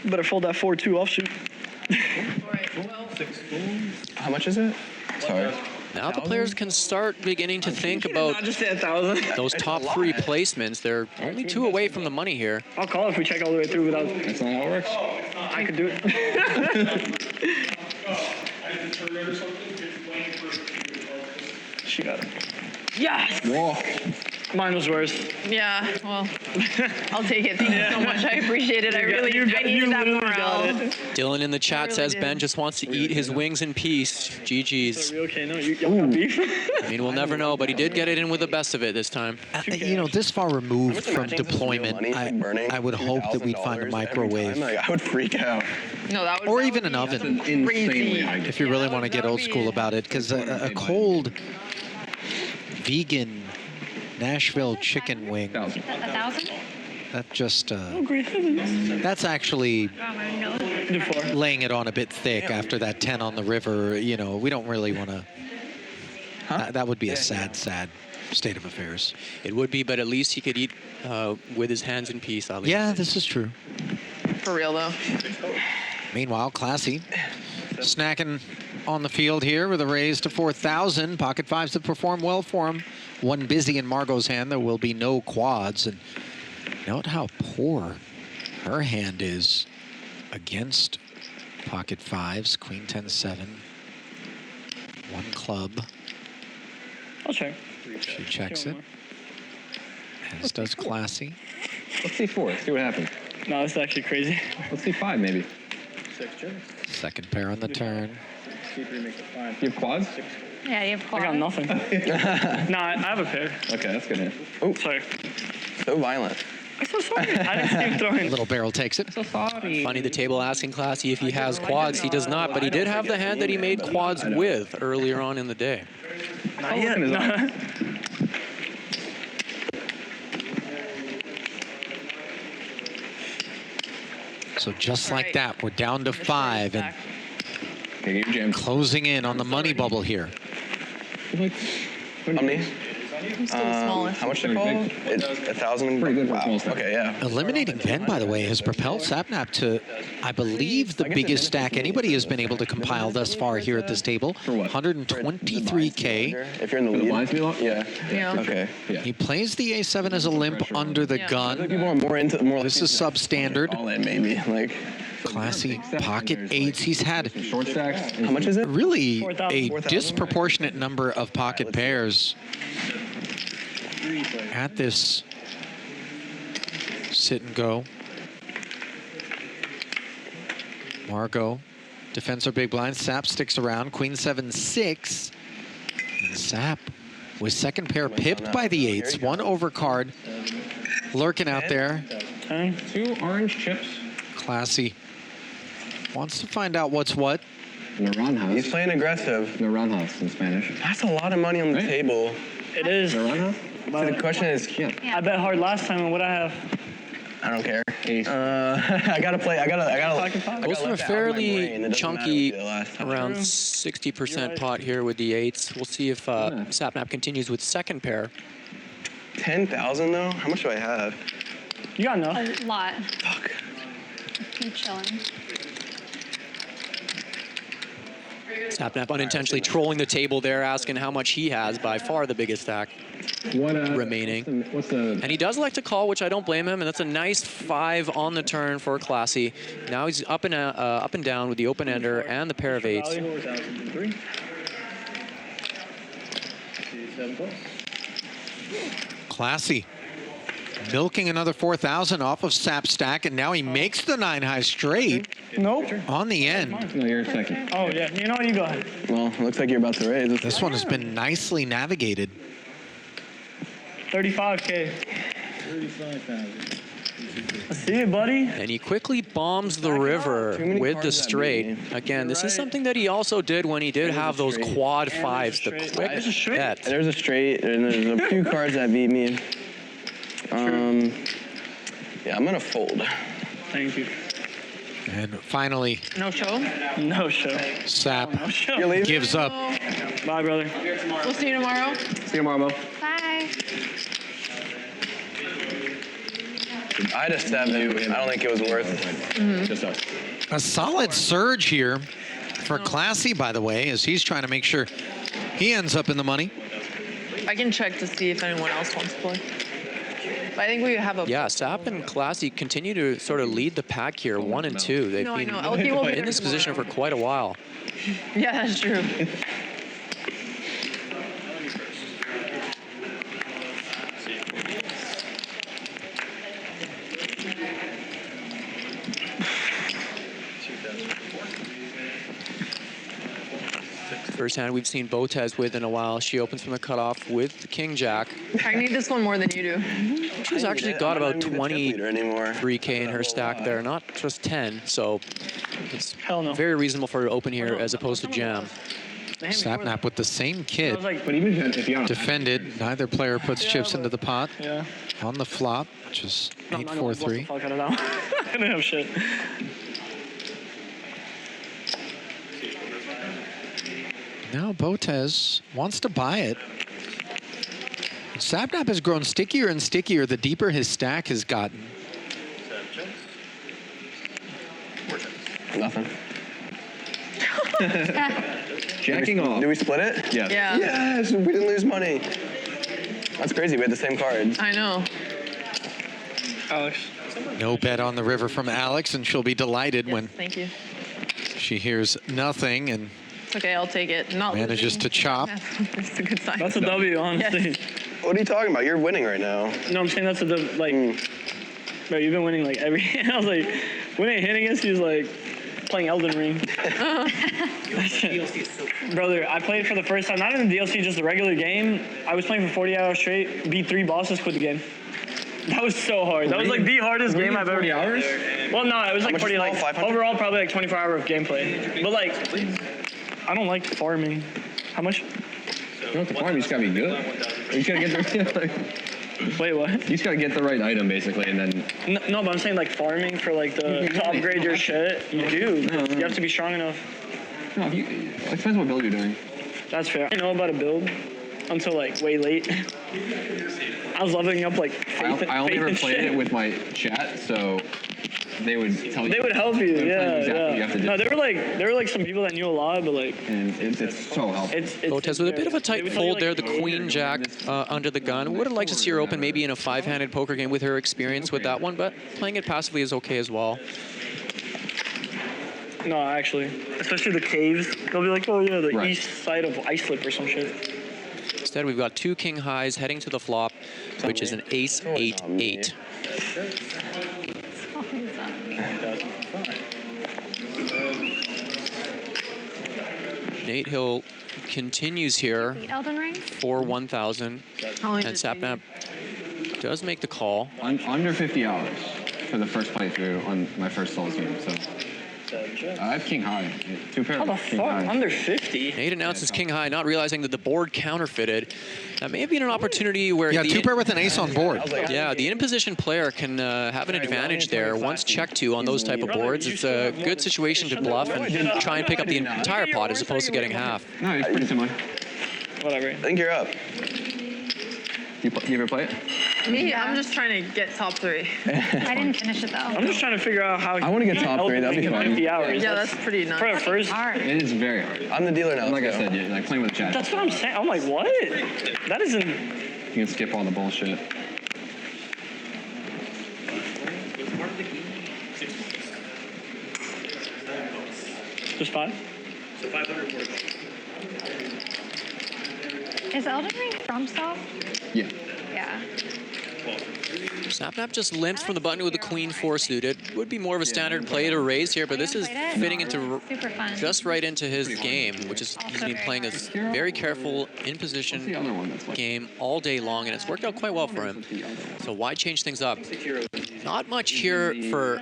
Better fold that 4-2 offshoot. How much is it? Sorry. Now the players can start beginning to think about Not just say 1,000. those top 3 placements. They're only 2 away from the money here. I'll call if we check all the way through without... That's not how it works. I could do it. She got it. Yes! Whoa. Mine was worse. Yeah, well, I'll take it. Thank you so much. I appreciate it. I needed that morale. Dylan in the chat says Ben just wants to eat his wings in peace. GG's. Are we okay? No, you got beef? I mean, we'll never know, but he did get it in with the best of it this time. You know, this far removed from deployment, I would hope that we'd find a microwave. I would freak out. No, that would Or even an oven, crazy. if you really want to get old school about it, because a cold vegan Nashville chicken wing, 1,000? that just, Oh, great heavens. that's actually Do 4. laying it on a bit thick after that 10 on the river. You know, we don't really want to, that would be a sad, sad state of affairs. It would be, but at least he could eat with his hands in peace, Ali. Yeah, this is true. For real, though. Meanwhile, Classy snacking on the field here with a raise to 4,000. Pocket fives have performed well for him. One busy in Margo's hand. There will be no quads. And note how poor her hand is against pocket fives. Queen 10-7. One club. I'll check. She checks it. As does Classy. Let's see 4. See what happens. No, it's actually crazy. Let's see 5 maybe. Second pair on the turn. You have quads? Yeah, you have I quads. got nothing. Nah, I have a pair. Okay, that's good. Oh, sorry. So violent. I'm so sorry. I didn't see him throwing. Little barrel takes it. So sorry. Funny, the table asking Classy if he has quads. He does not, but he did have the hand that he made quads with earlier on in the day. Not yet. No. So just like that, we're down to 5 and closing in on the money bubble here. How many? I'm still the smallest. How much to call? It's 1,000. Pretty good for a Wow. small stack. Okay, yeah. Eliminating Ben, by the way, has propelled Sapnap to, I believe, the biggest stack anybody has been able to compile thus far here at this table. 123K. If you're in the lead. Yeah. Yeah. Okay. He plays the A7 as a limp under the gun. People are more into more. This is substandard. All in maybe like. Classy pocket eights. He's had Short stacks. How much is it? really a 4,000. disproportionate number of pocket pairs at this sit and go. Margo defends her big blind. Sap sticks around. Queen 7-6. And Sap with second pair pipped by the eights. One overcard lurking out there. 2 orange chips. Classy. Wants to find out what's what. Naranjas. He's playing aggressive. Naranjas in Spanish. That's a lot of money on the table. It is. Naranjas? So the question is, I bet hard last time, and what I have? I don't care. I gotta play. I gotta. Those are fairly chunky, around 60% pot here with the eights. We'll see if Sapnap continues with second pair. 10,000 though? How much do I have? You got enough. A lot. Fuck. Keep chilling. Sapnap unintentionally trolling the table there, asking how much he has. By far the biggest stack remaining. And he does like to call, which I don't blame him, and that's a nice 5 on the turn for Classy. Now he's up and down with the open ender and the pair of eights. Classy. Milking another 4,000 off of Sap stack, and now he makes the 9 high straight. Nope. On the end. No, you're second. Oh, yeah. You know what? You go ahead. Well, looks like you're about to raise. This one has been nicely navigated. 35K. 35,000. I see it, buddy. And he quickly bombs the river with the straight. Again, this is something that he also did when he did have those quad fives, the quick bet. There's a straight, and there's a few cards that beat me. Yeah, I'm gonna fold. Thank you. And finally, No show? No show. Sap No show. gives up. Bye, brother. We'll see you tomorrow. See you, Margo. Bye. I had a 7. I don't think it was worth. Just us. A solid surge here for Classy, by the way, as he's trying to make sure he ends up in the money. I can check to see if anyone else wants to play. But I think we have a... Yeah, Sap and Classy continue to sort of lead the pack here, 1 and 2. They've No, I been know. LT will be in this position for quite a while. Yeah, that's true. First hand we've seen Botez with in a while. She opens from the cutoff with the king jack. I need this one more than you do. She's actually got about 23K in her stack there, not just 10. So it's very reasonable for her to open here as opposed to jam. Sapnap with the same kit. But even if you Defended. Neither player puts chips into the pot. Yeah. On the flop, which is 8-4-3. Fuck out of that one. I didn't have shit. Now Botez wants to buy it. Sapnap has grown stickier and stickier the deeper his stack has gotten. Nothing. Jacking off. Did we split it? Yeah. Yeah. Yes, we didn't lose money. That's crazy. We had the same cards. I know. Alex. No bet on the river from Alex, and she'll be delighted when Thank you. she hears nothing and It's okay, I'll take it. Not manages to chop. That's a good sign. That's a W, honestly. Yes. What are you talking about? You're winning right now. No, I'm saying that's a W. Like, bro, you've been winning like every. I was like, when I hit against you, like playing Elden Ring. Brother, I played for the first time, not in the DLC, just the regular game. I was playing for 40 hours straight, beat 3 bosses, quit the game. That was so hard. That was like the hardest game I've ever. 40 hours? Well, no, it was like 40. Like 500? overall, probably like 24 hours of gameplay. But like, I don't like farming. How much? You don't have to farm, you just gotta be good. You just gotta get the Wait, what? You just gotta get the right item basically, and then. No, but I'm saying like farming for like to upgrade your shit. You do. You have to be strong enough. No, it depends what build you're doing. That's fair. I didn't know about a build until like way late. I was leveling up like. I only ever played it with my chat, so they would tell you. They would help you, yeah. Exactly what you have to do. No, there were like some people that knew a lot, but like. And it's so helpful. Botez with a bit of a tight fold there, the queen jack under the gun. Would have liked to see her open maybe in a 5-handed poker game with her experience with that one, but playing it passively is okay as well. No, actually. Especially the caves. They'll be like, oh yeah, the east side of Islip or some shit. Instead, we've got 2 king highs heading to the flop, which is an ace 8-8. Nate Hill continues here for 1,000, and Sapnap does make the call. Under 50 hours for the first playthrough on my first solo stream, so. I have king high. 2 pair. How the king fuck? high. Under 50? Nate announces king high, not realizing that the board counterfeited. That may have been an opportunity where yeah, 2 pair with an ace on board. Yeah, the in-position player can have an advantage there. Once check 2 on those type of boards, it's a good situation to bluff and try and pick up the entire pot as opposed to getting half. No, it's pretty similar. Whatever. I think you're up. You ever play it? Me, I'm just trying to get top 3. I didn't finish it though. I'm just trying to figure out how. I want to get top 3. That'd be fun. 50 hours. Yeah, that's pretty nuts. For a first. It is very hard. I'm the dealer now. Like I said, you're like playing with the chat. That's what I'm saying. I'm like, what? That isn't. You can skip all the bullshit. Just 5? So 500 Is Elden Ring from Soft? Yeah. Yeah. Sapnap just limps from the button with the queen 4 suited. Would be more of a standard play to raise here, but this is fitting into just right into his game, which is he's been playing a very careful in-position game all day long, and it's worked out quite well for him. So why change things up? Not much here for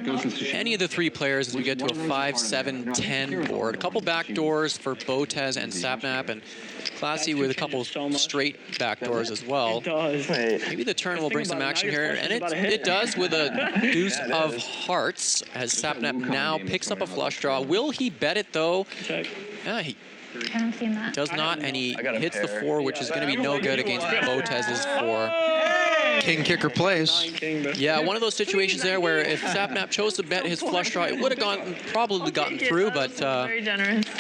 any of the 3 players as we get to a 5, 7, 10 board. A couple back doors for Botez and Sapnap, and Classy with a couple straight back doors as well. Maybe the turn will bring some action here, and it does with a deuce of hearts as Sapnap now picks up a flush draw. Will he bet it though? Yeah, he does not, and he hits the 4, which is going to be no good against Botez's 4. King kicker plays. Yeah, one of those situations there where if Sapnap chose to bet his flush draw, it would have probably gotten through, but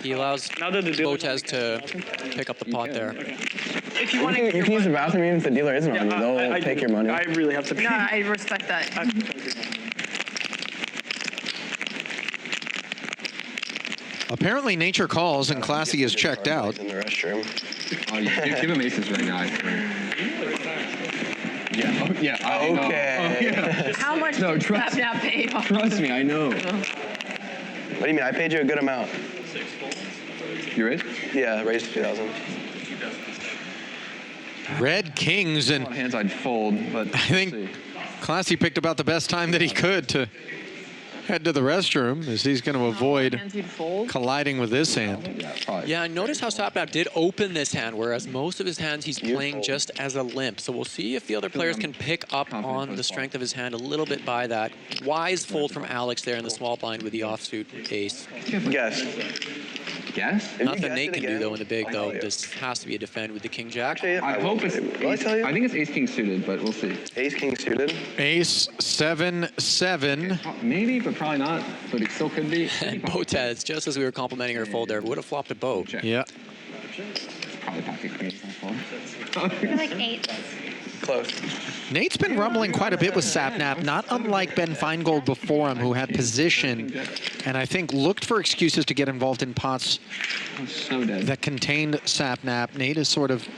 he allows Botez to pick up the pot there. If you want to, you can use the bathroom even if the dealer isn't on you. They'll take your money. I really have to pay. No, I respect that. Apparently nature calls and Classy is checked out. In the restroom. Oh, yeah. Give him aces right now. Yeah. Oh, yeah. Okay. Oh, yeah. How much no, did trust, Sapnap pay? trust me, I know. What do you mean? I paid you a good amount. You raised? Yeah, raised 2,000. Red kings, and hands I'd fold, but I think Classy picked about the best time that he could to head to the restroom, as he's going to avoid colliding with this hand. Yeah, notice how Sapnap did open this hand, whereas most of his hands he's playing just as a limp. So we'll see if the other players can pick up on the strength of his hand a little bit by that. Wise fold from Alex there in the small blind with the offsuit ace. Guess. Guess? Nothing Nate can do though in the big though. This has to be a defend with the king jack. I hope it's ace, I think it's ace king suited, but we'll see. Ace king suited. Ace 7-7. Maybe, but probably not. But it still could be. And Botez, just as we were complimenting her fold there, would have flopped a bow. Yeah. Probably pocket queen. You're like 8. Close. Nate's been rumbling quite a bit with Sapnap, not unlike Ben Finegold before him, who had position and I think looked for excuses to get involved in pots that contained Sapnap. Nate has sort of,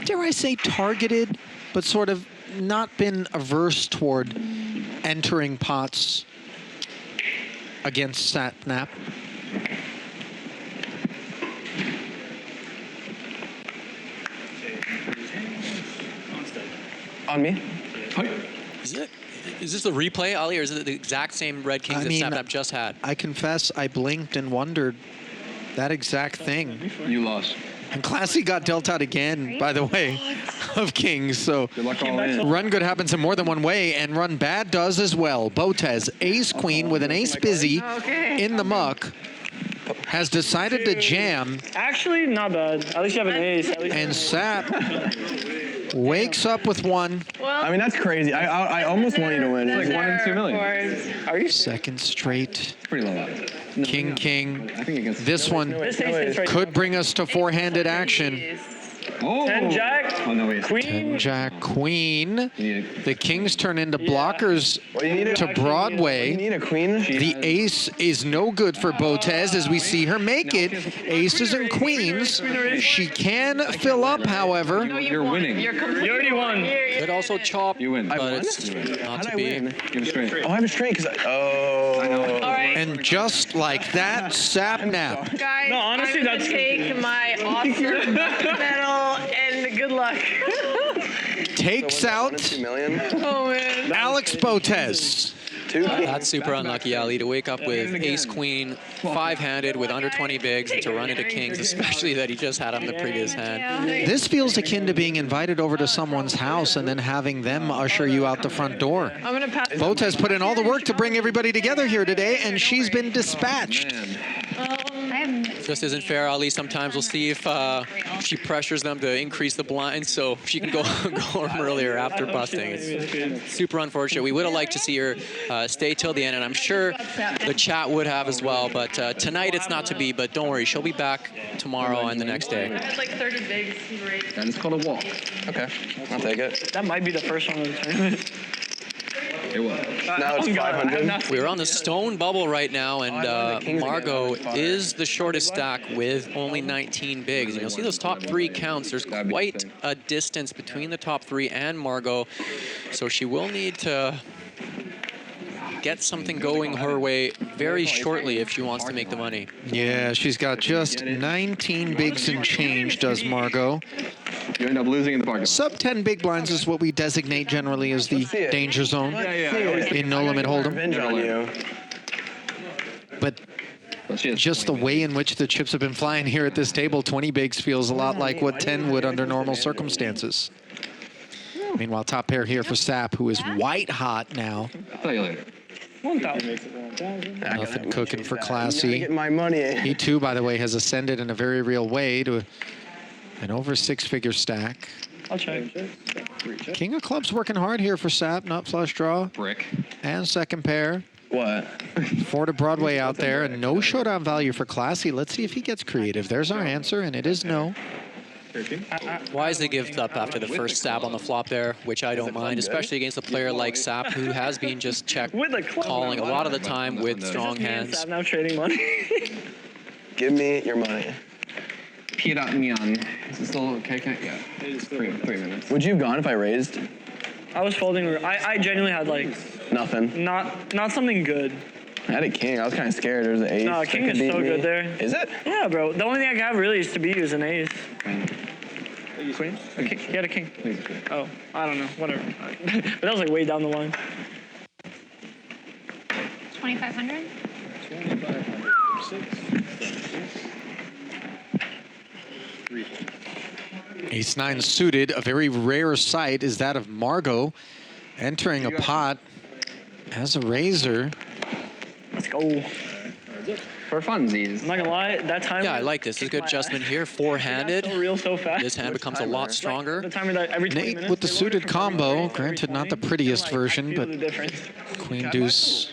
dare I say, targeted, but sort of not been averse toward entering pots against Sapnap. On me? Is this a replay, Ali, or is it the exact same red kings that Sapnap just had? I confess, I blinked and wondered that exact thing. You lost. And Classy got dealt out again, by the way, of kings. So good luck all in. Run good happens in more than one way, and run bad does as well. Botez, ace queen with an ace busy in the muck, has decided to jam. Actually, not bad. At least you have an ace. And Sap wakes up with 1. Well, I mean, that's crazy. I almost want you to win. It's like 1 in 2 million. Are you? Second straight. Pretty low. King, king. I think against this one could bring us to four-handed action. 10 Jack, Queen. 10 Jack, Queen. The kings turn into blockers to Broadway. You need a queen. The ace is no good for Botez as we see her make it. Aces and queens. She can fill up, however. You're winning. You're completely You already won. Could also chop, You win. but it's not to be. You have a straight. Oh, I have a straight because All right. And just like that, sap nap. Guys, No, honestly, I'm gonna that's- take my awesome medal and good luck. Takes out 2 million. Oh man. Alex Botez. That's super unlucky, Ali, to wake up with ace-queen, 5-handed with under 20 bigs, and to run into kings, especially that he just had on the previous hand. This feels akin to being invited over to someone's house and then having them usher you out the front door. I'm gonna pass. Botez put in all the work to bring everybody together here today, and she's been dispatched. Just isn't fair, Ali. Sometimes we'll see if she pressures them to increase the blinds so she can go home earlier after busting. It's super unfortunate. We would have liked to see her stay till the end, and I'm sure the chat would have as well. But tonight it's not to be, but don't worry. She'll be back tomorrow and the next day. That's like 30 bigs. Great. That is called a walk. Okay, I'll take it. That might be the first one of the tournament. It was. Now it's 500. We're on the stone bubble right now, and Margo is the shortest stack with only 19 bigs. And you'll see those top 3 counts. There's quite a distance between the top 3 and Margo, so she will need to get something going her way very shortly if she wants to make the money. Yeah, she's got just 19 bigs and change, does Margo. You end up losing in the parking lot. Sub 10 big blinds is what we designate generally as the danger zone in No Limit Hold'em. But just the way in which the chips have been flying here at this table, 20 bigs feels a lot like what 10 would under normal circumstances. Meanwhile, top pair here for Sap, who is white hot now. I'll tell you later. 1,000. Nothing cooking for Classy. Get my money. He too, by the way, has ascended in a very real way to an over 6-figure stack. I'll check. King of clubs working hard here for Sap, not flush draw. Brick. And second pair. What? 4 to Broadway out there, and no showdown value for Classy. Let's see if he gets creative. There's our answer, and it is no. Wisely gives up after the first stab on the flop there, which I don't mind, especially against a player like Sap, who has been just check calling a lot of the time with strong hands. Now trading money. Give me your money. Piedot Neon. Is this still okay? Yeah. It is 3 minutes. Would you have gone if I raised? I was folding. I genuinely had like Nothing. not something good. I had a king. I was kind of scared. There's an ace. No, that king could is beat so me. good there. Is it? Yeah, bro. The only thing I have really is to beat you is an ace. Queen? He had a king. Oh, I don't know. Whatever. But that was like way down the line. 2,500? Ace-9 suited, a very rare sight is that of Margo entering a pot as a raiser. Let's go. For funsies. I'm not gonna lie, that time. Yeah, I like this. It's a good adjustment here. 4-handed. So real so fast. This hand becomes a lot stronger. The timer that every 20 Nate minutes, with the they suited loaded from combo, for granted every not the 20. prettiest Like, version, I feel but the difference. Queen deuce.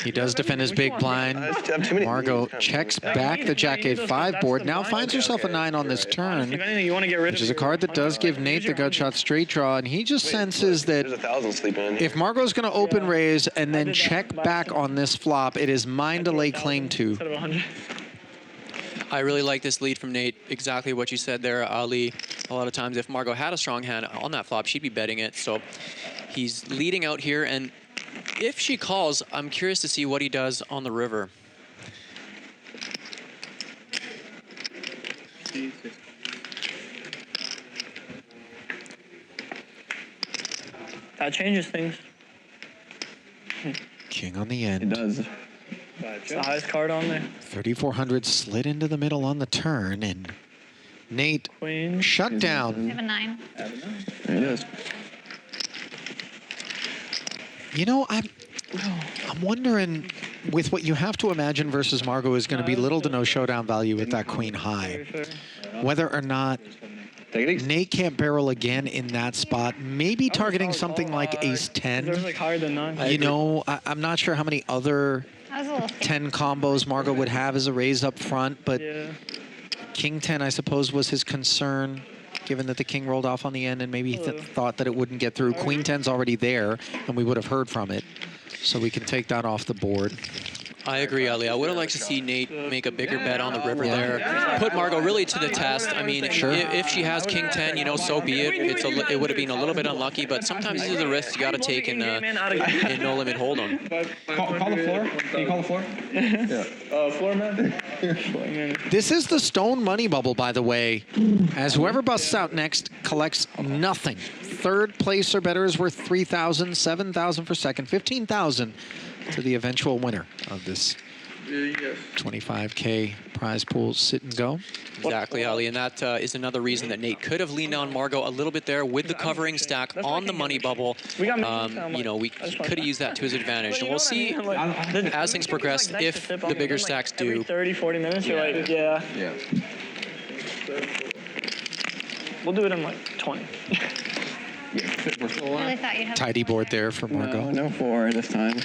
He does defend his big blind. have too many Margo checks back the Jack 8-5 board. Now finds herself a 9 on this turn, If anything, you want to get rid which of is a card that does give Nate the gut shot straight draw, and he just senses that There's 1,000 sleeping in here. if Margo's going to open raise and then check back on this flop, it is mine to lay claim to. instead of 100. I really like this lead from Nate. Exactly what you said there, Ali. A lot of times, if Margo had a strong hand on that flop, she'd be betting it. So he's leading out here, and if she calls, I'm curious to see what he does on the river. That changes things. King on the end. It does. It's the highest card on there. 3,400 slid into the middle on the turn, and Nate Queen. shut I down. have a 9. There it is. You know, I'm wondering, with what you have to imagine versus Margo is going to be little to no showdown value with that queen high, whether or not Nate can't barrel again in that spot, maybe targeting something like There's ace-10. like higher than 9. You know, I'm not sure how many other That was a little 10 combos Margo would have as a raise up front, but Yeah. king 10, I suppose, was his concern. given that the king rolled off on the end and maybe thought that it wouldn't get through. Queen 10's already there, and we would have heard from it. So we can take that off the board. I agree, Ali. I would have liked to see Nate make a bigger bet on the river there. Put Margo really to the test. I mean, if she has king 10, you know, so be it. It would have been a little bit unlucky, but sometimes these are the risks you got to take in no limit hold'em. Call the floor. Can you call the floor? Yeah. Floor man. This is the stone money bubble, by the way, as whoever busts out next collects nothing. Third place or better is worth 3,000, 7,000 for second, 15,000 to the eventual winner of this 25K prize pool sit and go. Exactly, Ali, and that is another reason that Nate could have leaned on Margo a little bit there with the covering stack on the money bubble. You know, he could have used that to his advantage, and we'll see as things progress if the bigger stacks do. Every 30, 40 minutes, you're like, yeah. We'll do it in like 20. We're still on. Tidy board there for Margo. No 4 this time.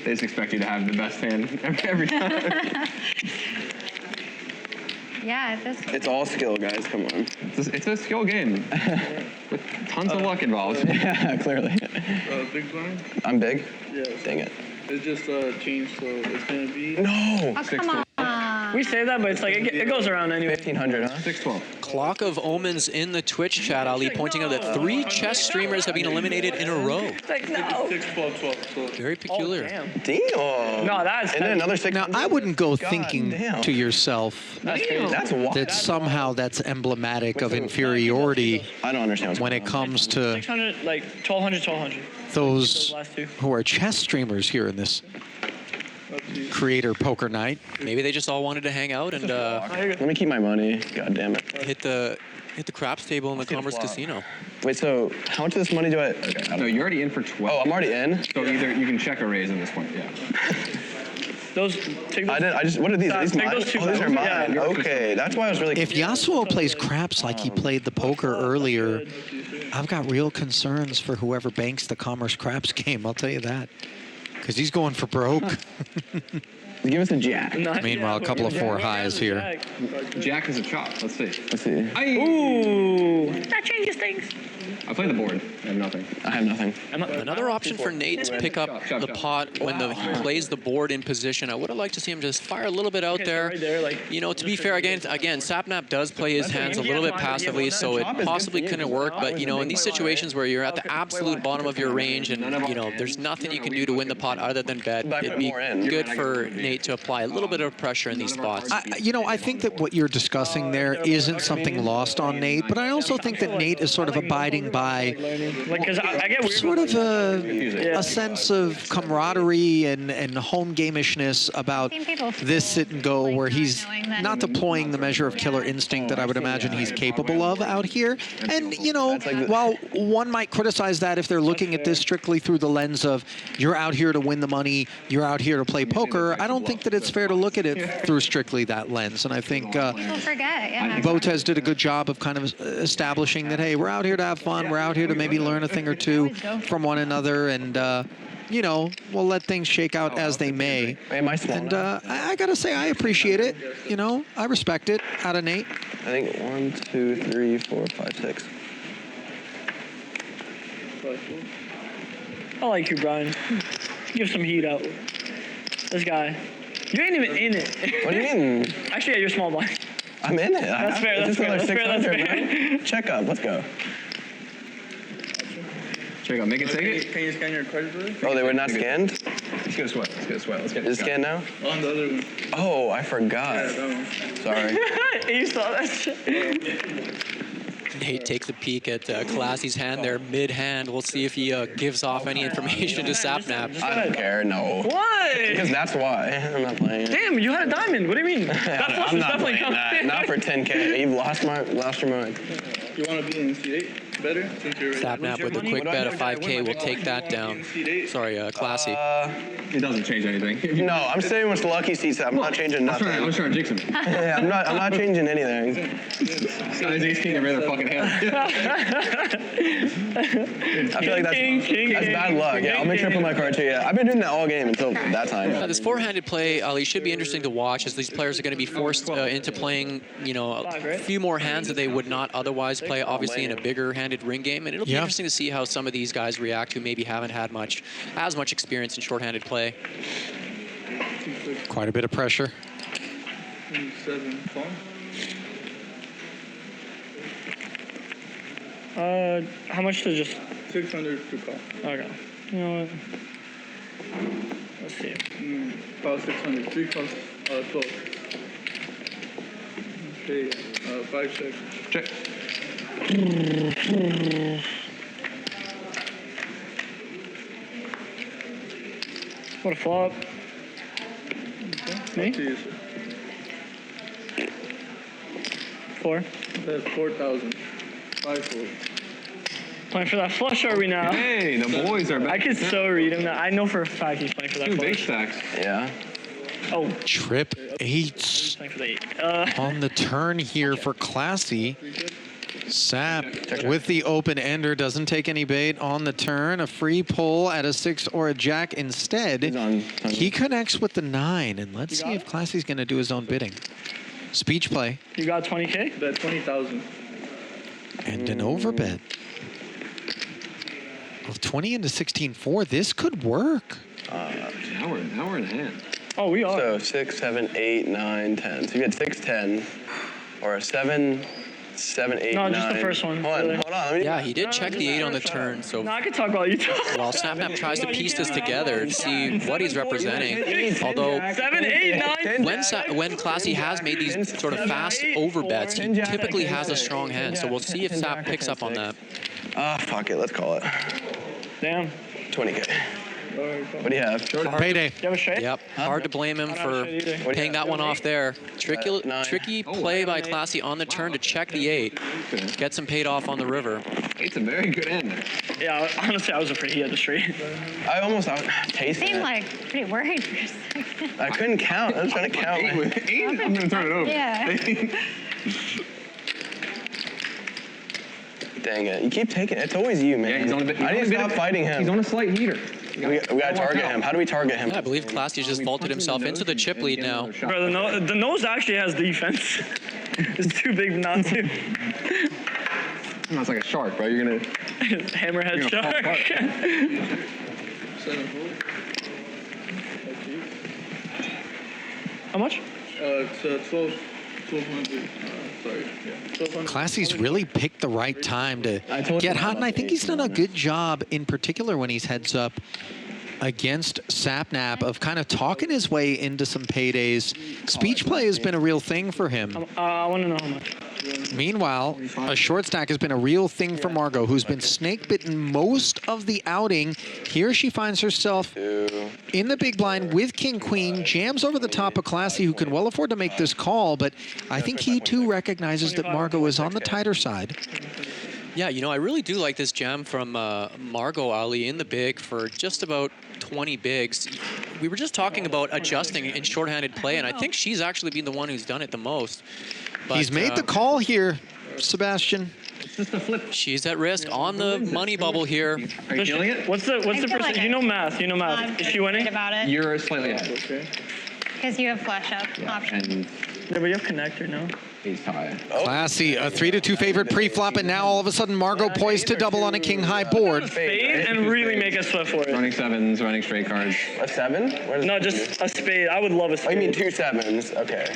They just expect you to have the best hand every time. Yeah, it's all skill, guys. Come on. It's a skill game with tons of luck involved. Yeah, clearly. Big blind? I'm big? Yeah. Dang it. It just changed, so it's going to be... No! Oh, come on. We say that, but it's like, it goes around anyway. 1,500, huh? 612. Clock of Omens in the Twitch chat, Ali, pointing out that 3 chess streamers have been eliminated in a row. Like, no. 6, 12, 12. So. Very peculiar. Damn. No, that's... And then another 6. Now, I wouldn't go thinking to yourself That's wild. that somehow that's emblematic of inferiority I don't understand when it comes to 600, like 1,200, 1,200. those who are chess streamers here in this creator poker night. Maybe they just all wanted to hang out and Let me keep my money. God damn it. hit the craps table in the Commerce Casino. Wait, so how much of this money do I... Okay, so you're already in for 12. Oh, I'm already in? So either you can check or raise at this point, yeah. What are these? Are these mine? those two Oh, these are back. mine. Okay, that's why I was really If Yasuo plays craps like he played the poker earlier, I've got real concerns for whoever banks the Commerce Craps game, I'll tell you that. Because he's going for broke. Give us a jack. Meanwhile, a couple of 4 highs here. Jack is a chop. Let's see. Let's see. Ooh. That changes things. I play the board. I have nothing. I have nothing. Another option for Nate to pick up the pot when he plays the board in position. I would have liked to see him just fire a little bit out there. You know, to be fair, again, Sapnap does play his hands a little bit passively, so it possibly couldn't work. But, you know, in these situations where you're at the absolute bottom of your range and, you know, there's nothing you can do to win the pot other than bet, it'd be good for Nate to apply a little bit of pressure in these spots. You know, I think that what you're discussing there isn't something lost on Nate, but I also think that Nate is sort of abiding by sort of a sense of camaraderie and home game-ishness about this sit and go where he's not deploying the measure of killer instinct that I would imagine he's capable of out here. And, you know, while one might criticize that if they're looking at this strictly through the lens of you're out here to win the money, you're out here to play poker, I don't think that it's fair to look at it through strictly that lens. And I think People forget, yeah. Botez did a good job of kind of establishing that, hey, we're out here to have fun, we're out here to maybe learn a thing or two from one another, and you know, we'll let things shake out as they may. And I gotta say, I appreciate it. You know, I respect it out of Nate. I think 1, 2, 3, 4, 5, 6. I like you, Brian. Give some heat out. This guy. You ain't even in it. What do you mean? Actually, yeah, you're small blind. I'm in it. That's fair. That's fair. That's fair. That's fair. Check up. Let's go. Check out. Make it take it. Can you scan your cards, brother? Oh, they were not scanned? Let's get a sweat. Let's get a sweat. Let's get Is it scanned now? On the other one. Oh, I forgot. Sorry. You saw that shit. Nate takes a peek at Classy's hand there, mid-hand. We'll see if he gives off any information to Sapnap. I don't care, no. What? Because that's why. I'm not playing. Damn, you had a diamond. What do you mean? That flush I'm is not definitely playing that. coming. Not for 10K. You've lost your mind. You want to be in C8? better since you're Sapnap with a quick bet of 5K will take that down. Sorry, Classy. It doesn't change anything. No, I'm staying with the lucky seats. I'm not changing nothing. I'm trying to jinx him. Yeah, I'm not changing anything. This guy's ace king and rather fucking hand. I feel like that's bad luck. Yeah, I'll make sure I put my card too. Yeah, I've been doing that all game until that time. This four-handed play, Ali, should be interesting to watch as these players are going to be forced into playing, you know, a few more hands that they would not otherwise play, obviously in a bigger-handed ring game. And it'll be interesting to see how some of these guys react who maybe haven't had as much experience in short-handed play. Quite a bit of pressure. 27 phone. How much to just? 600 to call. Okay. You know what? Let's see. Call 600. 3 calls. 12. Okay. 5 checks. Check. What a flop. Me? To you, sir. 4. That's 4,000. 5-4. Playing for that flush, are we now? Hey, the boys are back. I can so read him. I know for a fact he's playing for that Two flush. big stacks. Yeah. Oh. Trip 8 on the turn here for Classy. Sap with the open ender doesn't take any bait on the turn. A free pull at a 6 or a jack instead. He connects with the 9, and let's see if Classy's going to do his own bidding. Speech play. You got 20K? Bet 20,000. And an overbet of 20 into 16-4. This could work. Now we're in hand. Oh, we are. So 6, 7, 8, 9, 10. So you get 6, 10, or a 7, 7, 8, 9. No, just the first one. Hold on. Yeah, he did check the 8 on the turn. So no, I can talk about you. while Snapnap tries to piece this together to see what he's representing, although 7, 8, 9. when Classy has made these sort of fast overbets, he typically has a strong hand. So we'll see if Sap picks up on that. Fuck it. Let's call it. Damn. 20K. What do you have? Payday. You have a straight? Yep. Hard to blame him for paying that one off there. Tricky play by Classy on the turn to check the 8. Gets him paid off on the river. It's a very good end. Yeah, honestly, I was afraid he had the straight. I almost tasted Seemed it. like pretty worried for a second. I couldn't count. I was trying to count. 8, I'm going to turn it over. Yeah. Dang it. You keep taking it. It's always you, man. Yeah, he's on a bit. I need to stop fighting him. He's on a slight heater. We gotta target him. How do we target him? Yeah, I believe Classy's just vaulted himself into the chip lead now. Bro, the nose actually has defense. It's too big not to. No, it's like a shark, bro. You're going to... Hammerhead shark. 7-4. How much? It's 1200. Sorry. Yeah. 1200. Classy's really picked the right time to get hot, and I think he's done a good job, in particular when he's heads up against Sapnap, of kind of talking his way into some paydays. Speech play has been a real thing for him. I want to know how much. Meanwhile, a short stack has been a real thing for Margo, who's been snake bitten most of the outing. Here she finds herself in the big blind with King Queen, jams over the top of Classy, who can well afford to make this call, but I think he too recognizes that Margo is on the tighter side. Yeah, you know, I really do like this jam from Margo, Ali, in the big for just about 20 bigs. We were just talking about adjusting in shorthanded play, and I think she's actually been the one who's done it the most. But, he's made the call here, Sebastian. It's just a flip. She's at risk on the money bubble here. Are you killing it? What's the percent? like you know math. You know math. Is she winning? About it. You're slightly ahead. Okay. Because you have flush up option. And Yeah, but you have connector now. he's tied. Classy, a 3-2 favorite pre-flop, and now all of a sudden Margo poised to double on a king-high board. Spade and really make us sweat for it. Running 7s, running straight cards. A 7? No, just a spade. I would love a spade. Oh, you mean 2 7s? Okay.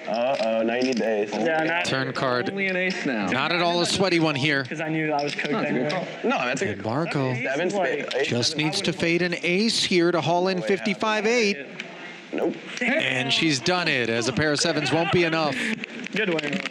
Uh-oh, now you need the ace. Yeah, not Turn card. Only an ace now. Not at all a sweaty one here. because I knew I was cooked anyway. No, that's a And Margo 7 spade. Ace. just needs to fade an ace here to haul in 55-8. Nope. And she's done it, as a pair of 7s won't be enough. Good win.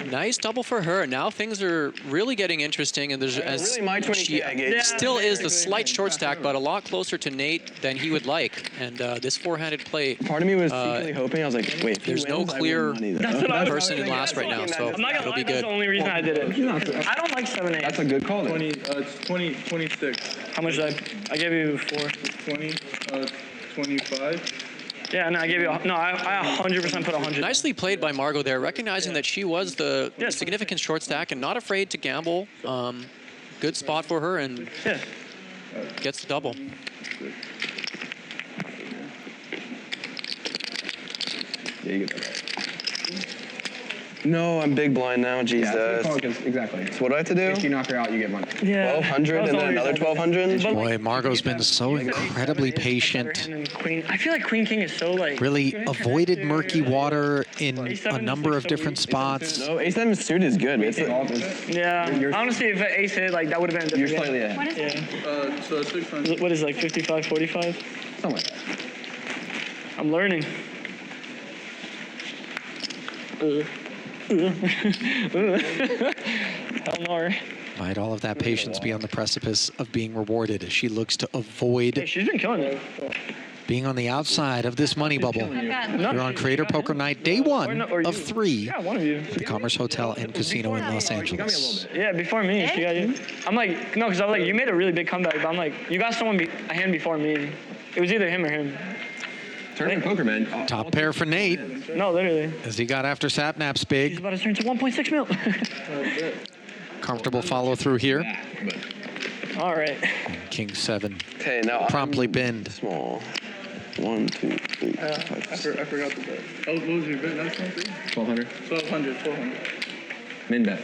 Nice double for her. Now things are really getting interesting, and there's really my 20K I gave. still is the slight short stack, but a lot closer to Nate than he would like. And this four-handed play. Part of me was secretly hoping. I was like, wait, if there's he no wins, clear person in last right now, so I'm not gonna it'll lie, be that's good. the only reason I did it. I don't like 7-8. That's a good call. 20, it's 26. How much did I gave you 4. 20, 25. Yeah, no, I gave you, no, I 100% put 100. Nicely played by Margo there, recognizing that she was the significant short stack and not afraid to gamble. Good spot for her, and gets the double. Yeah, you get that. No, I'm big blind now. Jesus. Exactly. So what do I have to do? If you knock her out, you get money. Yeah. 1,200 and then another 1,200. Boy, Margo's been so incredibly patient. Queen, I feel like Queen King is so like. Really avoided murky water in a number of different spots. No, Ace-7 suited is good. Yeah. Honestly, if Ace hit, like that would have been a different You're slightly ahead. What is it? So 600. What is it, like 55, 45? Something like that. I'm learning. Hell no. Might all of that patience be on the precipice of being rewarded as she looks to avoid She's been killing it. being on the outside of this money bubble. You're on Creator Poker Night, day 1 of 3 Yeah, one of you. at the Commerce Hotel and Casino in Los Angeles. Yeah, before me, she got you. I'm like, no, because I was like, you made a really big comeback, but I'm like, you got someone a hand before me. It was either him or him. Tournament poker, man. Top pair for Nate No, literally. as he got after Sapnap's He's big. about to turn to 1.6 mil. Comfortable follow through here. All right. King 7 Okay, now promptly bend. small. 1, 2, 3, 4, 5, I 6. forgot the bet. Oh, what was your bet last one? 1,200. 1,200. Min bet.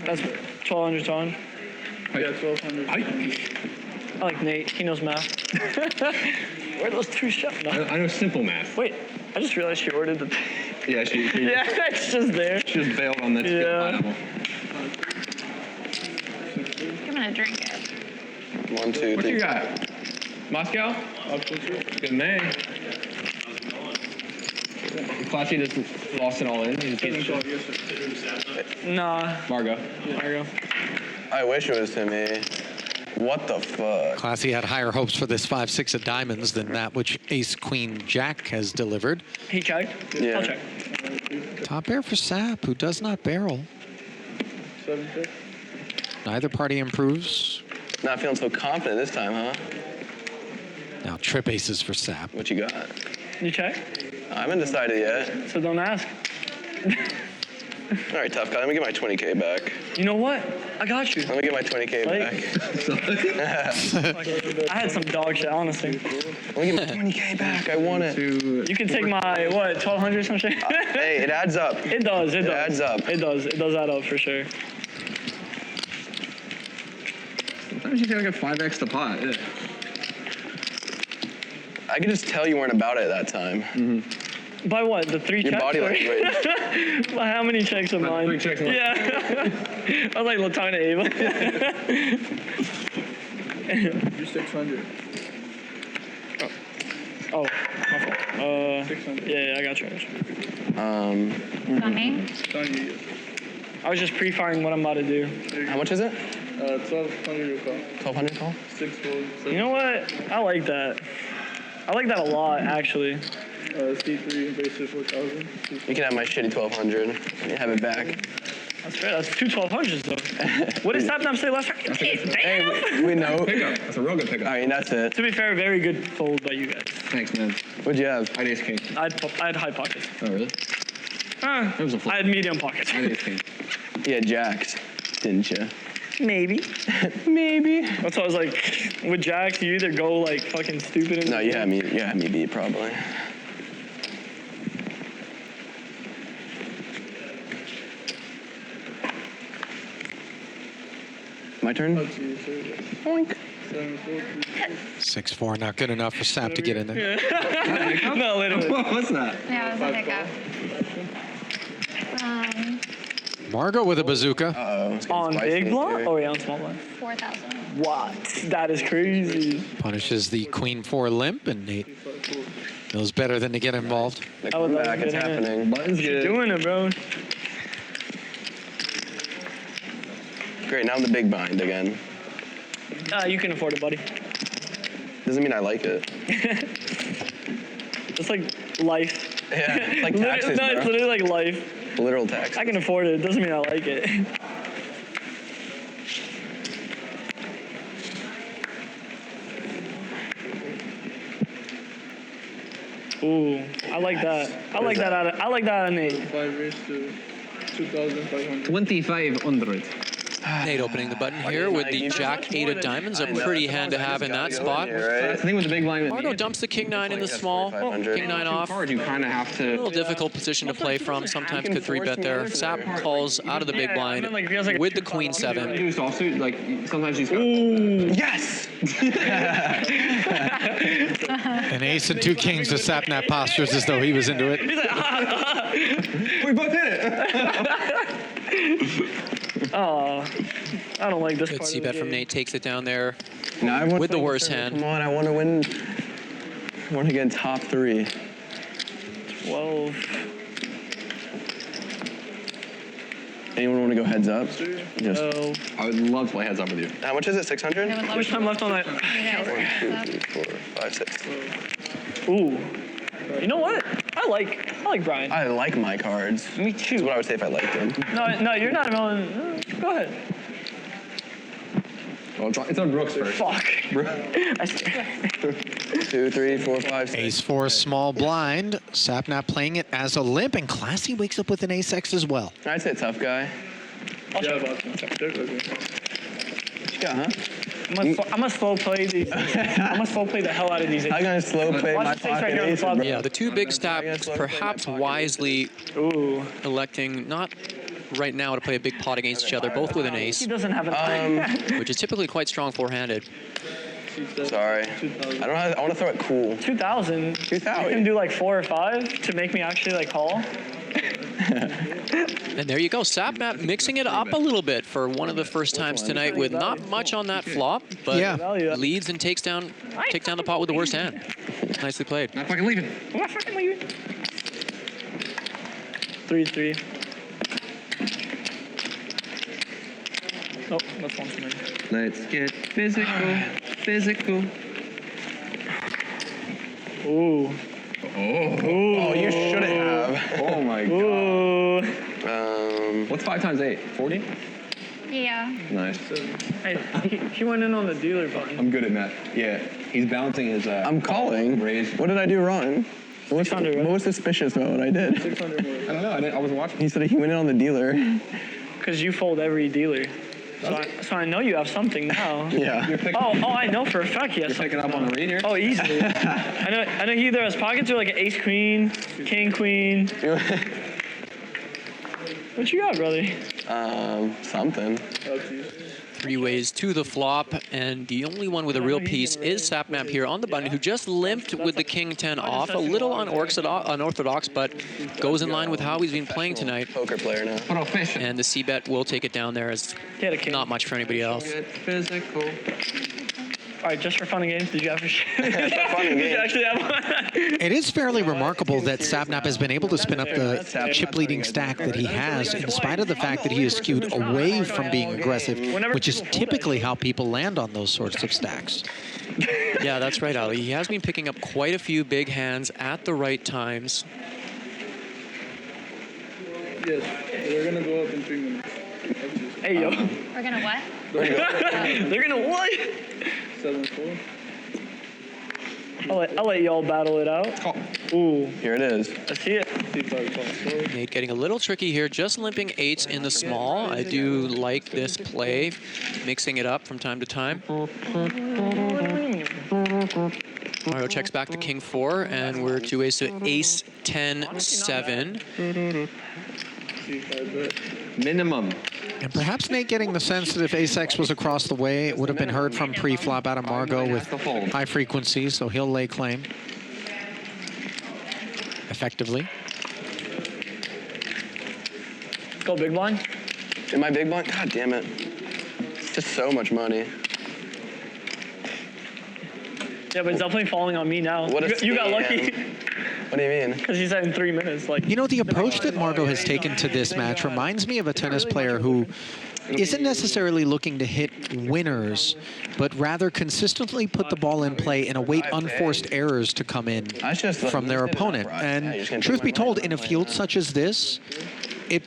That's 1,200 on. Yeah, 1,200. I like Nate. He knows math. Where are those 2 shots? No. I know simple math. Wait, I just realized she ordered the. Yeah, she Yeah, it's just there. she just bailed on that skill pineapple. I'm gonna drink it. 1, 2, 3. What you got? Moscow? Good man. Flashy just lost it all in. He just Nah. Margo. I wish it was to me. What the fuck? Classy had higher hopes for this 5-6 of diamonds than that which Ace Queen Jack has delivered. He checked? Yeah. I'll check. Top pair for Sap, who does not barrel. 7-6. Neither party improves. Not feeling so confident this time, huh? Now trip aces for Sap. What you got? You check? I haven't decided yet. So don't ask. All right, tough guy. Let me get my 20K back. You know what? I got you. Let me get my 20K back. I had some dog shit, honestly. Let me get my 20K back. I want it. You can take my, what, 1,200 or some shit? Hey, it adds up. It does. It adds up. It does add up for sure. Sometimes you gotta go 5x the pot. Yeah. I could just tell you weren't about it that time. By what? The 3 Your checks? body or- language. By how many checks of mine? 3 checks. Yeah. I was like Latona Ava. You're 600. Oh, my fault. 600. Yeah, I got you. Funny. It's on you. I was just pre-firing what I'm about to do. How much is it? 1,200 to call. 1,200 call? 6 fold. You know what? I like that. I like that a lot, actually. C3 basic 4,000. You can have my shitty 1,200. You have it back. That's fair. That's 2 1,200s, though. What did Sapnap say last time? Damn! We know. Pickup. That's a real good pickup. All right, that's it. To be fair, very good fold by you guys. Thanks, man. What'd you have? I had ace king. I had high pockets. Oh, really? It was a flip. I had medium pockets. I had ace king. Yeah, jacks, didn't you? Maybe. Maybe. That's why I was like, with jacks, you either go like fucking stupid. And No, you had me beat probably. My turn? Boink. 6-4, not good enough for Sap to get in there. No, literally. What's that? Yeah, it was a hiccup. Margo with a bazooka. Uh-oh. On big blind? Oh, yeah, on small blind. 4,000. What? That is crazy. Punishes the Queen 4 limp, and Nate Feels better than to get involved. The comeback is happening. Button's good. Doing it, bro. Great, now I'm the big bind again. You can afford it, buddy. Doesn't mean I like it. It's like life. Yeah, like taxes, No, it's bro. literally like life. Literal taxes. I can afford it. It doesn't mean I like it. Ooh, I like that. I like that out of Nate. 5 raised to 2,500. 2,500. Nate opening the button here with the Jack 8 of diamonds. A pretty hand to have in that spot. That's the thing with the big blind. Margo dumps the King 9 in the small. King 9 off. You kind of have to. A little difficult position to play from. Sometimes could 3-bet there. Sap calls out of the big blind with the Queen 7. Do offsuit, like sometimes he's. Ooh, yes! An ace and 2 kings to Sapnap postures as though he was into it. We both hit it! Oh, I don't like this Good part of the c-bet from game. Nate. Takes it down there Now with the worst hand. Come on, I want to win. I want to get in top 3. 12. Anyone want to go heads up? Just, I would love to play heads up with you. how much is it? 600? How much time left on that? 1, 2, 3, 4, 5, 6. Ooh. You know what? I like Brian. I like my cards. Me too. That's what I would say if I liked them. No, you're not going. Go ahead. Well, it's on Brooks first. Fuck. 2, 3, 4, 5, 6. Ace 4 small blind. Sapnap playing it as a limp, and Classy wakes up with an ace X as well. I'd say tough guy. Yeah, but Yeah, huh? I'm gonna slow play these. I'm gonna slow play the hell out of these. I'm gonna slow play Watch my the stakes right pocket here on the aces, flop. bro. Yeah, the two big stacks perhaps wisely electing not right now to play a big pot against each other, both with an ace. He doesn't have an which is typically quite strong four-handed. Sorry. I want to throw it cool. 2,000. 2,000. You can do like 4 or 5 to make me actually like call. And there you go, Sapnap mixing it up a little bit for one of the first times tonight with not much on that flop, but leads and takes down the pot with the worst hand. Nicely played. Not fucking leaving. I'm not fucking leaving. 3-3. Oh, that's one too many. Let's get physical. Physical. Ooh. Oh, you shouldn't have. Oh my god. What's 5 times 8? 40? Yeah. Nice. Hey, he went in on the dealer button. I'm good at math. Yeah, he's balancing his. I'm calling. Raise. What did I do wrong? What was suspicious about what I did? 600 more. I don't know. I wasn't watching. He said he went in on the dealer. Because you fold every dealer. So I know you have something now. Yeah. I know for a fact he has You're something. picking up on the read here. Oh, easily. I know he either has pockets or like an ace queen, king queen. What you got, brother? Something. Three ways to the flop, and the only one with a real piece is Sapnap here on the button, who just limped with the king 10 off. A little unorthodox, but goes in line with how he's been playing tonight. Poker player now. And the c-bet will take it down there as not much for anybody else. Physical. All right, just for fun and games, did you have Fun and Did you games. actually have one? It is fairly remarkable that Sapnap has been able to spin up the chip-leading stack that he has, in spite of the fact that he is skewed away from being aggressive, which is typically how people land on those sorts of stacks. Yeah, that's right, Ali. He has been picking up quite a few big hands at the right times. Yes, we're gonna go up in 3 minutes. Hey, yo. We're gonna what? They're gonna what? 7-4. I'll let y'all battle it out. Ooh. Here it is. Let's see it. Nate getting a little tricky here, just limping 8s in the small. I do like this play, mixing it up from time to time. Mario checks back to king 4, and we're 2 ways to ace 10 7. Minimum. And perhaps Nate getting the sense that if ace-x was across the way, it would have been heard from pre-flop out of Margo with high frequency, so he'll lay claim effectively. Go big blind. Am I big blind? God damn it. It's just so much money. Yeah, but it's definitely falling on me now. What a You got scam. lucky. What do you mean? Because he said in 3 minutes. Like, You know, the approach that Margo has taken to this match reminds me of a tennis player who isn't necessarily looking to hit winners, but rather consistently put the ball in play and await unforced errors to come in from their opponent. And truth be told, in a field such as this, it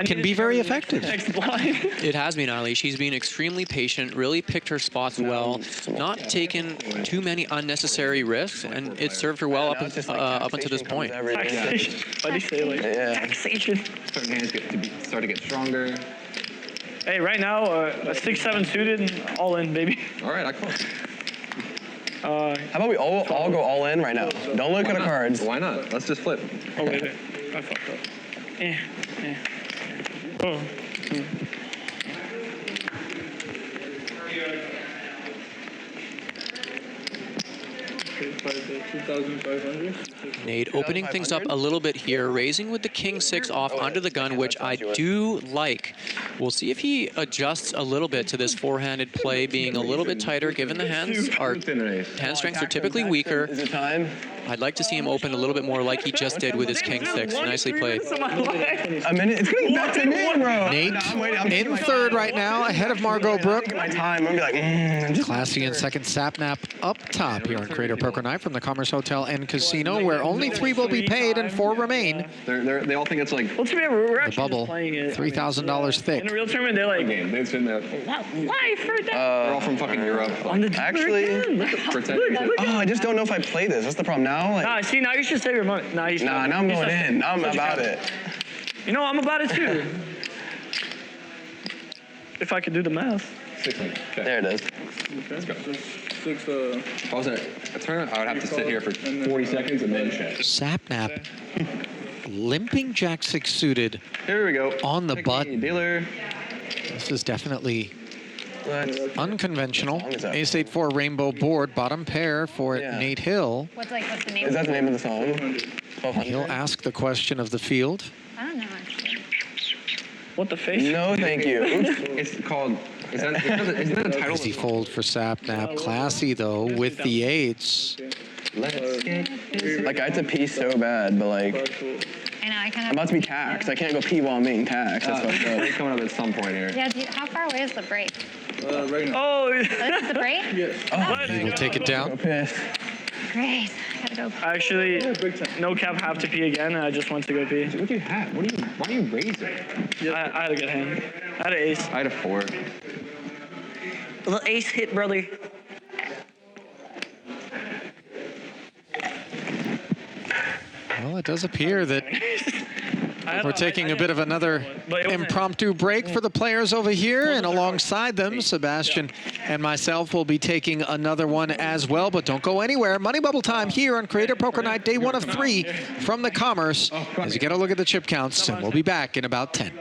can be very effective. It has been, Ali. She's been extremely patient, really picked her spots well, not taken too many unnecessary risks, and it served her well up until this point. Taxation. Why do you say like taxation? Certain hands start to get stronger. Hey, right now, a 6-7 suited, all in, baby. All right, I call. How about we all go all in right now? Don't look at the cards. Why not? Let's just flip. Oh, wait. I fucked up. Oh. Nate opening things up a little bit here, raising with the king-6 off under the gun, which I do like. We'll see if he adjusts a little bit to this four-handed play being a little bit tighter, given the hand strengths are typically weaker. Is it time? I'd like to see him open a little bit more like he just did with his king-6. Nicely played. A minute. It's getting back to me, bro. Nate in third right now, ahead of Margo Brook. My time. I'm gonna be like, Classy in second, Sapnap up top here on Creator Poker Night from the Commerce Hotel and Casino, where only 3 will be paid and 4 remain. They all think it's like the bubble, $3,000 thick. In a real tournament, they're like, they've seen that. why for that? They're all from fucking Europe. Actually, I just don't know if I play this. That's the problem now. Like, nah, see, now you should save your money. now I'm going in. Now I'm about it. You know, I'm about it too. If I could do the math. 600. Okay. There it is. Let's go. If I was in a tournament, I would have to sit here for 40 seconds and then check. Sapnap limping Jack-6 suited. Here we go. On the butt. Dealer. This is definitely unconventional. Ace-8-4 rainbow board, bottom pair for Nate Hill. What's the name? Is that the name of the song? He'll ask the question of the field. I don't know actually. What the face? No, thank you. It's called. Is that a title? Easy fold for Sapnap. Classy though with the 8s. Like I had to pee so bad, but like I know, I kind I'm about to be taxed. I can't go pee while I'm being taxed. That's fucked up. It's coming up at some point here. Yeah, how far away is the break? Right now. Oh, This is the break? He will take it down. Great. I gotta go. actually, no cap, have to pee again. I just went to go pee. What do you have? Why do you raise it? I had a good hand. I had an ace. I had a 4. The ace hit, brother. Well, it does appear that we're taking a bit of another impromptu break for the players over here, and alongside them, Sebastian and myself will be taking another one as well, but don't go anywhere. Money bubble time here on Creator Poker Night, day 1 of 3 from the Commerce, as you get a look at the chip counts, and we'll be back in about 10.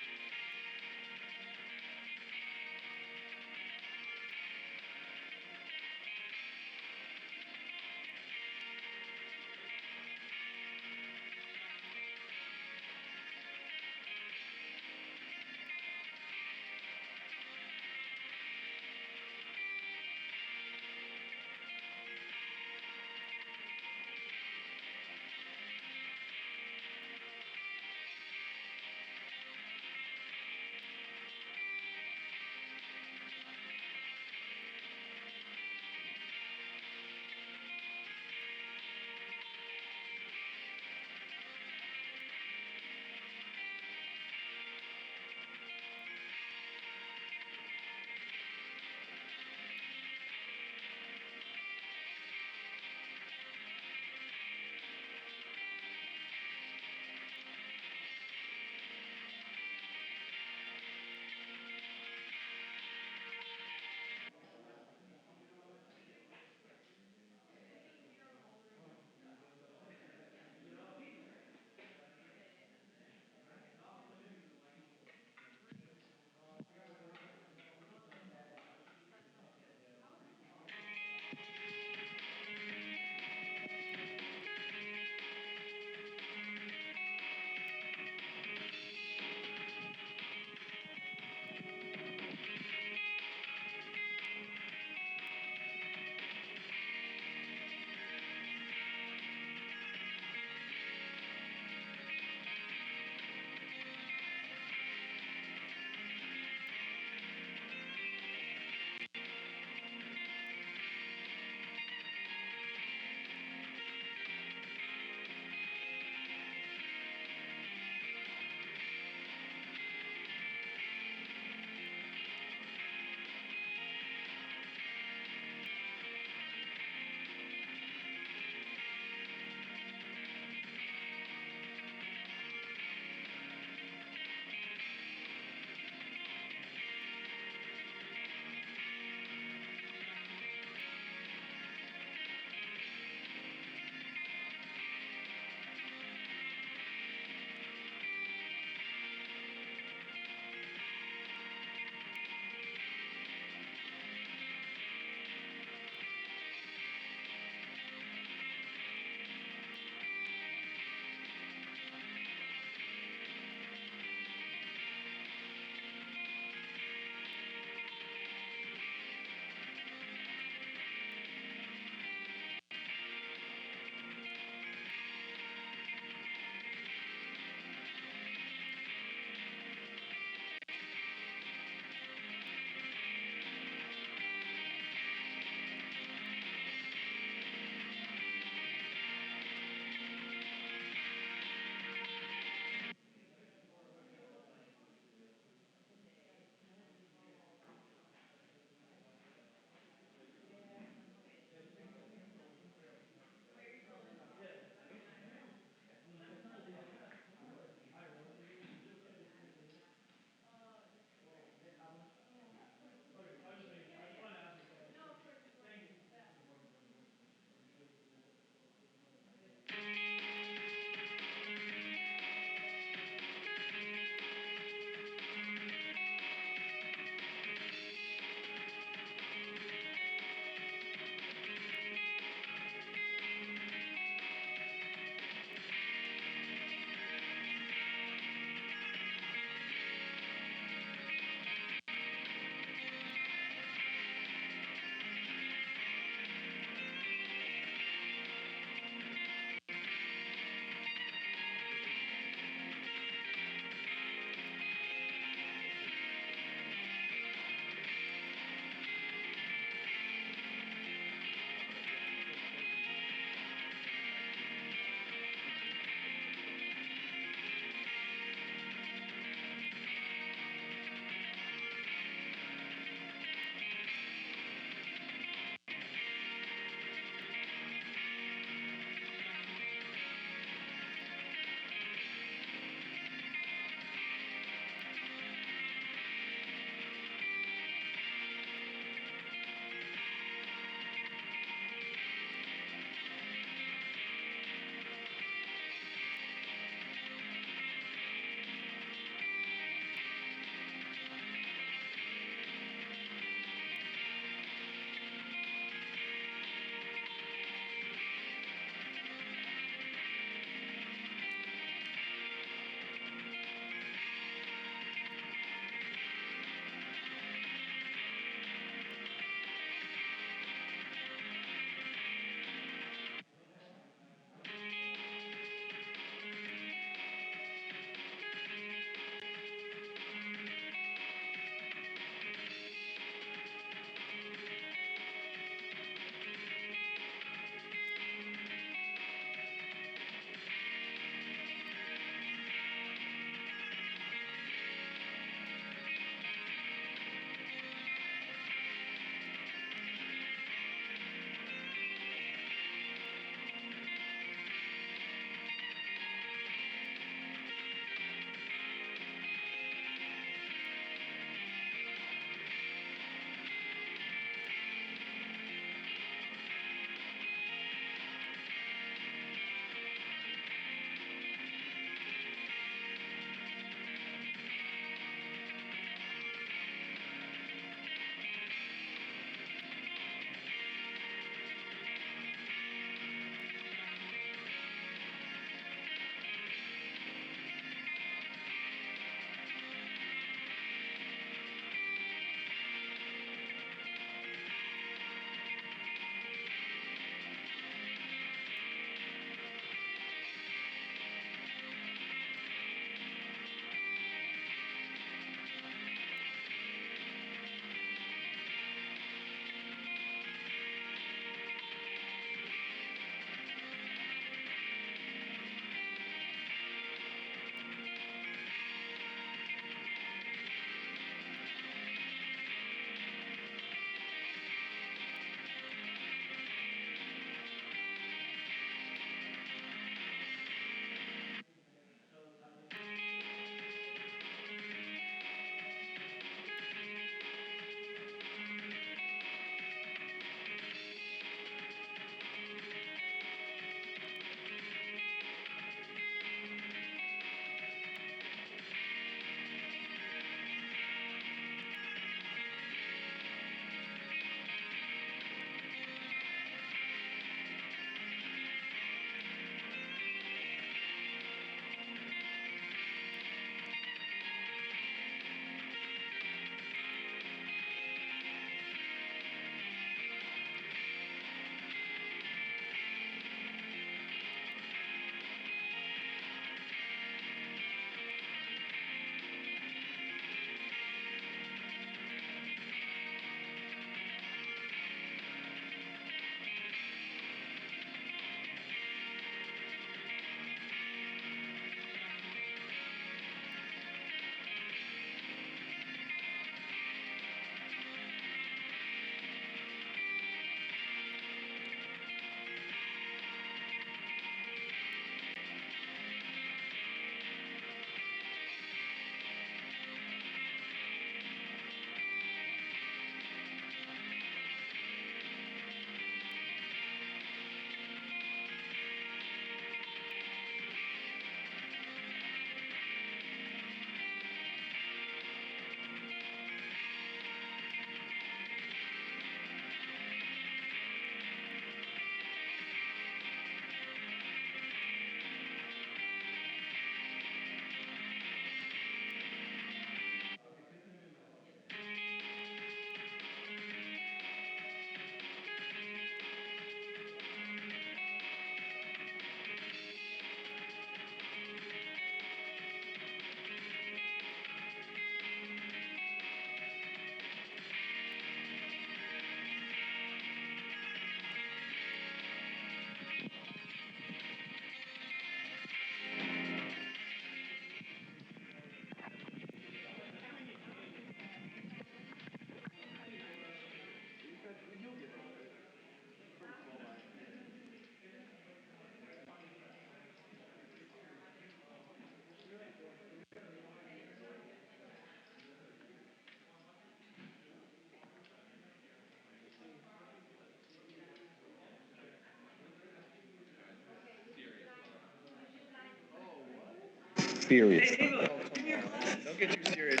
serious. Don't get too serious.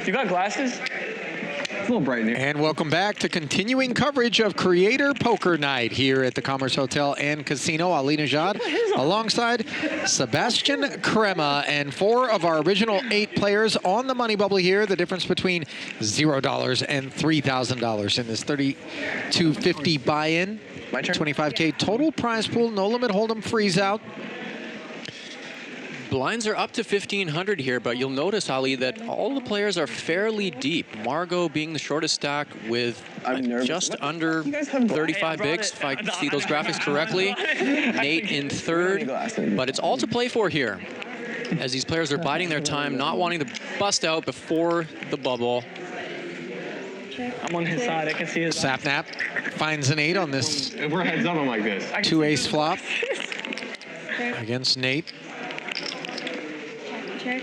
You got glasses? It's a little bright in here. And welcome back to continuing coverage of Creator Poker Night here at the Commerce Hotel and Casino. Ali Najad alongside Sebastian Crema and 4 of our original 8 players on the money bubble here. The difference between $0 and $3,000 in this 3250 buy-in. 25K total prize pool, no limit hold'em, freeze out. Blinds are up to 1,500 here, but you'll notice, Ali, that all the players are fairly deep. Margo being the shortest stack with just under 35 bigs, if I see those graphics correctly. Nate in third, but it's all to play for here, as these players are biding their time, not wanting to bust out before the bubble. I'm on his side. I can see his. Sapnap finds an 8 on this. If we're heads up, I'm like this. 2-ace flop against Nate. Check.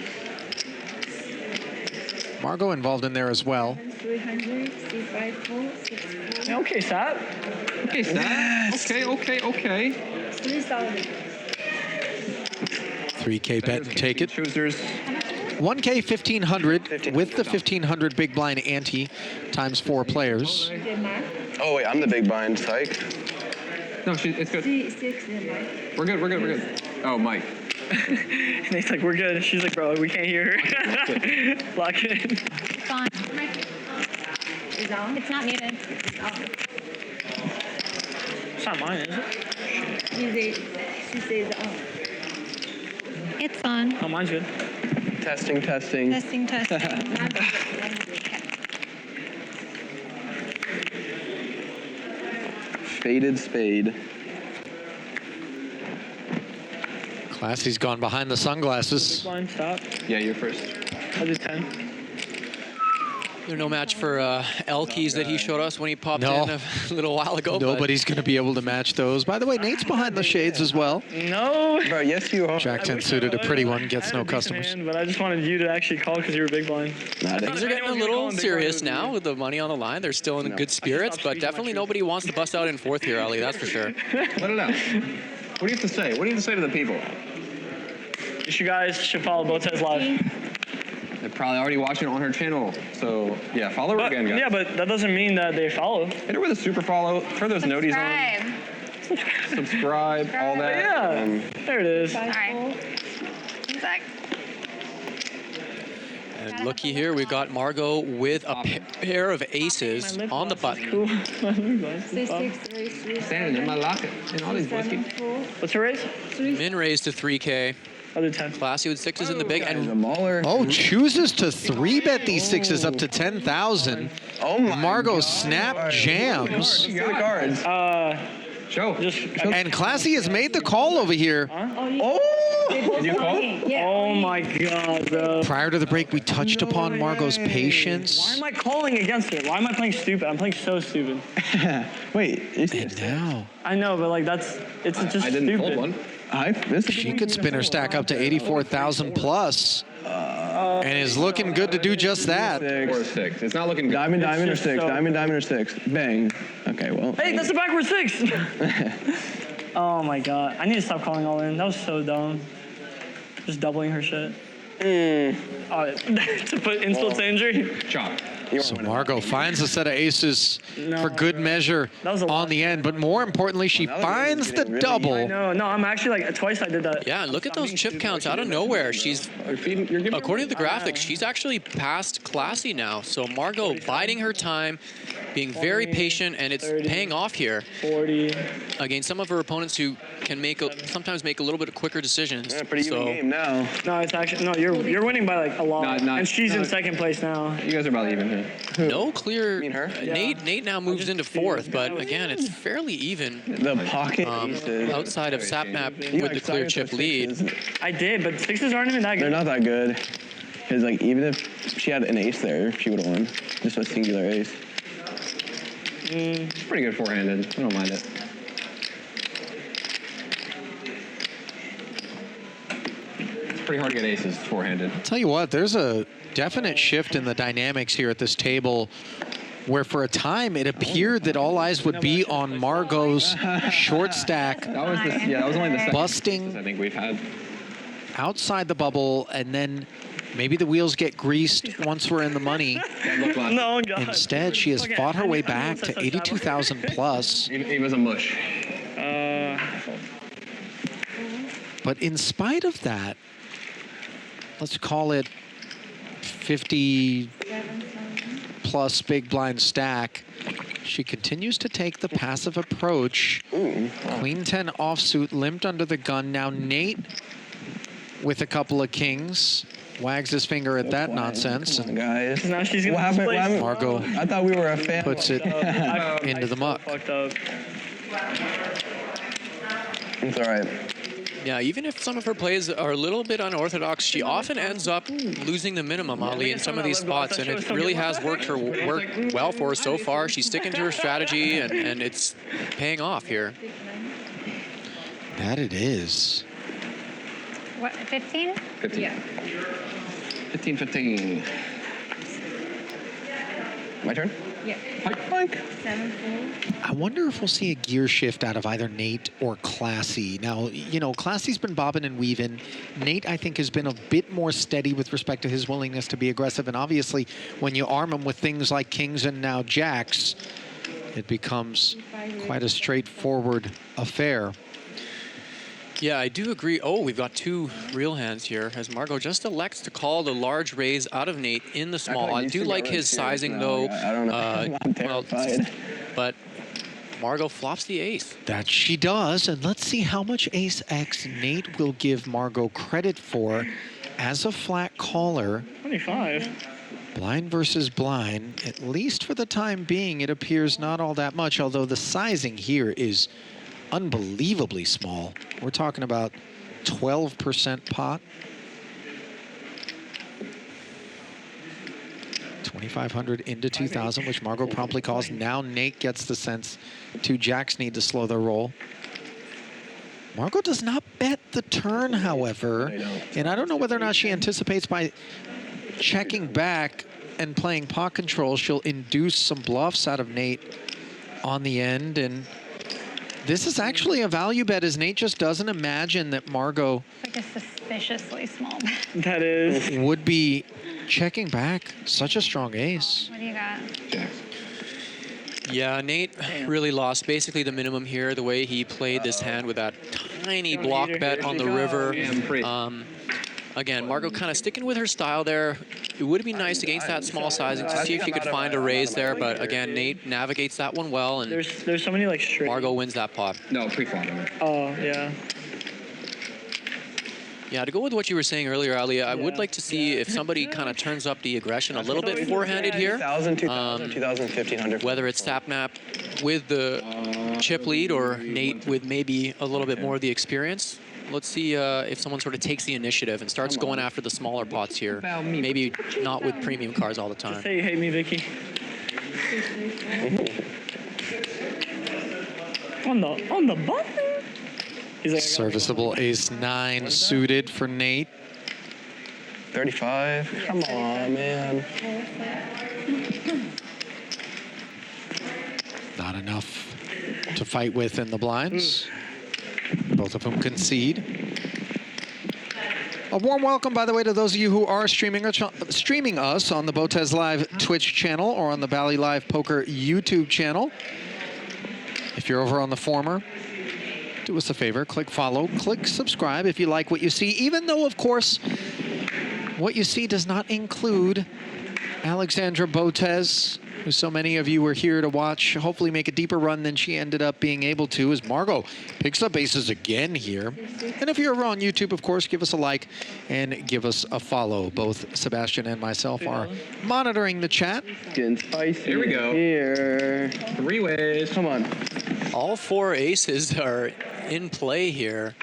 Margo involved in there as well. 300, C5, 4, 6, 4. Okay, Sap. Okay, Sap. Okay. 3,000. 3K bet and take it. Choosers. 1K 1,500 with the 1,500 big blind ante times 4 players. Oh, wait, I'm the big blind, psych. No, it's good. C6, We're good. Oh, Mike. Nate's like, we're good. She's like, bro, we can't hear her. Lock it in. It's on. It's not muted. It's not mine, is it? She says on. It's on. Oh, mine's good. Testing. Testing. Faded spade. Classy's gone behind the sunglasses. Blind, stop. Yeah, you're first. I'll do 10. They're no match for L keys that he showed us when he popped in a little while ago. Nobody's going to be able to match those. By the way, Nate's behind the shades as well. No. Bro, yes, you are. Jack 10 suited, a pretty one, gets no customers. Hand, but I just wanted you to actually call because you were big blind. Things are getting a little serious now with the money on the line. They're still in good spirits, but definitely nobody wants to bust out in 4th here, Ali, that's for sure. Let it out. What do you have to say? What do you have to say to the people? You guys should follow BotezLive. They're probably already watching it on her channel. So, yeah, follow her again, guys. Yeah, but that doesn't mean that they follow. Hit her with a super follow. Throw those noties on. Subscribe, all that. Yeah, there it is. All right. And looky here, we got Margo with a pair of aces on the button. Cool. Standing in my locket and all these whiskey. What's her raise? Min raise to 3K. I'll do 10. Classy with 6s in the big. And oh, chooses to 3-bet these 6s up to 10,000. Oh my Margo snap jams. Look at the cards. Show. And Classy has made the call over here. Did you call? Oh my god, bro. Prior to the break, we touched upon Margo's patience. Why am I calling against her? Why am I playing stupid? I'm playing so stupid. Wait, And now I know, but like it's just I didn't stupid. hold one. she could spin her stack up to 84,000 plus. And is looking good to do just that. 4 or 6. It's not looking good. Diamond or 6. So... Diamond or 6. Bang. Okay, well. Hey, that's a backward 6. Oh my god. I need to stop calling all in. That was so dumb. Just doubling her shit. To put insult to injury. Chop. So Margo finds a set of aces for good measure on the end, but more importantly, she finds the double. No, I'm actually like twice I did that. Yeah, and look at those chip counts out of nowhere. She's, according to the graphics, she's actually past Classy now. So Margo biding her time, being very patient, and it's paying off here 40 against some of her opponents who can sometimes make a little bit quicker decisions. Yeah, pretty even game now. No, it's actually you're winning by like a lot, and she's in 2nd place now. You guys are about even here. No clear. You mean her? Nate now moves into 4th, but again, it's fairly even. The pocket outside of Sapnap with the clear chip lead. I did, but 6s aren't even that good. They're not that good. Because like even if she had an ace there, she would have won. Just a singular ace. It's pretty good four-handed. I don't mind it. It's pretty hard to get aces four-handed. I'll tell you what, there's a definite shift in the dynamics here at this table where for a time it appeared that all eyes would be on Margo's short stack. That was only the second busting I think we've had. outside the bubble, and then maybe the wheels get greased once we're in the money. No, God. Instead, she has fought her way back to 82,000 plus. He was a mush. But in spite of that, let's call it 50 plus big blind stack, she continues to take the passive approach. Queen 10 offsuit, limped under the gun. Now Nate with a couple of kings wags his finger at that nonsense. Come on, guys. Now she's gonna display. Margo I thought we were a fan. puts it into the muck. Fucked up. It's all right. Yeah, even if some of her plays are a little bit unorthodox, she often ends up losing the minimum, Ali, in some of these spots, and it really has worked well for her so far. She's sticking to her strategy, and it's paying off here. That it is. What, 15? 15. Yeah. 15-15. My turn? Yeah. Mike. 7-4. I wonder if we'll see a gear shift out of either Nate or Classy. Now, you know, Classy's been bobbing and weaving. Nate, I think, has been a bit more steady with respect to his willingness to be aggressive. And obviously, when you arm him with things like kings and now jacks, it becomes quite a straightforward affair. Yeah, I do agree. Oh, we've got two real hands here as Margo just elects to call the large raise out of Nate in the small. I do like his sizing, though. I don't know. I'm terrified. But Margo flops the ace. That she does. And let's see how much ace X Nate will give Margo credit for as a flat caller. 25. Blind versus blind, at least for the time being, it appears not all that much, although the sizing here is unbelievably small. We're talking about 12% pot. 2,500 into 2,000, which Margo promptly calls. Now Nate gets the sense two jacks need to slow their roll. Margo does not bet the turn, however, and I don't know whether or not she anticipates by checking back and playing pot control, she'll induce some bluffs out of Nate on the end. And this is actually a value bet, as Nate just doesn't imagine that Margo Like a suspiciously small bet. That is. would be checking back such a strong ace. What do you got? Yeah, Nate really lost basically the minimum here, the way he played this hand with that tiny block bet on the river. Again, Margo kind of sticking with her style there. It would be nice against that small sizing to see if you could find a raise there, but again, Nate navigates that one well, and there's so many like straight. Margo wins that pot. No, pre-flop. Oh, yeah. Yeah, to go with what you were saying earlier, Ali, I would like to see if somebody kind of turns up the aggression a little bit four-handed here. 2,000, 1,500. Whether it's Sapnap with the chip lead or Nate with maybe a little bit more of the experience. Let's see if someone sort of takes the initiative and starts going after the smaller pots here. Maybe not with premium cards all the time. Just say you hate me, Vicky. On the button. He's like, Serviceable ace-9 suited for Nate. 35. Come on, man. Not enough to fight with in the blinds. Both of them concede. A warm welcome, by the way, to those of you who are streaming us on the BotezLive Twitch channel or on the BotezLive Poker YouTube channel. If you're over on the former, do us a favor, click follow, click subscribe if you like what you see, even though, of course, what you see does not include Alexandra Botez, who so many of you were here to watch, hopefully make a deeper run than she ended up being able to, as Margo picks up aces again here. And if you're over on YouTube, of course, give us a like and give us a follow. Both Sebastian and myself are monitoring the chat. Getting spicy. Here we go. Here. 3 ways. Come on. All four aces are in play here.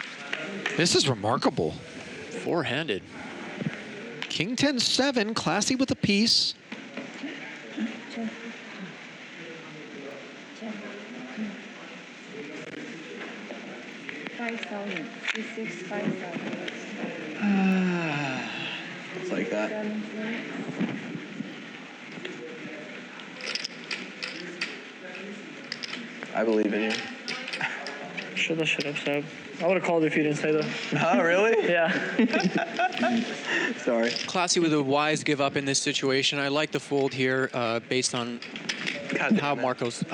This is remarkable. Four-handed. King 10-7, Classy with a piece. It's like that. I believe in you. Should have sub. I would have called if you didn't say that. Oh, really? Yeah. Sorry. Classy with a wise give up in this situation. I like the fold here based on how Margo's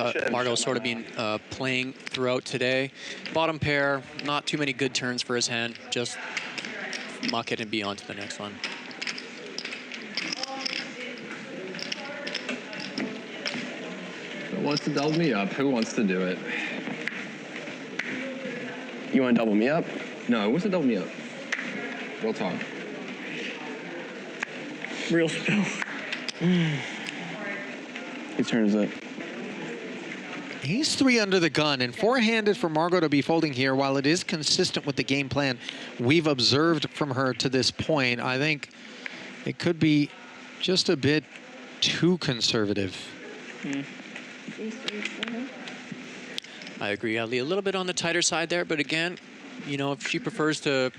sort of been playing throughout today. Bottom pair, not too many good turns for his hand. Just muck it and be on to the next one. Who wants to double me up? Who wants to do it? You want to double me up? No, who wants to double me up? Real talk. Real spill. Whose turn is it? He's 3 under the gun, and four-handed for Margo to be folding here. While it is consistent with the game plan we've observed from her to this point, I think it could be just a bit too conservative. I agree, Ali. A little bit on the tighter side there, but again, you know, if she prefers to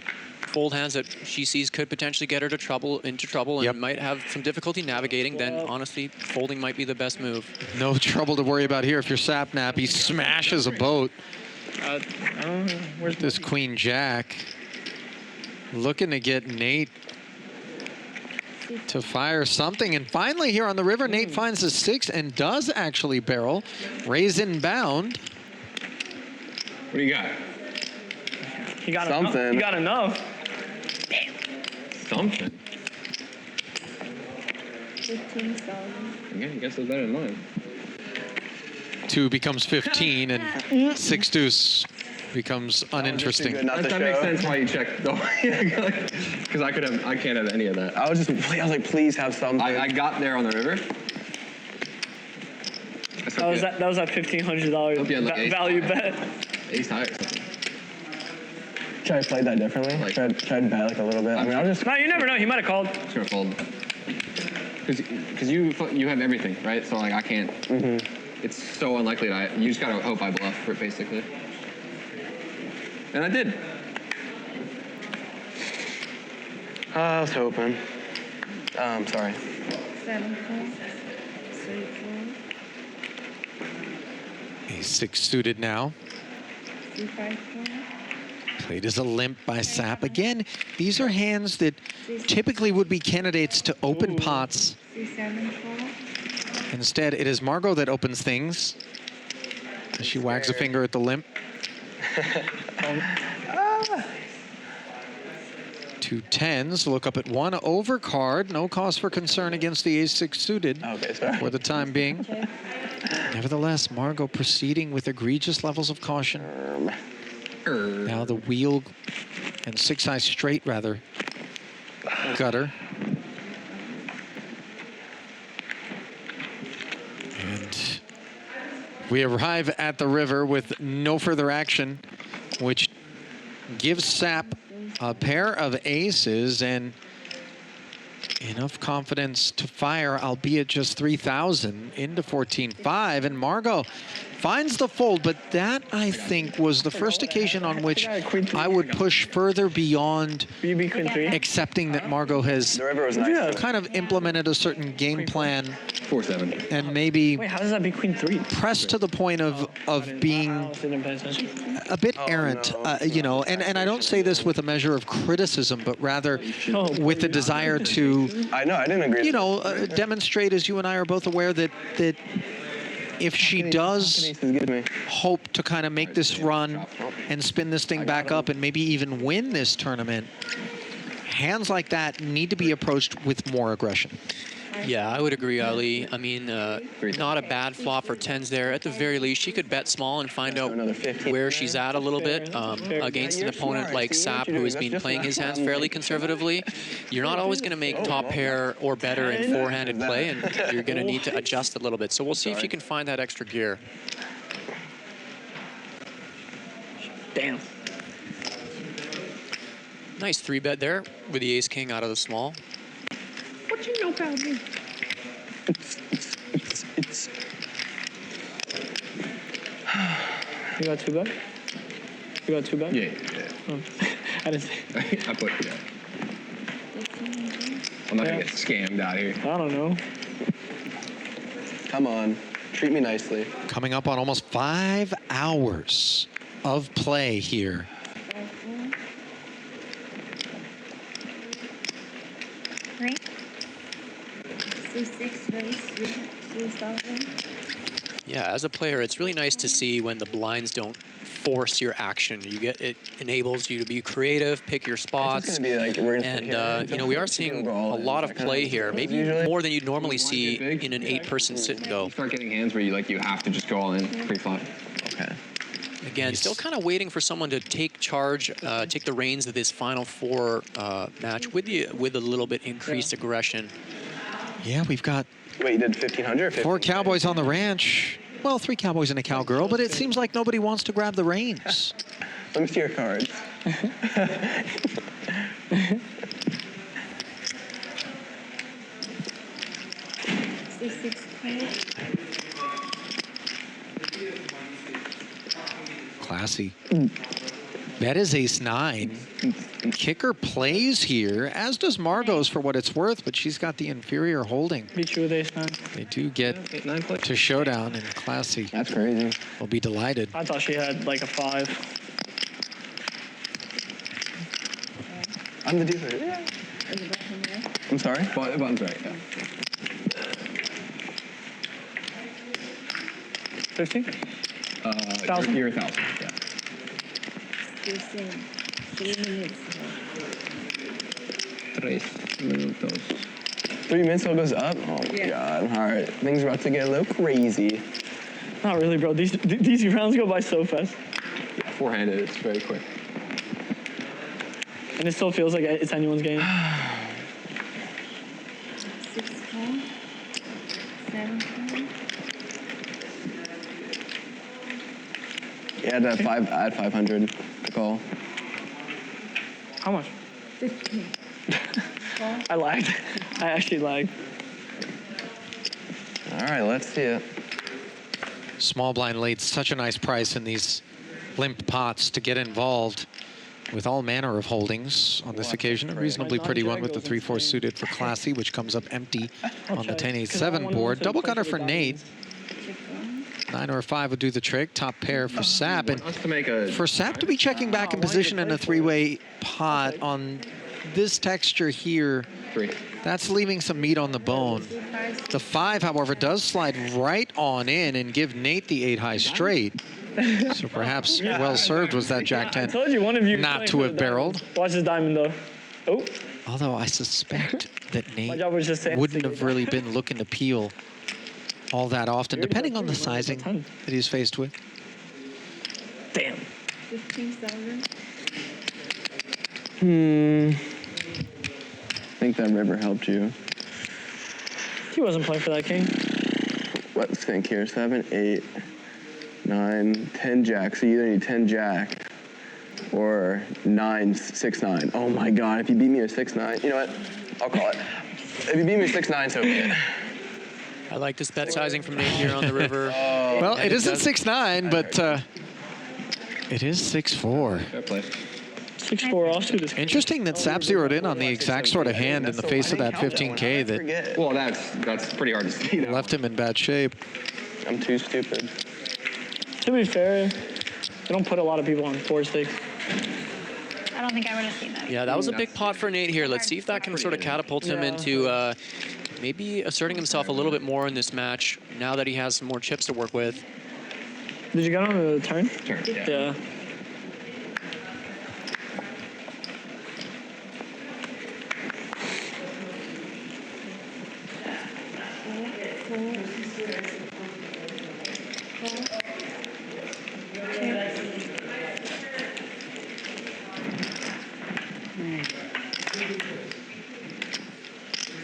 fold hands that she sees could potentially get her into trouble and might have some difficulty navigating, then honestly, folding might be the best move. No trouble to worry about here if you're Sapnap. He smashes a boat. Where's this Queen Jack? Looking to get Nate to fire something. And finally here on the river, Nate finds a 6 and does actually barrel. Raise inbound. What do you got? He got something. Enough. He got enough. Something. 15,000. Yeah, I guess it's better than mine. 2 becomes 15 and 6 deuce becomes uninteresting. That makes sense why you checked though. Because I can't have any of that. I was like, please have something. I got there on the river. That was that $1,500 value bet. Ace high or something. Should I play that differently? Like, should I bet like a little bit? I mean, I'll just. No, you never know. He might have called. I'm just gonna fold. Because you have everything, right? So like I can't. It's so unlikely that you just gotta hope I bluff for it, basically. And I did. I was hoping. Sorry. 7, 4, 3, 4. Ace 6 suited now. 3, 5, 4. Played as a limp by Sap. Again, these are hands that typically would be candidates to open pots. 3, 7, 4. Instead, it is Margo that opens things. As she wags a finger at the limp. 2 10s. Look up at 1 overcard. No cause for concern against the ace 6 suited for the time being. Nevertheless, Margo proceeding with egregious levels of caution. Now the wheel and 6 high straight rather gutter. And we arrive at the river with no further action, which gives Sap a pair of aces and enough confidence to fire, albeit just 3,000 into 14-5. And Margo finds the fold, but that, I think, was the first occasion on which I would push further beyond accepting that Margo has kind of implemented a certain game plan 4-7 and maybe Wait, how does that be queen 3? pressed to the point of being a bit errant, you know, and I don't say this with a measure of criticism, but rather with the desire to, I didn't agree. you know, demonstrate, as you and I are both aware, that if she does hope to kind of make this run and spin this thing back up and maybe even win this tournament, hands like that need to be approached with more aggression. Yeah, I would agree, Ali. I mean, not a bad flop for 10s there. At the very least, she could bet small and find out where she's at a little bit against an opponent like Sap, who has been playing his hands fairly conservatively. You're not always going to make top pair or better in four-handed play, and you're going to need to adjust a little bit. So we'll see if you can find that extra gear. Damn. Nice 3-bet there with the ace-king out of the small. What you know about me? You got 2-bet? You got 2-bet? Yeah. Oh. I didn't see. I put, yeah. I'm not gonna get scammed out here. I don't know. Come on, treat me nicely. Coming up on almost 5 hours of play here. Right? C6 raise 3,000. Yeah, as a player, it's really nice to see when the blinds don't force your action. It enables you to be creative, pick your spots, and you know, we are seeing a lot of play here, maybe more than you'd normally see in an 8-person sit and go. You start getting hands where you have to just go all in pre-flop. Okay. Again, still kind of waiting for someone to take charge, take the reins of this final 4 match with a little bit increased aggression. Yeah, we've got Wait, you did 1,500? 4 cowboys on the ranch. Well, 3 cowboys and a cowgirl, but it seems like nobody wants to grab the reins. Let me see your cards. C6 queen. Classy. That is ace-9. Kicker plays here, as does Margo's for what it's worth, but she's got the inferior holding. Beat you with ace-9. They do get to showdown, and Classy. That's crazy. Will be delighted. I thought she had like a 5. I'm the dealer. Yeah. I'm sorry? Button's right, yeah. 15? You're 1,000, yeah. Still same. 3 minutes. 3 minutos. 3 minutes till it goes up? Oh my god. All right. Things are about to get a little crazy. Not really, bro. These rounds go by so fast. Yeah, 4-handed, it's very quick. And it still feels like it's anyone's game. 6 4. 7 4. Yeah, add 500 to call. How much? 15. I lagged. I actually lagged. All right, let's see it. Small blind lead, such a nice price in these limp pots to get involved with all manner of holdings on this occasion. A reasonably pretty one with the 3-4 suited for Classy, which comes up empty on the 10-8-7 board. Double gutter for Nate. 9 or 5 would do the trick. Top pair for Sap. And for Sap to be checking back in position in a 3-way pot on this texture here, that's leaving some meat on the bone. The 5, however, does slide right on in and give Nate the 8-high straight. So perhaps well served was that Jack-10 I told you, one of you not to have barreled. Watch this diamond, though. Oh. Although I suspect that Nate job was just wouldn't have really been looking to peel all that often, depending on the sizing that he's faced with. Damn. 15,000. I think that river helped you. He wasn't playing for that king. Let's think here. 7, 8, 9, 10 jack. So you either need 10 jack or 9, 6, 9. Oh my god, if you beat me with 6, 9, you know what? I'll call it. If you beat me with 6, 9, so be it. I like this bet sizing from Nate here on the river. Well, it isn't 6-9, but it is 6-4. Fair play. 6-4 offsuit is Interesting that Sap zeroed in on the exact sort of hand in the face of that 15K that Well, that's pretty hard to see. Though. left him in bad shape. I'm too stupid. To be fair, they don't put a lot of people on 4 stakes. I don't think I would have seen that. Yeah, that was a big pot for Nate here. Let's see if that can sort of catapult him into maybe asserting himself a little bit more in this match now that he has some more chips to work with. Did you get on the turn? Turn, Yeah.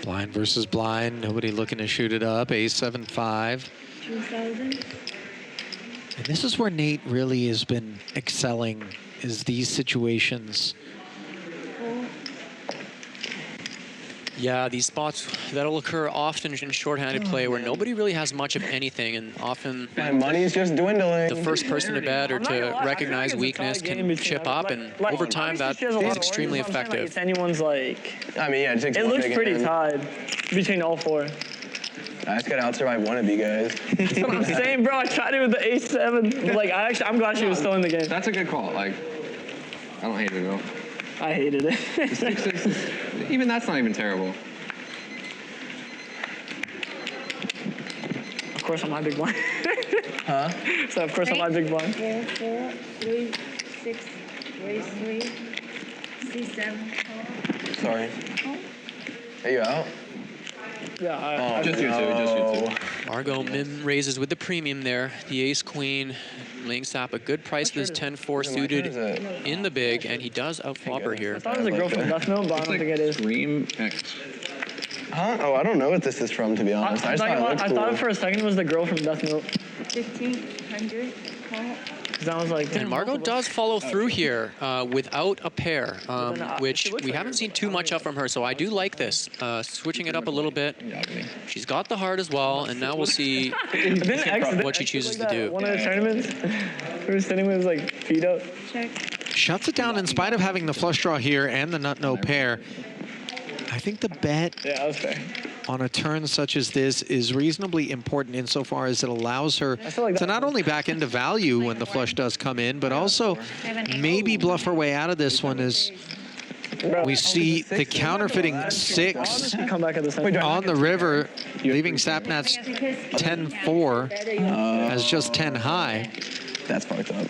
Blind versus blind, nobody looking to shoot it up. Ace 7-5. 2,000. And this is where Nate really has been excelling, is these situations. Yeah, these spots that'll occur often in short-handed play where nobody really has much of anything, and often My money's just dwindling. the first person to bet or to recognize weakness can chip up, and over time that is extremely effective. It's anyone's like. I mean, yeah, it takes It one looks big pretty hand. tied between all 4. I just gotta out-survive one of you guys. That's what I'm saying, bro. I tried it with the ace-7. Like, I'm glad she was still in the game. That's a good call. Like, I don't hate it at all. I hated it. The 6-6 is, even that's not even terrible. Of course, I'm my big blind. Huh? So, of course, I'm my big blind. 4, 4, 3, 6, raise 3, C7. Sorry. Are you out? Yeah, Just you two, just you two. Margo Mim raises with the premium there. The ace queen laying Sap a good price with his 10-4 suited in the big, and he does outflop her here. I thought it was a girl from Death Note, but I don't think it is. Extreme X. Huh? Oh, I don't know what this is from, to be honest. I just thought it looked cool. I thought for a second it was the girl from Death Note. 1500. Call. Because I was like, And Margo does follow through here without a pair, which we haven't seen too much of from her, so I do like this. Switching it up a little bit. She's got the heart as well, and now we'll see what she chooses to do. One of the tournaments, we were sitting with his like feet up. Shuts it down in spite of having the flush draw here and the nut-no pair. I think the bet that was fair. On a turn such as this is reasonably important insofar as it allows her to not only back into value when the flush does come in, but also maybe bluff her way out of this one as we see the counterfeiting 6 on the river, leaving Sapnat's 10-4 as just 10 high. That's fucked up.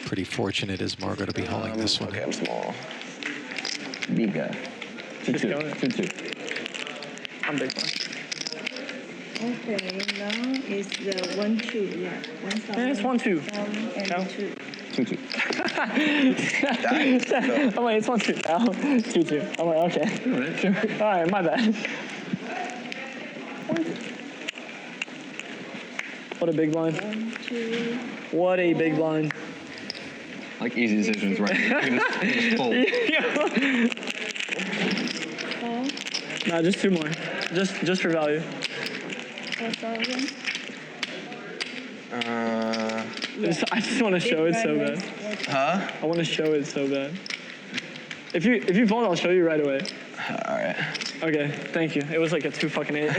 Pretty fortunate as Margo to be holding this one. Okay, I'm small. Big guy. 2-2. 2-2. I'm big one. Okay, now is the 1-2. Yeah, 1,000. Yeah, it's 1-2. And 2. 2-2. I'm like, it's 1-2. Oh, 2-2. I'm like, okay. All right, my bad. What a big blind. 1, 2. What a big blind. Like easy decisions, right? You can just fold. Nah, just 2 more. Just for value. 4,000. I just want to show it so bad. Huh? I want to show it so bad. If you fold, I'll show you right away. All right. Okay, thank you. It was like a 2-8.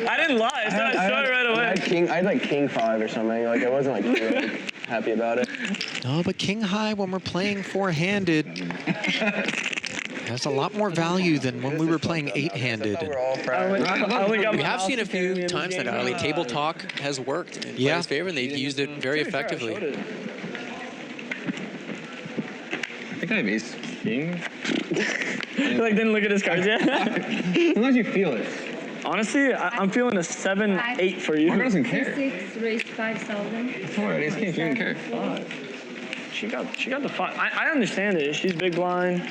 I didn't lie. I said I'd show it right away. I had like King 5 or something. Like I wasn't like too happy about it. No, but King High when we're playing 4-handed has a lot more value than when we were playing 8-handed. We have seen a few times that early table talk has worked in players' favor, and they've used it very effectively. I think I have ace king. Like didn't look at his cards yet. Sometimes you feel it. Honestly, I'm feeling a 7-8 for you. Margo doesn't care. 6, raise 5,000. It's alright, ace king. She doesn't care. She got the 5. I understand it. She's big blind.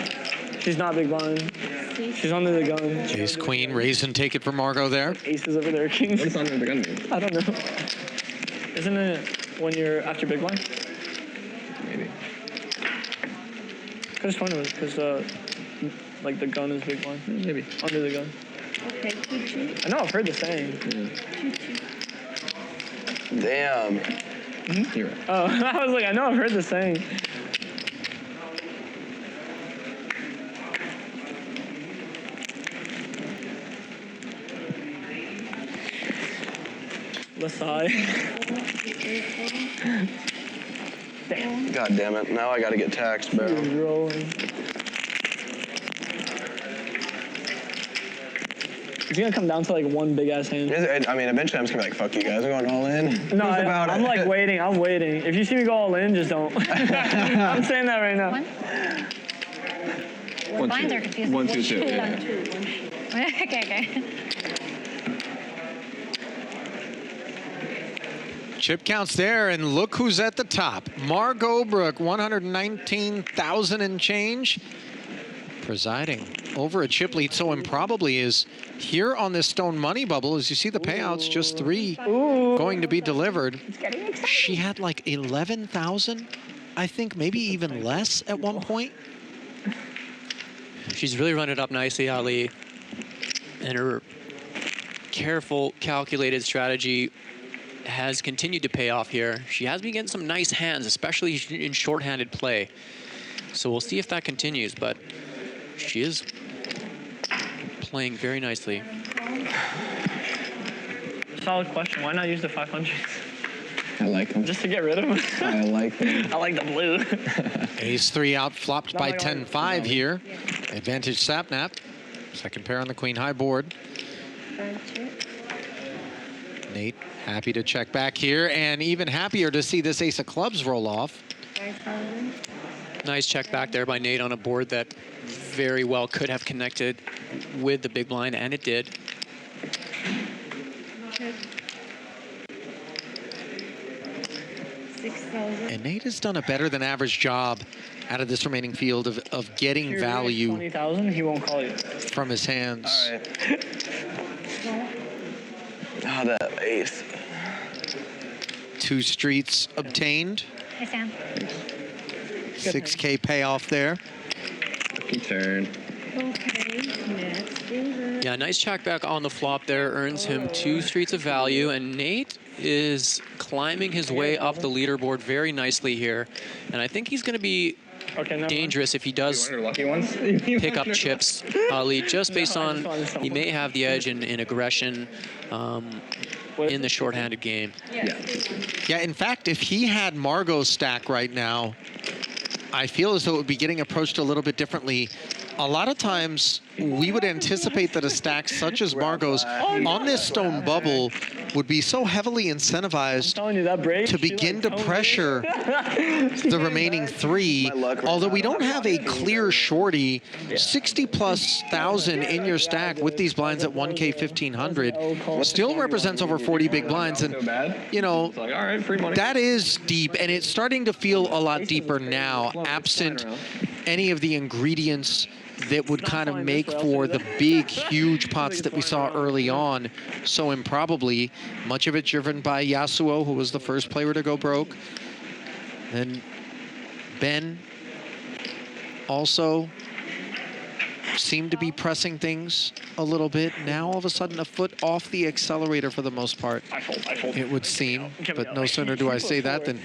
She's not big blind. She's under the gun. Ace Queen, raise and take it for Margo there. Aces over there, kings. What does under the gun mean? I don't know. Isn't it when you're after big blind? Maybe. Could have sworn it was because like the gun is big blind. Maybe. Under the gun. Okay, 2-2. I know I've heard the saying. 2-2. Damn. You're right. Oh, I was like, I know I've heard the saying. Lasai. God damn it. Now I gotta get taxed, bro. Rolling. It's gonna come down to like one big ass hand. I mean, eventually I'm just gonna be like, fuck you guys, I'm going all in. No, I'm like waiting. I'm waiting. If you see me go all in, just don't. I'm saying that right now. Well, blinds are confusing. 1-2-2. Yeah. Okay. Chip counts there, and look who's at the top. Margo Brook, 119,000 and change. Presiding over a chip lead so improbably is here on this stone money bubble. As you see the payouts, just 3 going to be delivered. She had like 11,000, I think, maybe even less at one point. She's really run it up nicely, Ali. And her careful, calculated strategy has continued to pay off here. She has been getting some nice hands, especially in short-handed play. So we'll see if that continues, but she is playing very nicely. Solid question. Why not use the 500s? I like them. Just to get rid of them? I like them. I like the blue. Ace-3 out flopped by 10-5 here. Advantage Sapnap. Second pair on the queen high board. Nate happy to check back here, and even happier to see this ace of clubs roll off. Nice check back there by Nate on a board that very well could have connected with the big blind, and it did. And Nate has done a better than average job out of this remaining field of getting value 20,000, he won't call you. from his hands. All right. Oh, that ace. 2 streets obtained. Hey, Sam. 6K payoff there. Lucky turn. Okay, next favorite. Yeah, nice check back on the flop there, earns him 2 streets of value, and Nate is climbing his way up the leaderboard very nicely here. And I think he's going to be dangerous if he does pick up chips lead, just based on he may have the edge in aggression in the shorthanded game. Yeah, in fact, if he had Margo's stack right now, I feel as though it would be getting approached a little bit differently. A lot of times, we would anticipate that a stack such as Margo's on this stone bubble would be so heavily incentivized to begin to pressure the remaining 3. Although we don't have a clear shorty, 60,000+ in your stack with these blinds at 1K 1,500 still represents over 40 big blinds. And, you know, that is deep, and it's starting to feel a lot deeper now, absent any of the ingredients that would kind of make for the big, huge pots that we saw early on so improbably. Much of it driven by Yasuo, who was the first player to go broke. Then Ben also seemed to be pressing things a little bit. Now, all of a sudden, a foot off the accelerator for the most part, it would seem. But no sooner do I say that than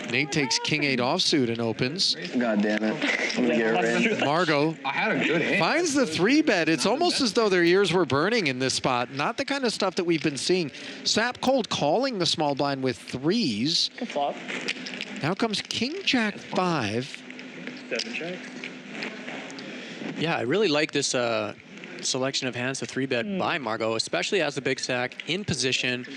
Nate takes King-8 offsuit and opens. God damn it. I'm gonna get rid. Margo I had a good hand. finds the 3-bet. It's almost as though their ears were burning in this spot. Not the kind of stuff that we've been seeing. Sap cold calling the small blind with 3s. Good flop. Now comes King-Jack 5. 7 checks. Yeah, I really like this selection of hands to 3-bet by Margo, especially as the big stack in position.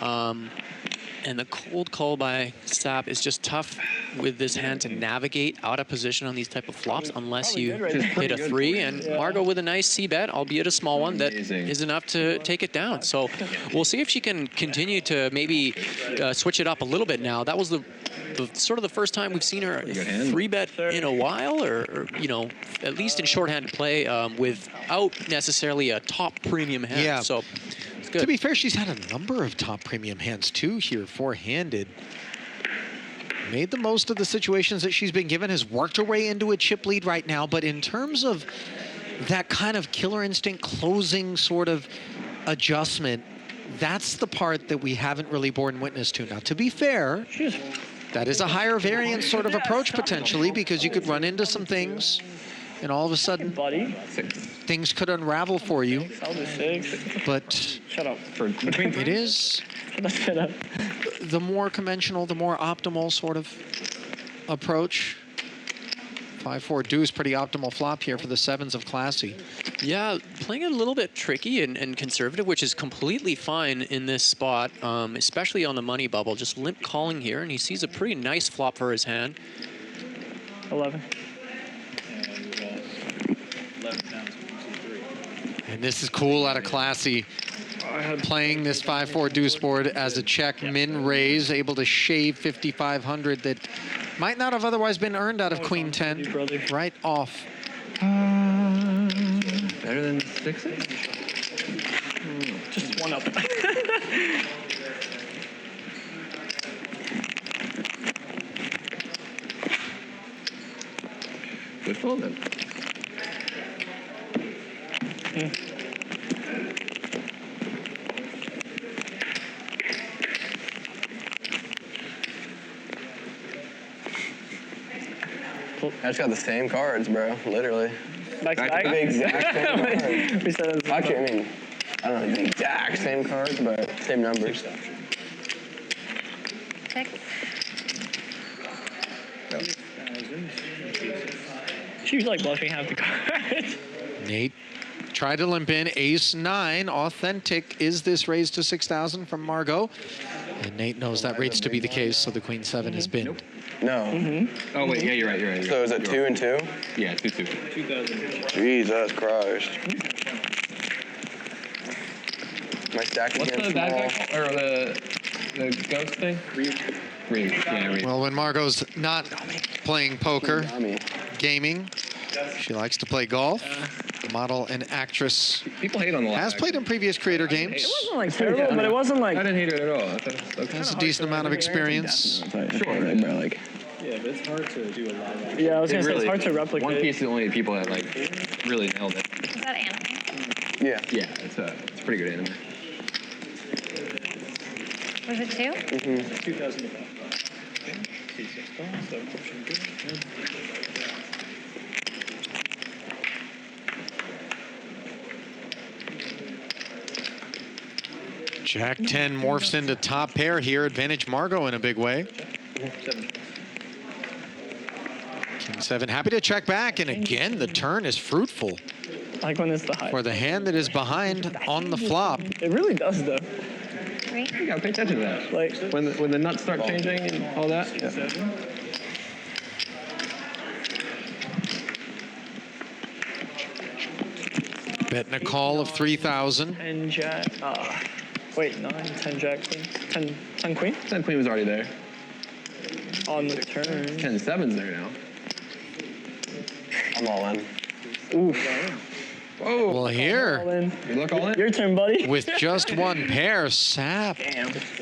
And the cold call by Sap is just tough with this hand to navigate out of position on these type of flops unless you hit a 3. And Margo with a nice C-bet, albeit a small one, that is enough to take it down. So we'll see if she can continue to maybe switch it up a little bit now. That was the sort of the first time we've seen her 3-bet in a while, or you know, at least in shorthanded play without necessarily a top premium hand. Yeah. So it's good. To be fair, she's had a number of top premium hands too here, four-handed. Made the most of the situations that she's been given, has worked her way into a chip lead right now, but in terms of that kind of killer instinct closing sort of adjustment, that's the part that we haven't really borne witness to. Now, to be fair, that is a higher variance sort of approach potentially, because you could run into some things and all of a sudden things could unravel for you. But Shut up. it is the more conventional, the more optimal sort of approach. 5-4 deuce, pretty optimal flop here for the 7s of Classy. Yeah, playing it a little bit tricky and conservative, which is completely fine in this spot, especially on the money bubble. Just limp calling here, and he sees a pretty nice flop for his hand. 11. And this is cool out of Classy. Playing this 5-4 deuce board as a check min raise, able to shave 5,500 that might not have otherwise been earned out of Queen 10 right off. Better than 6? Just one up. Good fold then. I just got the same cards, bro. Literally. Back to back? The exact same cards. We said it. Actually, I mean, I don't know the exact same cards, but same numbers. 6. She was like bluffing half the cards. Nate tried to limp in. Ace-9. Authentic. Is this raised to 6,000 from Margo? And Nate knows that rates to be the case, so the Queen-7 has been. Nope. No. Oh, wait, yeah, you're right. So is it 2 and 2? Yeah, 2-2. Jesus Christ. My stack What's against the small. bad guy? Or the ghost thing? Reed. Yeah, Reed. Well, when Margo's not playing poker, gaming, she likes to play golf. Model and actress. People hate on the Has played in previous creator games. It wasn't like terrible, but it wasn't like. I didn't hate it at all. I thought it was Has a decent amount of experience. Sure, like. Yeah, but it's hard to do a lot of. Yeah, I was gonna say it's hard to replicate. One Piece is the only people that like really nailed it. Is that anime? Yeah. Yeah, it's a pretty good anime. Was it 2? 2005. So, Jack 10 morphs into top pair here. Advantage Margo in a big way. King 7 happy to check back, and again the turn is fruitful. Like when it's the high. For the hand that is behind on the flop. It really does though. 3? You gotta pay attention to that. Like when the nuts start changing and all that. Yeah. Betting a call of 3,000. 10 jack. Wait, 9, 10 jack queen. 10 queen? 10 queen was already there. On the turn. 10-7's there now. I'm all in. Oof. Whoa. Well, here, Good luck all in. Your turn, buddy. with just one pair, Sap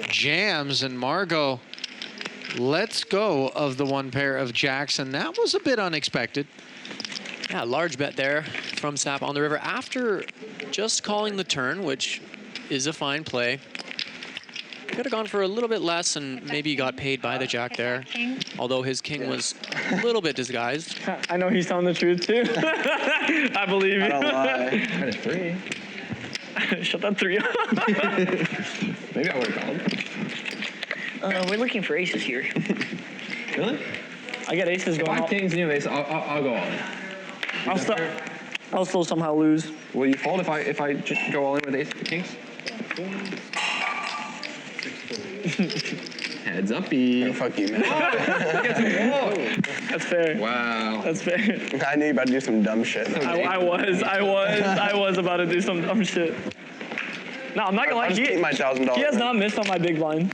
jams, and Margo lets go of the one pair of jacks, and that was a bit unexpected. Yeah, large bet there from Sap on the river after just calling the turn, which is a fine play. Could have gone for a little bit less and maybe got paid by the jack there, although his king was a little bit disguised. I know he's telling the truth too. I believe you. I don't lie. Kind of 3. Shut that 3 up. Maybe I would have called. We're looking for aces here. Really? I got aces If going I have on. kings and you have aces, I'll go all in. I'll still somehow lose. Will you fold if I just go all in with ace kings? Heads uppy. Oh, fuck you, man. That's fair. Wow. That's fair. I knew you about to do some dumb shit. I was about to do some dumb shit. No, I'm not gonna lie. I'll just keep my $1,000. He has not missed on my big blind.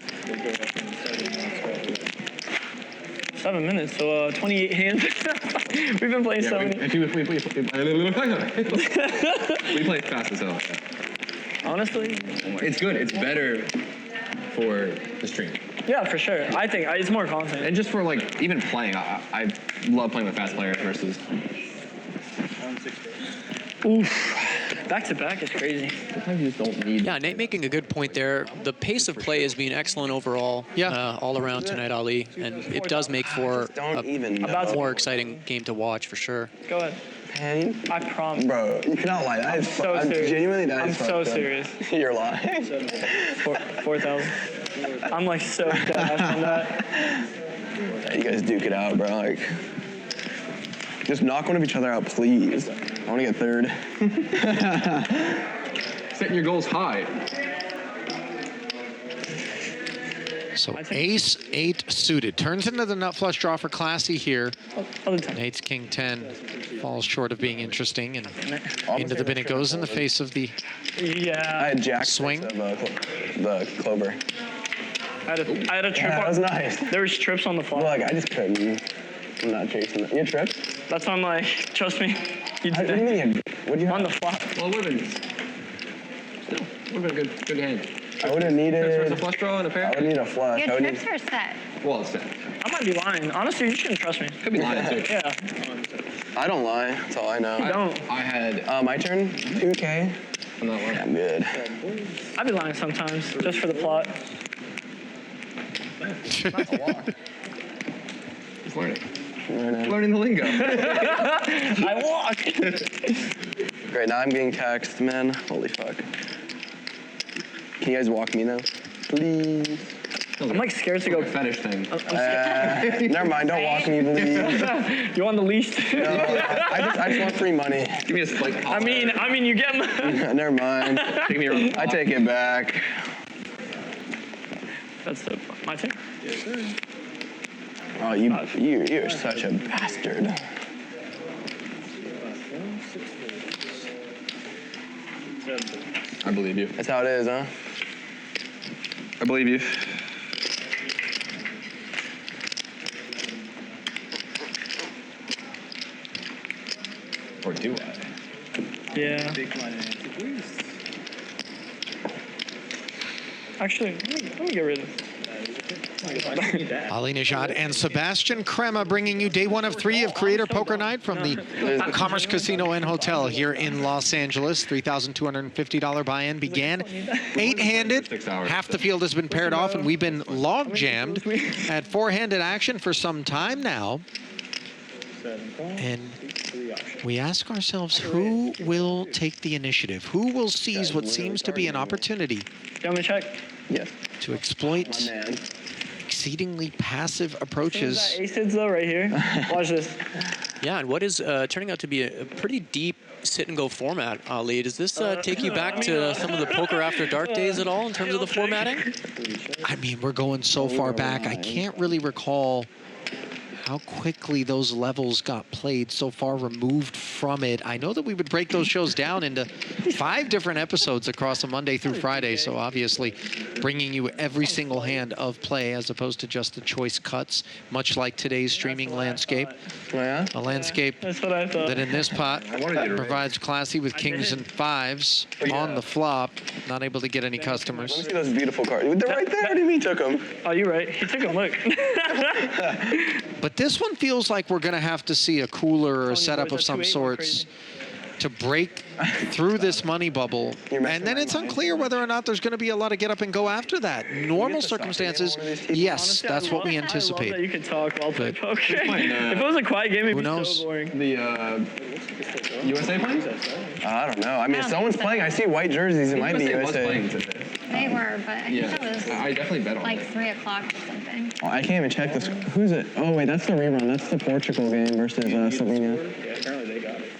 7 minutes, so 28 hands. We've been playing so many. We play fast as hell. Honestly? It's good. It's better for the stream. Yeah, for sure. I think it's more content. And just for like even playing, I love playing with fast players versus. Oof. Back to back is crazy. Sometimes you just don't need. Yeah, Nate making a good point there. The pace of play has been excellent overall, all around tonight, Ali, and it does make for a more exciting game to watch for sure. Go ahead. Penny? I promise. Bro, you cannot lie. That is so I'm serious. genuinely that I'm is so fucked up. serious. You're lying. 4,000. I'm like so dead ass on that. Yeah, you guys duke it out, bro. Like, just knock one of each other out, please. I want to get third. Setting your goals high. So ace 8 suited turns into the nut flush draw for Classy here. Nate's king 10 falls short of being interesting, and into the bin it goes in the face of the Yeah. I had jack swing. Of, the clover. I had a trip. Yeah, that was nice. There was trips on the flop. Like, I just couldn't. I'm not chasing that. You had trips? That's why I'm like, trust me. You What do you mean? What do you have? On the flop. Well, it would have been. Still, would have been a good hand. I would have needed. A flush draw and a pair. I would need a flush. You I had would trips or set? Well, it's set. I might be lying. Honestly, you shouldn't trust me. Could be lying too. Yeah. I don't lie. That's all I know. You don't. I had. My turn. 2K. I'm not lying. I'm good. I'd be lying sometimes, just for the plot. It's learning. Learning the lingo. I walk. Great, now I'm getting taxed, man. Holy fuck. Can you guys walk me now? Please. I'm like scared to go. Fetish thing. Never mind, don't walk me, please. You want the leash too? No, I just want free money. Give me a spike. I mean, you get Never mind. I take it back. That's my turn. Yes, sir. Oh, you're such a bastard. I believe you. That's how it is, huh? I believe you. Or do I? Yeah. Actually, let me get rid of this. Ali Nejad and Sebastian Crema bringing you day 1 of 3 of Creator Poker Night from the Commerce Casino and Hotel here in Los Angeles. $3,250 buy-in began 8-handed. Half the field has been paired off, and we've been log-jammed at 4-handed action for some time now. And we ask ourselves, who will take the initiative? Who will seize what seems to be an opportunity? You want me to check? Yes. To exploit exceedingly passive approaches. Aces though, right here. Watch this. Yeah, and what is turning out to be a pretty deep sit-and-go format, Ali? Does this take you back to some of the Poker After Dark days at all in terms of the formatting? I mean, we're going so far back, I can't really recall how quickly those levels got played so far removed from it. I know that we would break those shows down into 5 different episodes across a Monday through Friday, so obviously bringing you every single hand of play as opposed to just the choice cuts, much like today's streaming landscape. A landscape that in this pot provides classy with kings and 5s on the flop, not able to get any customers. Let me see those beautiful cards. They're right there. What do you mean he took them? Oh, you're right. He took them, look. But this one feels like we're going to have to see a cooler or a setup of some sorts to break through this money bubble. And then it's unclear whether or not there's going to be a lot of get up and go after that. Normal circumstances, yes, that's what we anticipate. I love that you can talk while playing poker. If it was a quiet game, it'd be so boring. The USA playing? I don't know. I mean, if someone's playing, I see white jerseys. It might be USA. They were, but I think it was I definitely bet on like 3 o'clock or something. Oh, I can't even check this. Who's it? Oh, wait, that's the rerun. That's the Portugal game versus Slovenia. Yeah, apparently they got it.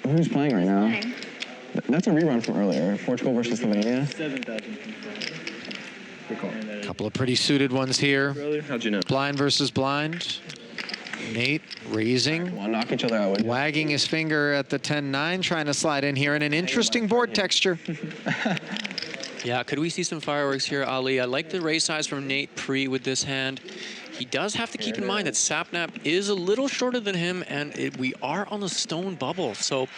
Who's playing right now? That's a rerun from earlier. Portugal versus Slovenia. 7,000. A couple of pretty suited ones here. How'd you know? Blind versus blind. Nate raising, knock each other out, wagging his finger at the 10-9, trying to slide in here in an interesting board texture. Yeah, could we see some fireworks here, Ali? I like the raise size from Nate pre with this hand. He does have to keep in mind that Sapnap is a little shorter than him, and we are on the stone bubble. So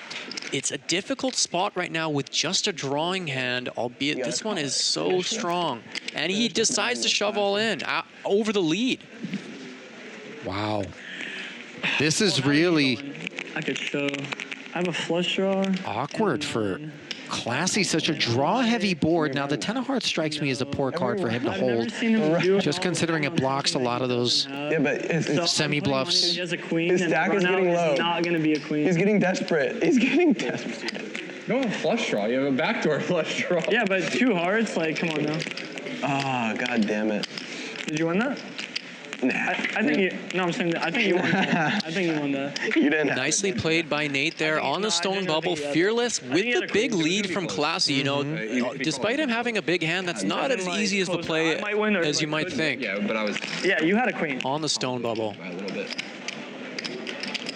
it's a difficult spot right now with just a drawing hand, albeit this one is so strong. And he decides to shove all in over the lead. Wow. This is really I could show. I have a flush draw. awkward for Classy, such a draw-heavy board. Now, the 10 of hearts strikes me as a poor card for him to hold, just considering it blocks a lot of those semi-bluffs. He has a queen. His stack is getting low. He's not going to be a queen. He's getting desperate. He's getting desperate. No flush draw. You have a backdoor flush draw. Yeah, but 2 hearts, like, come on now. Oh, god damn it. Did you win that? Nah. I think you. No, I'm saying that. I think you won. I think you won that. You didn't. Nicely played by Nate there on the stone bubble, fearless with the big lead from Classy. You know, despite him having a big hand, that's not as easy as the play as you might think. Yeah, but I was. Yeah, you had a queen on the stone bubble. A little bit.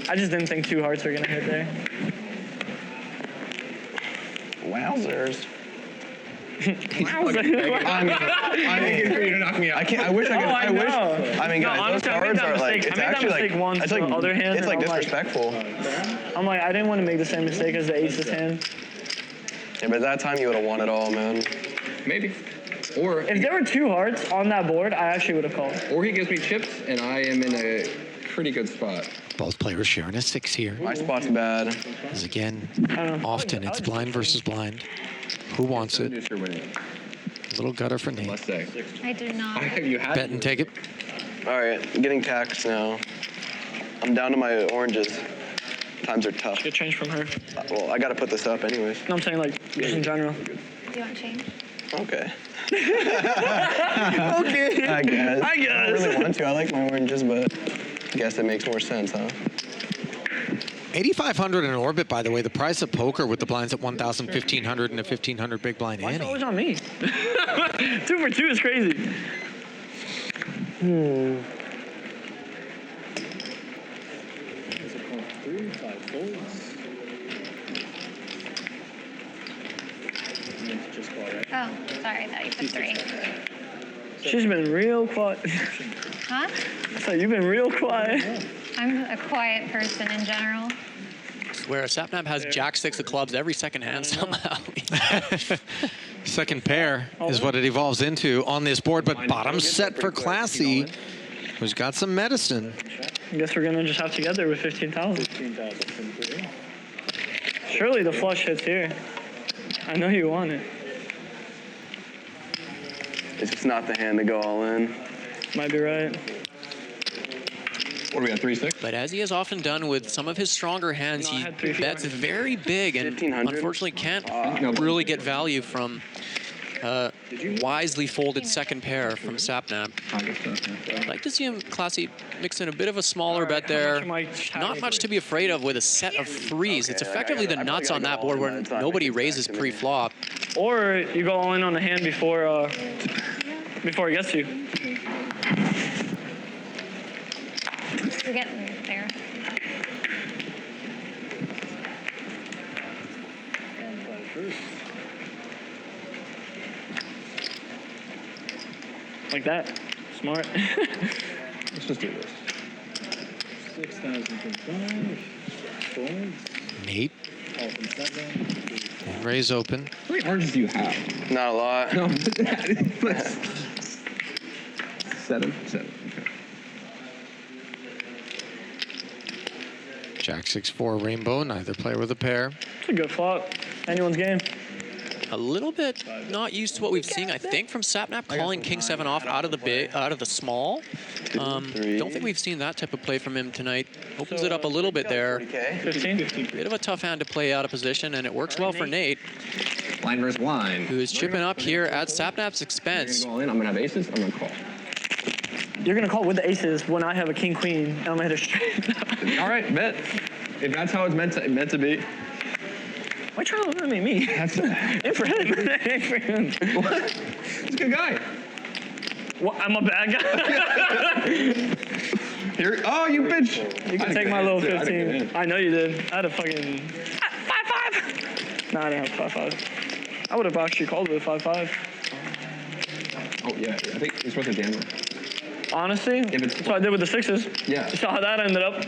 I just didn't think 2 hearts were gonna hit there. Wowzers. I wish I could. I wish. I mean, guys, those cards are like. It's actually like. It's like other hand. It's like disrespectful. I'm like, I didn't want to make the same mistake as the aces hand. Yeah, but at that time you would have won it all, man. Maybe. Or if there were 2 hearts on that board, I actually would have called. Or he gives me chips, and I am in a pretty good spot. Both players sharing a 6 here. My spot's bad. As again, often it's blind versus blind. Who wants it? Little gutter for Nate. I do not. Bet and take it. All right, getting taxed now. I'm down to my oranges. Times are tough. Get change from her. Well, I gotta put this up anyways. No, I'm saying like just in general. Do you want change? Okay. Okay. I guess. I guess. I don't really want to. I like my oranges, but I guess it makes more sense, huh? 8,500 in orbit, by the way. The price of poker with the blinds at 1,000, 1,500, and a 1,500 big blind Why is it ante. always on me? 2 for 2 is crazy. Oh, sorry, I thought you put 3. She's been real quiet. Huh? So you've been real quiet. I'm a quiet person in general. Where Sapnap has Jack 6 of clubs every second hand somehow. Second pair is what it evolves into on this board, but bottom set for Classy, who's got some medicine. I guess we're gonna just have to get there with 15,000. Surely the flush hits here. I know you want it. It's just not the hand to go all in. Might be right. What do we got, 3-6? But as he has often done with some of his stronger hands, he bets very big and unfortunately can't really get value from wisely folded second pair from Sapnap. I'd like to see him, Classy, mix in a bit of a smaller bet there. Not much to be afraid of with a set of 3s. It's effectively the nuts on that board where nobody raises pre-flop. Or you go all in on the hand before before it gets to you. We're getting there. Like that. Smart. Let's just do this. 6,000 from 5. Folds. Nate. Call from 7. Raise open. How many oranges do you have? Not a lot. No, 7? 7, okay. Jack 6-4 rainbow, neither player with a pair. It's a good flop. Anyone's game. A little bit not used to what we've seen, I think, from Sapnap calling King 7 off out of the small. Don't think we've seen that type of play from him tonight. Opens it up a little bit there. 15. Bit of a tough hand to play out of position, and it works well for Nate, Blind versus blind. who is chipping up here at Sapnap's expense. I'm gonna go all in. I'm gonna have aces. I'm gonna call. You're gonna call with the aces when I have a king queen and I'm gonna hit a straight. All right, bet. If that's how it's meant to be. Why try to eliminate me? That's Aim for him. Aim for him. What? He's a good guy. What? I'm a bad guy. Here. Oh, you bitch. You can take my little 15. I know you did. I had a fucking 5-5. Nah, I didn't have 5-5. I would have actually called with a 5-5. Oh yeah, I think you're supposed to jam it. Honestly, that's what I did with the 6s. Yeah. You saw how that ended up.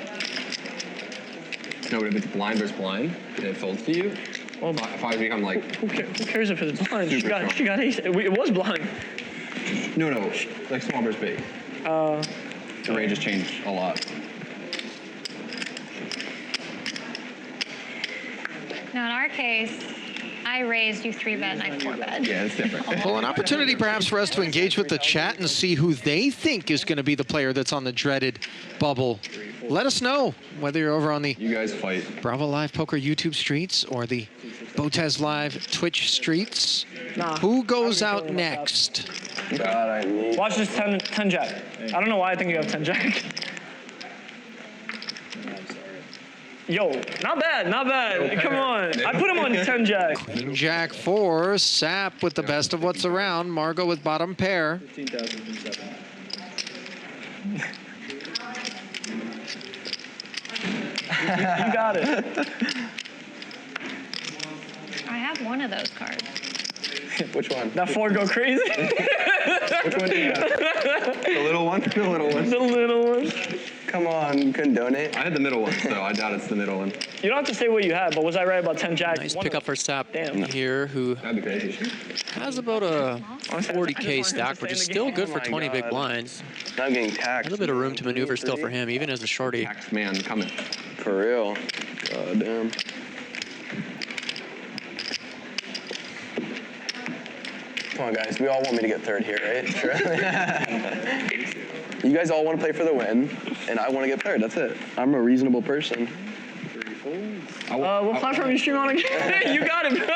No, but if it's blind versus blind, and it folds to you, well, if I become like... Who cares if it's blind? She Super got ace. It was blind. No, like small versus big. The range has changed a lot. Now, in our case, I raised, you 3-bet, and I 4-bet. Yeah, it's different. Well, an opportunity perhaps for us to engage with the chat and see who they think is going to be the player that's on the dreaded bubble. Let us know whether you're over on the You guys fight. Bravo Live Poker YouTube streets or the BotezLive Twitch streets. Nah. Who goes out next? God, I need. Watch this 10 jack. I don't know why I think you have 10 jack. Yo, not bad, not bad. Come on. I put him on 10 jack. Queen Jack 4, Sap with the best of what's around, Margo with bottom pair. 15,000 from 7. You got it. I have one of those cards. Which one? That 4 go crazy. Which one do you have? The little one? The little one. The little one. Come on, you couldn't donate. I had the middle one, so I doubt it's the middle one. You don't have to say what you had, but was I right about 10 jack? Nice pickup for Sap Damn. here, who That'd be crazy. has about a 40K stack, which is still good for 20 big blinds. I'm getting A taxed. little bit of room to maneuver still for him, even as a shorty. Tax man coming. For real. God damn. Come on, guys. We all want me to get third here, right? Sure. You guys all want to play for the win, and I want to get paired. That's it. I'm a reasonable person. What platform you stream on again? You got it, bro.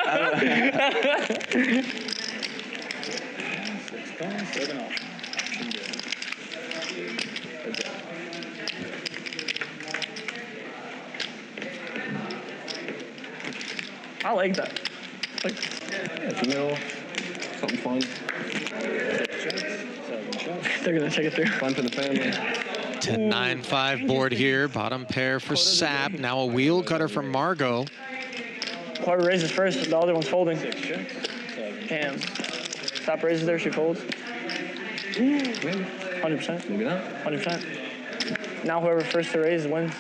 I like that. Like, it's middle. Something fun. They're gonna check it through. Fun for the family. 10-9-5 board here. Bottom pair for Sap. Now a wheel cutter for Margo. Whoever raises first, the other one's folding. Damn. Sap raises there, she folds. 100%. Maybe not. 100%. Now whoever first to raise wins.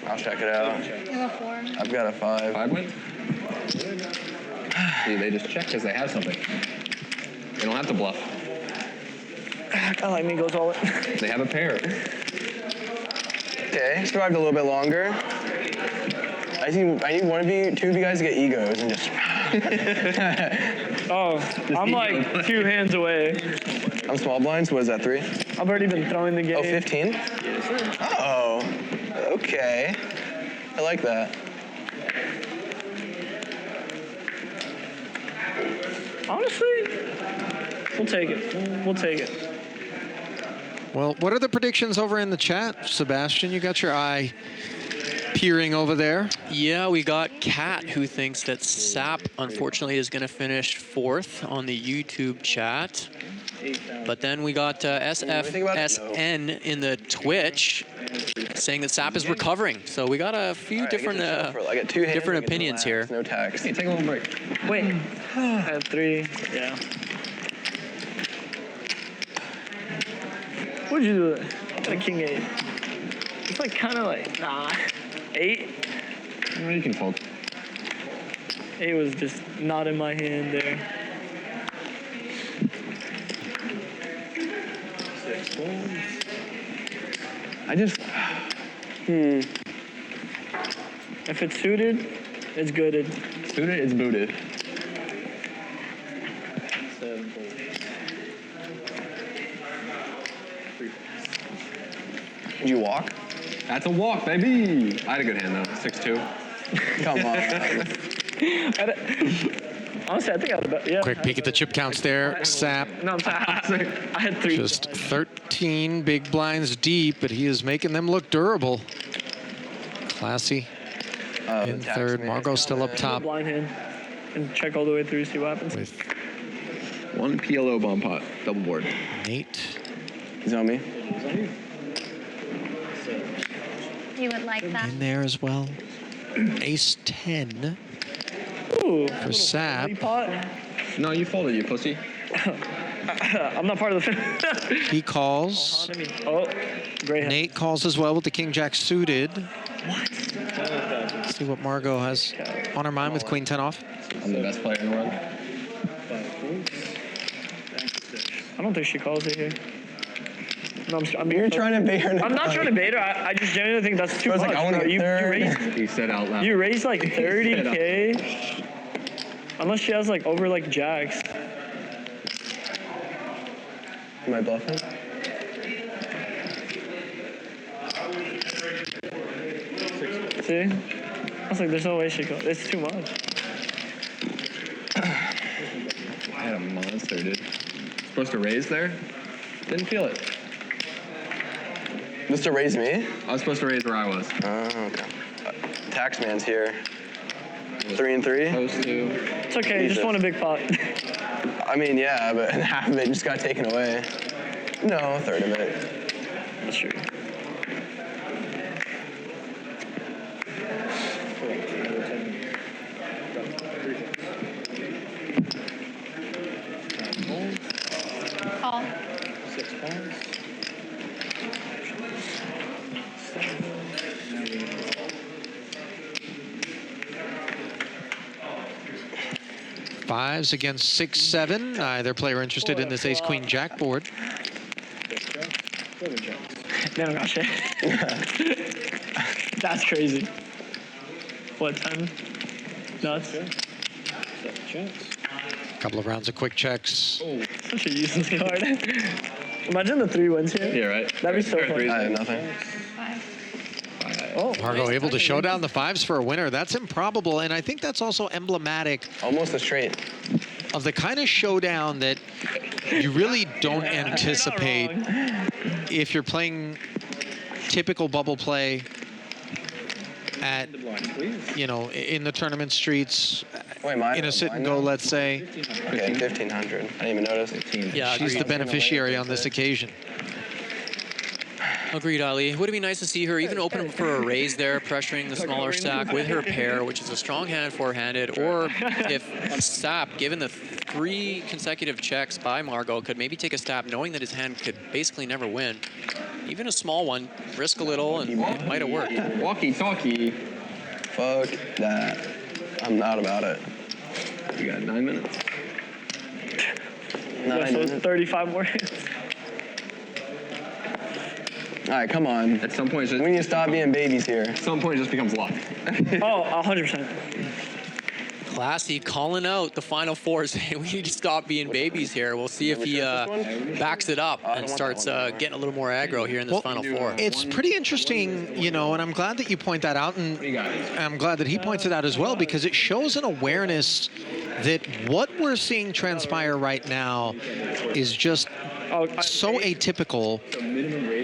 I'll check it out. You have a 4. I've got a 5. 5 wins? See, they just check because they have something. They don't have to bluff. I like me goes all in. They have a pair. Okay, survived a little bit longer. I need one of you, 2 of you guys to get egos and just. Oh, I'm like 2 hands away. I'm small blind, so what is that, 3? I've already been throwing the game. Oh, 15? Yes, sir. Oh, okay. I like that. Honestly, we'll take it. We'll take it. Well, what are the predictions over in the chat? Sebastian, you got your eye peering over there. Yeah, we got Kat, who thinks that Sap, unfortunately, is going to finish 4th on the YouTube chat. But then we got SFSN in the Twitch saying that Sap is recovering. So we got a few different opinions here. No tax. Hey, take a little break. Wait, I had 3. Yeah. What'd you do? I got a king 8. It's like kind of like 8. Well, you can fold. 8 was just not in my hand there. 6 folds. I just. If it's suited, it's gooded. Suited, it's booted. 7 folds. 3 folds. Did you walk? That's a walk, baby. I had a good hand though. 6-2. Come on. Honestly, I think I would. Yeah. Quick peek at the chip counts there. Sap. No, I'm sorry. I had 3. Just 13 big blinds deep, but he is making them look durable. Classy. In third. Margo still up top. Blind hand. And check all the way through, see what happens. With 1 PLO bomb pot, double board. Nate. He's on me. You would like that. In there as well. Ace 10 Ooh, for Sap. No, you folded, you pussy. I'm not part of the. He calls. Oh, great hand. Nate calls as well with the King Jack suited. Let's see what Margo has on her mind with Queen 10 off. I'm the best player in the world. 5 folds. Back to 6. I don't think she calls it here. No, You're trying to bait her. I'm not trying to bait her. I just genuinely think that's too much. Like, I want to get you raised. He said out loud. You raised like 30K. Unless she has like over like jacks. Am I bluffing? See? I was like, there's no way she calls. It's too much. I had a monster, dude. Supposed to raise there? Didn't feel it. Mr. Raise me? I was supposed to raise where I was. Oh, okay. Taxman's here. 3 and 3? Supposed to. It's okay, you just won a big pot. I mean, yeah, but half of it just got taken away. No, a third of it. That's true. Call. 6 folds. 5s against 6-7. Either player interested in this Ace Queen Jack board. Never got shit. That's crazy. What, 10? Nuts. Couple of rounds of quick checks. Such a useless card. Imagine the 3 wins here. Yeah, right. That'd be so fun. I have nothing. Oh, Margo able to show down the 5s for a winner. That's improbable, and I think that's also emblematic. Almost a straight. Of the kind of showdown that you really don't anticipate if you're playing typical bubble play at, you know, in the tournament streets, in a sit and go, let's say. Okay, 1,500. I didn't even notice. Yeah, she's the beneficiary on this occasion. Agreed, Ali. Would it be nice to see her even open for a raise there, pressuring the smaller stack with her pair, which is a strong hand four-handed, or if Sap, given the 3 consecutive checks by Margo, could maybe take a stab knowing that his hand could basically never win. Even a small one, risk a little, and it might have worked. Walkie-talkie. Fuck that. I'm not about it. You got 9 minutes. Yeah, so it's 35 more hits. All right, come on. At some point, we need to stop being babies here. At some point, it just becomes luck. Oh, 100%. Classy calling out the final 4, saying we need to stop being babies here. We'll see if he backs it up and starts getting a little more aggro here in this final 4. It's pretty interesting, you know, and I'm glad that you point that out, and I'm glad that he points it out as well, because it shows an awareness that what we're seeing transpire right now is just so atypical,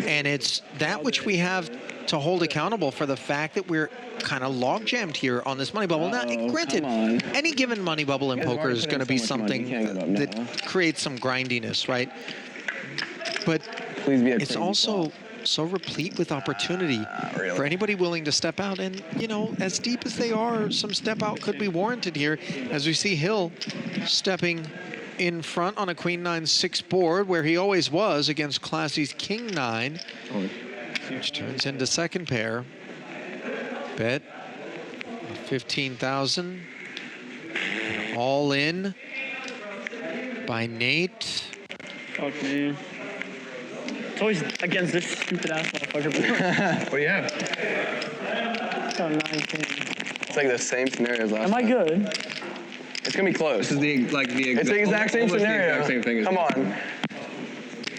and it's that which we have to hold accountable for the fact that we're kind of log jammed here on this money bubble. Now, granted, any given money bubble in poker is going to be something that creates some grindiness, right? But it's also so replete with opportunity for anybody willing to step out. And, you know, as deep as they are, some step out could be warranted here, as we see Hill stepping in front on a Queen 9-6 board, where he always was against Classy's King 9, which turns into second pair. Bet 15,000. All in by Nate. Fuck me. It's always against this stupid ass motherfucker. What do you have? It's on 19. It's like the same scenario as last Am I good? It's gonna be close. This is it's the exact same scenario. The exact same thing. Come on.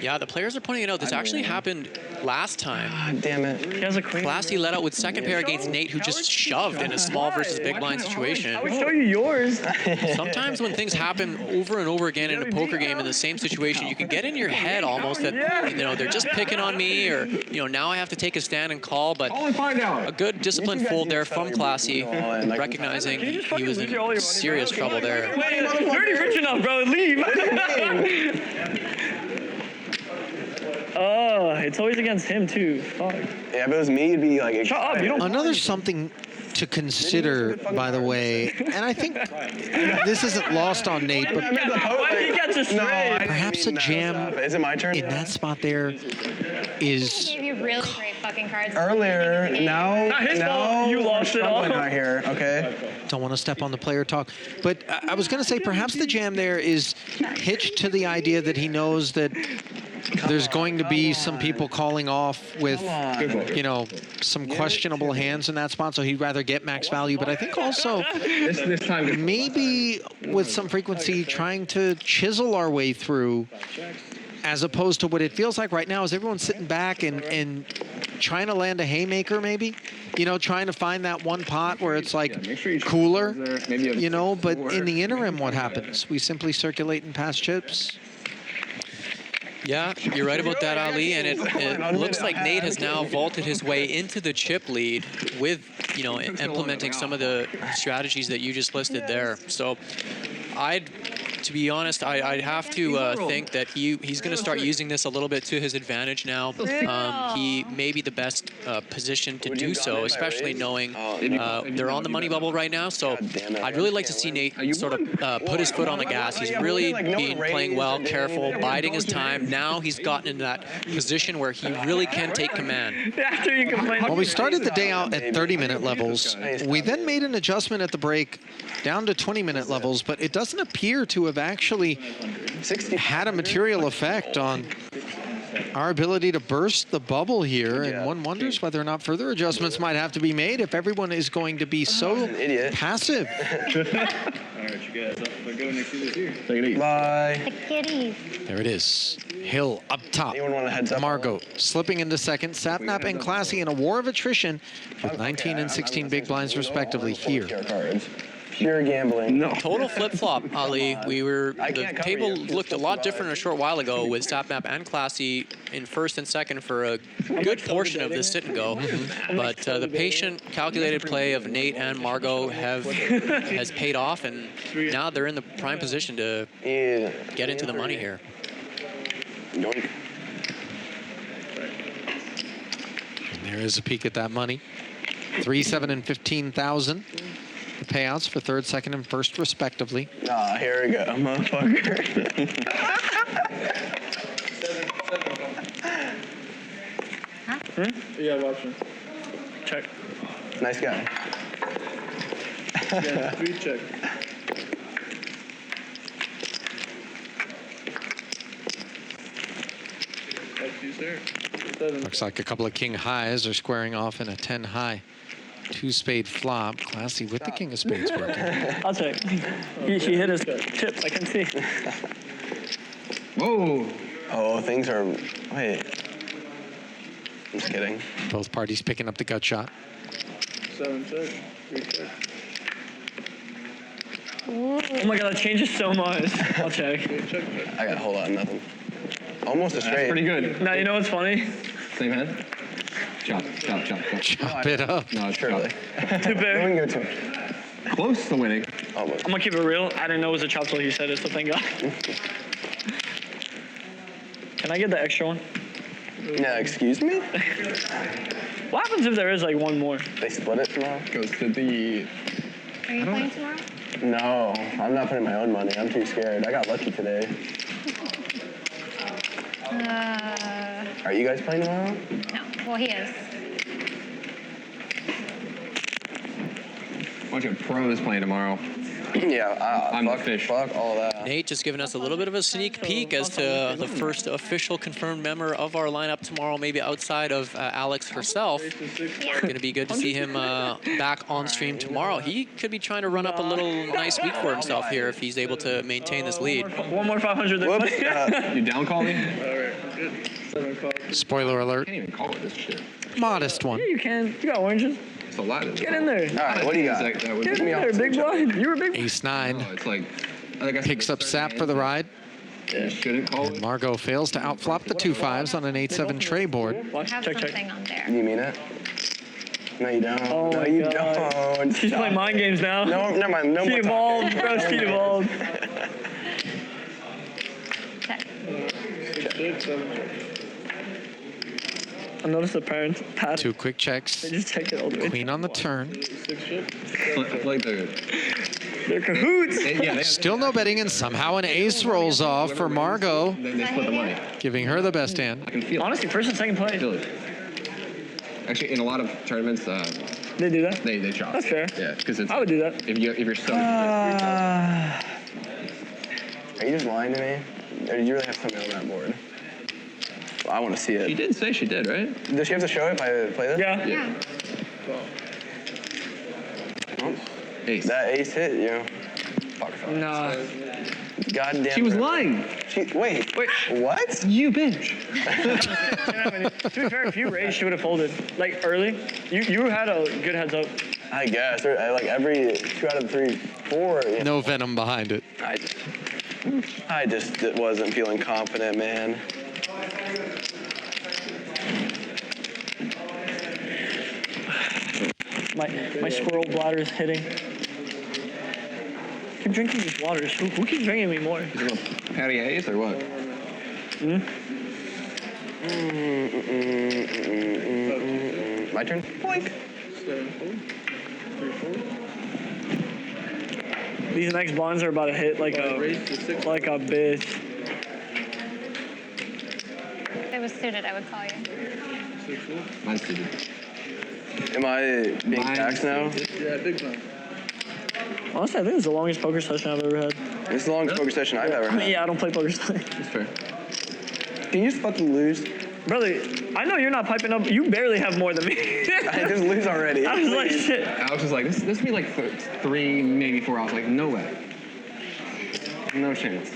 Yeah, the players are pointing it out. This actually happened last time. God damn it. He has a queen. Classy let out with second pair against Nate, who just shoved in a small versus big blind situation. I would show you yours. Sometimes when things happen over and over again in a poker game in the same situation, you can get in your head almost that, you know, they're just picking on me, or, you know, now I have to take a stand and call. But a good disciplined fold there from Classy, recognizing he was in serious trouble there. Wait, you're already rich enough, bro. Leave. Oh, it's always against him too. Fuck. Yeah, if it was me, it'd be like. Shut up! You don't. Another something to consider, by the way, and I think this isn't lost on Nate, but perhaps a jam Is it my turn? in that spot there is Gave you really great fucking cards. Earlier, now, Not his fault. You lost it all. Right here, okay. don't want to step on the player talk, but I was going to say perhaps the jam there is hitched to the idea that he knows that there's going to be some people calling off with, you know, some questionable hands in that spot, so he'd rather get max value. But I think also this time maybe with some frequency trying to chisel our way through, as opposed to what it feels like right now is everyone sitting back and trying to land a haymaker, maybe, you know, trying to find that one pot where it's like cooler, you know. But in the interim, what happens? We simply circulate and pass chips. Yeah, you're right about that, Ali, and it looks like Nate has now vaulted his way into the chip lead with, you know, implementing some of the strategies that you just listed there. So to be honest, I'd have to think that he's going to start using this a little bit to his advantage now. He may be the best positioned to do so, especially knowing they're on the money bubble right now. So I'd really like to see Nate sort of put his foot on the gas. He's really been playing well, careful, biding his time. Now he's gotten in that position where he really can take command. Well, we started the day out at 30-minute levels. We then made an adjustment at the break down to 20-minute levels, but it doesn't appear to have actually had a material effect on our ability to burst the bubble here, and one wonders whether or not further adjustments might have to be made if everyone is going to be so passive. All right, you guys. I'll go next to this here. Take it easy. Bye. The kitties. There it is. Hill up top. Anyone want a heads up? Margo slipping into second. Sapnap and Classy in a war of attrition with 19 and 16 big blinds respectively here. Pure gambling. No. Total flip-flop, Ali. The table looked a lot different a short while ago with Sapnap and Classy in first and second for a good portion of this sit and go. But the patient, calculated play of Nate and Margo has paid off, and now they're in the prime position to get into the money here. And there is a peek at that money. 3, 7, and 15,000. The payouts for third, second, and first, respectively. Ah, here we go, motherfucker. Yeah, option. Check. Nice guy. Yeah, 3 check. Thank you, sir. 7. Looks like a couple of king highs are squaring off in a 10 high. 2 spade flop. Classy with the king of spades working. I'll check. He hit his chip. I can see. Whoa. Oh, things are. Wait. I'm just kidding. Both parties picking up the gut shot. 7 check. 3 check. Oh my god, that changes so much. I'll check. I got a whole lot of nothing. Almost a straight. That's pretty good. Now, you know what's funny? Same hand? Chop, chop, chop, chop. Chop it up. No, it's Surely. Too big. We can go to close to winning. Almost. I'm gonna keep it real. I didn't know it was a chop till he said it, so thank God. Can I get the extra one? Yeah, excuse me? What happens if there is like one more? They split it tomorrow? Goes to the... Are you playing tomorrow? No, I'm not putting my own money. I'm too scared. I got lucky today. Are you guys playing tomorrow? No. Well, he is. Bunch of pros playing tomorrow. Yeah, I'm fuck, the fish. Fuck all that. Nate just giving us a little bit of a sneak peek as to the first official confirmed member of our lineup tomorrow, maybe outside of Alex herself. Going to be good to see him back on stream tomorrow. He could be trying to run up a little nice week for himself here if he's able to maintain this lead. One more 500 then. Whoops. You down call me? Alright, good. 7 o'clock. Spoiler alert. I can't even call it this shit. Modest one. Yeah, you can. You got oranges. It's a lot of Get in there. All right, what do you got? Get in there, big boy. You're a big boy. Ace 9. Oh, it's like... I think I Picks up Sap for the ride. You shouldn't call it. Margo fails to outflop the 2 5s on an 8-7 tray board. I have something on there. You mean it? No, you don't. Oh no, my you God. don't. She's playing mind games now. No, never mind. No She more evolved, talking. bro. She evolved. Check. 6 check, 7 check. I noticed the parents pat. 2 quick checks. They just check it all the way. Queen on the turn. 6 check. Like the... They're cahoots. Still no betting, and somehow an ace rolls off for Margo, Then they split the money. giving her the best hand. I can feel it. Honestly, first and second play. Feel it. Actually, in a lot of tournaments, They do that. they chop. That's fair. Yeah, because it's... I would do that. If you're so... Are you just lying to me? Or did you really have something on that board? Well, I want to see it. She did say she did, right? Does she have to show it if I play this? Yeah. Yeah. Oh, Ace. that ace hit you. Fuck. Nah. Goddamn. She was ripper. lying. Wait. What? You bitch. To be fair, if you raised, she would have folded. Like early. You had a good heads up. I guess. Like every 2 out of 3, 4. You know, No venom behind it. I just wasn't feeling confident, man. My squirrel bladder is hitting. Keep drinking these waters. Who keeps drinking me more? Is it a patty A's or what? My turn? Boink. 7 4. 3 4. These next blinds are about to hit like a bitch. If it was suited, I would call you. 6 4. Mine's suited. Am I being taxed now? Yeah, big time. Honestly, I think it's the longest poker session I've ever had. This is the longest poker session I've ever had. Yeah, I don't play poker. That's fair. Can you just fucking lose? Brother, I know you're not piping up. You barely have more than me. I just lose already. I was like, shit. Alex was like, this will be like 3, maybe 4 hours. Like, no way. No chance.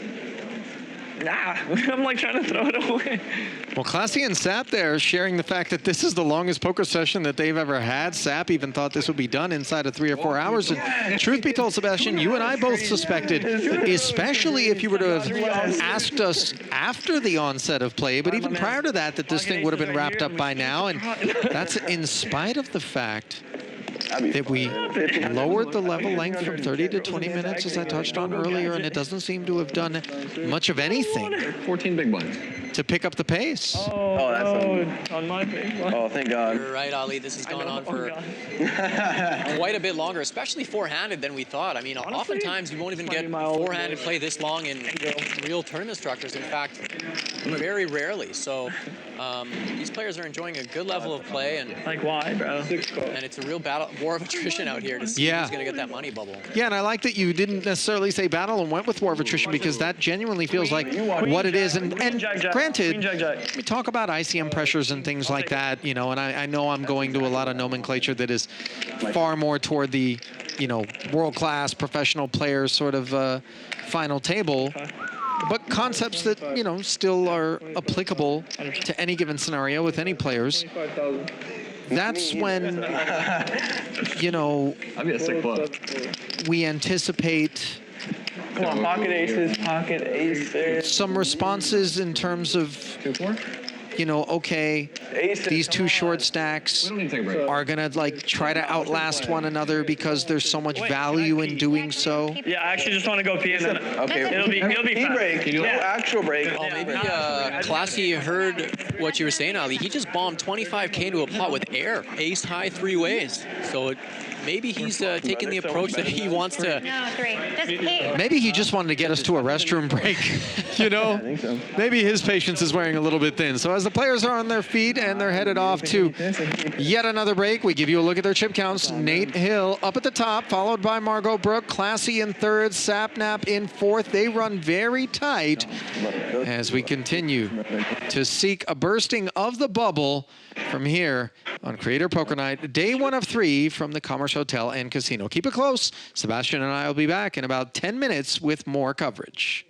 Nah, I'm like trying to throw it away. Well, Classy and Sap there sharing the fact that this is the longest poker session that they've ever had. Sap even thought this would be done inside of 3 or 4 hours. And truth be told, Sebastian, you and I both suspected, especially if you were to have asked us after the onset of play, but even prior to that, that this thing would have been wrapped up by now. And that's in spite of the fact that we lowered the level length from 30 to 20 minutes, as I touched on earlier, and it doesn't seem to have done much of anything 14 big blinds to pick up the pace. Oh, that's on my big one. Oh, thank God. You're right, Ali. This has gone on for quite a bit longer, especially four-handed than we thought. I mean, oftentimes you won't even get four-handed play this long in real tournament structures. In fact, very rarely. So these players are enjoying a good level of play, and like why, bro? And it's a real battle, war of attrition out here to see who's going to get that money bubble. Yeah, and I like that you didn't necessarily say battle and went with war of attrition, because that genuinely feels like what it is. And granted, we talk about ICM pressures and things like that, you know, and I know I'm going to a lot of nomenclature that is far more toward the, you know, world-class professional players sort of final table. But concepts that, you know, still are applicable to any given scenario with any players. That's when, you know, we anticipate Come on, pocket aces, pocket aces. some responses in terms of, you know, okay, these two short stacks are gonna like try to outlast one another because there's so much value in doing so. Yeah, I actually just want to go pee and then it'll be fast. Break. No actual break. Oh, maybe Classy heard what you were saying, Ali. He just bombed 25K into a pot with air, ace high 3 ways. So maybe he's taking the approach that he wants to. No, 3. Just pee. Maybe he just wanted to get us to a restroom break, you know? I think so. Maybe his patience is wearing a little bit thin. So as the players are on their feet and they're headed off to yet another break, we give you a look at their chip counts. Nate Hill up at the top, followed by Margo Brook, Classy in third, Sapnap in fourth. They run very tight as we continue to seek a bursting of the bubble from here on Creator Poker Night, day 1 of 3 from the Commerce Hotel and Casino. Keep it close. Sebastian and I will be back in about 10 minutes with more coverage.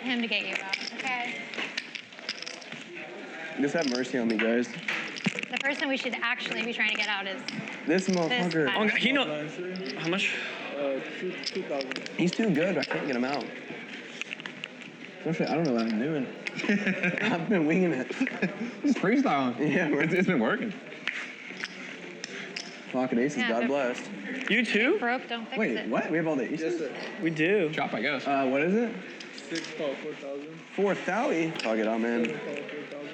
him to get you out, okay? Just have mercy on me, guys. The person we should actually be trying to get out is This motherfucker. guy. Oh, he know. How much? 2,000. He's too good. I can't get him out. Actually, I don't know what I'm doing. I've been winging it. Just freestyling. Yeah, it's been working. Pocket aces, Yeah, God they're- bless. You too? Broke, don't fix Wait, it. what? We have all the aces? Yes, sir. We do. Chop, I guess. What is it? 6 call, 4,000. 4,000. Fuck it, I'm in. 7 call, 4,000.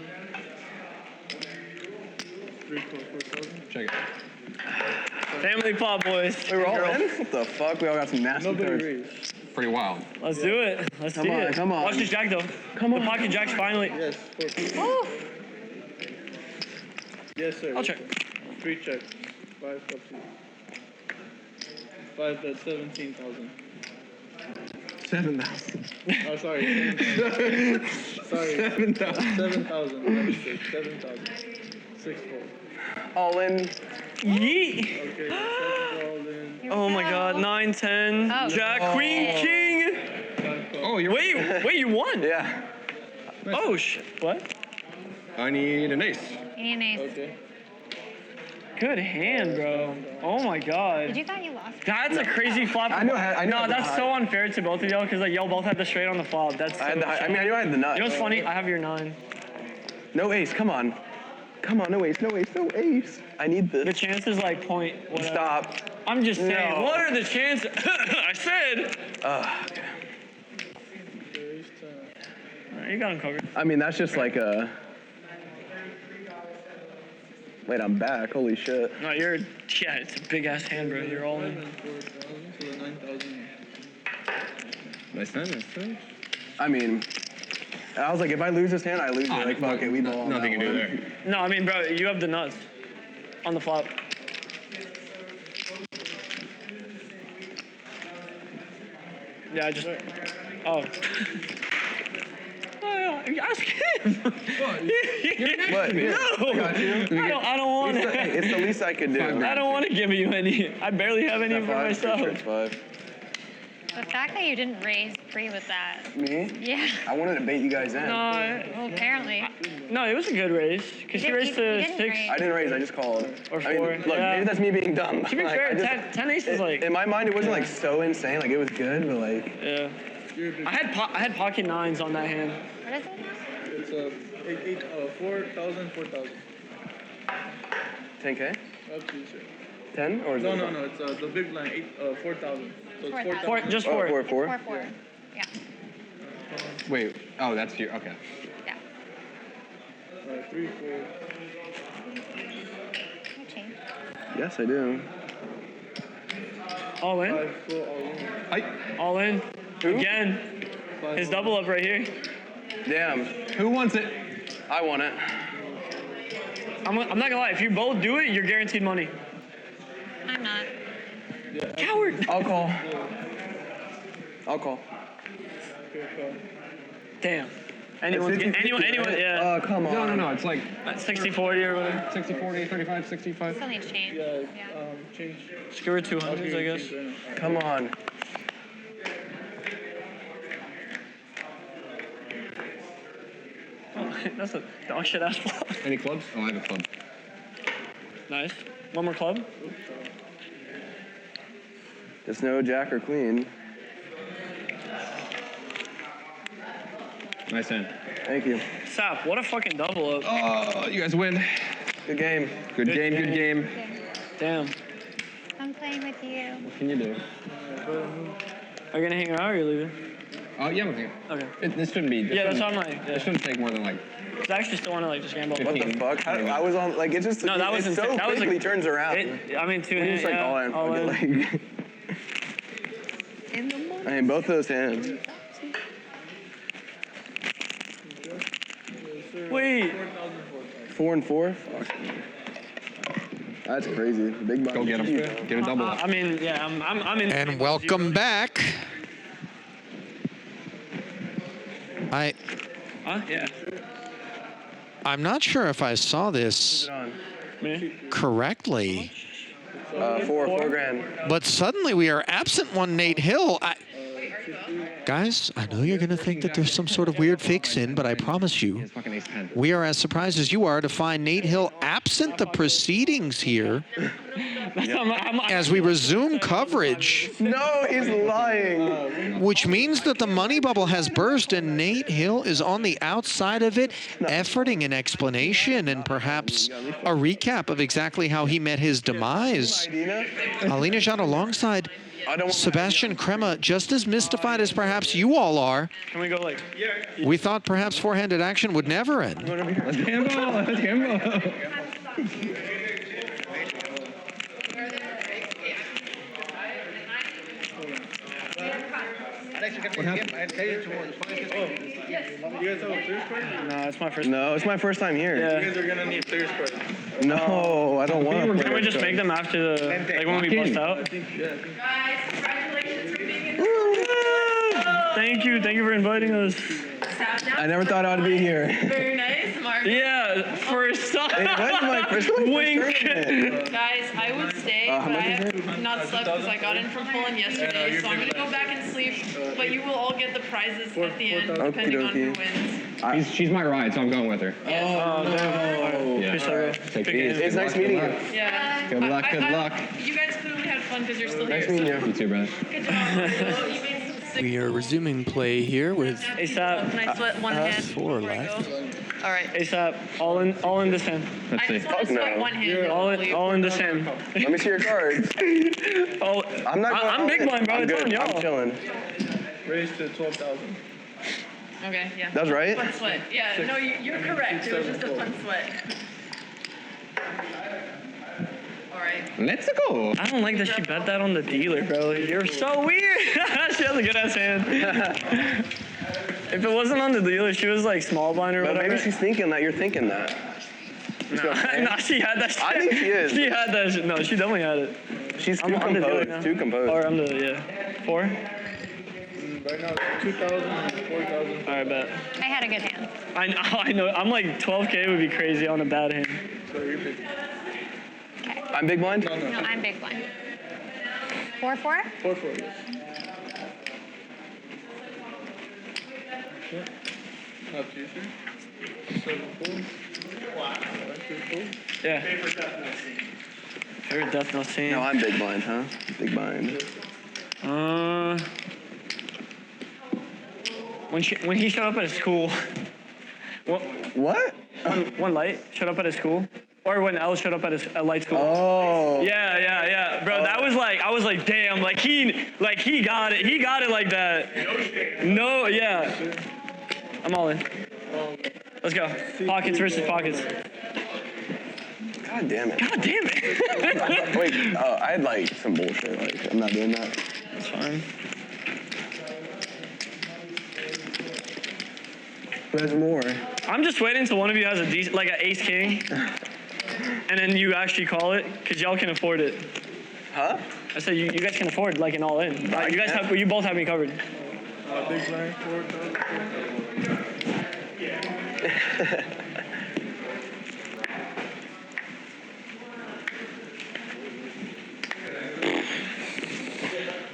3 call, 4,000. Check it. Family pot, boys. We're all in? What the fuck? We all got some nasty Nobody cards. raised. Pretty wild. Let's do it. Let's Come do on, it. come on. Watch this jack though. Come on. The pocket jack's finally. Yes, 4,000. Oh. Yes, sir. I'll check. 3 checks. 5 up to 5, that's 17,000. 7,000. Oh, sorry. 7,000. Sorry. 7,000. 7,000. Let me see. 7,000. 6 4. All in. Yeet. Okay. 7 all in. Oh my God. 9, 10. Oh. Jack, Queen, King. 5 call. Oh, you're Wait, you won. Yeah. Oh shit. What? I need an ace. You need an ace. Okay. Good hand, bro. Oh my God. Did you thought you lost? That's a crazy flop. I know I know No, the that's high. so unfair to both of y'all because like y'all both had the straight on the flop. That's. So I had the high. I mean, I knew I had the nut. You know what's funny? I have your 9. No ace. Come on. Come on. No ace. No ace. No ace. I need The this. chance is like point. Whatever. Stop. I'm just saying. No. What are the chances? I said. Okay. There is 10. Alright, you got him covered. I mean, that's just like a. Wait, I'm back. Holy shit. No, you're. Yeah, it's a big ass hand, bro. You're all in. 4,000, so the 9,000. Nice time, nice time. I mean, I was like, if I lose this hand, I lose it. Like, fuck it. We ball on Nothing that you can do one. there. No, I mean, bro, you have the nuts on the flop. Yeah, I just. Oh. Ask him. What? Yeah, No, I got you. I don't want It's the, it. it's the least I could do. I don't want to give you any. I barely have any for myself. Sure, it's 5. The fact that you didn't raise pre with that. Me? Yeah. I wanted to bait you guys in. No, Well, apparently. no, it was a good raise because she You raised didn't to 6. raise. I didn't raise. I just called. Or I mean, 4, look, yeah. maybe that's me being dumb. To be Like, fair, I just- 10 ace is like. in my mind, it wasn't like so insane. Like it was good, but like. Yeah. I had pocket 9s on that hand. What is it now? It's 4,000, 4,000. 10K? Up to you, sir. 10 or is No, it? no, no. It's the big line, 4,000. So it's 4,000. 4,000. Just Oh, 4. 4, It's 4. 4. Yeah. Wait. Oh, that's you. Okay. Yeah. 3 4. You change. Yes, I do. All in? 5 4 all in. All in. Who? Again. 5 His double up right here. Damn. Who wants it? I want it. I'm not gonna lie. If you both do it, you're guaranteed money. I'm not. Coward. I'll call. I'll call. Damn. Anyone? Yeah. Oh, come on. No. It's like 60-40 or whatever. 60, 40, 35, 65. Still need change. Yeah, Yeah. change. Screw her 200s, I guess. Come on. That's a dog shit ass flop. Any clubs? Oh, I have a club. Nice. One more club. Just no jack or queen. Nice hand. Thank you. Sap, what a fucking double up. Oh, you guys win. Good game. Good game, good game. Damn. I'm playing with you. What can you do? Are you gonna hang around or are you leaving? Oh, yeah, I'm okay. Okay. This shouldn't be. Yeah, that's what I'm like. It Yeah. shouldn't take more than like. I actually still want to like just gamble. What the 15. fuck? I was on, like, it just, No, that was it so insane. That was quickly like- turns around. I mean, 2 When you're hands. just like, Yeah, all in. all in. Like, I mean, both those hands. Wait. 4 and 4? Fuck. That's crazy. Big Go get him. Get a double. I mean, yeah, I'm in. And welcome back. Huh? Yeah. I'm not sure if I saw this correctly, 4 grand. but suddenly we are absent one Nate Hill. Guys, I know you're going to think that there's some sort of weird fake sin, but I promise you, we are as surprised as you are to find Nate Hill absent the proceedings here as we resume coverage. No, he's lying. Which means that the money bubble has burst and Nate Hill is on the outside of it, efforting an explanation and perhaps a recap of exactly how he met his demise. Alina Jean alongside Sebastian Crema, just as mystified as perhaps you all are. Can we go like? We thought perhaps four-handed action would never end. Let's gamble. Let's gamble. What happened? I tell you tomorrow. You guys have a thirst party? No, it's my first. No, it's my first time here. Yeah. You guys are gonna need thirst party. No, I don't want to. Can we just make them after the, like when we bust out? Guys, congratulations for being in Thank you for inviting us. I never thought I'd be here. Very nice, Margo. Yeah, first time. It was my first Wink. Guys, I would stay, but I have not slept because I got in from Poland yesterday, so I'm gonna go back and sleep. But you will all get the prizes at the end, depending on who wins. She's my ride, so I'm going with her. Oh, damn. Yeah. Take it easy. It's nice meeting you. Yeah. Good luck. Good luck. You guys clearly had fun because you're still Nice here. meeting you. You too, brother. Good job. You made some sick. We are resuming play here with ASAP. Can I sweat one hand? 4 before I left. go? All right. ASAP. All in this hand. Let's I see. just want to Fuck sweat no. one hand. All in this hand. Let me see your cards. Oh, I'm not. I'm big blind, bro. I'm It's good. on y'all. I'm chilling. Raise to 12,000. Okay, yeah. That's right. Fun sweat. Yeah, no, you're correct. It was just a fun sweat. All right. Let's go. I don't like that she bet that on the dealer, bro. You're so weird. She has a good ass hand. If it wasn't on the dealer, she was like small blind or But whatever. maybe she's thinking that you're thinking that. No, she had that shit. I think she is. She had that shit. No, she definitely had it. She's I'm too on the dealer composed. now. Too composed. Or I'm the, 4? Right now, 2,000, 4,000. All right, bet. I had a good hand. I know. I'm like 12K would be crazy on a bad hand. So you're big. I'm big blind? No, I'm big blind. 4-4? 4-4, yes. Not too sure. 7-4. Wow. 1-2-4. Yeah. Favorite death note scene. No, I'm big blind, huh? Big blind. When he showed up at his school. What? One light showed up at his school. Or when L showed up at his light school. Oh. Yeah. Bro, that was like, I was like, damn, like he got it. He got it like that. No, yeah. I'm all in. Let's go. Pockets versus pockets. God damn it. God damn it. Wait, I had like some bullshit. Like, I'm not doing that. That's fine. Who has more? I'm just waiting until one of you has a decent, like an ace king. And then you actually call it, because y'all can afford it. Huh? I said you guys can afford like an all in. You both have me covered. Big blind, 4,000.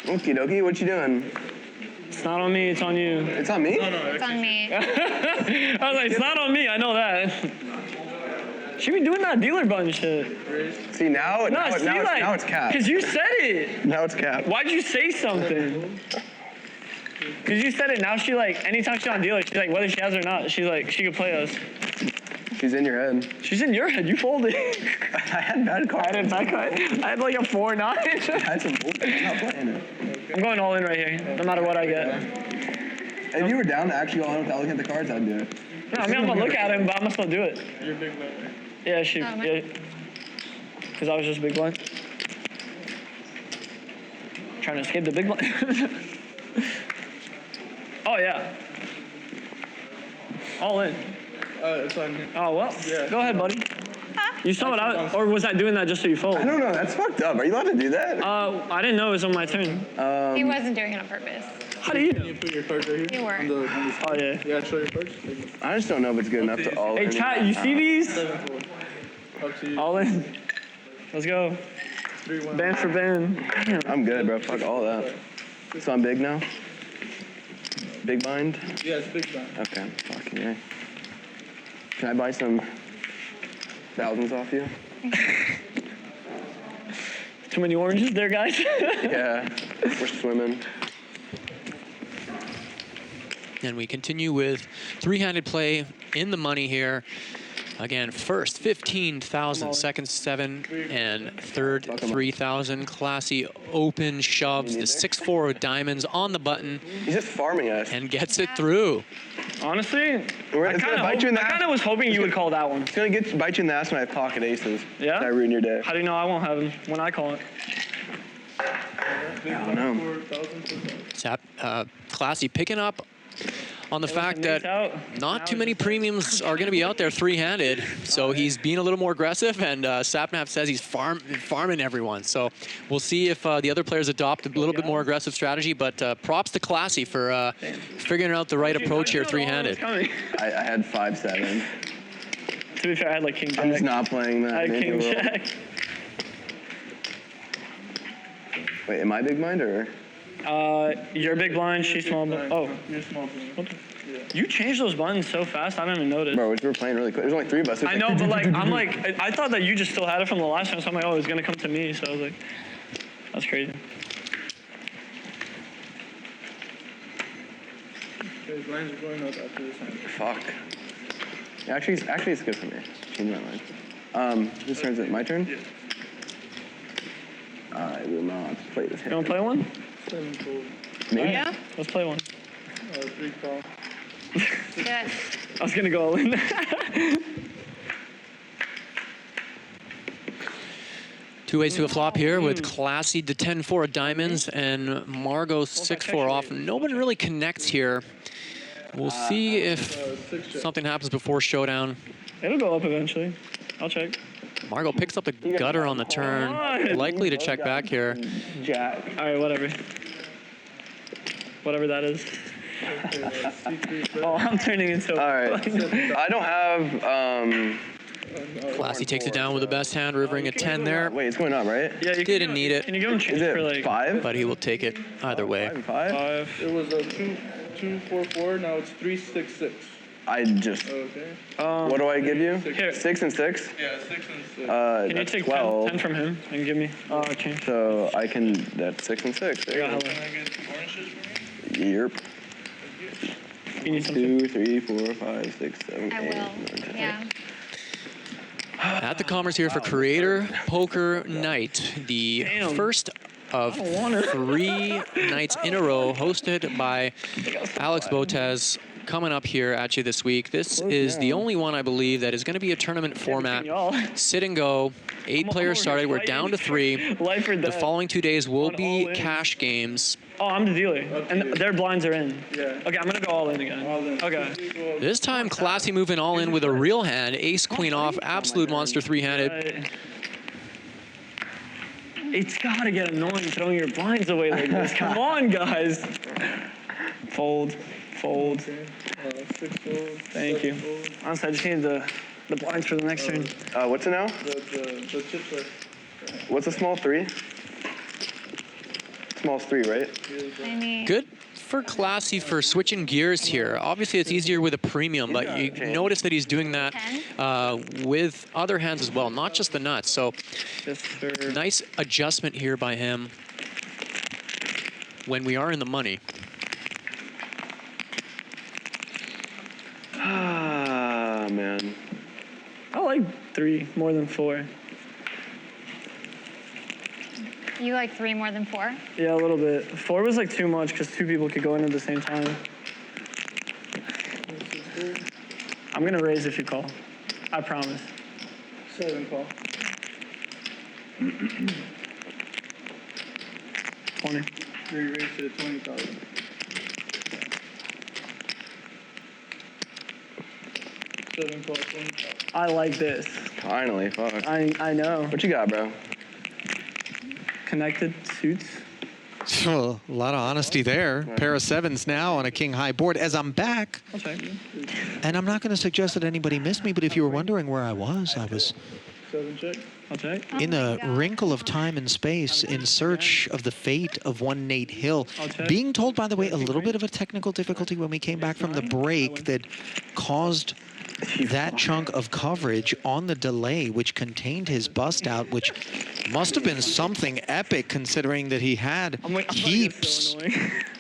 Okie dokie, what you doing? It's not on me, it's on you. It's on me? It's on me. I was like, it's not on me, I know that. She be doing that dealer button shit. See, now it's cap. Because you said it. Now it's cap. Why'd you say something? Because you said it, now she like, anytime she's on dealer, she's like, whether she has or not, she's like, she could play us. She's in your head. She's in your head, you folded. I had bad cards. I had a bad card. I had like a 4-9. I had some bullshit. I'm not playing it. I'm going all in right here, no matter what I get. If you were down to actually go on without looking at the cards, I'd do it. No, I mean, I'm gonna look at him, but I'm gonna still do it. You're big blind, right? Yeah, yeah. Because I was just big blind. Trying to escape the big blind. Oh, yeah. All in. It's on me. Oh, well. Yeah. Go ahead, buddy. You saw what I, or was I doing that just so you fold? I don't know. That's fucked up. Are you allowed to do that? I didn't know it was on my turn. He wasn't doing it on purpose. How do you Can you put your cards right here? You were. Oh, yeah. Yeah, show your cards. I just don't know if it's good enough to all Hey, in. chat, you see these? 7-4. Up to you. All in. Let's go. 3-1. Band for band. Damn. I'm good, bro. Fuck all that. So I'm big now? big blind? Yeah, it's big blind. Okay, fucking yeah. Can I buy some thousands off you? Too many oranges there, guys. Yeah, we're swimming. And we continue with three-handed play in the money here. Again, first 15,000, second 7, and third 3,000. Classy open shoves the 6-4 with diamonds on the button. He's just farming us. And gets it through. Honestly, I kind of was hoping you would call that one. It's gonna bite you in the ass when I have pocket aces. Yeah? I ruin your day. How do you know I won't have them when I call it? I don't know. Classy picking up on the fact that not too many premiums are going to be out there three-handed, so he's being a little more aggressive, and Sapnap says he's farming everyone. So we'll see if the other players adopt a little bit more aggressive strategy, but props to Classy for figuring out the right approach here three-handed. I had 5-7. To be fair, I had like King Jack. I'm just not playing that. I had King Jack. Wait, am I big blind or? You're big blind, she's small blind. Oh, you're small blind. You changed those buttons so fast, I didn't even notice. Bro, we were playing really quick. There's only 3 of us. I know, but like, I'm like, I thought that you just still had it from the last time, so I'm like, oh, it's gonna come to me. So I was like, that's crazy. Okay, blinds are going up after this hand. Fuck. Yeah, actually, it's good for me. Change my mind. Whose turn is it? My turn? Yeah. I will not play this hand. You wanna play one? 7 fold. Maybe? Yeah. Let's play one. 3 call. Yes. I was gonna go all in. Two ways to a flop here with Classy to 10-4 of diamonds and Margo 6-4 off. Nobody really connects here. We'll see if something happens before showdown. It'll go up eventually. I'll check. Margo picks up the gutter on the turn. Likely to check back here. Jack. All right, whatever. Whatever that is. Oh, I'm turning into a... All right. I don't have... Classy takes it down with the best hand, rivering a 10 there. Wait, it's going up, right? Yeah, you didn't need it. Can you give him change for like 5? But he will take it either way. 5? It was a 2-4-4. Now it's 3-6-6. I just... Okay. What do I give you? Here. 6 and 6? Yeah, 6 and 6. Can you take 12. 10 from him and give me change? So I can... That's 6 and 6. There you go. Can I get 2 oranges for me? Yep. You need something? 2, 3, 4, 5, 6, 7, 8, I 9, will. 10. Yeah. At the Commerce here for Creator Poker Night, the first of 3 nights in a row hosted by Alex Botez. Coming up here at you this week. This is the only one, I believe, that is going to be a tournament format. Sit and go. 8 players started. We're down to 3. The following 2 days will be cash games. Oh, I'm the dealer. And their blinds are in. Yeah. Okay, I'm going to go all in again. All in. Okay. This time, Classy moving all in with a real hand. Ace, queen off. Absolute monster three-handed. Right. It's got to get annoying throwing your blinds away like this. Come on, guys. Fold. Fold. 6 fold. Thank you. Honestly, I just need the blinds for the next turn. What's it now? The chips are... What's a small 3? Small's 3, right? Good for Classy for switching gears here. Obviously, it's easier with a premium, but you notice that he's doing that with other hands as well, not just the nuts. So nice adjustment here by him when we are in the money. Ah, man. I like 3 more than 4. You like 3 more than 4? Yeah, a little bit. 4 was like too much because 2 people could go in at the same time. I'm going to raise if you call. I promise. 7 call. 20. 3 raise to 20,000. I like this. Finally, fuck. I know. What you got, bro? Connected suits. A lot of honesty there. Pair of 7s now on a king high board as I'm back. I'll check. And I'm not going to suggest that anybody missed me, but if you were wondering where I was I'll check. In a wrinkle of time and space, in search of the fate of one Nate Hill. Being told, by the way, a little bit of a technical difficulty when we came back from the break that caused that chunk of coverage on the delay, which contained his bust out, which must have been something epic considering that he had heaps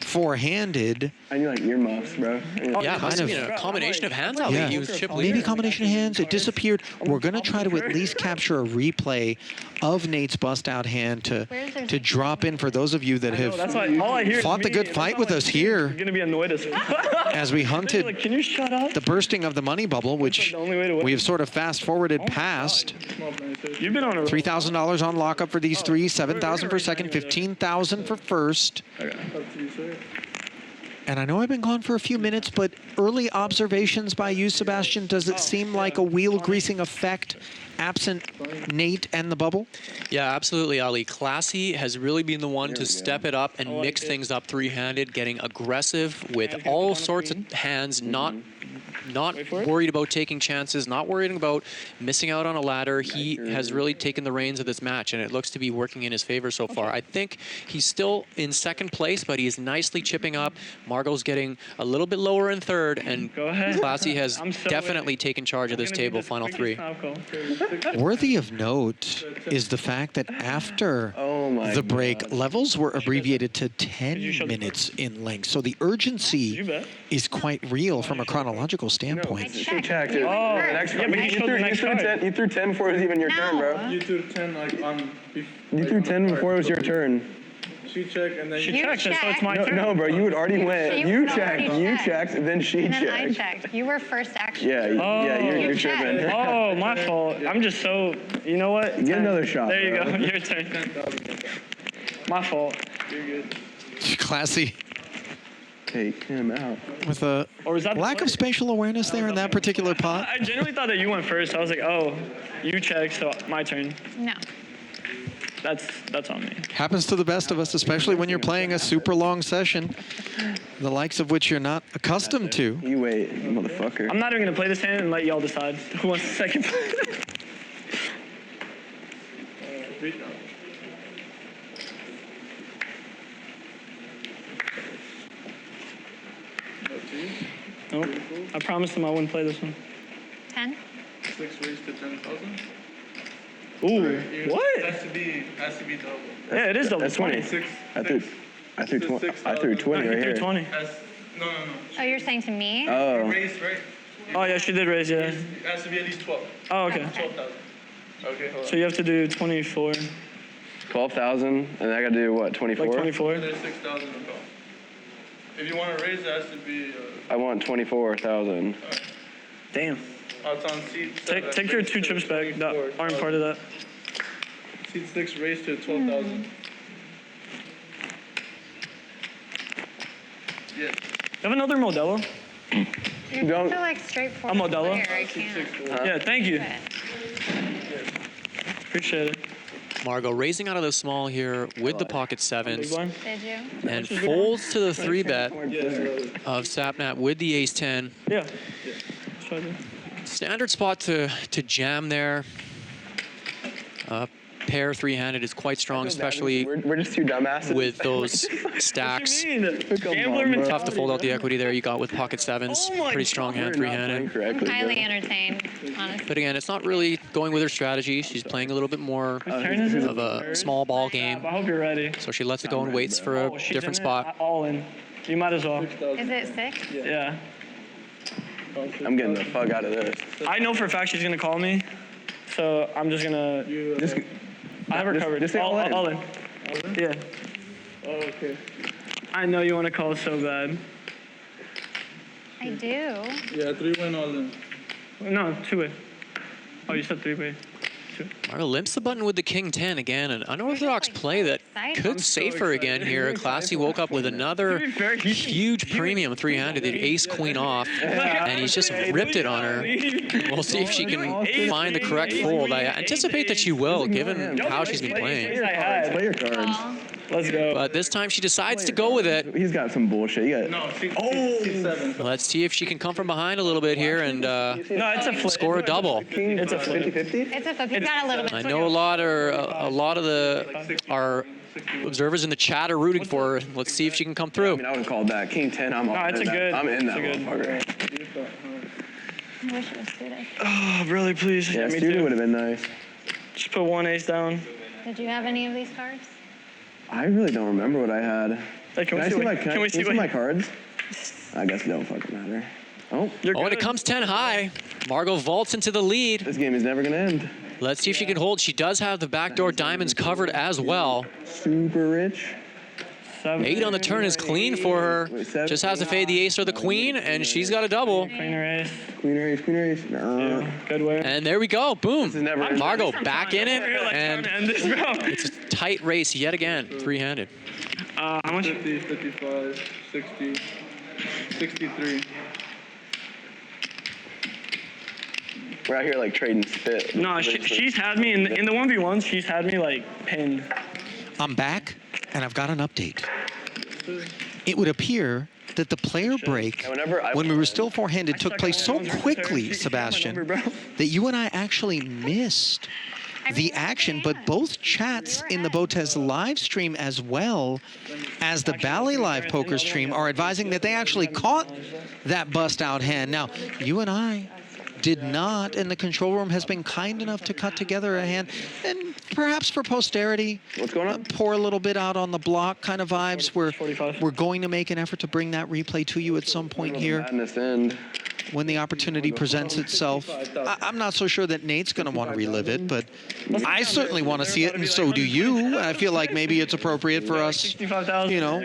four-handed. I need like earmuffs, bro. Yeah, kind of a combination of hands. I think he was chip leader. Maybe combination of hands. It disappeared. We're going to try to at least capture a replay of Nate's bust out hand to drop in for those of you that have fought the good fight with us here. You're gonna be annoyed as we hunted like, can you shut up? the bursting of the money bubble, which we have sort of fast-forwarded past. You've been on a $3,000 on lockup for these three, $7,000 for second, $15,000 for first. And I know I've been gone for a few minutes, but early observations by you, Sebastian, does it seem like a wheel greasing effect absent Nate and the bubble? Yeah, absolutely, Ali. Classy has really been the one to step it up and mix things up three-handed, getting aggressive with all sorts of hands, not worried about taking chances, not worried about missing out on a ladder. He has really taken the reins of this match, and it looks to be working in his favor so far. I think he's still in second place, but he's nicely chipping up. Margo's getting a little bit lower in third, and Classy has definitely taken charge of this table, final three. Worthy of note is the fact that after the break, levels were abbreviated to 10 minutes in length. So the urgency is quite real from a chronological standpoint. You threw 10 before it was even your turn, bro. You threw 10 like on. You threw 10 before it was your turn. She checked and then she checked, so it's my turn. No, bro, you had already went. You checked, then she And then checked. I checked. You were first, actually. Yeah, you're tripping. Oh, my fault. I'm just so, you know what? Get another shot. There you bro. go. Your turn. My fault. you're good. Classy. Take him out. With a lack of spatial awareness there in that particular pot. I genuinely thought that you went first. I was like, oh, you checked, so my turn. No. That's on me. Happens to the best of us, especially when you're playing a super long session, the likes of which you're not accustomed to. You wait, motherfucker. I'm not even gonna play this hand and let y'all decide who wants the second play. Nope. I promised him I wouldn't play this one. 10? 6 raised to 10,000. Ooh, what? Has to be double. Yeah, it is double. That's 20. I threw 20. I threw 20 right here. 20. No. Oh, you're saying to me? Oh. Raised, right? Oh, yeah, she did raise, yeah. It has to be at least 12. Oh, okay. 12,000. Okay, hold on. So you have to do 24. 12,000, and I gotta do what, 24? Like 24? There's 6,000 on top. If you want to raise, it has to be. I want 24,000. Damn. Oh, it's on seat 7. Take your 2 chips back that aren't part of that. Seat 6 raised to 12,000. Yes. You have another Modelo? You're so like straightforward. A Modelo? player, I can't. Yeah, thank you. Appreciate it. Margo raising out of the small here with the pocket sevens. Did you? And folds to the 3-bet of Sapnap with the ace-10. Yeah. Standard spot to jam there. Pair 3-handed is quite strong, especially we're just two dumbasses with those stacks. Gambler mentality. Tough to fold out the equity there you got with pocket sevens. Pretty strong hand, 3-handed. Highly entertained, honestly. But again, it's not really going with her strategy. She's playing a little bit more of a small ball game. I hope you're ready. So she lets it go and waits for a different spot. All in. You might as well. Is it 6? Yeah. I'm getting the fuck out of this. I know for a fact she's gonna call me, so I'm just gonna. I have her covered. Just say all in. All in. Yeah. Oh, okay. I know you want to call so bad. I do. Yeah, 3-win all in. No, 2-way. Oh, you said 3-way. Margo limps the button with the king 10 again, an unorthodox play that could save her again here. Classy woke up with another huge premium 3-handed, the ace queen off, and he's just ripped it on her. We'll see if she can find the correct fold. I anticipate that she will, given how she's been playing. Play your cards. Let's go. But this time she decides to go with it. He's got some bullshit. Let's see if she can come from behind a little bit here and No, it's a flip. score a double. It's a flip. 50-50? It's a flip. You got a little bit. I know a lot of our observers in the chat are rooting for her. Let's see if she can come through. I mean, I would have called that. King 10, I'm No, it's a good. I'm in that it's a good. motherfucker. I wish it was suited. Oh, really, please. Yeah, me student too. would have been nice. Just put one ace down. Did you have any of these cards? I really don't remember what I had. Hey, Can I see my cards? I guess it don't fucking matter. Oh, when it comes 10 high, Margo vaults into the lead. This game is never gonna end. Let's see if she can hold. She does have the backdoor diamonds covered as well. Super rich. 8 on the turn is clean for her. Just has to fade the ace or the queen, and she's got a double. Queen or ace. Queen or ace, queen or ace. Yeah, good way. And there we go. Boom. Margo back in it, Like, and trying to end this, bro. it's a tight race yet again, three-handed. How much? 50, 55, 60, 63. We're out here like trading spit. No, she's had me in the 1v1s. She's had me like pinned. I'm back, and I've got an update. It would appear that the player break, when we were still four-handed, took place so quickly, Sebastian, that you and I actually missed the action, but both chats in the BotezLive stream as well as the BalletLive poker stream are advising that they actually caught that bust-out hand. Now, you and I did not, and the control room has been kind enough to cut together a hand, and perhaps for posterity, what's going on? Pour a little bit out on the block kind of vibes. We're going to make an effort to bring that replay to you at some point here when the opportunity presents itself. I'm not so sure that Nate's going to want to relive it, but I certainly want to see it, and so do you. I feel like maybe it's appropriate for us, you know,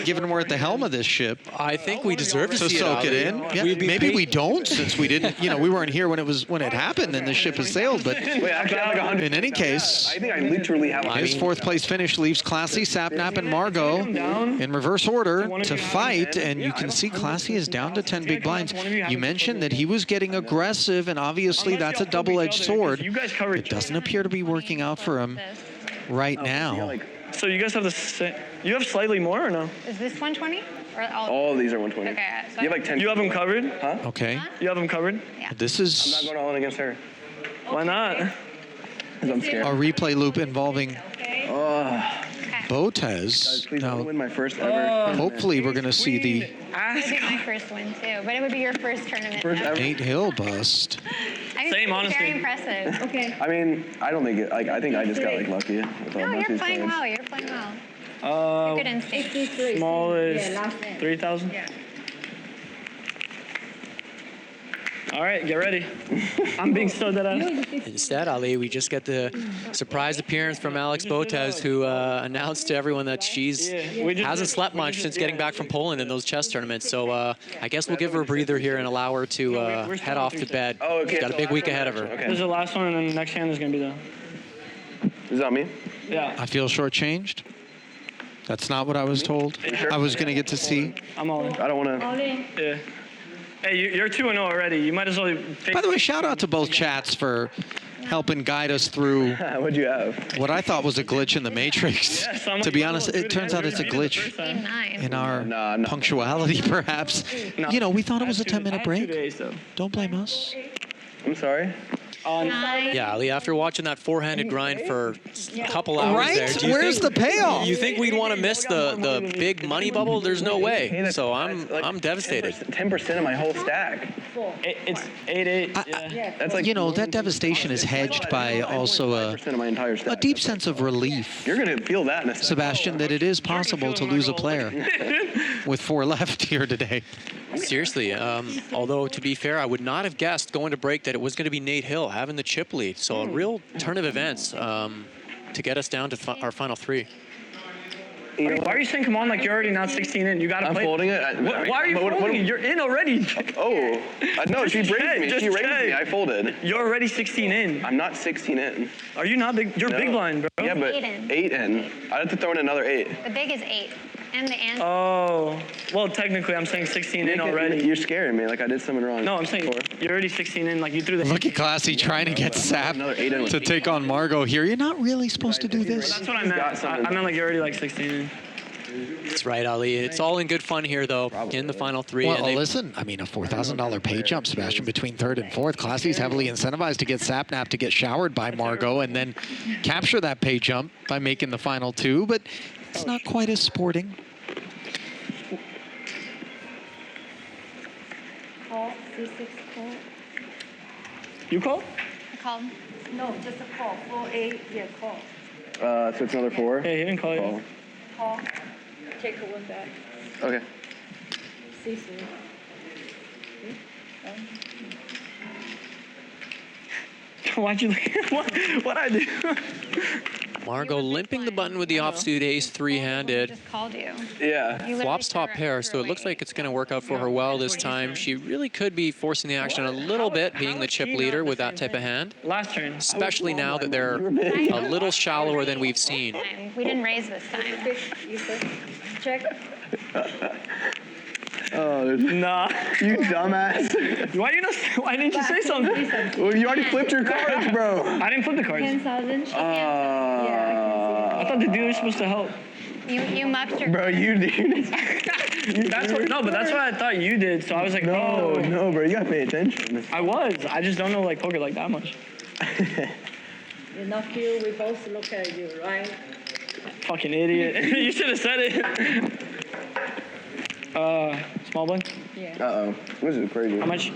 given we're at the helm of this ship. I think we deserve to see soak it in. Yeah, maybe we don't, since we didn't, you know, we weren't here when it happened and the ship has sailed. But in any case, I think I literally have his fourth place finish leaves Classy, Sapnap, and Margo in reverse order to fight, and you can see Classy is down to 10 big blinds. You mentioned that he was getting aggressive, and obviously that's a double-edged sword. It doesn't appear to be working out for him right now. So you guys have the same. You have slightly more or no? Is this 120? Or all of these are 120. Okay. So you have like 10. You have them covered? Huh? Okay. You have them covered? Yeah. This is. I'm not going all in against her. Why not? Because I'm scared. A replay loop involving Botez. Now, win my first ever. Hopefully, we're going to see the It would be my first win too, but it would be your first tournament. Nate Hill bust. I mean, Same, honestly. Very impressive. Okay. I mean, I don't think it. Like, I think I just got like lucky with all No, my you're these playing players. well. You're playing well. Good instinct. Small is 3,000. Yeah. All right, get ready. I'm being so dead ass. Instead, Ali, we just get the surprise appearance from Alex Botez, who announced to everyone that she's hasn't slept much since getting back from Poland in those chess tournaments. So I guess we'll give her a breather here and allow her to head off to bed. Oh, okay. She's got a big week ahead of her. Okay. This is the last one, and then the next hand is gonna be the. Is that me? Yeah. I feel shortchanged. That's not what I was told. I was going to get to see. I'm all in. I don't want to. Yeah. Hey, you're 2-0 already. You might as well. By the way, shout out to both chats for helping guide us through What'd you have? what I thought was a glitch in the Matrix. To be honest, it turns out it's a glitch in our punctuality, perhaps. You know, we thought it was a 10-minute break. Don't blame us. I'm sorry. Yeah, Ali, after watching that four-handed grind for a couple hours Right? there, do you Where's think, the payoff? You think we'd want to miss the big money bubble? There's no way. So I'm devastated. 10% of my whole stack. It's 8-8. Yeah. That's like You know, that devastation is hedged by also a 10% of my entire stack. deep sense of relief, You're gonna feel that in a second. Sebastian, that it is possible to lose a player with 4 left here today. Seriously, although to be fair, I would not have guessed going to break that it was going to be Nate Hill having the chip lead. So a real turn of events to get us down to our final 3. Why are you saying come on like you're already not 16 in? You gotta I'm play. folding it. Why are you folding? You're in already. Oh, no, she raised me. She raised me. I folded. You're already 16 in. I'm not 16 in. Are you not big? You're big blind, bro. Yeah, but 8 in. 8 in. I have to throw in another 8. The big is 8. And the ant. Oh. Well, technically, I'm saying 16 in already. You're scaring me like I did something wrong. No, I'm saying you're already 16 in. Like you threw the. Look at Classy trying to get Sap to take on Margo here. You're not really supposed to do this. That's what I meant. I meant like you're already like 16 in. That's right, Ali. It's all in good fun here, though, in the final three. Well, listen, I mean, a $4,000 pay jump, Sebastian, between third and fourth. Classy's heavily incentivized to get Sapnap to get showered by Margo and then capture that pay jump by making the final two, but it's not quite as sporting. Call, C6 call. You call? I called. No, just a call. 4-8, yeah, call. So it's another 4? Hey, he didn't call you. Call. Take a one back. Okay. C3. Why'd you what I do? Margo limping the button with the offsuit ace three-handed. Just called you. Yeah. Flops top pair, so it looks like it's going to work out for her well this time. She really could be forcing the action a little bit, being the chip leader with that type of hand. Last turn. Especially now that they're a little shallower than we've seen. We didn't raise this time. Check. Oh, nah. You dumbass. Why didn't you say something? Well, you already flipped your cards, bro. I didn't flip the cards. 10,000. I thought the dealer's supposed to help. You mucked your. Bro, you did. That's what I thought you did. So I was like, no, oh. no, bro, you gotta pay attention. I was. I just don't know like poker like that much. You knock you, we both look at you, right? Fucking idiot. You should have said it. Small blind? Yeah. Uh-oh. This is crazy. How much?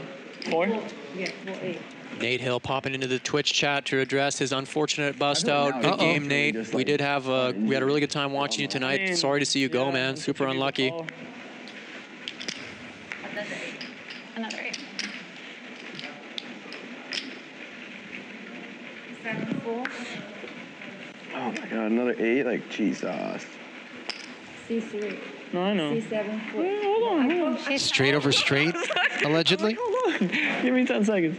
4? Yeah, 4-8. Nate Hill popping into the Twitch chat to address his unfortunate bust out. Good game, Nate. We did have we had a really good time watching you tonight. Sorry to see you go, man. Super unlucky. Another 8. 7-4. Oh my god, another 8? Like, Jesus. C3. No, I know. C7. Hold on. Straight over straight, allegedly. Hold on. Give me 10 seconds.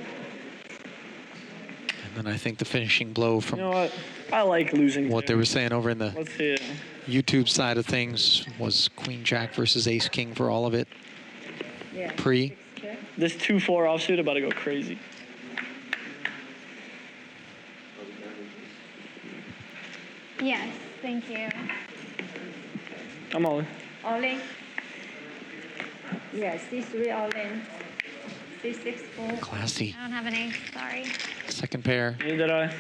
And then I think the finishing blow from You know what? I like losing. what they were saying over in the Let's see it. YouTube side of things was Queen Jack versus Ace King for all of it. Yeah. Pre. This 2-4 offsuit about to go crazy. Yes, thank you. I'm all in. All in. Yeah, C3 all in. C6 4. Classy. I don't have an ace, sorry. Second pair. Neither did I.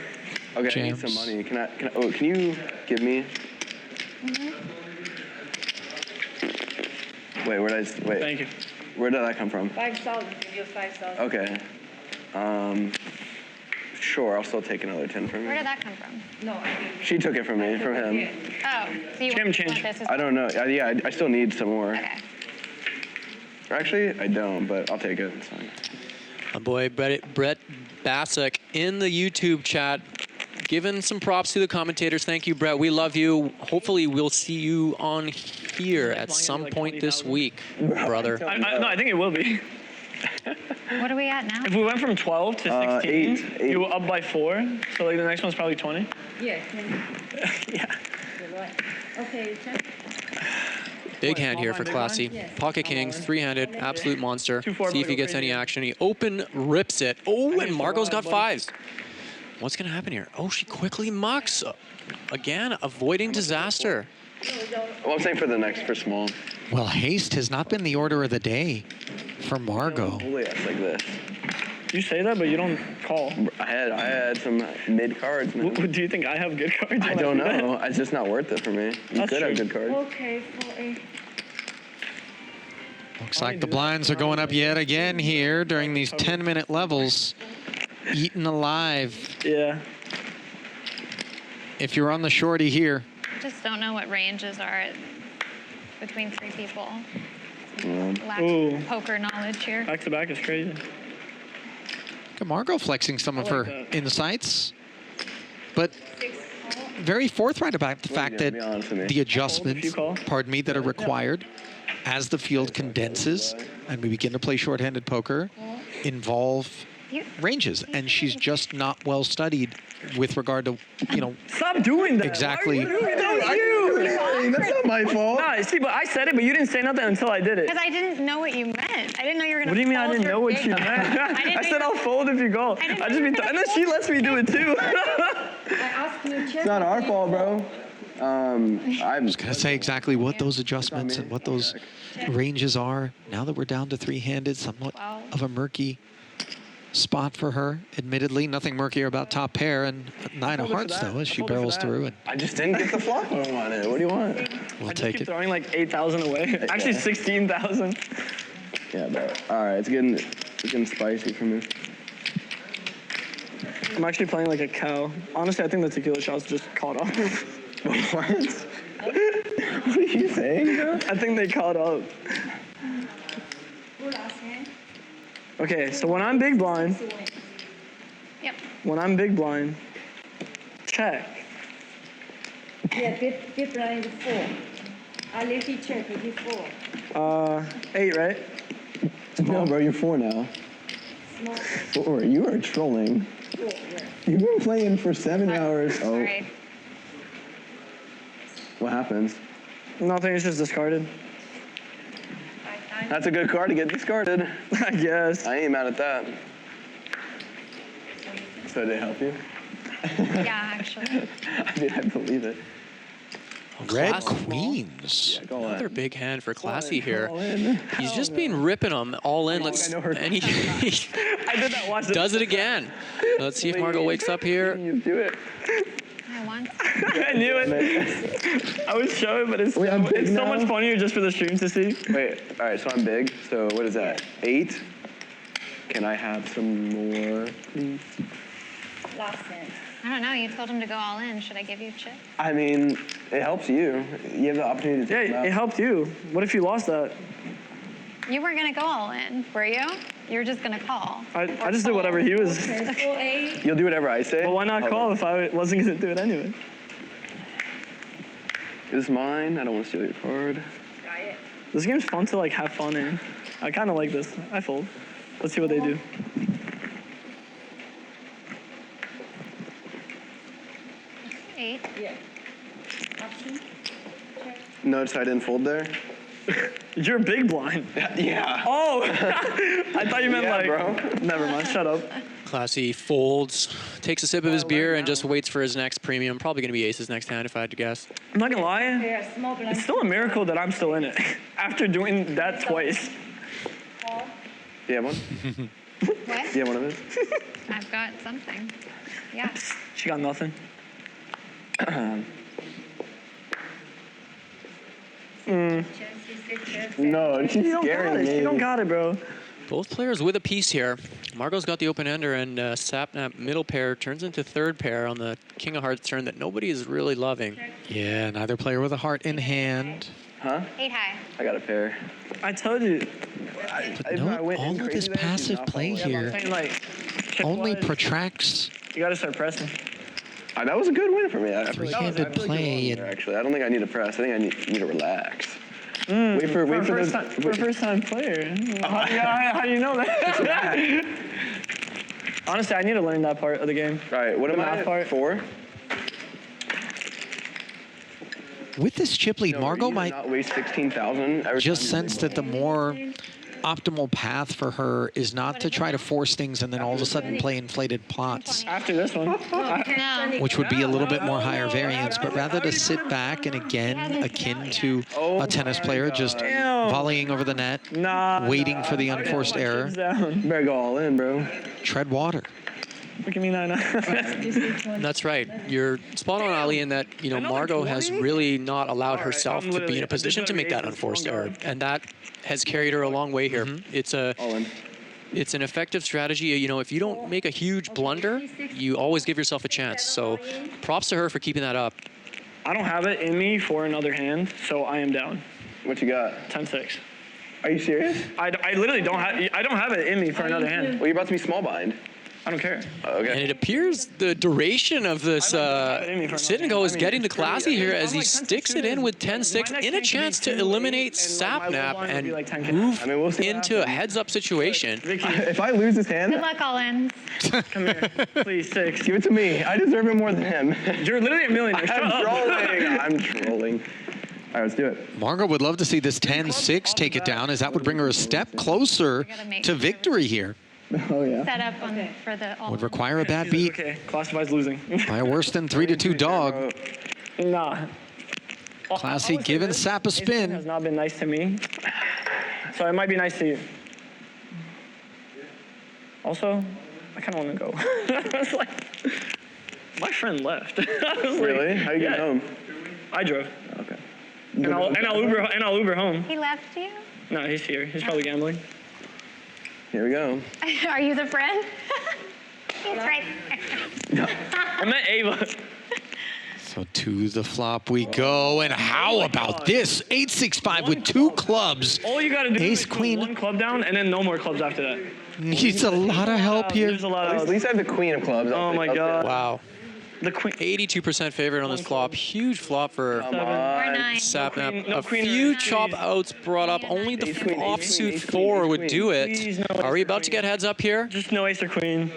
Okay, Jams. I need some money. Can you give me? Wait, wait. Thank you. Where did that come from? 5,000. Give you 5,000. Okay. Sure, I'll still take another 10 from Where you. did that come from? No, I think. She took it from me, from him. Oh, so you Jam want change. this as I don't know. Yeah, I still need some more. Okay. Or actually, I don't, but I'll take it. It's fine. My boy Brett Bassick in the YouTube chat, giving some props to the commentators. Thank you, Brett. We love you. Hopefully, we'll see you on here at some point this week, brother. No, I think it will be. What are we at now? If we went from 12 to 16, 8. you were up by 4. So like the next one's probably 20. Yeah, 20. Yeah. You're right. Okay, check. Big hand here for Classy. Pocket Kings, three-handed, absolute monster. See if he gets any action. He open rips it. Oh, and Margo's got 5s. What's going to happen here? Oh, she quickly mucks. Again, avoiding disaster. Well, I'm saying for the next, for small. Well, haste has not been the order of the day for Margo. Oh, yeah, it's like this. You say that, but you don't call. I had some mid cards, man. Do you think I have good cards? I don't know. It's just not worth it for me. You That's could have true. good cards. Okay, 4-8. Looks like the blinds are going up yet again here during these 10-minute levels. Eaten alive. Yeah. If you're on the shorty here. Just don't know what ranges are between 3 people. Lack Ooh. of poker knowledge here. Back to back is crazy. Look at Margo flexing some of her insights. But very forthright about the fact that the adjustments, pardon me, that are required as the field condenses and we begin to play shorthanded poker involve ranges, and she's just not well studied with regard to, you know, Stop doing that. exactly. That was you. That's not my fault. No, see, but I said it, but you didn't say nothing until I did it. Because I didn't know what you meant. I didn't know you were gonna. What do you mean I fold didn't your know what big you meant? blind. I said I'll fold if you go. I just be, and then she lets me do it too. It's not our fault, bro. I'm just gonna say exactly what those adjustments and what those ranges are. Now that we're down to three-handed, somewhat of a murky spot for her. Admittedly, nothing murkier about top pair and 9 of hearts though, as she barrels through. And I just didn't get the flop I wanted. What do you want? We'll I just take keep it. throwing like 8,000 away. Actually, 16,000. Yeah, bro. All right, it's getting spicy for me. I'm actually playing like a cow. Honestly, I think the tequila shots just caught up. What? What are you saying, bro? I think they caught up. Okay, so when I'm big blind, check. Yeah, big blind 4. I let you check with you 4. 8, right? No, bro, you're 4 now. Small. 4. You are trolling. 4, yeah. You've been playing for 7 hours. Oh. Sorry. What happens? Nothing, it's just discarded. That's a good card to get discarded. I guess. I ain't mad at that. So did it help you? Yeah, actually. I mean, I believe it. Red queens. Yeah, go on. Another big hand for Classy here. All in. He's just been ripping them all in. Let's and he I did that once. does it again. Let's see if Margo wakes up here. You do it. I won. I knew it. I was showing, but it's, Wait, I'm big it's so now? much funnier just for the stream to see. Wait, all right, so I'm big. So what is that? 8? Can I have some more, please? Last hand. I don't know. You told him to go all in. Should I give you chip? I mean, it helps you. You have the opportunity to take them Yeah, out. it helped you. What if you lost that? You weren't gonna go all in, were you? You were just gonna call. I just did whatever he was. Okay, 4, 8. You'll do whatever I say? Well, why not call if I wasn't gonna do it anyway? Is this mine? I don't want to steal your card. Try it. This game's fun to like have fun in. I kind of like this. I fold. Let's see what they do. Eight. Yeah. Option. Check. Notice I didn't fold there? You're big blind. Yeah. Oh, I thought you meant Yeah, like. bro. Never mind. Shut up. Classy folds, takes a sip of his beer, and just waits for his next premium. Probably going to be aces next hand, if I had to guess. I'm not gonna lie. Yeah, small blind. It's still a miracle that I'm still in it after doing that twice. 4. Do you have one? What? Do you have one of his? I've got something. Yeah. She got nothing. No, she's You don't got scaring it. me. You don't got it, bro. Both players with a piece here. Margo's got the open ender, and Sapnap middle pair turns into third pair on the King of Hearts turn that nobody is really loving. Yeah, neither player with a heart in hand. Huh? 8 high. I got a pair. I told you. But note all of this passive play here Saying, like, only chip-wise, protracts you gotta start pressing. That was a good win for me. I feel like three-handed I feel like play. you're wrong there, actually, I don't think I need to press. I think I need to relax. Mm, Wait for a first time player. How do you know that? Honestly, I need to learn that part of the game. All right, what The am I math at? part. 4? With this chip lead, Margo might not waste 16,000. just sense that the more optimal path for her is not to try to force things and then all of a sudden play inflated pots, After this one. No. which would be a little bit more higher variance, but rather to sit back and again, akin to a tennis player, just volleying over the net, waiting for the unforced error. Better go all in, bro. Tread water. Look at me now. That's right. You're spot on, Ali, in that, you know, Margo has really not allowed herself to be in a position to make that unforced error, and that has carried her a long way here. It's an effective strategy. You know, if you don't make a huge blunder, you always give yourself a chance. So props to her for keeping that up. I don't have it in me for another hand, so I am down. What you got? 10-6. Are you serious? I literally don't have. I don't have it in me for another hand. Well, you're about to be small blind. I don't care. And it appears the duration of this sit and go is getting to Classy here as he sticks it in with 10-6 in a chance to eliminate Sapnap and move into a heads-up situation. If I lose this hand, Good luck, all in. Come here, please, 6. give it to me. I deserve it more than him. You're literally a millionaire. Shut up. I'm trolling. All right, let's do it. Margo would love to see this 10-6 take it down, as that would bring her a step closer to victory here. Oh, yeah. Set up on for the all. Would require a bad beat Okay, classified's losing. by a worse than 3-2 dog. Nah. Classy giving Sap a Has spin. not been nice to me, so it might be nice to you. Also, I kind of want to go. I was like, my friend left. I was Really? Like, How you get home? I drove. Okay. And I'll Uber home. He left you? No, he's here. He's probably gambling. Here we go. Are you the friend? He's right there. I met Ava. So to the flop we go, and how about this? 8-6-5 with 2 clubs. All you gotta do Ace, is put queen. 1 club down, and then no more clubs after that. Needs a lot of help here. There's a lot At of. least I have the queen of clubs. Oh my god. Wow. The queen. 82% favorite on this flop. Huge flop for Or 9. Sapnap. No A queen or few ace. chop outs brought up. Only the Ace queen, ace offsuit queen, ace queen, 4 ace would queen. do it. Please, no Are we ace about to queen. get heads up here? Just no ace or queen.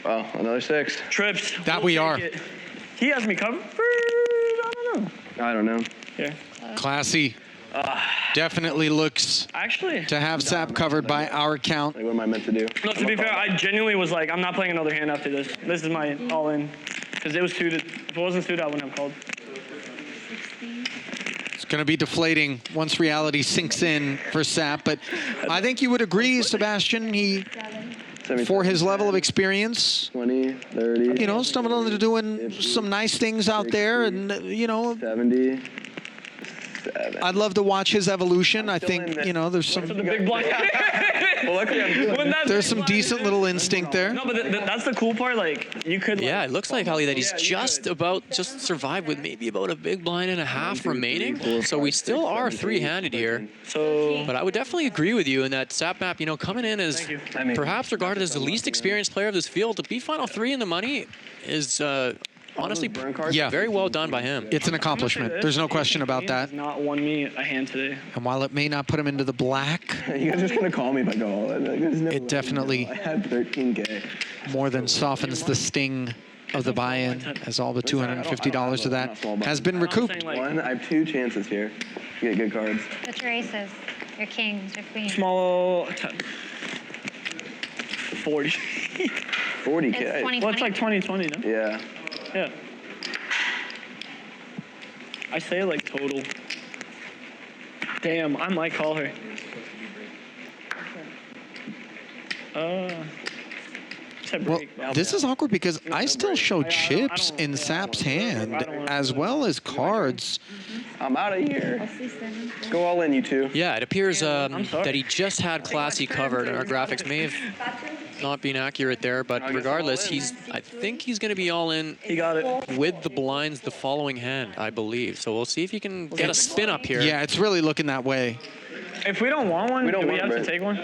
Oh, another 6. Trips. That we are. take it. He has me covered. I don't know. I don't know. Here. Classy definitely looks Actually. to have Sap covered by our count. Like, what am I meant to do? No, to be fair, I genuinely was like, I'm not playing another hand after this. This is my all-in. Because it was suited. If it wasn't suited, I wouldn't have called. It's going to be deflating once reality sinks in for Sap, but I think you would agree, Sebastian, he, for his level of experience, 20, 30. you know, stumbled into doing some nice things out there, and, you know, 70. I'd love to watch his evolution. I think, you know, there's some The big blind. Well, luckily I'm doing there's some decent little instinct there. No, but that's the cool part. Like, you could. Yeah, it looks like, Ali, that he's just survived with maybe about a big blind and a half remaining. So we still are three-handed here. So. But I would definitely agree with you in that Sapnap, you know, coming in as perhaps regarded as the least experienced player of this field, to be final 3 in the money is honestly very well done by him. It's an accomplishment. There's no question about that. Not won me a hand today. And while it may not put him into the black, You guys are just going to call me if I go all in. Like, there's no it way. definitely I had 13K. more than softens the sting of the buy-in, as all the $250 of that has been recouped. One, I have 2 chances here to get good cards. What's your aces? Your kings, your queens. Small. 40. 40K. It's 20. Well, it's like 2020, no? Yeah. Yeah. I say like total. Damn, I might call her. Well, this is awkward because I still show chips in Sap's hand as well as cards. I'm out of here. Let's go all in, you two. Yeah, it appears that he just had Classy covered, and our graphics may have not been accurate there, but regardless, I think he's going to be all in with the blinds the following hand, I believe. So we'll see if he can get a spin up here. Yeah, it's really looking that way. If we don't want one, do we have to it. take one?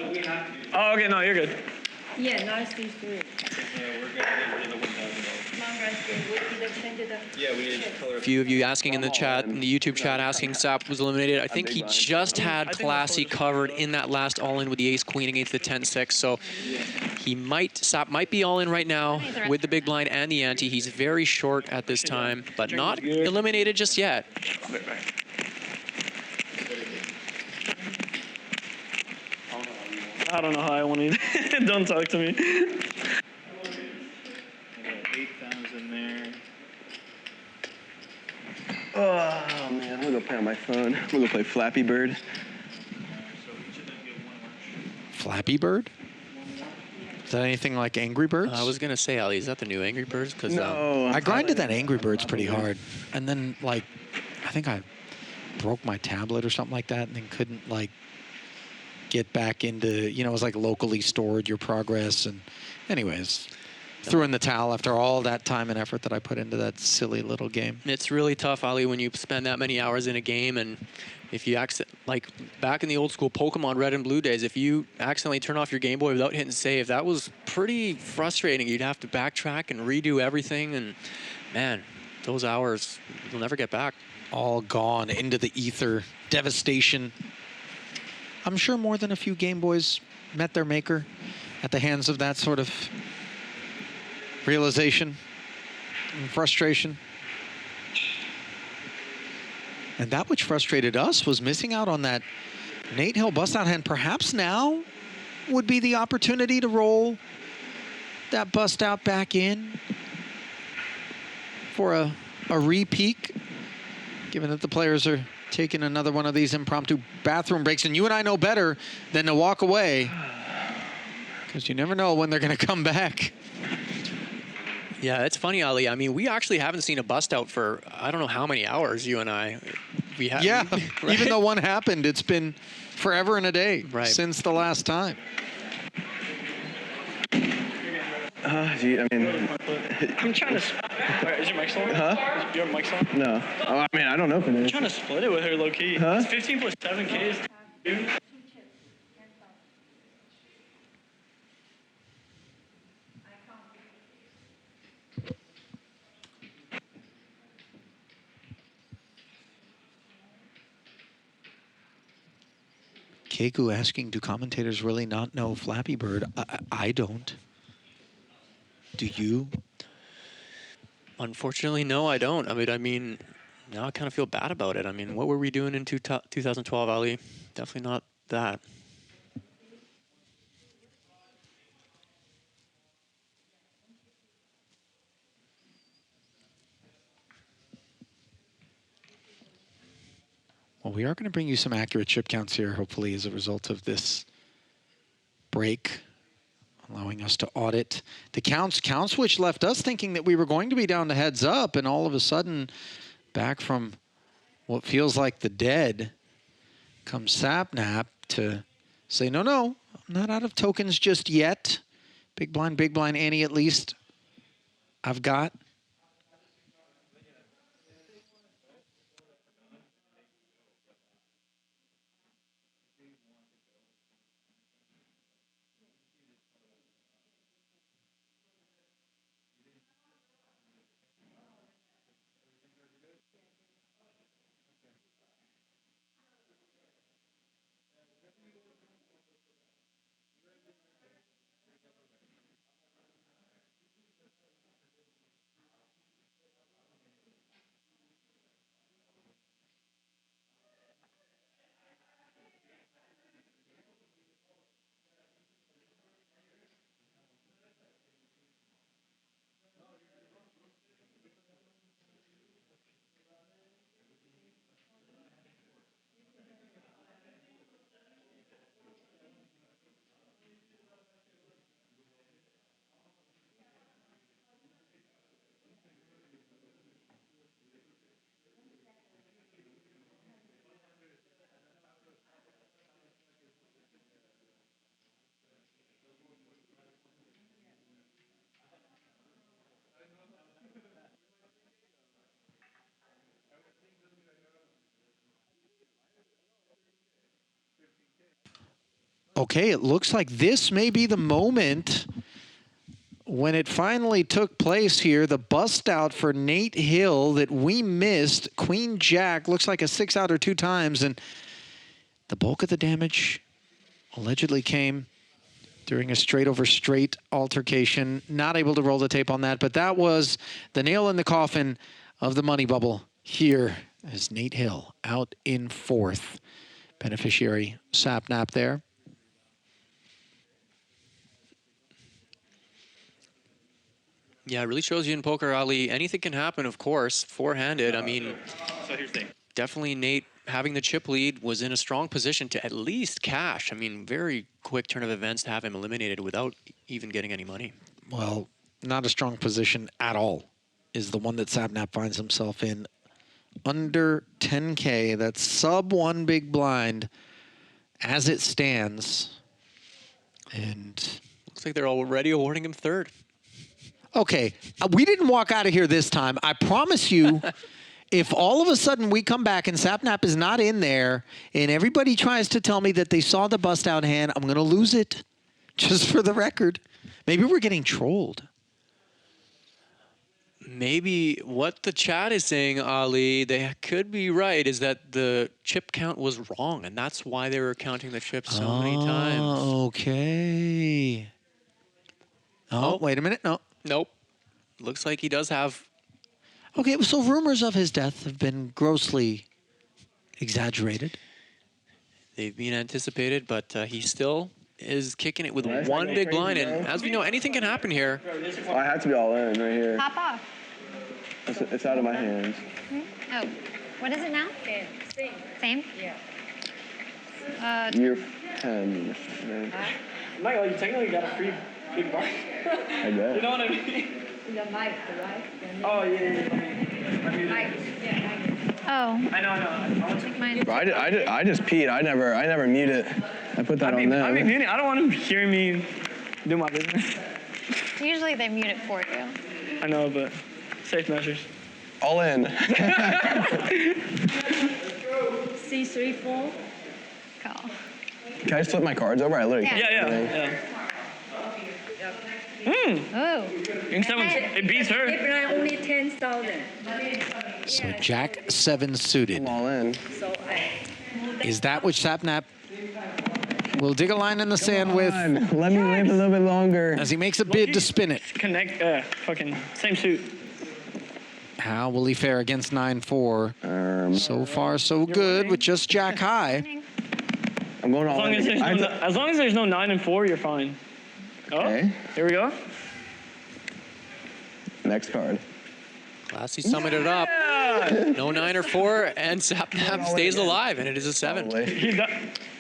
Oh, okay, no, you're good. Yeah, nice to do it. A few of you asking in the chat, in the YouTube chat, asking Sap was eliminated. I think he just had Classy covered in that last all-in with the ace-queen against the 10-6. So Sap might be all-in right now with the big blind and the ante. He's very short at this time, but not eliminated just yet. I don't know how I want to. Don't talk to me. 8,000 there. Oh, man. I'm going to go play on my phone. I'm going to go play Flappy Bird. Flappy Bird? Is that anything like Angry Birds? I was going to say, Ali, is that the new Angry Birds? Because No. I grinded that Angry Birds pretty hard. And then, like, I think I broke my tablet or something like that and then couldn't, like, get back into, you know, it was like locally stored your progress. And anyways, threw in the towel after all that time and effort that I put into that silly little game. It's really tough, Ali, when you spend that many hours in a game, and if you like back in the old school Pokemon Red and Blue days, if you accidentally turn off your Game Boy without hitting save, that was pretty frustrating. You'd have to backtrack and redo everything, and man, those hours you'll never get back. All gone into the ether. Devastation. I'm sure more than a few Game Boys met their maker at the hands of that sort of realization and frustration. And that which frustrated us was missing out on that Nate Hill bust-out hand. Perhaps now would be the opportunity to roll that bust-out back in for a re-peak, given that the players are taking another one of these impromptu bathroom breaks. And you and I know better than to walk away, because you never know when they're going to come back. Yeah, it's funny, Ali. I mean, we actually haven't seen a bust out for I don't know how many hours, you and I. We have, yeah, right? Even though one happened, it's been forever and a day since the last time. Gee, I mean... I'm trying to... Is your mic on? Huh? Is your mic on? No. Oh, I mean, I don't know if it I'm is. trying to split it with her low-key. Huh? It's 15 plus 7K is... Dude. Keiko asking, do commentators really not know Flappy Bird? I don't. Do you? Unfortunately, no, I don't. I mean, now I kind of feel bad about it. I mean, what were we doing in 2012, Ali? Definitely not that. Well, we are going to bring you some accurate chip counts here, hopefully, as a result of this break, allowing us to audit the counts which left us thinking that we were going to be down to heads up, and all of a sudden, back from what feels like the dead, comes Sapnap to say, no, I'm not out of tokens just yet. Big blind, Annie, at least I've got. Okay, it looks like this may be the moment when it finally took place here. The bust out for Nate Hill that we missed. Queen Jack looks like a 6-outer 2 times, and the bulk of the damage allegedly came during a straight over straight altercation. Not able to roll the tape on that, but that was the nail in the coffin of the money bubble here as Nate Hill out in 4th. Beneficiary Sapnap there. Yeah, it really shows you in poker, Ali, anything can happen, of course, four-handed. I mean, So here's the thing. definitely Nate having the chip lead was in a strong position to at least cash. I mean, very quick turn of events to have him eliminated without even getting any money. Well, not a strong position at all is the one that Sapnap finds himself in. Under 10K, that's sub 1 big blind as it stands. And looks like they're already awarding him 3rd. Okay, we didn't walk out of here this time. I promise you, if all of a sudden we come back and Sapnap is not in there and everybody tries to tell me that they saw the bust out hand, I'm going to lose it. Just for the record. Maybe we're getting trolled. Maybe what the chat is saying, Ali, they could be right, is that the chip count was wrong, and that's why they were counting the chips so many times. Okay. Oh, wait a minute. No. Nope. Looks like he does have... Okay, so rumors of his death have been grossly exaggerated. They've been anticipated, but he still is kicking it with one big blind, and as we know, anything can happen here. Oh, I have to be all in right here. Pop off. It's out of my hands. Oh, what is it now? Same. Same? Yeah. You're 10. Right? Michael, you technically got a free big bar. I bet. You know what I mean? The mic, right? Oh, yeah. Mic. Yeah, Oh. I know. I want to take mine. Bro, I just peed. I never mute it. I put that on them. I mean, I don't want them hearing me do my business. Usually they mute it for you. I know, but safe measures. All in. C3, 4. Call. Can I just flip my cards over? I literally can't. Yeah. Oh. It beats her. If only 10,000. So Jack 7 suited. I'm all in. So Is that what Sapnap will dig a line in the sand with? Let me live a little bit longer. As he makes a bid to spin it. Connect, fucking same suit. How will he fare against 9-4? So far, so good with just Jack high. I'm going all in. As long as there's no 9 and 4, you're fine. Oh, Okay. Here we go. Next card. Classy summed it up. No 9 or 4, and Sapnap stays alive, and it is a 7.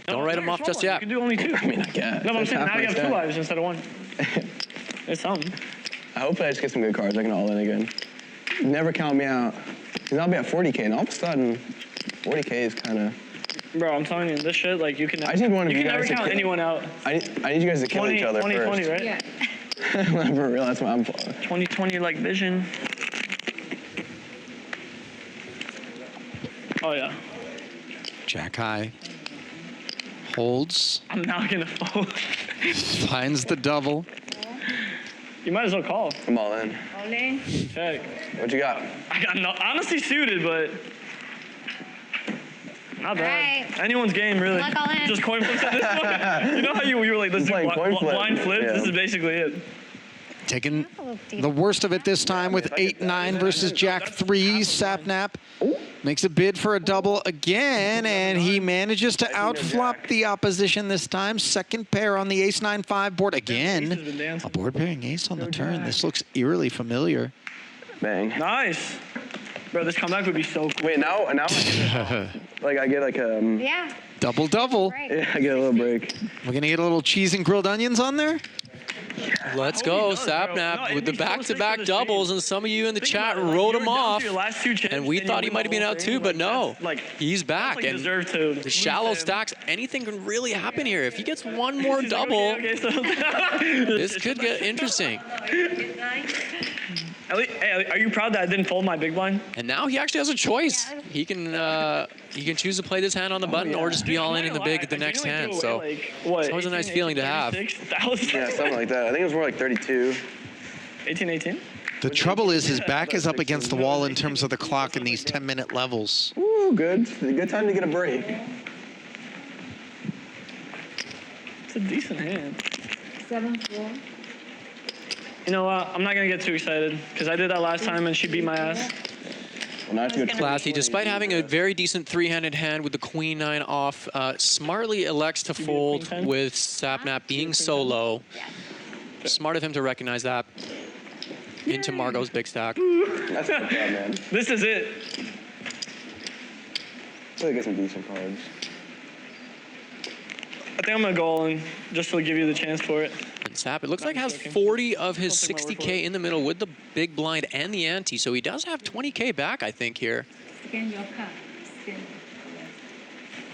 Don't write him off just yet. You can do only 2. I mean, I guess. No, but I'm saying now you have 2 half my lives instead of 1. It's something. I hope I just get some good cards. I can all in again. Never count me out. Because I'll be at 40K, and all of a sudden, 40K is kind of... Bro, I'm telling you, this shit, like, you can never, I just need one of you you can guys never to count kill- anyone out. I need you guys to kill each other 20, first. right? yeah. For real, that's what I'm for. 2020, like, vision. Oh, yeah. Jack high. Holds. I'm not going to fold. Finds the double. You might as well call. I'm all in. All in. Check. What you got? I got no, honestly suited, but not bad. Right. Anyone's game, really. Luck all in. Just coin flips at this point. You know how you were like, let's do playing coin flip. blind flips? Yeah. This is basically it. Taking the worst of it this time with 8-9 versus Jack 3. Sapnap makes a bid for a double again, and he manages to outflop the opposition this time. Second pair on the ace-9-5 board again. A board pairing ace on the turn. This looks eerily familiar. Bang. Nice. Bro, this comeback would be so cool. Wait, now like I get like Yeah. Double. Right. yeah, I get a little break. We're going to get a little cheese and grilled onions on there? Let's go, Sapnap, with the back-to-back doubles, and some of you in the chat about it, like, wrote you him were down off, to your last 2 chips, and we and thought you he might have win been the out whole too, thing. but no, That's, like, he's back, like and deserved to the lose shallow him. stacks, anything can really happen here. If he gets one more He's like, double, okay, so this could get interesting. Hey, are you proud that I didn't fold my big blind? And now he actually has a choice. He can choose to play this hand on the button or just be all in the big at the next hand. So it's always a nice feeling to have. Yeah, something like that. I think it was more like 32. 18. The trouble is his back is up against the wall in terms of the clock in these 10-minute levels. Ooh, good. Good time to get a break. It's a decent hand. 7-4. You know what? I'm not going to get too excited because I did that last time and she beat my ass. Well, not good. Classy, despite having a very decent 3-handed hand with the queen 9 off, smartly elects to fold with Sapnap being so low. Smart of him to recognize that. Into Margo's big stack. That's good job, man. This is it. Really get some decent cards. I think I'm going to go all in just to give you the chance for it. And Sap, it looks like has 40 of his 60K in the middle with the big blind and the ante, so he does have 20K back, I think, here. Scan your card. Scan.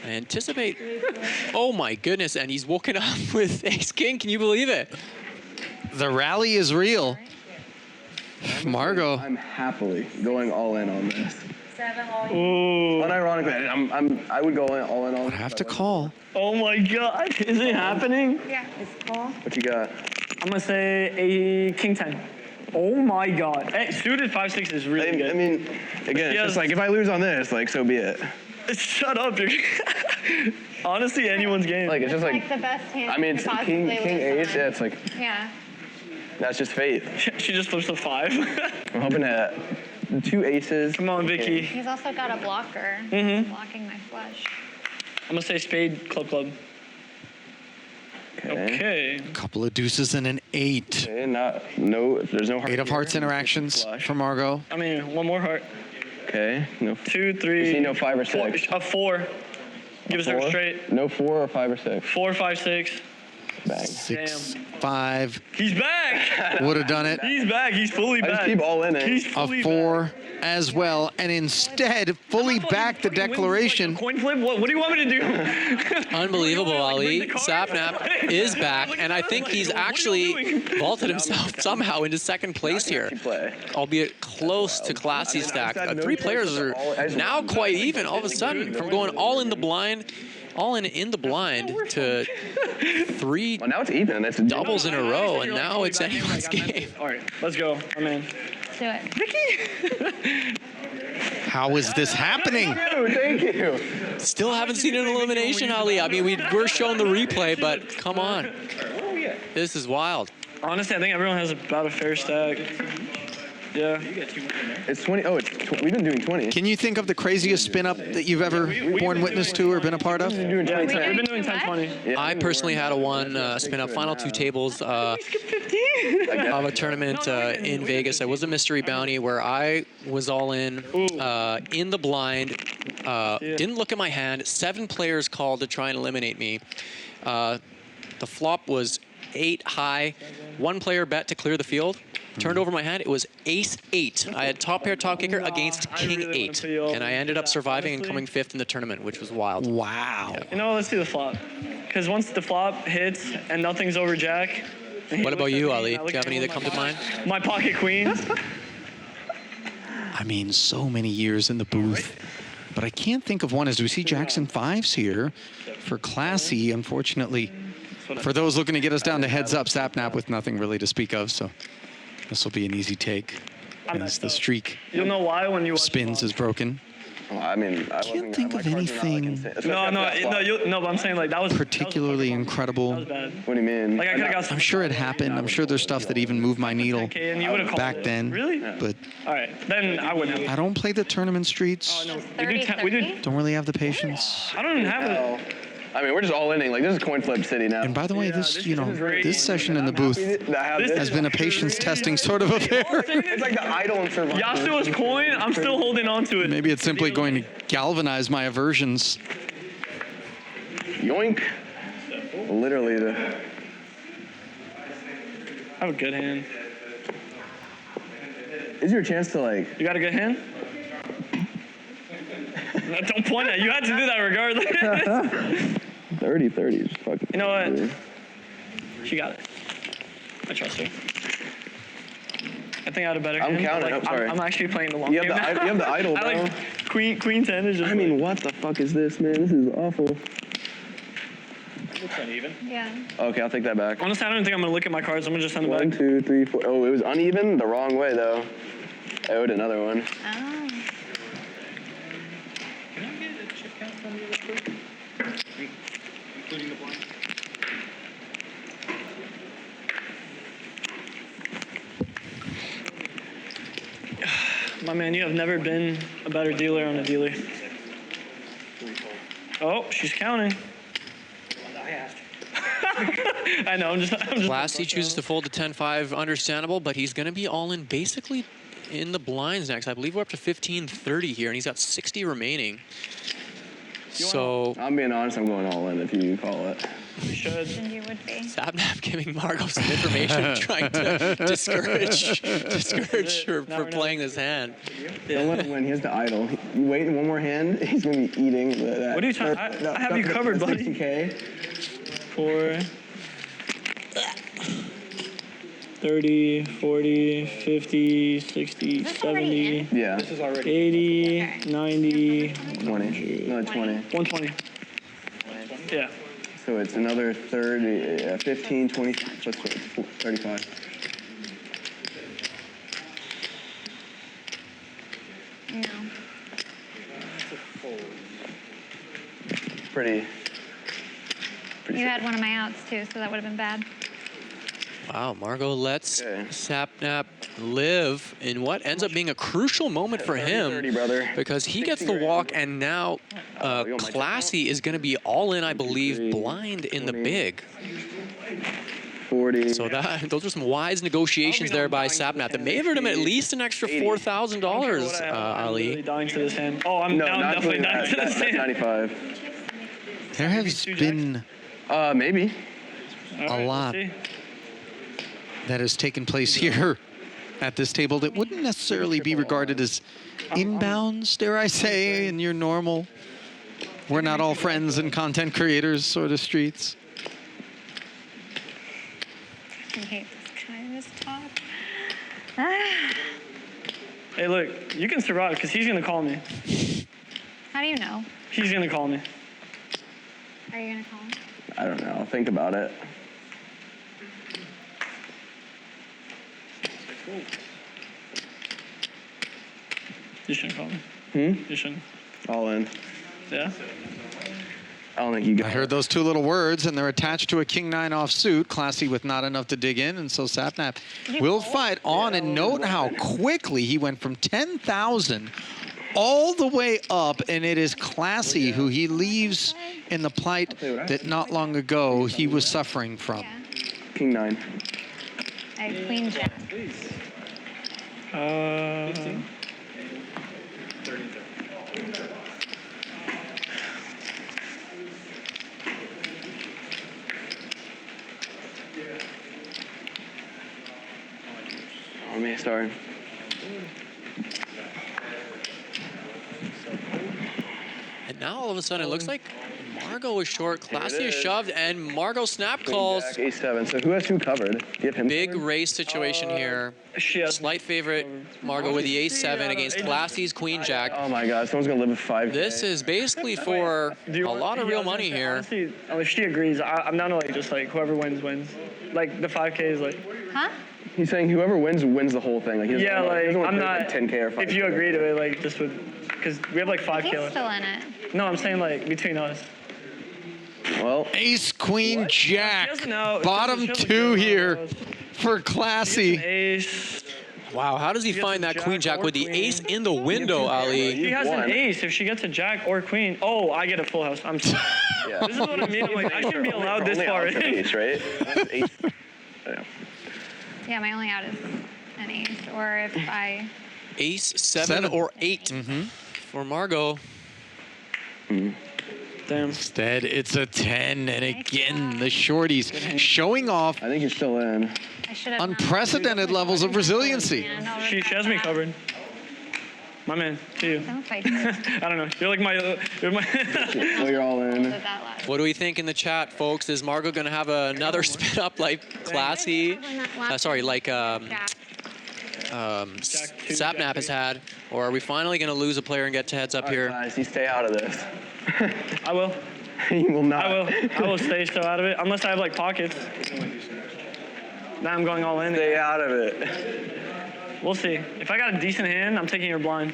I anticipate. Oh my goodness, and he's woken up with ace king. Can you believe it? The rally is real. Margo. I'm happily going all in on this. 7 all in. Ooh. Unironically, I would go all in on Would this. have to call. Oh my God. Is it happening? Yeah, it's call. What you got? I'm going to say a king 10. Oh my God. Hey, suited 5-6 is really good. I mean, again, it's just like if I lose on this, like so be it. Shut up. You're honestly, anyone's game. Like it's just like the best hand. I mean, it's king ace. Yeah, it's like Yeah. that's just fate. She just flips a 5. I'm hoping to 2 aces. Come on, Vicky. He's also got a blocker. Mm-hmm. Blocking my flush. I'm gonna say spade, club. Okay. A couple of deuces and an 8. Okay, there's no heart. 8 of hearts interactions for Margo. I mean, one more heart. Okay, no. 2, 3. You see no 5 or 6. A 4. Give us a straight. No 4 or 5 or 6. 4, 5, 6. Bang. 6, 5. He's back. Would have done it. He's back. He's fully back. I just keep all in it. He's A fully 4 back. as well, and instead fully back the declaration. Coin flip? What do you want me to do? Unbelievable, Ali. Sapnap is back, and I think he's actually vaulted himself somehow into second place here, albeit close to Classy stack. 3 players are now quite even all of a sudden from going all in the blind, all in the blind to 3 well, now it's even. It's doubles in a row, and now it's anyone's game. All right, let's go. I'm in. Do it. How is this happening? Thank you. Still haven't seen an elimination, Ali. I mean, we're showing the replay, but come on. This is wild. Honestly, I think everyone has about a fair stack. Yeah. It's 20. Oh, we've been doing 20. Can you think of the craziest spin up that you've ever borne witness to or been a part of? Yeah, we've been doing 10-20. I personally had a 1 spin up final 2 tables of a tournament in Vegas. It was a mystery bounty where I was all in the blind, didn't look at my hand. 7 players called to try and eliminate me. The flop was 8 high. 1 player bet to clear the field. Turned over my hand, it was ace-8. I had top pair, top kicker against king-8. And I ended up surviving and coming 5th in the tournament, which was wild. Wow. You know, let's do the flop. Because once the flop hits and nothing's over jack. What about you, Ali? Do you have any that come to mind? My pocket queens. I mean, so many years in the booth. But I can't think of one as we see Jackson 5s here for Classy, unfortunately. For those looking to get us down to heads up, Sapnap with nothing really to speak of, so this will be an easy take as the streak You'll know why when you spins is broken. Well, I mean, I can't think of anything No, but I'm saying like that was particularly incredible. That was bad. What do you mean? Like I could have got. I'm sure it happened. I'm sure there's stuff that even moved my needle And you would have called back it. then. Really? But All right, then I wouldn't have. I don't play the tournament streets. Oh, no. We do. Don't really have the patience. I don't even have it. I mean, we're just all inning. Like, this is coin flip city now. And by the way, this this session in the booth has been a patience testing sort of affair. It's like the idol in Survivor. Yasuo's coin, I'm still holding on to it. Maybe it's simply going to galvanize my aversions. Yoink. Literally the... I have a good hand. Is your chance to, like... You got a good hand? Don't point at. You had to do that regardless. 30-30. Just fucking... You know what? She got it. I trust her. I think I had a better hand. I'm counting. Like, sorry. I'm actually playing the long you game now. You have the idol, bro. I like queen 10 is just. I mean, what the fuck is this, man? This is awful. Looks uneven. Yeah. Okay, I'll take that back. Honestly, I don't think I'm gonna look at my cards. I'm gonna just send them 1, back. 2, 3, 4. Oh, it was uneven? The wrong way, though. I owed another one. Oh. Can I get a chip count from you real quick? Including the blind. My man, you have never been a better dealer on a dealer. Oh, she's counting. I know, I'm just Classy chooses to fold to 10-5, understandable, but he's going to be all in basically in the blinds next. I believe we're up to 15-30 here, and he's got 60 remaining. So I'm being honest, I'm going all in if you call it. You should. And you would be. Sapnap giving Margo some information, trying to discourage her for playing this hand. Don't let him win. He has the idol. You wait one more hand, he's going to be eating that. What are you trying? I have you covered, buddy. 60K. 4. 30, 40, 50, 60, 70. Yeah. This is already 80, 90, 20. No, 20. 120. Yeah. So it's another 30, 15, 20, what's 35. No. Pretty. You had one of my outs too, so that would have been bad. Wow, Margo lets Sapnap live in what ends up being a crucial moment for him 30, brother. because he gets the walk, and now Classy is going to be all in, I believe, blind in the big. 40. So those are some wise negotiations there by Sapnap that may have earned him at least an extra $4,000, Ali. Really dying to this hand. Oh, I'm definitely dying to this hand. 95. There has been maybe a lot that has taken place here at this table that wouldn't necessarily be regarded as inbounds, dare I say, in your normal, we're not all friends and content creators sort of streets. I hate this guy, this top. Hey, look, you can survive because he's going to call me. How do you know? He's going to call me. Are you going to call him? I don't know. I'll think about it. You shouldn't call me. You shouldn't. All in. Yeah? I don't think you got I heard those two little words, and they're attached to a king-9 offsuit. Classy with not enough to dig in, and so Sapnap will fight on. And note how quickly he went from 10,000 all the way up, and it is Classy who he leaves in the plight that not long ago he was suffering from. King 9. I have queen jack. Oh, man, sorry. And now all of a sudden it looks like Margo is short, Classy is shoved, and Margo snap calls. Jack, A7. So who has who covered? Do you have him Big covered? race situation here. Slight favorite, Margo with the ace-7 against Classy's queen jack. Oh my God, someone's gonna live with 5K. This is basically for a lot of real money here. Honestly, if she agrees, I'm down to like just like whoever wins wins. Like the 5K is like. Huh? He's saying whoever wins wins the whole thing. Like he doesn't Yeah, want, he like doesn't want I'm to pay, not. like 10K or 5K. If you agree to it, like this would, because we have like 5K. He's left. still in it. No, I'm saying like between us. Well, ace, queen, jack. She doesn't know. Bottom two here for Classy. Ace. Wow, how does he find that queen jack with the ace in the window, Ali? She has an ace. If she gets a jack or queen, oh, I get a full house. I'm sorry. Yeah. This is what I mean. I'm like, I shouldn't be allowed this far in. Ace, right? Ace. Yeah. Yeah, my only out is an ace. Or if I... Ace, 7 or 8 for Margo. Damn. Instead, it's a 10, and again, the shorties showing off I think you're still in. I should have unprecedented levels of resiliency. She has me covered. My man, to you. Don't fight. I don't know. You're like my. Well, you're all in. What do we think in the chat, folks? Is Margo going to have another spin up like Classy? Like Sapnap has had, or are we finally going to lose a player and get to heads up here? Guys, you stay out of this. I will. You will not. I will stay so out of it unless I have like pockets. Now I'm going all in. Stay out of it. We'll see. If I got a decent hand, I'm taking your blind.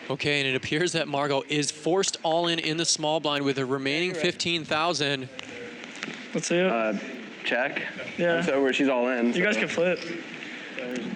Okay, and it appears that Margo is forced all in the small blind with the remaining 15,000. Let's see it. Check. Yeah. So where she's all in. You guys can flip.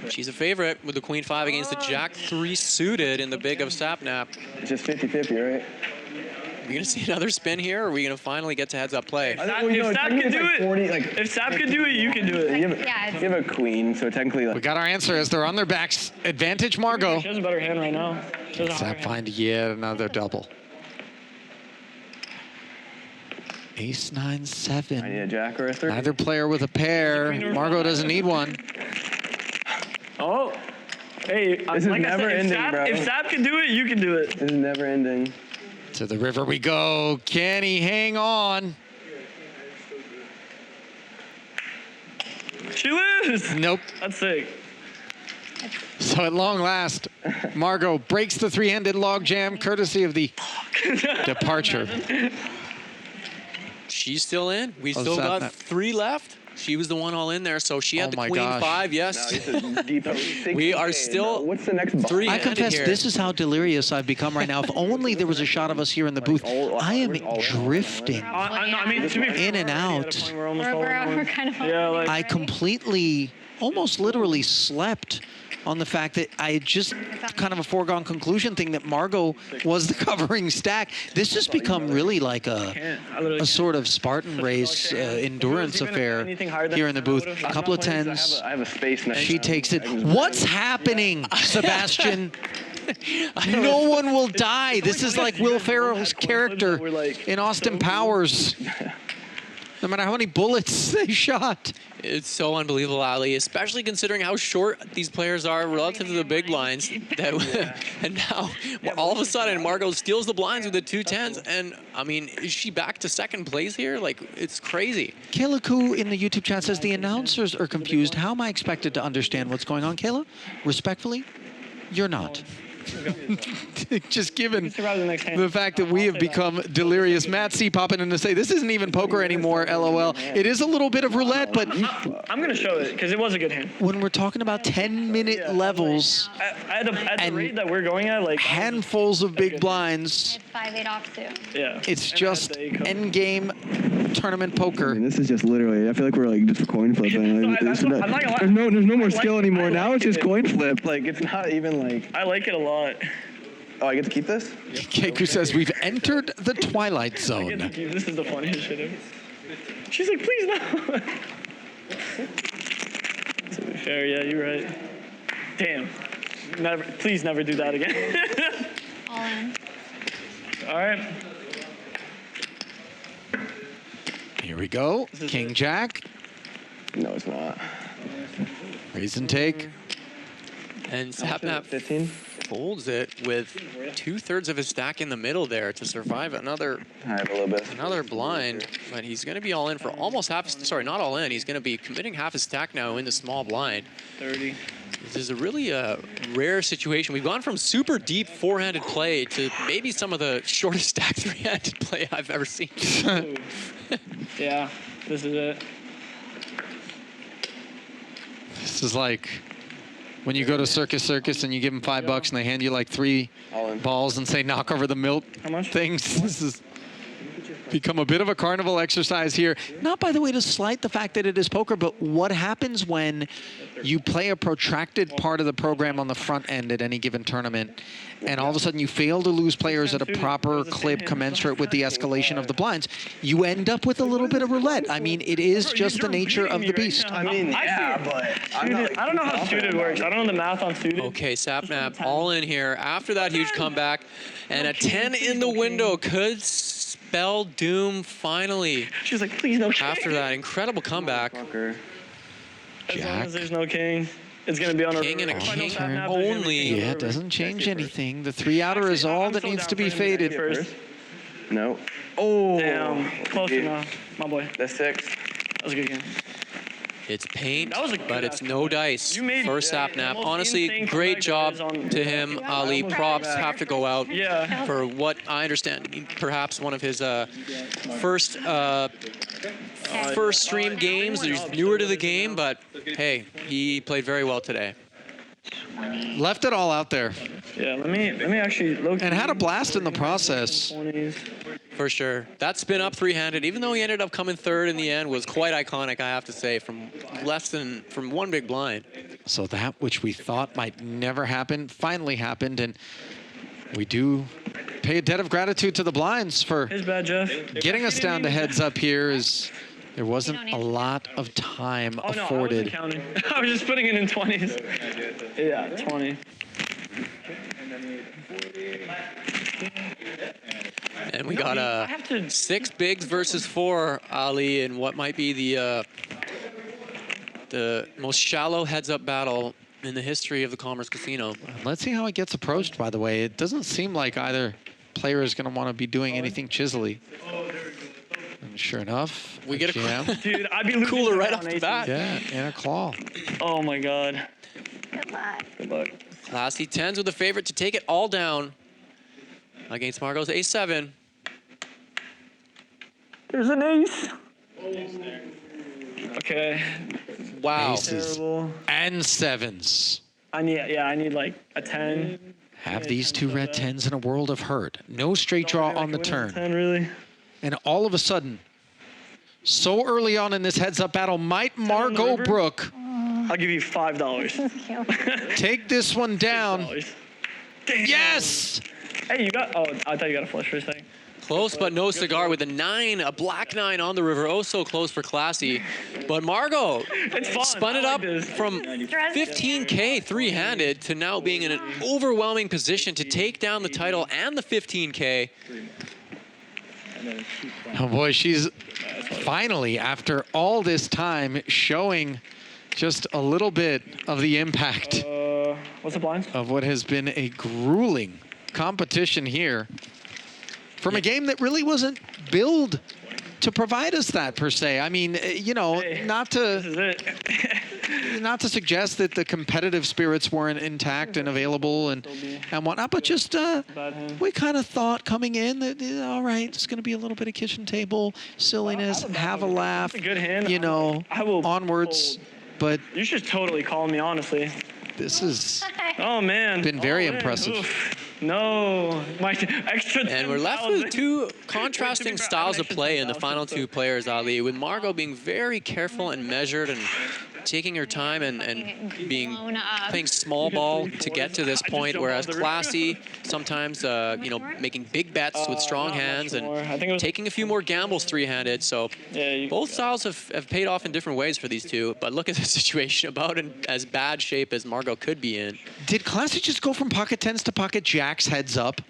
She's a favorite with the queen 5 against the jack 3 suited in the big of Sapnap. It's just 50-50, right? Are we going to see another spin here, or are we going to finally get to heads up play? If Sap can do it, if Sap can do it, you can do it. You have a queen, so technically. We got our answer as they're on their backs. Advantage, Margo. She has a better hand right now. Sap find yet another double. Ace, 9, 7. I need a jack or a 3. Neither player with a pair. Margo doesn't need one. Oh. Hey, this is like never I said, ending, bro. If Sap can do it, you can do it. This is never ending. To the river we go. Can he hang on? She loses. Nope. That's sick. So at long last, Margo breaks the three-handed log jam courtesy of the departure. She's still in. We Oh, still so got that- 3 left. She was the one all in there, so she had Oh the my queen gosh. 5. Yes. We are still What's the next ball? I 3-handed confess, here. this is how delirious I've become right now. If only there was a shot of us here in the booth. I am drifting I mean, to be fair, in and we're already at a out. point where we're almost all in. We're kind of Yeah, like I completely, almost literally slept on the fact that I had just kind of a foregone conclusion thing that Margo was the covering stack. This has become really like a sort of Spartan race endurance affair here in the booth. A couple of tens. I have a space next. She takes it. What's happening, Sebastian? No one will die. This is like Will Ferrell's character in Austin Powers. No matter how many bullets they shot. It's so unbelievable, Ali, especially considering how short these players are relative to the big blinds. And now, all of a sudden, Margo steals the blinds with the 2 tens. And, I mean, is she back to second place here? Like, it's crazy. Kayla Koo in the YouTube chat says, the announcers are confused. How am I expected to understand what's going on? Kayla, respectfully, you're not. Just given the fact that we have become delirious. Matt C popping in to say, this isn't even poker anymore, LOL. It is a little bit of roulette, but I'm going to show it because it was a good hand. when we're talking about 10-minute levels At the rate that we're going at, like handfuls of big blinds, 5-8 off too. Yeah. it's just end game tournament poker. This is just literally, I feel like we're like just coin flipping. Like, I'm not gonna lie. there's no more skill anymore. Now it's just coin flip. Like, it's not even like. I like it a lot. Oh, I get to keep this? Keiko says, we've entered the Twilight Zone. This is the funniest shit ever. She's like, please no. To be fair, yeah, you're right. Damn. Please never do that again. All in. All right. Here we go. King Jack. No, it's not. Raise and take. And Sapnap 15 folds it with 2/3 of his stack in the middle there to survive another I have a little bit. another blind. But he's going to be all in for almost half. Sorry, not all in. He's going to be committing half his stack now in the small blind. 30. This is a really rare situation. We've gone from super deep 4-handed play to maybe some of the shortest stack 3-handed play I've ever seen. Yeah, this is it. This is like when you go to Circus and you give them $5 and they hand you like 3 balls and say knock over the milk things. This has become a bit of a carnival exercise here. Not, by the way, to slight the fact that it is poker, but what happens when you play a protracted part of the program on the front end at any given tournament, and all of a sudden you fail to lose players at a proper clip commensurate with the escalation of the blinds, you end up with a little bit of roulette. I mean, it is just the nature of the beast. I mean, yeah, but I don't know how suited works. I don't know the math on suited. Okay, Sapnap all in here after that huge comeback. And a 10 in the window could spell doom finally. She's like, please no king. After that incredible comeback. As long as there's no king, it's going to be on a king and a king only. only. Yeah, it doesn't change anything. The 3-outer is all that needs to be faded. No. Oh. Damn. Close enough. My boy. That's 6. That was a good game. It's paint, That was a good but it's ass no dice for Sapnap. Honestly, insane great comeback job on- to him, Ali. Props have to go out Yeah. for what I understand, perhaps one of his first stream games. He's newer to the game, but hey, he played very well today. Left it all out there. Yeah, let me actually look. And had a blast in the process. 20s. For sure. That spin up 3-handed, even though he ended up coming third in the end, was quite iconic, I have to say, from one big blind. So that which we thought might never happen finally happened, and we do pay a debt of gratitude to the blinds for His bad, Jeff. getting us down to heads up here. As there wasn't a lot of time Oh, no, afforded. I wasn't counting. I was just putting it in 20s. Yeah, 20. And we got 6 bigs versus 4, Ali, in what might be the most shallow heads-up battle in the history of the Commerce Casino. Let's see how it gets approached, by the way. It doesn't seem like either player is going to want to be doing anything chiselly. And sure enough, we get a jam. Dude, I'd be losing cooler right on off the aces. bat. Yeah, and a claw. Oh my god. Good luck. Good luck. Classy 10s with the favorite to take it all down against Margo's A7. There's an ace. Okay. Wow. Aces Terrible. and 7s. I need like a 10. Have these two red 10s in a world of hurt. No straight draw on the turn. 10 really. And all of a sudden, so early on in this heads-up battle, might Margo Brook I'll give you $5. take this one down? Damn. Yes! Hey, you got, oh, I thought you got a flush for a second. Close but no cigar with a 9, a black 9 on the river. Oh, so close for Classy. But Margo spun it up from 15K three-handed to now being in an overwhelming position to take down the title and the 15K. Oh boy, she's finally, after all this time, showing just a little bit of the impact What's the blinds? of what has been a grueling competition here from a game that really wasn't billed to provide us that per se. I mean, you know, not to suggest that the competitive spirits weren't intact and available and whatnot, but just we kind of thought coming in that all right, it's going to be a little bit of kitchen table silliness, have a laugh, you know, onwards. But you should totally call me, honestly. This has been very impressive. Oof. No, my extra. And we're left with two contrasting styles of play in the final two players, Ali, with Margo being very careful and measured and taking her time and playing small ball to get to this point, whereas Classy sometimes, you know, making big bets with strong hands and taking a few more gambles three-handed. So both styles have paid off in different ways for these two, but look at the situation about in as bad shape as Margo could be in. Did Classy just go from pocket 10s to pocket jacks heads up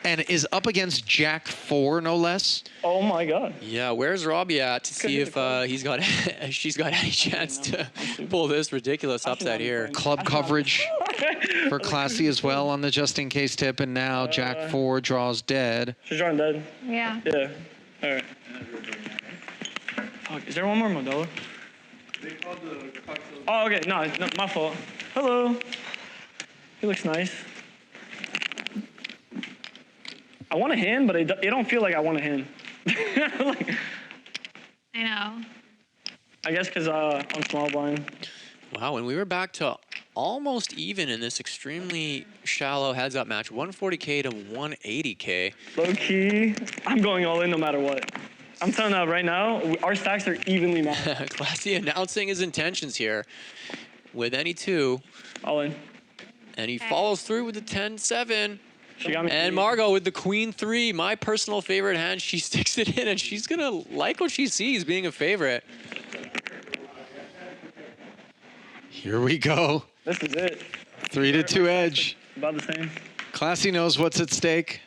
and is up against Jack 4, no less? Oh my God. Yeah, where's Robbie at to see if she's got any chance to pull this ridiculous upset here. Club coverage for Classy as well on the just in case tip, and now Jack 4 draws dead. She's drawing dead. Yeah. Yeah. All right. Fuck, is there one more Modelo? Oh, okay. No, my fault. Hello. He looks nice. I want a hand, but it don't feel like I want a hand. I know. I guess because I'm small blind. Wow, and we were back to almost even in this extremely shallow heads-up match, 140K to 180K. Low key, I'm going all in no matter what. I'm telling you right now, our stacks are evenly matched. Classy announcing his intentions here with any two. All in. And he follows through with the 10-7. She got me. And Margo with the Queen 3, my personal favorite hand. She sticks it in, and she's going to like what she sees being a favorite. Here we go. This is it. 3-2 edge. About the same. Classy knows what's at stake.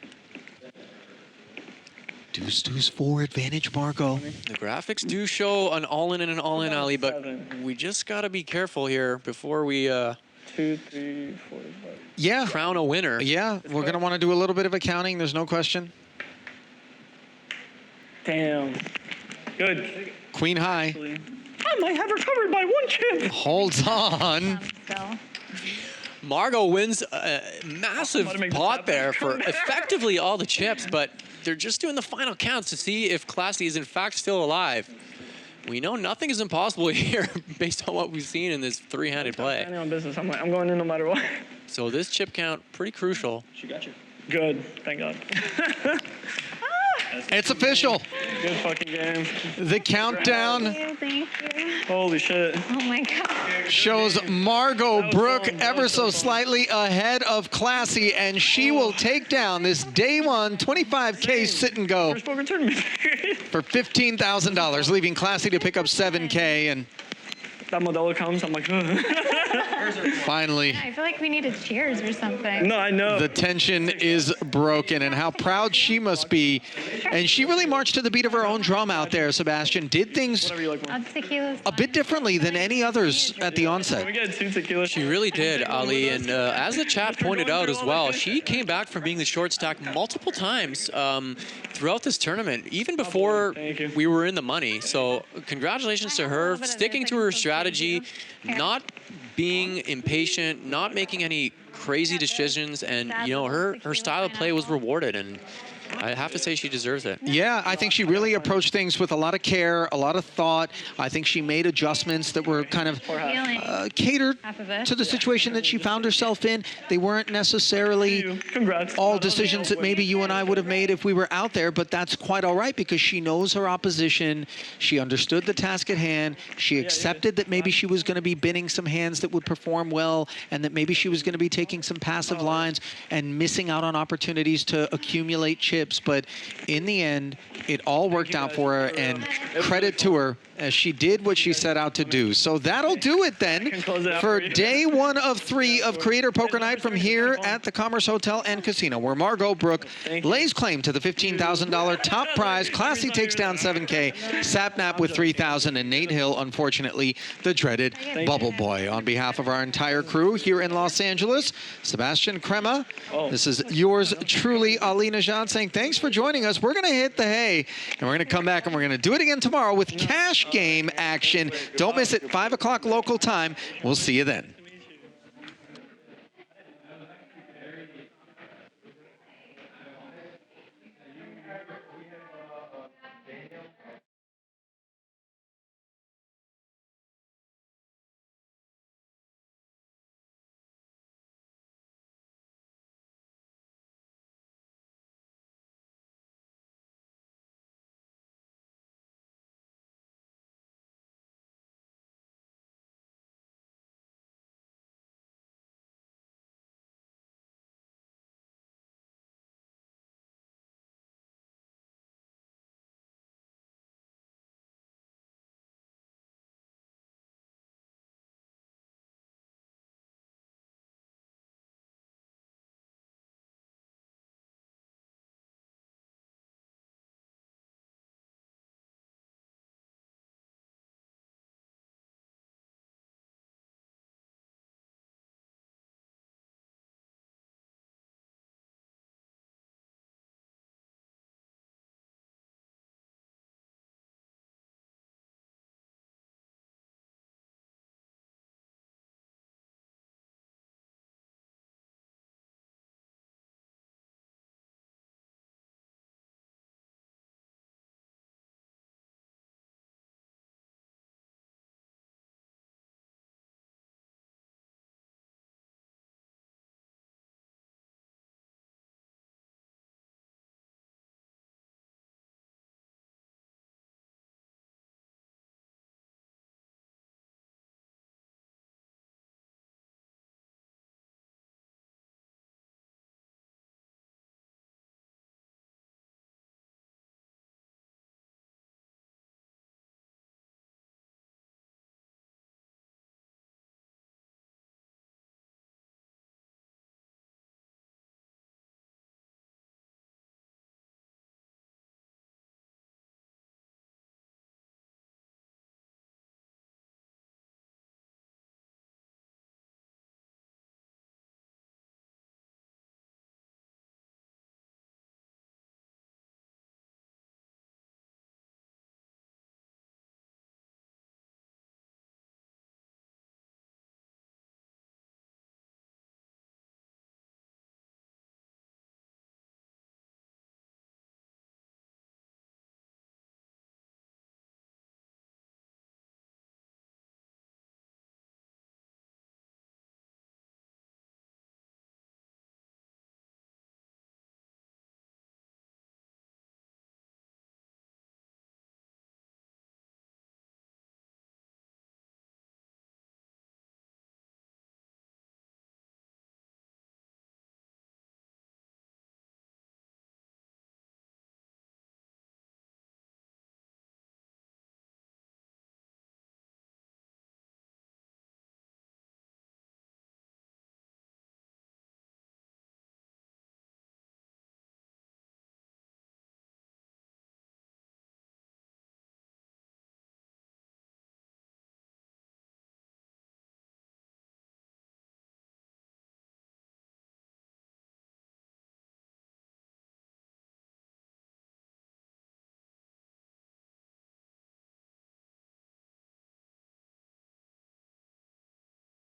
Deuce 4 advantage, Margo. The graphics do show an all-in and an all-in, Ali, but we just got to be careful here before we 2, 3, 4, 5. Yeah. Crown a winner. Yeah, we're going to want to do a little bit of accounting. There's no question. Damn. Good. Queen high. I might have her covered by one chip. Holds on. Margo wins a massive pot there for effectively all the chips, but they're just doing the final counts to see if Classy is in fact still alive. We know nothing is impossible here based on what we've seen in this three-handed play. I'm on business. I'm going in no matter what. So this chip count, pretty crucial. She got you. Good. Thank God. It's official. Good fucking game. The countdown Thank you. Holy shit. Oh my God. shows Margo Brook ever so slightly ahead of Classy, and she will take down this day one 25K sit and go First poker tournament. for $15,000, leaving Classy to pick up 7K. And that Modelo comes, I'm like, Finally. I feel like we needed cheers or something. No, I know. The tension is broken, and how proud she must be. And she really marched to the beat of her own drum out there, Sebastian. Did things a bit differently than any others at the onset. She really did, Ali. And as the chat pointed out as well, she came back from being the short stack multiple times throughout this tournament, even before we were in the money. So congratulations to her, sticking to her strategy, not being impatient, not making any crazy decisions, and you know, her style of play was rewarded, and I have to say she deserves it. Yeah, I think she really approached things with a lot of care, a lot of thought. I think she made adjustments that were kind of catered to the situation that she found herself in. They weren't necessarily all decisions that maybe you and I would have made if we were out there, but that's quite all right because she knows her opposition. She understood the task at hand. She accepted that maybe she was going to be binning some hands that would perform well, and that maybe she was going to be taking some passive lines and missing out on opportunities to accumulate chips. But in the end, it all worked out for her, and credit to her as she did what she set out to do. So that'll do it then for day 1 of 3 of Creator Poker Night from here at the Commerce Hotel and Casino, where Margo Brooke lays claim to the $15,000 top prize. Classy takes down $7K, Sapnap with $3,000, and Nate Hill, unfortunately, the dreaded Bubble Boy. On behalf of our entire crew here in Los Angeles, Sebastian Crema, this is yours truly, Ali Najad, saying thanks for joining us. We're going to hit the hay, and we're going to come back, and we're going to do it again tomorrow with cash game action. Don't miss it, 5 o'clock local time. We'll see you then.